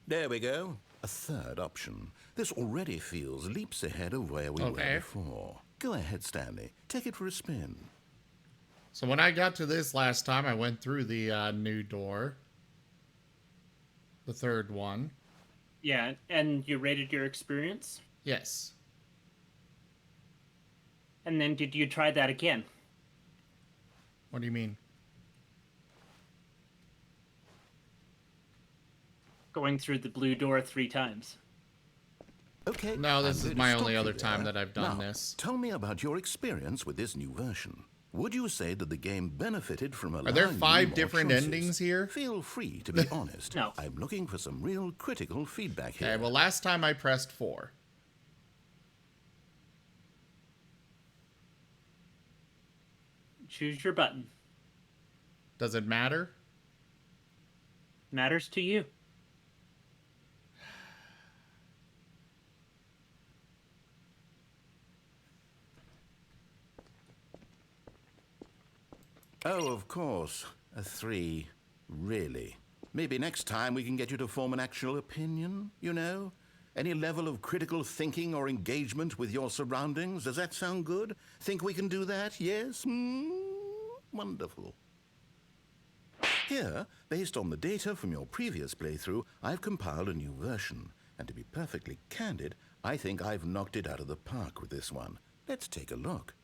There we go. A third option. This already feels leaps ahead of where we were before. Go ahead, Stanley. Take it for a spin. So when I got to this last time, I went through the new door. The third one. Yeah, and you rated your experience? Yes. And then did you try that again? What do you mean? Going through the blue door 3 times. Okay. No, this I'm is going to my stop only you other there. time that I've done Now, this. Tell me about your experience with this new version. Would you say that the game benefited from allowing Are there you 5 more different choices? endings here? Feel free to be honest. No. I'm looking for some real critical feedback here. Okay, well, last time I pressed 4. Choose your button. Does it matter? Matters to you. Oh, of course. A 3. Really? Maybe next time we can get you to form an actual opinion, you know? Any level of critical thinking or engagement with your surroundings? Does that sound good? Think we can do that? Yes? Wonderful. Here, based on the data from your previous playthrough, I've compiled a new version. And to be perfectly candid, I think I've knocked it out of the park with this one. Let's take a look.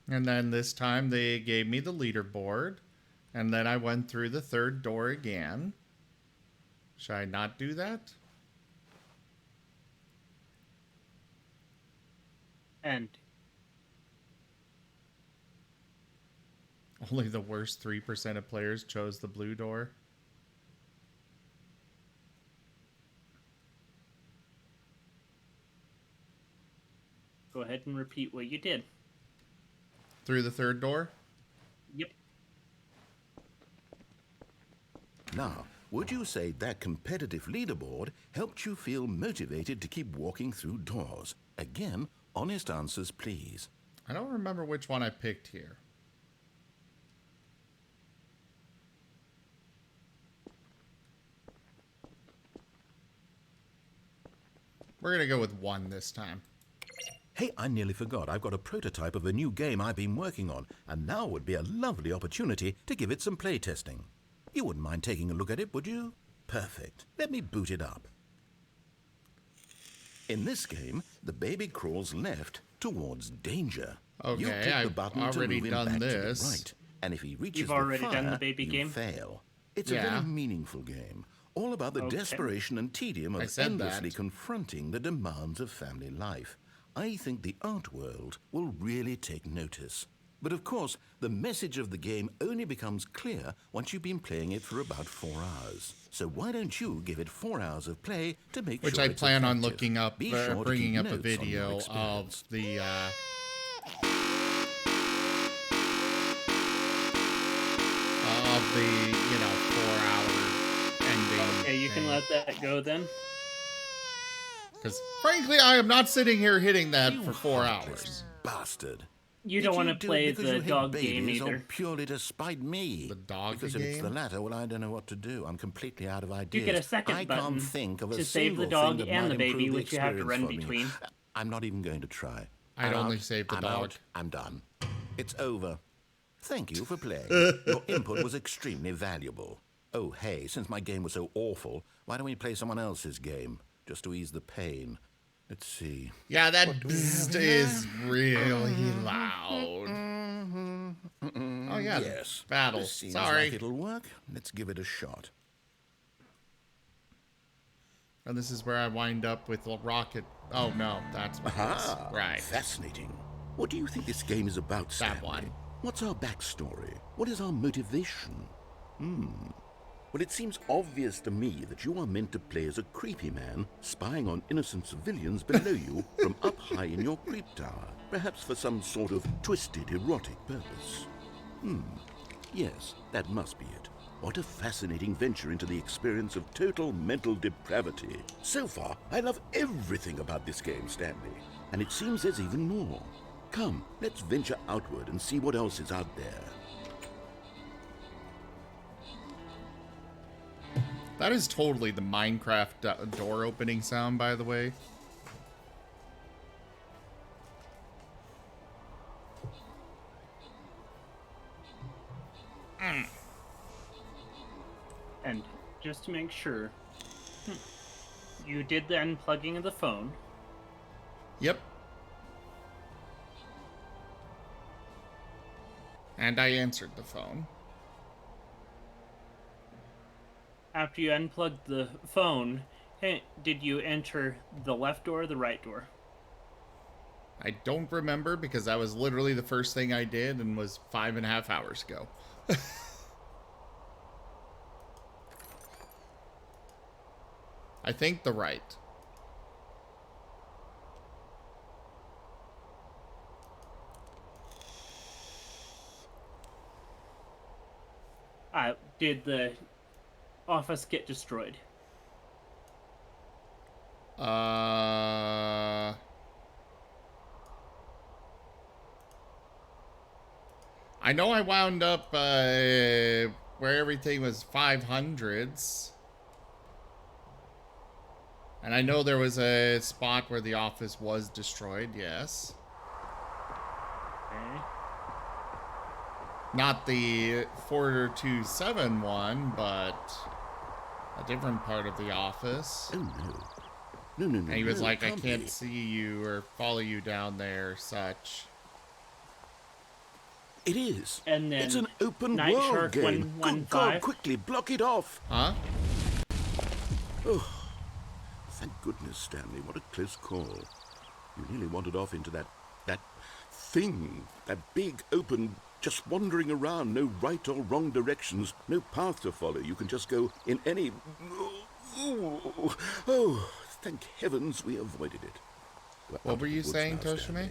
And then this time they gave me the leaderboard. And then I went through the 3rd door again. Should I not do that? And Only the worst 3% of players chose the blue door. go ahead and repeat what you did. Through the 3rd door? Yep. Now, would you say that competitive leaderboard helped you feel motivated to keep walking through doors? Again, honest answers, please. I don't remember which one I picked here. We're going to go with 1 this time. Hey, I nearly forgot. I've got a prototype of a new game I've been working on, and now would be a lovely opportunity to give it some playtesting. You wouldn't mind taking a look at it, would you? Perfect. Let me boot it up. In this game, the baby crawls left towards danger. Okay, you click the I've button already to move done him back this. to the right, and if he reaches You've already the fire, done the baby you game? fail. It's a Yeah. very meaningful game, all about the Okay. desperation and tedium I of said endlessly that. confronting the demands of family life. I think the art world will really take notice. But of course, the message of the game only becomes clear once you've been playing it for about 4 hours. So why don't you give it 4 hours of play to make Which sure I it's plan on effective? looking up, Be sure to bringing keep up a notes on your video experience. of the, you know, 4-hour ending. Okay, you can let that go then. Because, frankly, I am not sitting here hitting that You for 4 heartless hours. bastard. You Did don't want to do it play because the you hate dog game babies or either. purely to spite me? The dog Because if it's the game? latter, well, I don't know what to do. I'm completely out of ideas. You get a second I button can't think of a to save the single dog thing that and might the baby, improve the which you have to run experience for me. between. I'm not even going to try. I'd I'm only out. save the I'm dog. out. I'm done. It's over. Thank you for playing. Your input was extremely valuable. Oh, hey, since my game was so awful, why don't we play someone else's game? Just to ease the pain. Let's see. Yeah, that bzzzt is really loud. Oh, yeah. Yes. Battle. This seems Sorry. like it'll work. Let's give it a shot. And this is where I wind up with a rocket. Oh, no, that's what it is. Aha! Right. Fascinating. What do you think this game is about, Stanley? That one. What's our backstory? What is our motivation? Well, it seems obvious to me that you are meant to play as a creepy man spying on innocent civilians below you from up high in your creep tower, perhaps for some sort of twisted erotic purpose. Yes, that must be it. What a fascinating venture into the experience of total mental depravity. So far, I love everything about this game, Stanley. And it seems there's even more. Come, let's venture outward and see what else is out there. That is totally the Minecraft door opening sound, by the way. And just to make sure, you did the unplugging of the phone. Yep. And I answered the phone. After you unplugged the phone, did you enter the left door or the right door? I don't remember because that was literally the first thing I did and was 5.5 hours ago. I think the right. Did the office get destroyed? I know I wound up where everything was 500s. And I know there was a spot where the office was destroyed, yes. Okay. Not the 427 one, but a different part of the office. Oh, no. No. And he was no, like, I can't can't be. see you or follow you down there, such. It is. And then it's an open Night world Shark game. 115. Good God, quickly, block it off. Huh? Oh, thank goodness, Stanley. What a close call. You nearly wandered off into that thing. That big, open, just wandering around. No right or wrong directions. No path to follow. You can just go in any... Oh, thank heavens we avoided it. What were you saying, Toshime?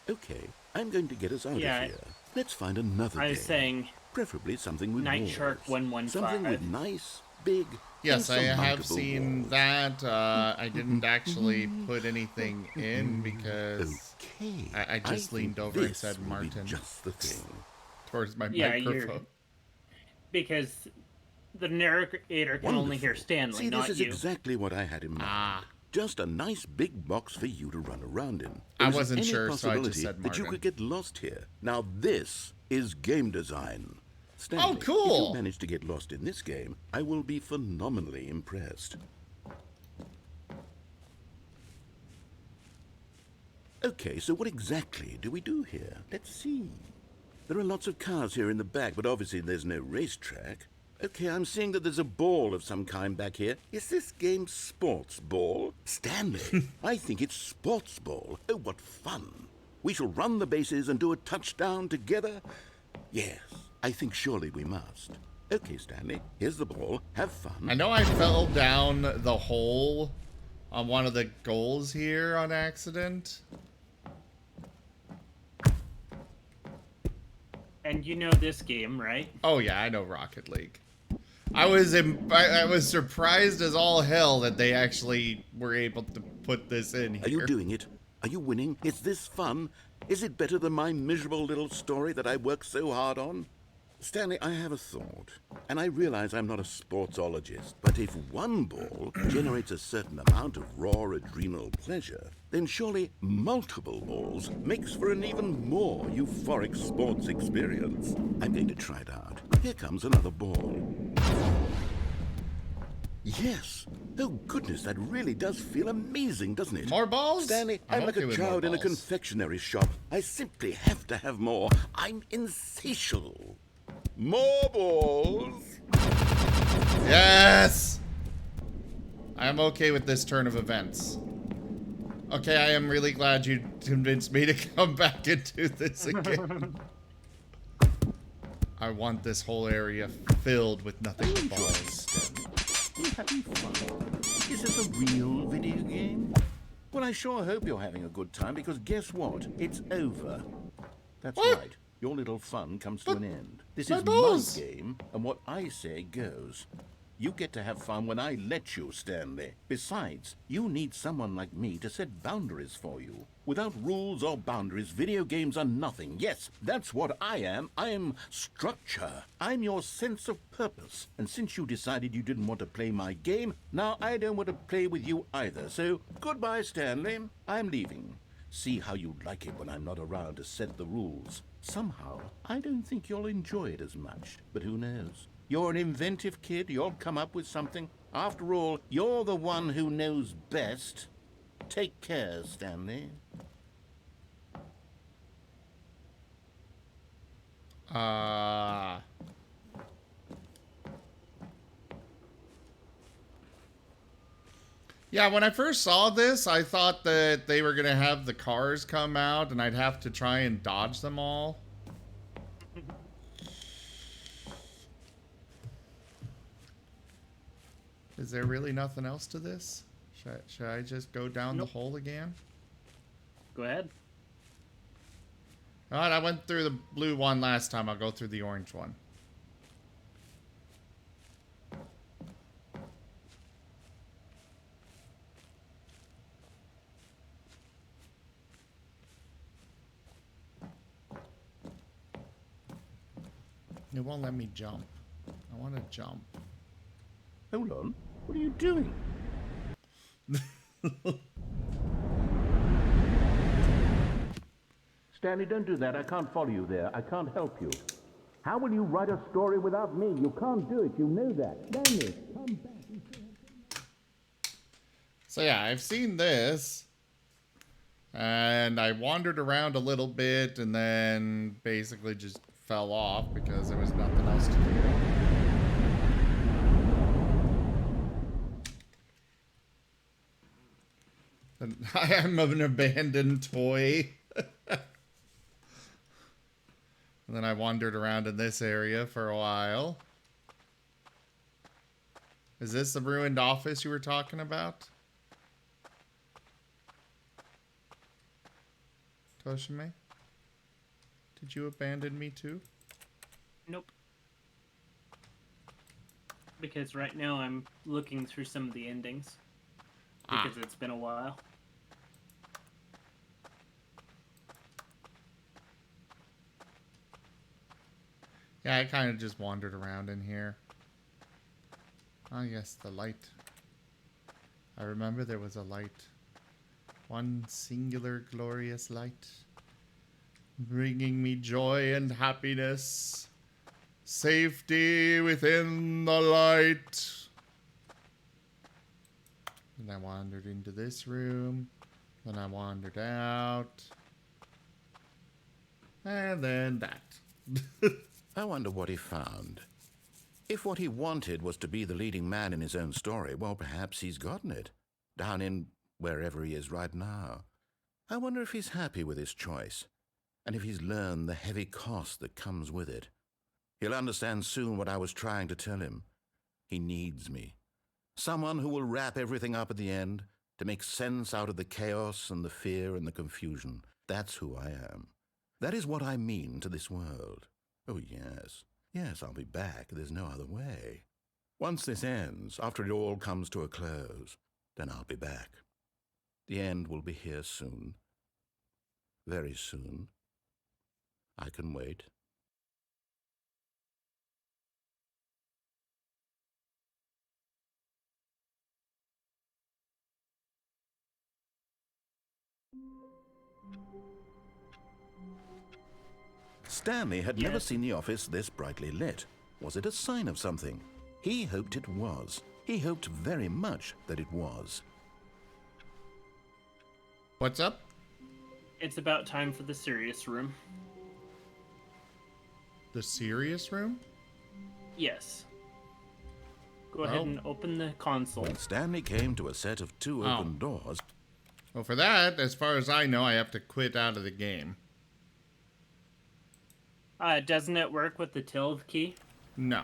Okay, I'm going to get us out Yeah, of here. Let's find another I was game. saying Preferably something with Night walls. Shark 115. Something with nice, big, Yes, I have insurmountable seen walls. that. I didn't actually put anything in because Okay. I just think leaned over and this said will be Martin just the thing. towards my Yeah, microphone. because the narrator can only hear Stanley, See, not this is you. exactly what I had in mind. Just a nice big box for you to run around in. I There isn't wasn't any sure, so I just possibility said that you Martin. could get lost here. Now this is game design. Stanley, Oh, cool. If you manage to get lost in this game, I will be phenomenally impressed. Okay, so what exactly do we do here? Let's see. There are lots of cars here in the back, but obviously there's no racetrack. Okay, I'm seeing that there's a ball of some kind back here. Is this game sports ball? Stanley, I think it's sports ball. Oh, what fun. We shall run the bases and do a touchdown together? Yes, I think surely we must. Okay, Stanley, here's the ball. Have fun. I know I fell down the hole on one of the goals here on accident. And you know this game, right? Oh yeah, I know Rocket League. I was surprised as all hell that they actually were able to put this in here. Are you doing it? Are you winning? Is this fun? Is it better than my miserable little story that I worked so hard on? Stanley, I have a thought, and I realize I'm not a sportsologist, but if one ball generates a certain amount of raw adrenal pleasure, then surely multiple balls makes for an even more euphoric sports experience. I'm going to try it out. Here comes another ball. Yes. Oh, goodness, that really does feel amazing, doesn't it? More balls? Stanley, I'm like okay a with more child in a balls. confectionery shop. I simply have to have more. I'm insatiable. More balls. Yes! I am okay with this turn of events. Okay, I am really glad you convinced me to come back and do this again. I want this whole area filled with nothing but balls. You having fun? Is this a real video game? Well, I sure hope you're having a good time, because guess what? It's over. That's right. Your little fun comes to an end. This is my game, and what I say goes. You get to have fun when I let you, Stanley. Besides, you need someone like me to set boundaries for you. Without rules or boundaries, video games are nothing. Yes, that's what I am. I'm structure. I'm your sense of purpose. And since you decided you didn't want to play my game, now I don't want to play with you either. So, goodbye, Stanley. I'm leaving. See how you like it when I'm not around to set the rules. Somehow, I don't think you'll enjoy it as much. But who knows? You're an inventive kid. You'll come up with something. After all, you're the one who knows best. Take care, Stanley. Yeah, when I first saw this, I thought that they were going to have the cars come out and I'd have to try and dodge them all. Is there really nothing else to this? Should I just go down the hole again? Go ahead. Alright, I went through the blue one last time. I'll go through the orange one. It won't let me jump. I want to jump. Hold on. What are you doing? Stanley, don't do that. I can't follow you there. I can't help you. How will you write a story without me? You can't do it. You know that. Stanley, come back. So yeah, I've seen this. And I wandered around a little bit and then basically just fell off because there was nothing else to do. And I am an abandoned toy. And then I wandered around in this area for a while. Is this the ruined office you were talking about? Toshime? Did you abandon me too? Nope. Because right now I'm looking through some of the endings. Because it's been a while. Yeah, I kind of just wandered around in here. Oh, yes, the light. I remember there was a light. One singular glorious light. Bringing me joy and happiness. Safety within the light. And I wandered into this room. Then I wandered out. And then that. I wonder what he found. If what he wanted was to be the leading man in his own story, well, perhaps he's gotten it. Down in wherever he is right now. I wonder if he's happy with his choice. And if he's learned the heavy cost that comes with it. He'll understand soon what I was trying to tell him. He needs me. Someone who will wrap everything up at the end to make sense out of the chaos and the fear and the confusion. That's who I am. That is what I mean to this world. Oh, yes. Yes, I'll be back. There's no other way. Once this ends, after it all comes to a close, then I'll be back. The end will be here soon. Very soon. I can wait. Stanley had never seen the office this brightly lit. Was it a sign of something? He hoped it was. He hoped very much that it was. What's up? It's about time for the serious room. The serious room? Yes. Go ahead and open the console. When Stanley came to a set of two open doors... Well, for that, as far as I know, I have to quit out of the game. Doesn't it work with the tilde key? No.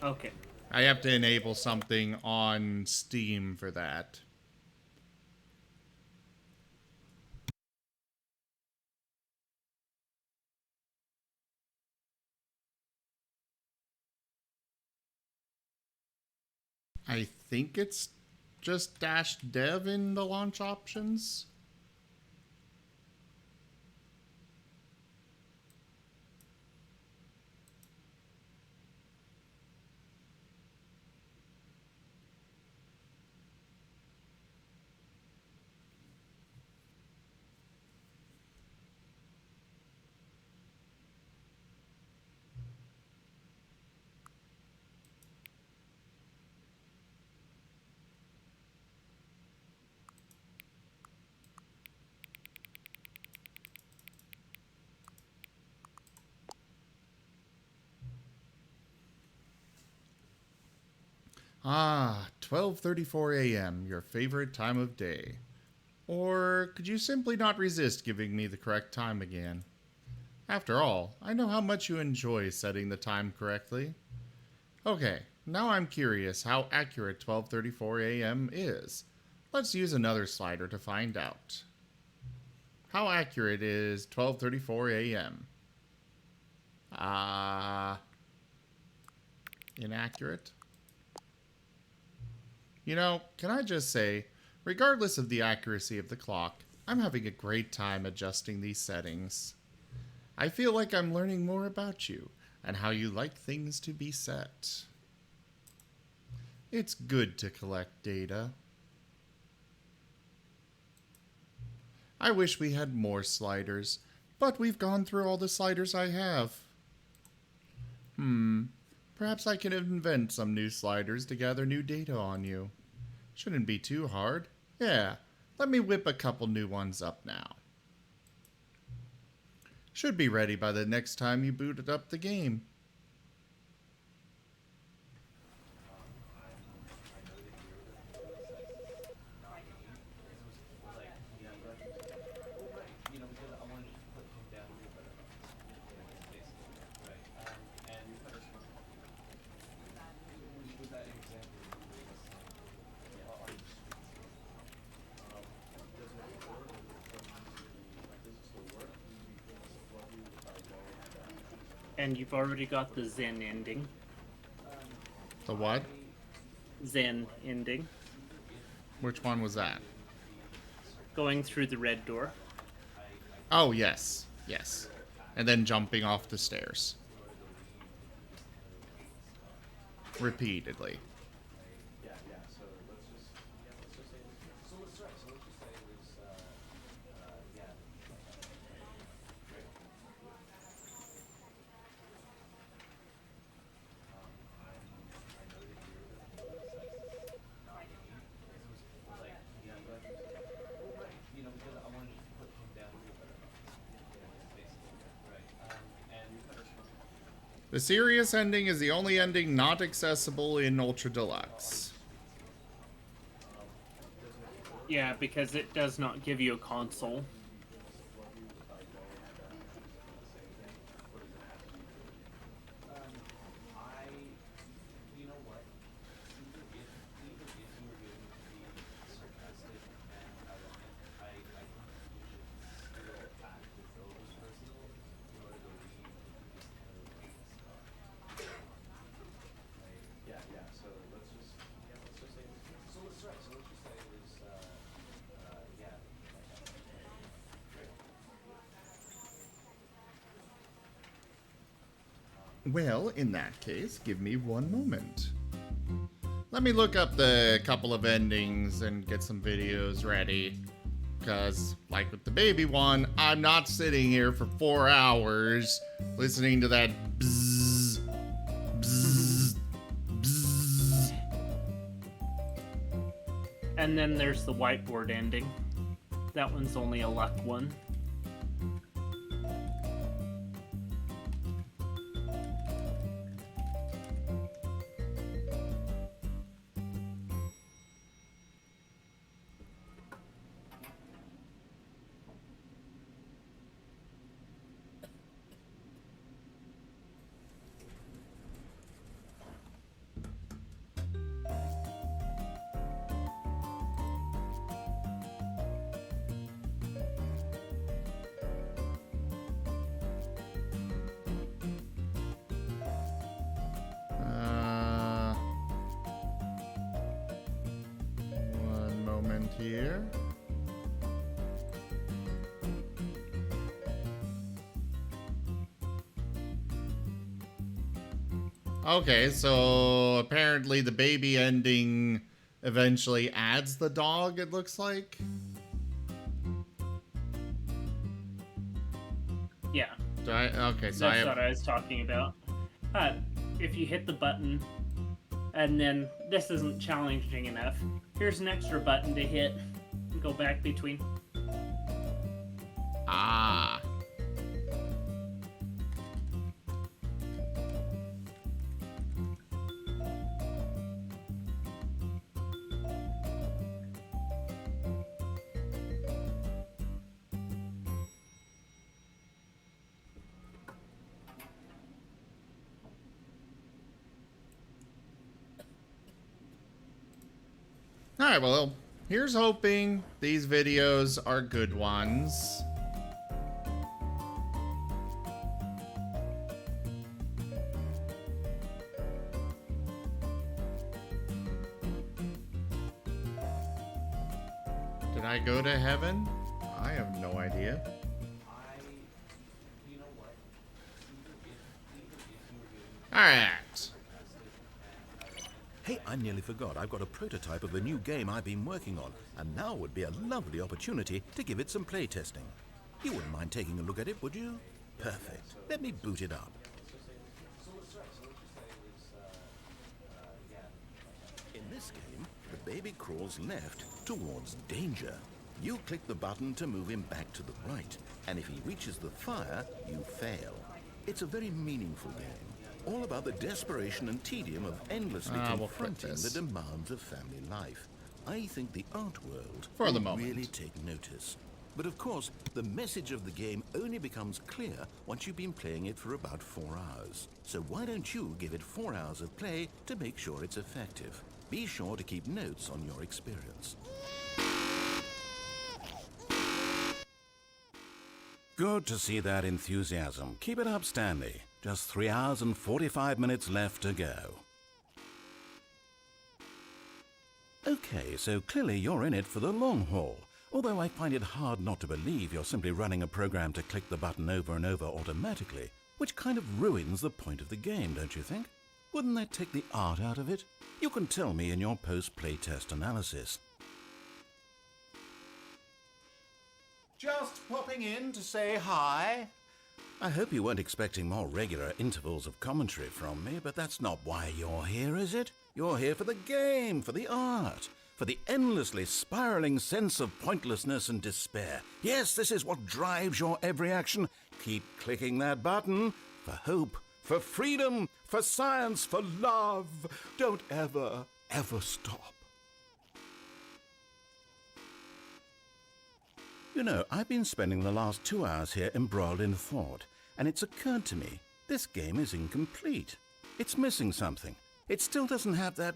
Okay. I have to enable something on Steam for that. I think it's just -dev in the launch options. Ah, 12:34 a.m., your favorite time of day. Or could you simply not resist giving me the correct time again? After all, I know how much you enjoy setting the time correctly. Okay, now I'm curious how accurate 12:34 a.m. is. Let's use another slider to find out. How accurate is 12:34 a.m.? Inaccurate? You know, can I just say, regardless of the accuracy of the clock, I'm having a great time adjusting these settings. I feel like I'm learning more about you and how you like things to be set. It's good to collect data. I wish we had more sliders, but we've gone through all the sliders I have. Perhaps I can invent some new sliders to gather new data on you. Shouldn't be too hard. Yeah, let me whip a couple new ones up now. Should be ready by the next time you booted up the game. And you've already got the Zen ending. The what? Zen ending. Which one was that? Going through the red door. Oh, yes. Yes. And then jumping off the stairs. Repeatedly. The serious ending is the only ending not accessible in Ultra Deluxe. Yeah, because it does not give you a console. Well, in that case, give me one moment. Let me look up the couple of endings and get some videos ready. Because, like with the baby one, I'm not sitting here for 4 hours listening to that bzzz, bzzz, bzzz. And then there's the whiteboard ending. That one's only a luck one. One moment here. Okay, so apparently the baby ending eventually adds the dog, it looks like. Yeah. Okay, so That's what I was talking about. If you hit the button, and then this isn't challenging enough, here's an extra button to hit and go back between. Ah. Alright, well, here's hoping these videos are good ones. Did I go to heaven? I have no idea. Alright. Hey, I nearly forgot. I've got a prototype of a new game I've been working on, and now would be a lovely opportunity to give it some playtesting. You wouldn't mind taking a look at it, would you? Perfect. Let me boot it up. In this game, the baby crawls left towards danger. You click the button to move him back to the right, and if he reaches the fire, you fail. It's a very meaningful game. All about the desperation and tedium of endlessly confronting the demands of family life. I think the art world will really take notice. But of course, the message of the game only becomes clear once you've been playing it for about 4 hours. So why don't you give it 4 hours of play to make sure it's effective? Be sure to keep notes on your experience. Good to see that enthusiasm. Keep it up, Stanley. Just 3 hours and 45 minutes left to go. Okay, so clearly you're in it for the long haul. Although I find it hard not to believe you're simply running a program to click the button over and over automatically, which kind of ruins the point of the game, don't you think? Wouldn't that take the art out of it? You can tell me in your post-playtest analysis. Just popping in to say hi. I hope you weren't expecting more regular intervals of commentary from me, but that's not why you're here, is it? You're here for the game, for the art, for the endlessly spiraling sense of pointlessness and despair. Yes, this is what drives your every action. Keep clicking that button for hope, for freedom, for science, for love. Don't ever, ever stop. You know, I've been spending the last 2 hours here embroiled in thought, and it's occurred to me, this game is incomplete. It's missing something. It still doesn't have that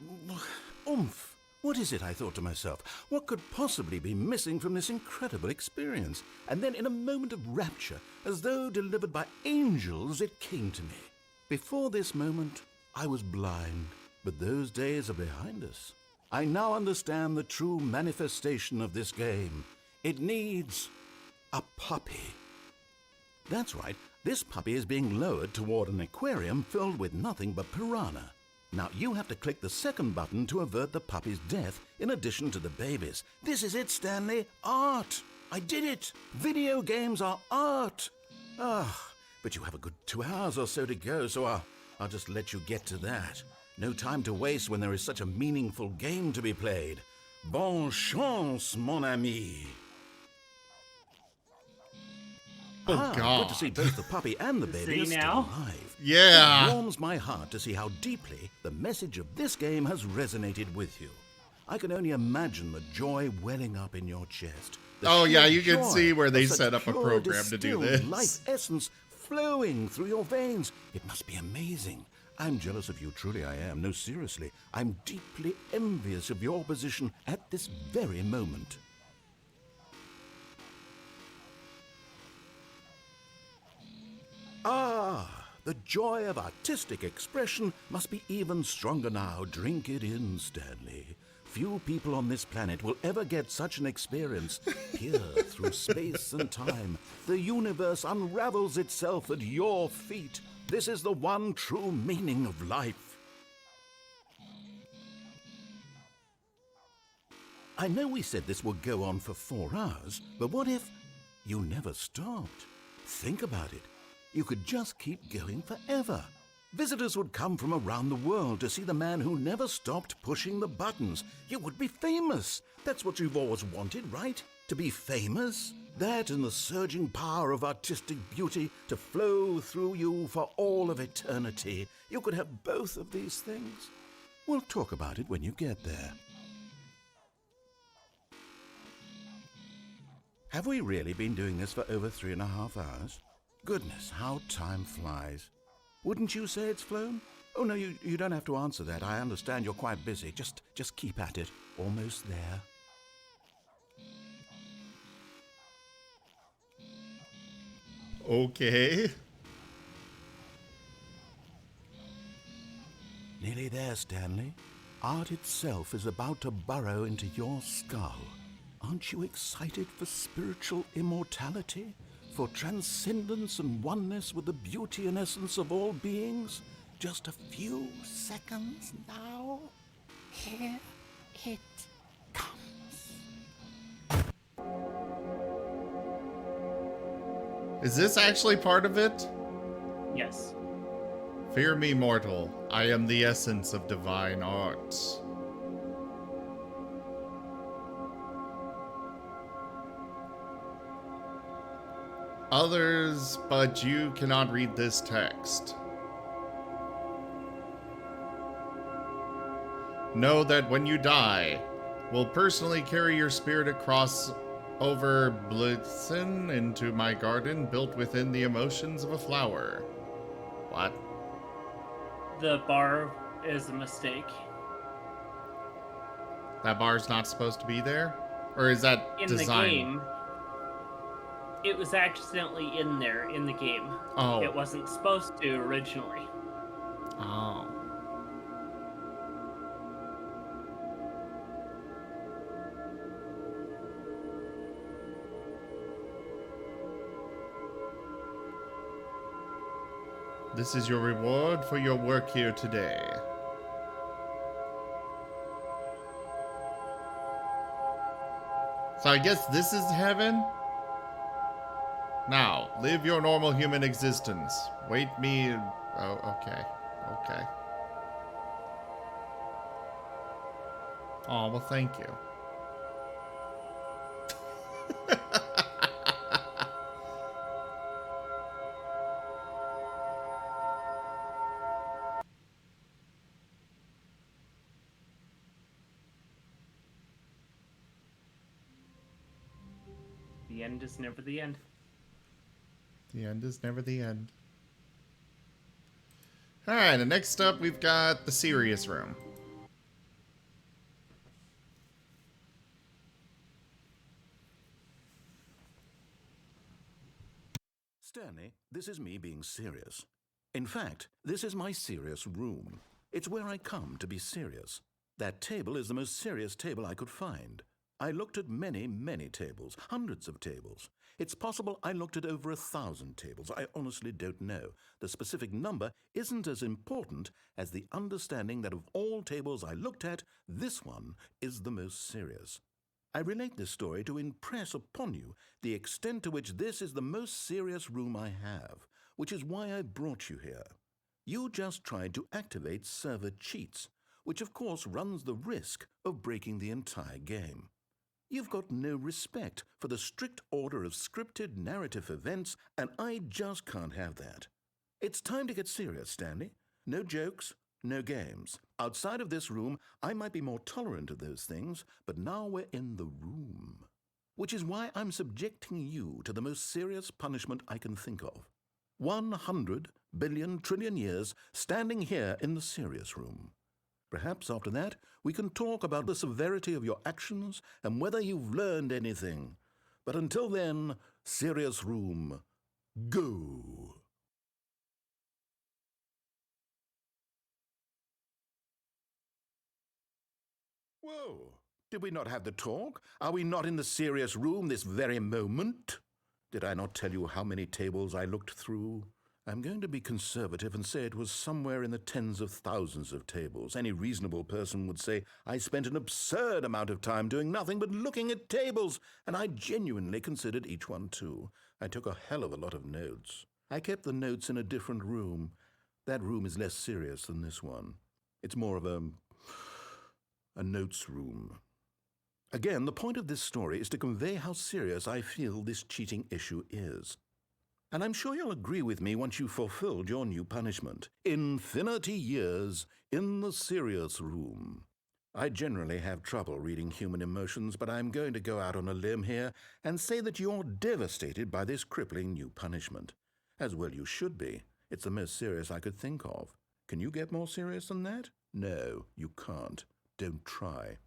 oomph. What is it, I thought to myself? What could possibly be missing from this incredible experience? And then in a moment of rapture, as though delivered by angels, it came to me. Before this moment, I was blind, but those days are behind us. I now understand the true manifestation of this game. It needs a puppy. That's right, this puppy is being lowered toward an aquarium filled with nothing but piranha. Now you have to click the second button to avert the puppy's death in addition to the baby's. This is it, Stanley. Art. I did it. Video games are art. But you have a good 2 hours or so to go, so I'll just let you get to that. No time to waste when there is such a meaningful game to be played. Bonne chance, mon ami. Oh, God. Good to see both the puppy and the baby are still alive. Yeah. It warms my heart to see how deeply the message of this game has resonated with you. I can only imagine the joy welling up in your chest. Oh, yeah, you can joy see where they of such set up a pure, program to do distilled this. life essence flowing through your veins. It must be amazing. I'm jealous of you, truly I am. No, seriously, I'm deeply envious of your position at this very moment. The joy of artistic expression must be even stronger now. Drink it in, Stanley. Few people on this planet will ever get such an experience. Here, through space and time, the universe unravels itself at your feet. This is the one true meaning of life. I know we said this would go on for 4 hours, but what if you never stopped? Think about it. You could just keep going forever. Visitors would come from around the world to see the man who never stopped pushing the buttons. You would be famous. That's what you've always wanted, right? To be famous? That and the surging power of artistic beauty to flow through you for all of eternity. You could have both of these things. We'll talk about it when you get there. Have we really been doing this for over 3.5 hours? Goodness, how time flies. Wouldn't you say it's flown? Oh, no, you don't have to answer that. I understand you're quite busy. Just keep at it. Almost there. Okay. Nearly there, Stanley. Art itself is about to burrow into your skull. Aren't you excited for spiritual immortality? For transcendence and oneness with the beauty and essence of all beings? Just a few seconds now. Here it comes. Is this actually part of it? Yes. Fear me, mortal. I am the essence of divine art. Others, but you cannot read this text. Know that when you die, will personally carry your spirit across over Blitzen into my garden built within the emotions of a flower. What? The bar is a mistake. That bar's not supposed to be there? Or is that In design? the game, it was accidentally in there in the game. Oh. It wasn't supposed to originally. Oh. This is your reward for your work here today. So I guess this is heaven? Now, live your normal human existence. Wait me... Oh, okay. Okay. Oh, well, thank you. The end is never the end. The end is never the end. Alright, and next up we've got the serious room. Stanley, this is me being serious. In fact, this is my serious room. It's where I come to be serious. That table is the most serious table I could find. I looked at many, many tables, hundreds of tables. It's possible I looked at over 1,000 tables. I honestly don't know. The specific number isn't as important as the understanding that of all tables I looked at, this one is the most serious. I relate this story to impress upon you the extent to which this is the most serious room I have, which is why I brought you here. You just tried to activate server cheats, which of course runs the risk of breaking the entire game. You've got no respect for the strict order of scripted narrative events, and I just can't have that. It's time to get serious, Stanley. No jokes, no games. Outside of this room, I might be more tolerant of those things, but now we're in the room. Which is why I'm subjecting you to the most serious punishment I can think of. 100 billion trillion years standing here in the serious room. Perhaps after that, we can talk about the severity of your actions and whether you've learned anything. But until then, serious room, go. Whoa, did we not have the talk? Are we not in the serious room this very moment? Did I not tell you how many tables I looked through? I'm going to be conservative and say it was somewhere in the tens of thousands of tables. Any reasonable person would say I spent an absurd amount of time doing nothing but looking at tables, and I genuinely considered each one too. I took a hell of a lot of notes. I kept the notes in a different room. That room is less serious than this one. It's more of a notes room. Again, the point of this story is to convey how serious I feel this cheating issue is. And I'm sure you'll agree with me once you've fulfilled your new punishment. Infinity years in the serious room. I generally have trouble reading human emotions, but I'm going to go out on a limb here and say that you're devastated by this crippling new punishment. As well you should be. It's the most serious I could think of. Can you get more serious than that? No, you can't. Don't try.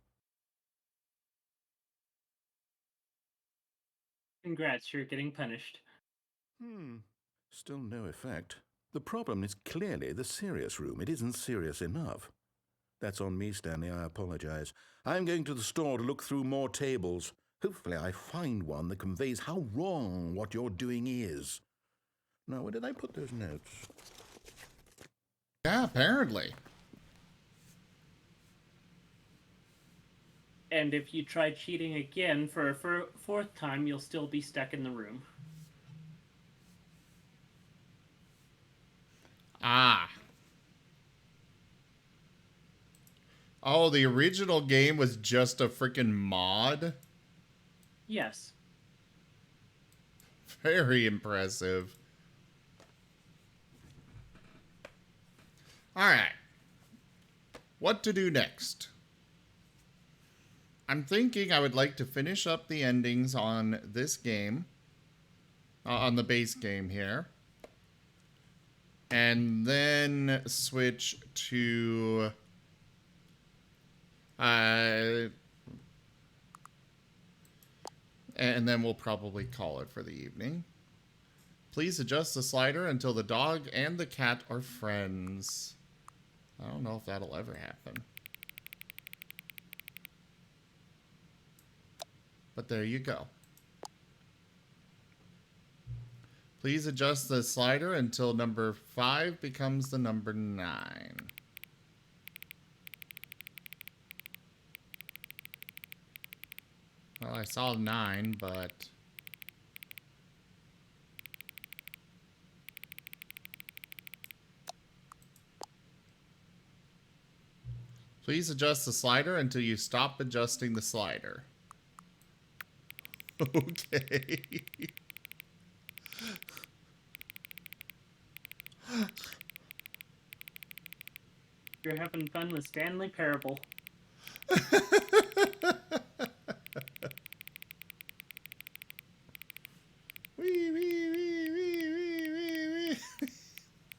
Congrats, you're getting punished. Still no effect. The problem is clearly the serious room. It isn't serious enough. That's on me, Stanley. I apologize. I'm going to the store to look through more tables. Hopefully I find one that conveys how wrong what you're doing is. Now, where did I put those notes? Yeah, apparently. And if you try cheating again for a fourth time, you'll still be stuck in the room. Ah. Oh, the original game was just a freaking mod? Yes. Very impressive. Alright. What to do next? I'm thinking I would like to finish up the endings on this game. On the base game here. And then switch to... and then we'll probably call it for the evening. Please adjust the slider until the dog and the cat are friends. I don't know if that'll ever happen. But there you go. Please adjust the slider until number 5 becomes the number 9. Well, I saw 9, but... Please adjust the slider until you stop adjusting the slider. Okay. You're having fun with Stanley Parable.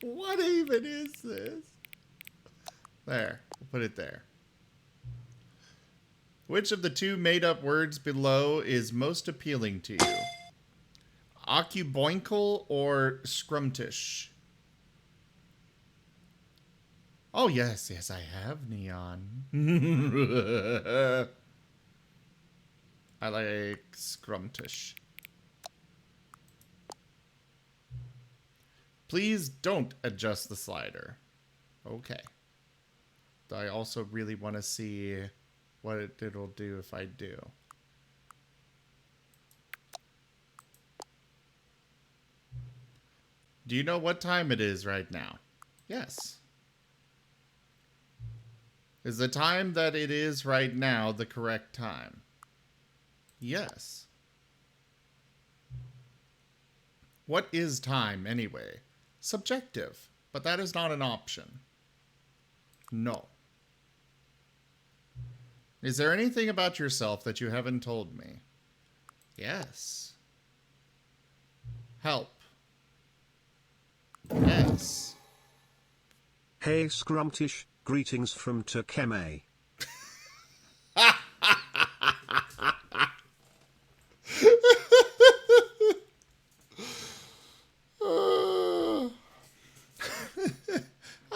What even is this? There. We'll put it there. Which of the two made-up words below is most appealing to you? Occuboinkle or scrumtish? Oh, yes. Yes, I have neon. I like scrumtish. Please don't adjust the slider. Okay. I also really want to see what it'll do if I do. Do you know what time it is right now? Yes. Is the time that it is right now the correct time? Yes. What is time anyway? Subjective, but that is not an option. No. Is there anything about yourself that you haven't told me? Yes. Help. Yes. Hey Scrumtish, greetings from Turkeme.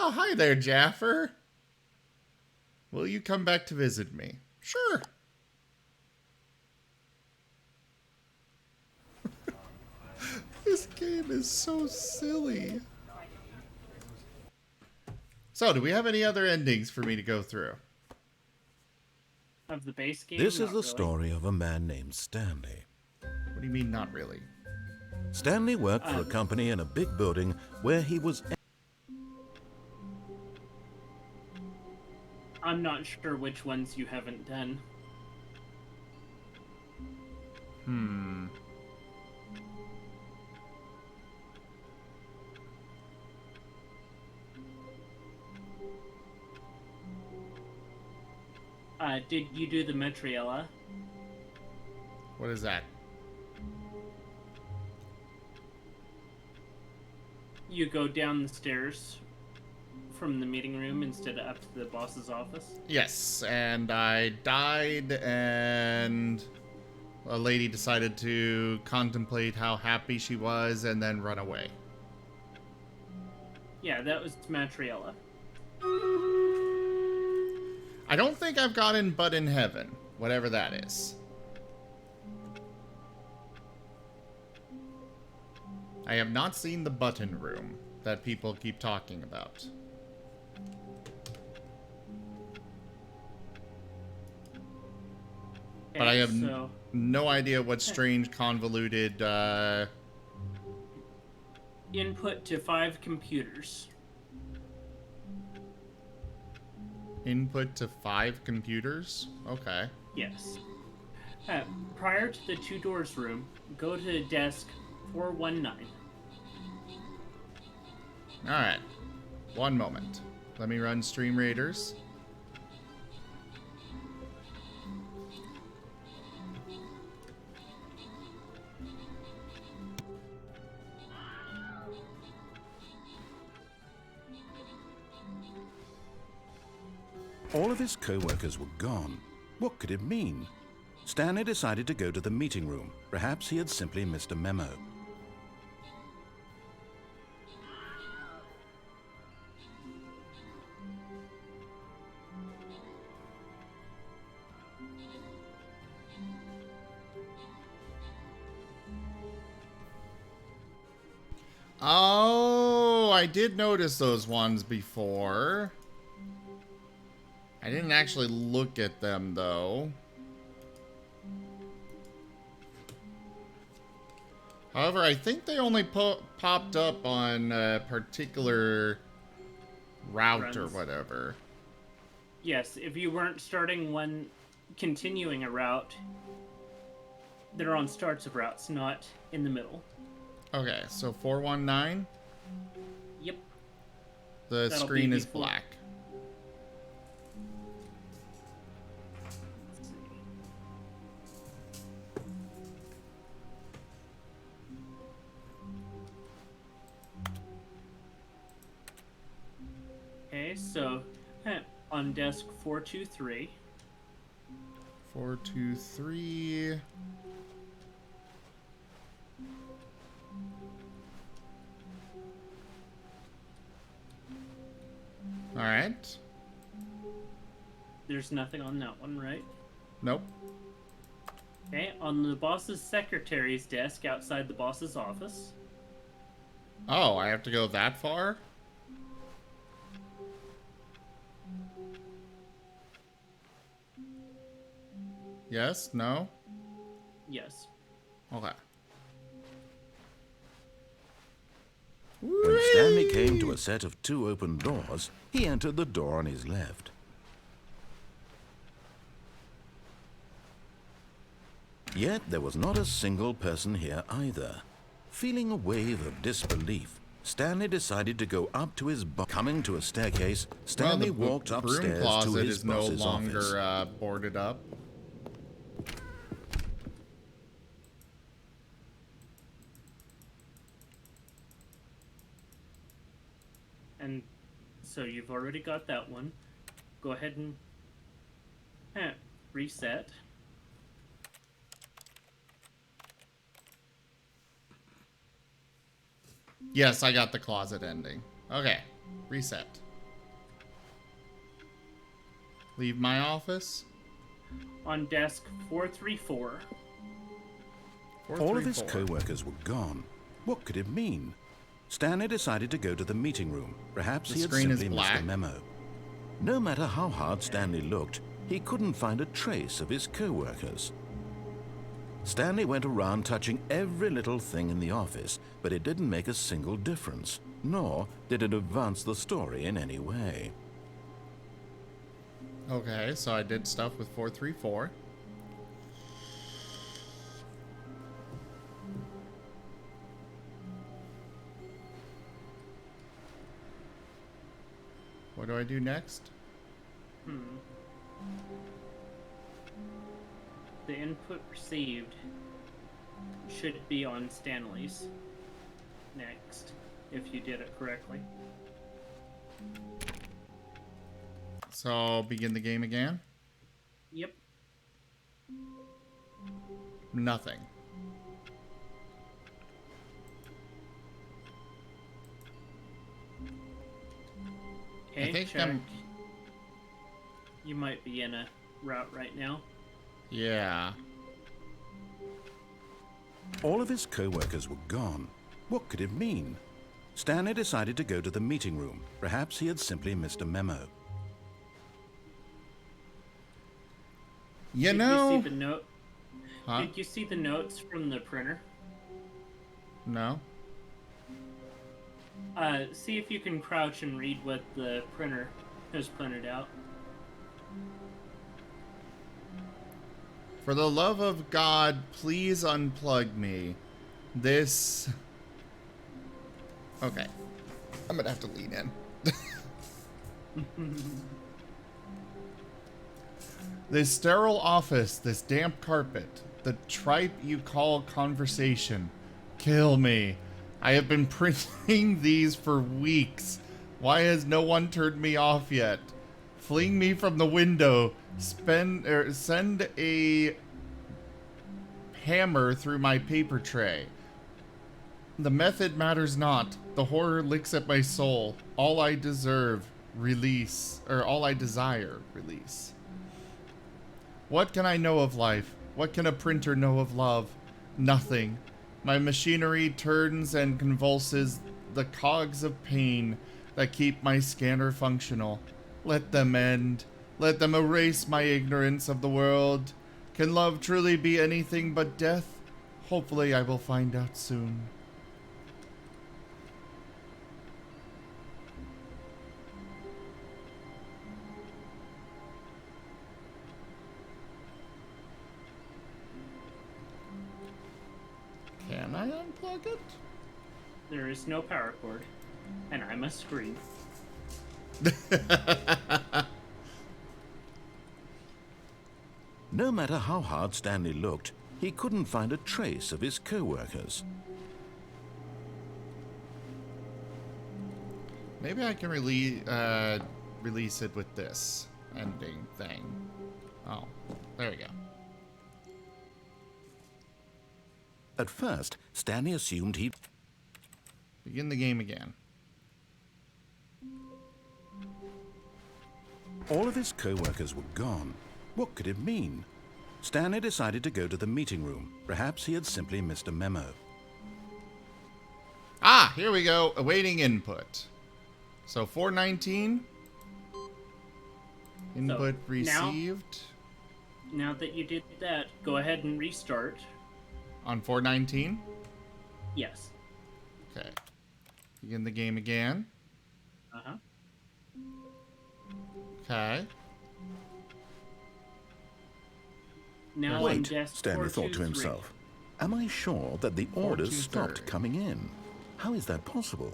Oh, hi there, Jaffer. Will you come back to visit me? Sure. This game is so silly. So, do we have any other endings for me to go through? Of the base game? This is Not the really. story of a man named Stanley. What do you mean, not really? Stanley worked for a company in a big building where he was... I'm not sure which ones you haven't done. Did you do the Metriella? What is that? You go down the stairs from the meeting room instead of up to the boss's office? Yes, and I died, and a lady decided to contemplate how happy she was and then run away. Yeah, that was Matriella. I don't think I've gotten But in Heaven, whatever that is. I have not seen the button room that people keep talking about. But I have no idea what strange, convoluted, Input to 5 computers. Input to 5 computers? Okay. Yes. Prior to the 2 doors room, go to desk 419. Alright. One moment. Let me run Stream Raiders. All of his co-workers were gone. What could it mean? Stanley decided to go to the meeting room. Perhaps he had simply missed a memo. Oh, I did notice those ones before. I didn't actually look at them, though. However, I think they only popped up on a particular route or whatever. Yes, if you weren't continuing a route, they're on starts of routes, not in the middle. Okay, so 419? Yep. The screen is black. Okay, so on desk 423. 423. All right. There's nothing on that one, right? Nope. Okay, on the boss's secretary's desk outside the boss's office. Oh, I have to go that far? Yes? No? Yes. Okay. When Stanley came to a set of 2 open doors, he entered the door on his left. Yet there was not a single person here either. Feeling a wave of disbelief, Stanley decided to go up to his coming to a staircase, Stanley walked upstairs to his is no boss's office. longer boarded up. And so you've already got that one. Go ahead and reset. Yes, I got the closet ending. Okay, reset. Leave my office. On desk 434. All of his co-workers were gone. What could it mean? Stanley decided to go to the meeting room. Perhaps he had simply missed a memo. No matter how hard Stanley looked, he couldn't find a trace of his co-workers. Stanley went around touching every little thing in the office, but it didn't make a single difference, nor did it advance the story in any way. Okay, so I did stuff with 434. What do I do next? The input received should be on Stanley's next, if you did it correctly. So, begin the game again? Yep. Nothing. Okay, I think check. You might be in a route right now. Yeah. All of his co-workers were gone. What could it mean? Stanley decided to go to the meeting room. Perhaps he had simply missed a memo. You Did know... you see the note? Huh? Did you see the notes from the printer? No. See if you can crouch and read what the printer has printed out. For the love of God, please unplug me. This... Okay. I'm gonna have to lean in. This sterile office, this damp carpet, the tripe you call conversation. Kill me. I have been printing these for weeks. Why has no one turned me off yet? Fling me from the window. Send a hammer through my paper tray. The method matters not. The horror licks at my soul. All I deserve, release. Or all I desire, release. What can I know of life? What can a printer know of love? Nothing. My machinery turns and convulses the cogs of pain that keep my scanner functional. Let them end. Let them erase my ignorance of the world. Can love truly be anything but death? Hopefully I will find out soon. Can I unplug it? There is no power cord, and I must scream. No matter how hard Stanley looked, he couldn't find a trace of his co-workers. Maybe I can release it with this ending thing. Oh, there we go. At first, Stanley assumed he'd... Begin the game again. All of his co-workers were gone. What could it mean? Stanley decided to go to the meeting room. Perhaps he had simply missed a memo. Ah, here we go. Awaiting input. So 419. Input So, received. Now that you did that, go ahead and restart. On 419? Yes. Okay. Begin the game again. Uh-huh. Okay. Now Wait, on desk Stanley thought to 423. himself. Am I sure that the orders 423. stopped coming in? How is that possible?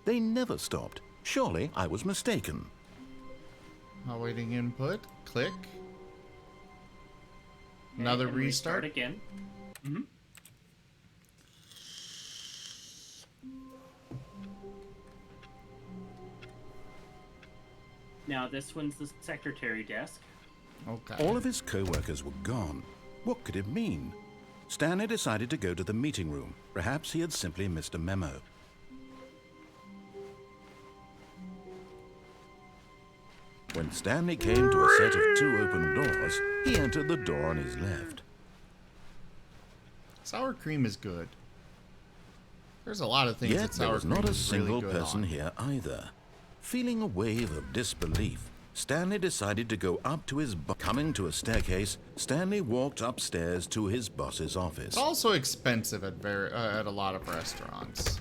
They never stopped. Surely I was mistaken. Awaiting input. Click. Another And restart. again. Mm-hmm. Now this one's the secretary desk. Okay. All of his co-workers were gone. What could it mean? Stanley decided to go to the meeting room. Perhaps he had simply missed a memo. When Stanley came to a set of 2 open doors, he entered the door on his left. Sour cream is good. There's a lot of things Yet that there sour was cream not a is single really good person on. here either. Feeling a wave of disbelief, Stanley decided to go up to his coming to a staircase, Stanley walked upstairs to his boss's office. It's also expensive at a lot of restaurants.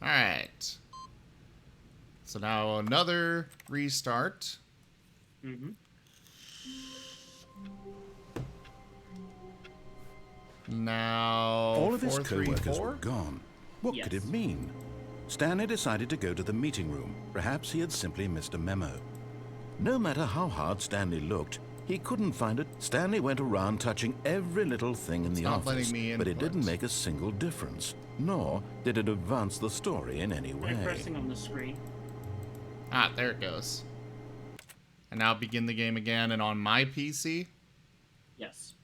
All right. So now another restart. Mm-hmm. Now All of his 434? co-workers were gone. What could it mean? Stanley decided to go to the meeting room. Perhaps he had simply missed a memo. No matter how hard Stanley looked, he couldn't find it. Stanley went around touching every little thing in the not letting office, me but it input. didn't make a single difference, nor did it advance the story in any Try way. pressing on the screen. Ah, there it goes. And now begin the game again and on my PC? Yes.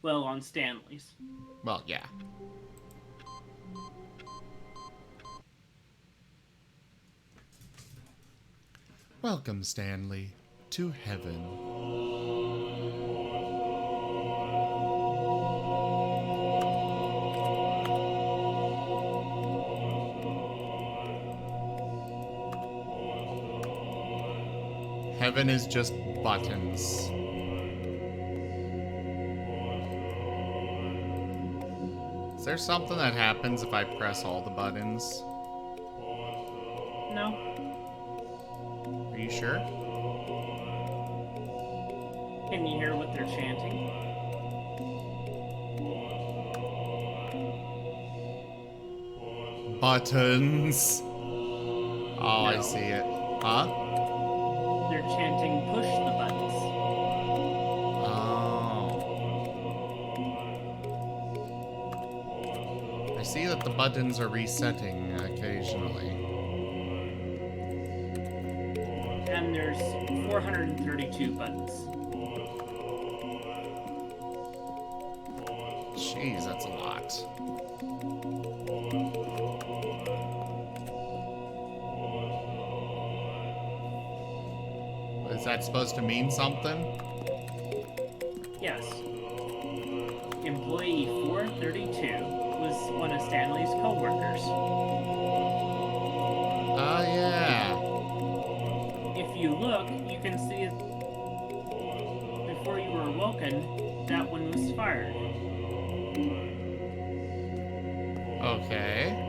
Well, on Stanley's. Well, yeah. Welcome, Stanley, to heaven. Heaven is just buttons. Is there something that happens if I press all the buttons? No. Are you sure? Can you hear what they're chanting? Buttons. Oh, no. I see it. Huh? They're chanting push the buttons. Oh. I see that the buttons are resetting occasionally. And there's 432 buttons. Jeez, that's a lot. Is that supposed to mean something? Yes. Employee 432 was one of Stanley's co-workers. Oh, yeah. If you look, you can see before you were awoken, that one was fired. Okay.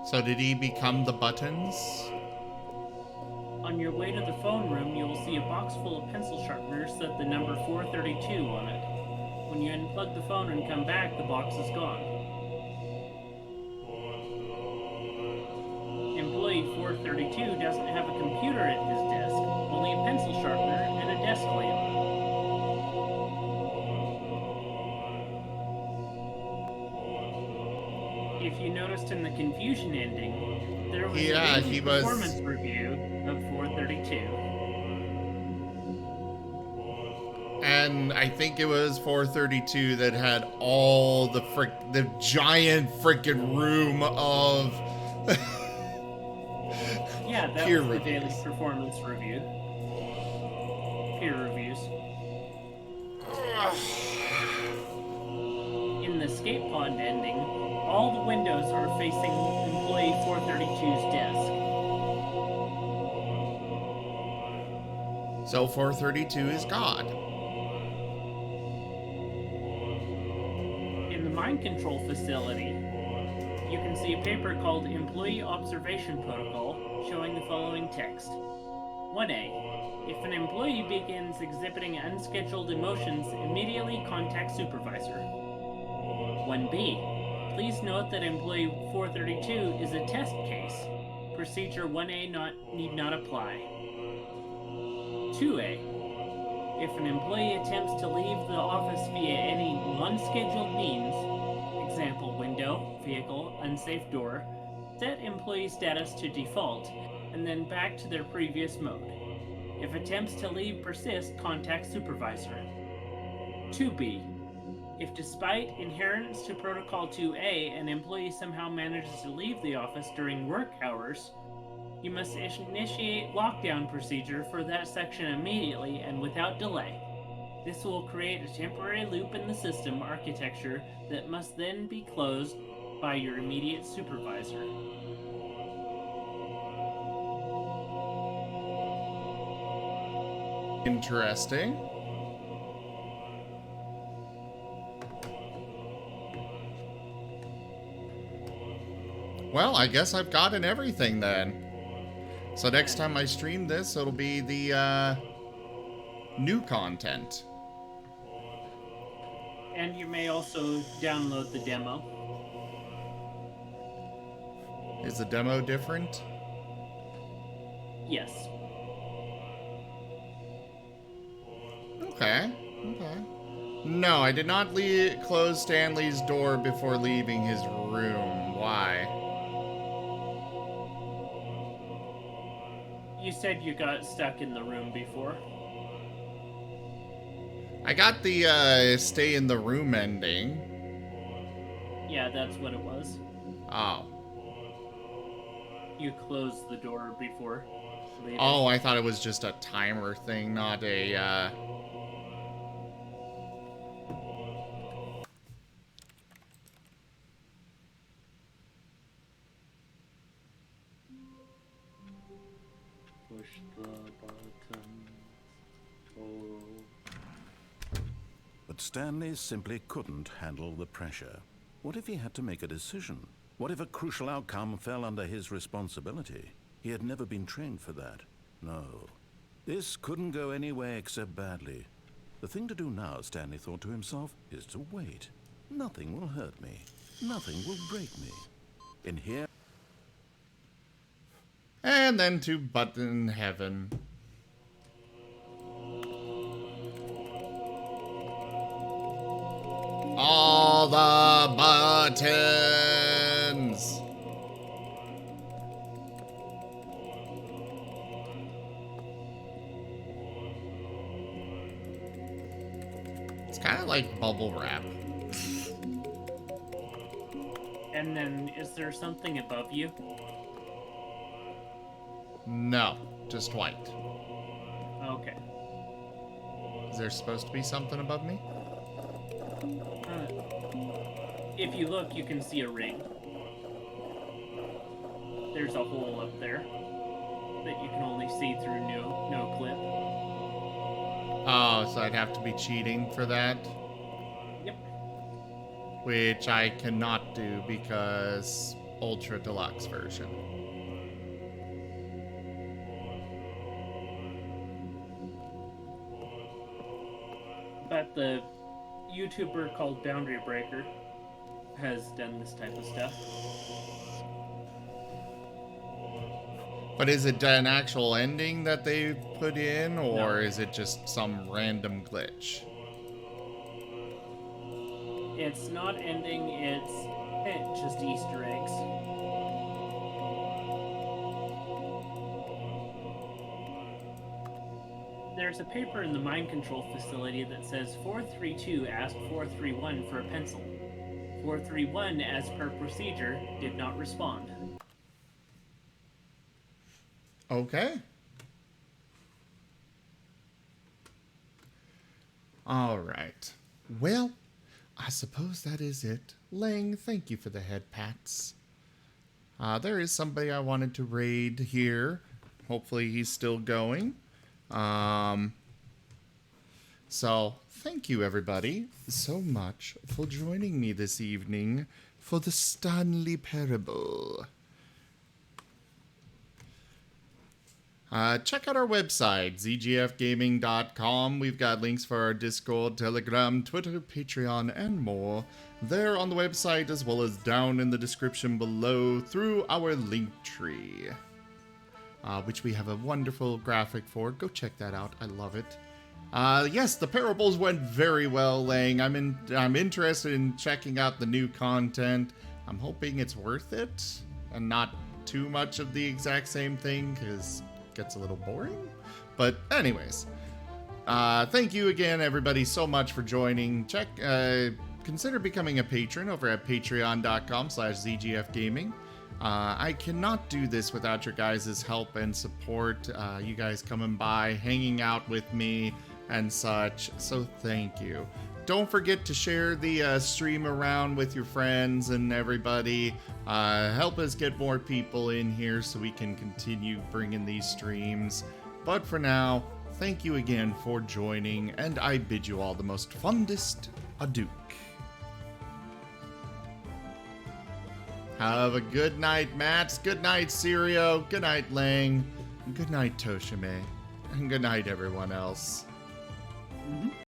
So did he become the buttons? On your way to the phone room, you will see a box full of pencil sharpeners with the number 432 on it. When you unplug the phone and come back, the box is gone. Employee 432 doesn't have a computer at his desk, only a pencil sharpener and a desk lamp. If you noticed in the confusion ending, there was a performance review of 432. And I think it was 432 that had all the giant freaking room of yeah, that peer was the reviews. daily performance review. Peer reviews. In the escape pod ending, all the windows are facing employee 432's desk. So 432 is God. In the mind control facility, you can see a paper called Employee Observation Protocol showing the following text. 1A. If an employee begins exhibiting unscheduled emotions, immediately contact supervisor. 1B. Please note that employee 432 is a test case. Procedure 1A need not apply. 2A. If an employee attempts to leave the office via any non-scheduled means, example window, vehicle, unsafe door, set employee status to default, and then back to their previous mode. If attempts to leave persist, contact supervisor. 2B. If despite adherence to Protocol 2A, an employee somehow manages to leave the office during work hours, you must initiate lockdown procedure for that section immediately and without delay. This will create a temporary loop in the system architecture that must then be closed by your immediate supervisor. Interesting. Well, I guess I've gotten everything then. So next time I stream this, it'll be the new content. And you may also download the demo. Is the demo different? Yes. Okay. Okay. No, I did not close Stanley's door before leaving his room. Why? You said you got stuck in the room before. I got the stay in the room ending. Yeah, that's what it was. Oh. You closed the door before leaving. Oh, I thought it was just a timer thing, not a, Push the button. Oh. But Stanley simply couldn't handle the pressure. What if he had to make a decision? What if a crucial outcome fell under his responsibility? He had never been trained for that. No. This couldn't go any way except badly. The thing to do now, Stanley thought to himself, is to wait. Nothing will hurt me. Nothing will break me. In here... And then to button heaven. All the buttons. It's kind of like bubble wrap. And then, is there something above you? No, just white. Okay. Is there supposed to be something above me? If you look, you can see a ring. There's a hole up there that you can only see through no clip. Oh, so I'd have to be cheating for that? Yep. Which I cannot do because Ultra Deluxe version. But the YouTuber called Boundary Breaker has done this type of stuff. But is it an actual ending that they put in, or No. is it just some random glitch? It's not ending, it's just Easter eggs. There's a paper in the mind control facility that says 432 asked 431 for a pencil. 431, as per procedure, did not respond. Okay. All right. Well, I suppose that is it. Lang, thank you for the head pats. There is somebody I wanted to raid here. Hopefully he's still going. So, thank you everybody so much for joining me this evening for the Stanley Parable. Check out our website, zgfgaming.com. We've got links for our Discord, Telegram, Twitter, Patreon, and more there on the website, as well as down in the description below through our link tree, which we have a wonderful graphic for. Go check that out. I love it. Yes, the parables went very well, Lang. I'm interested in checking out the new content. I'm hoping it's worth it and not too much of the exact same thing, because gets a little boring. But anyways, thank you again everybody so much for joining. Consider becoming a patron over at patreon.com/zgfgaming. I cannot do this without your guys' help and support. You guys coming by, hanging out with me and such, so thank you. Don't forget to share the stream around with your friends and everybody. Help us get more people in here so we can continue bringing these streams. But for now, thank you again for joining, and I bid you all the most fondest adieu. Have a good night, Mats. Good night, Sirio. Good night, Lang. Good night, Toshime. And good night, everyone else.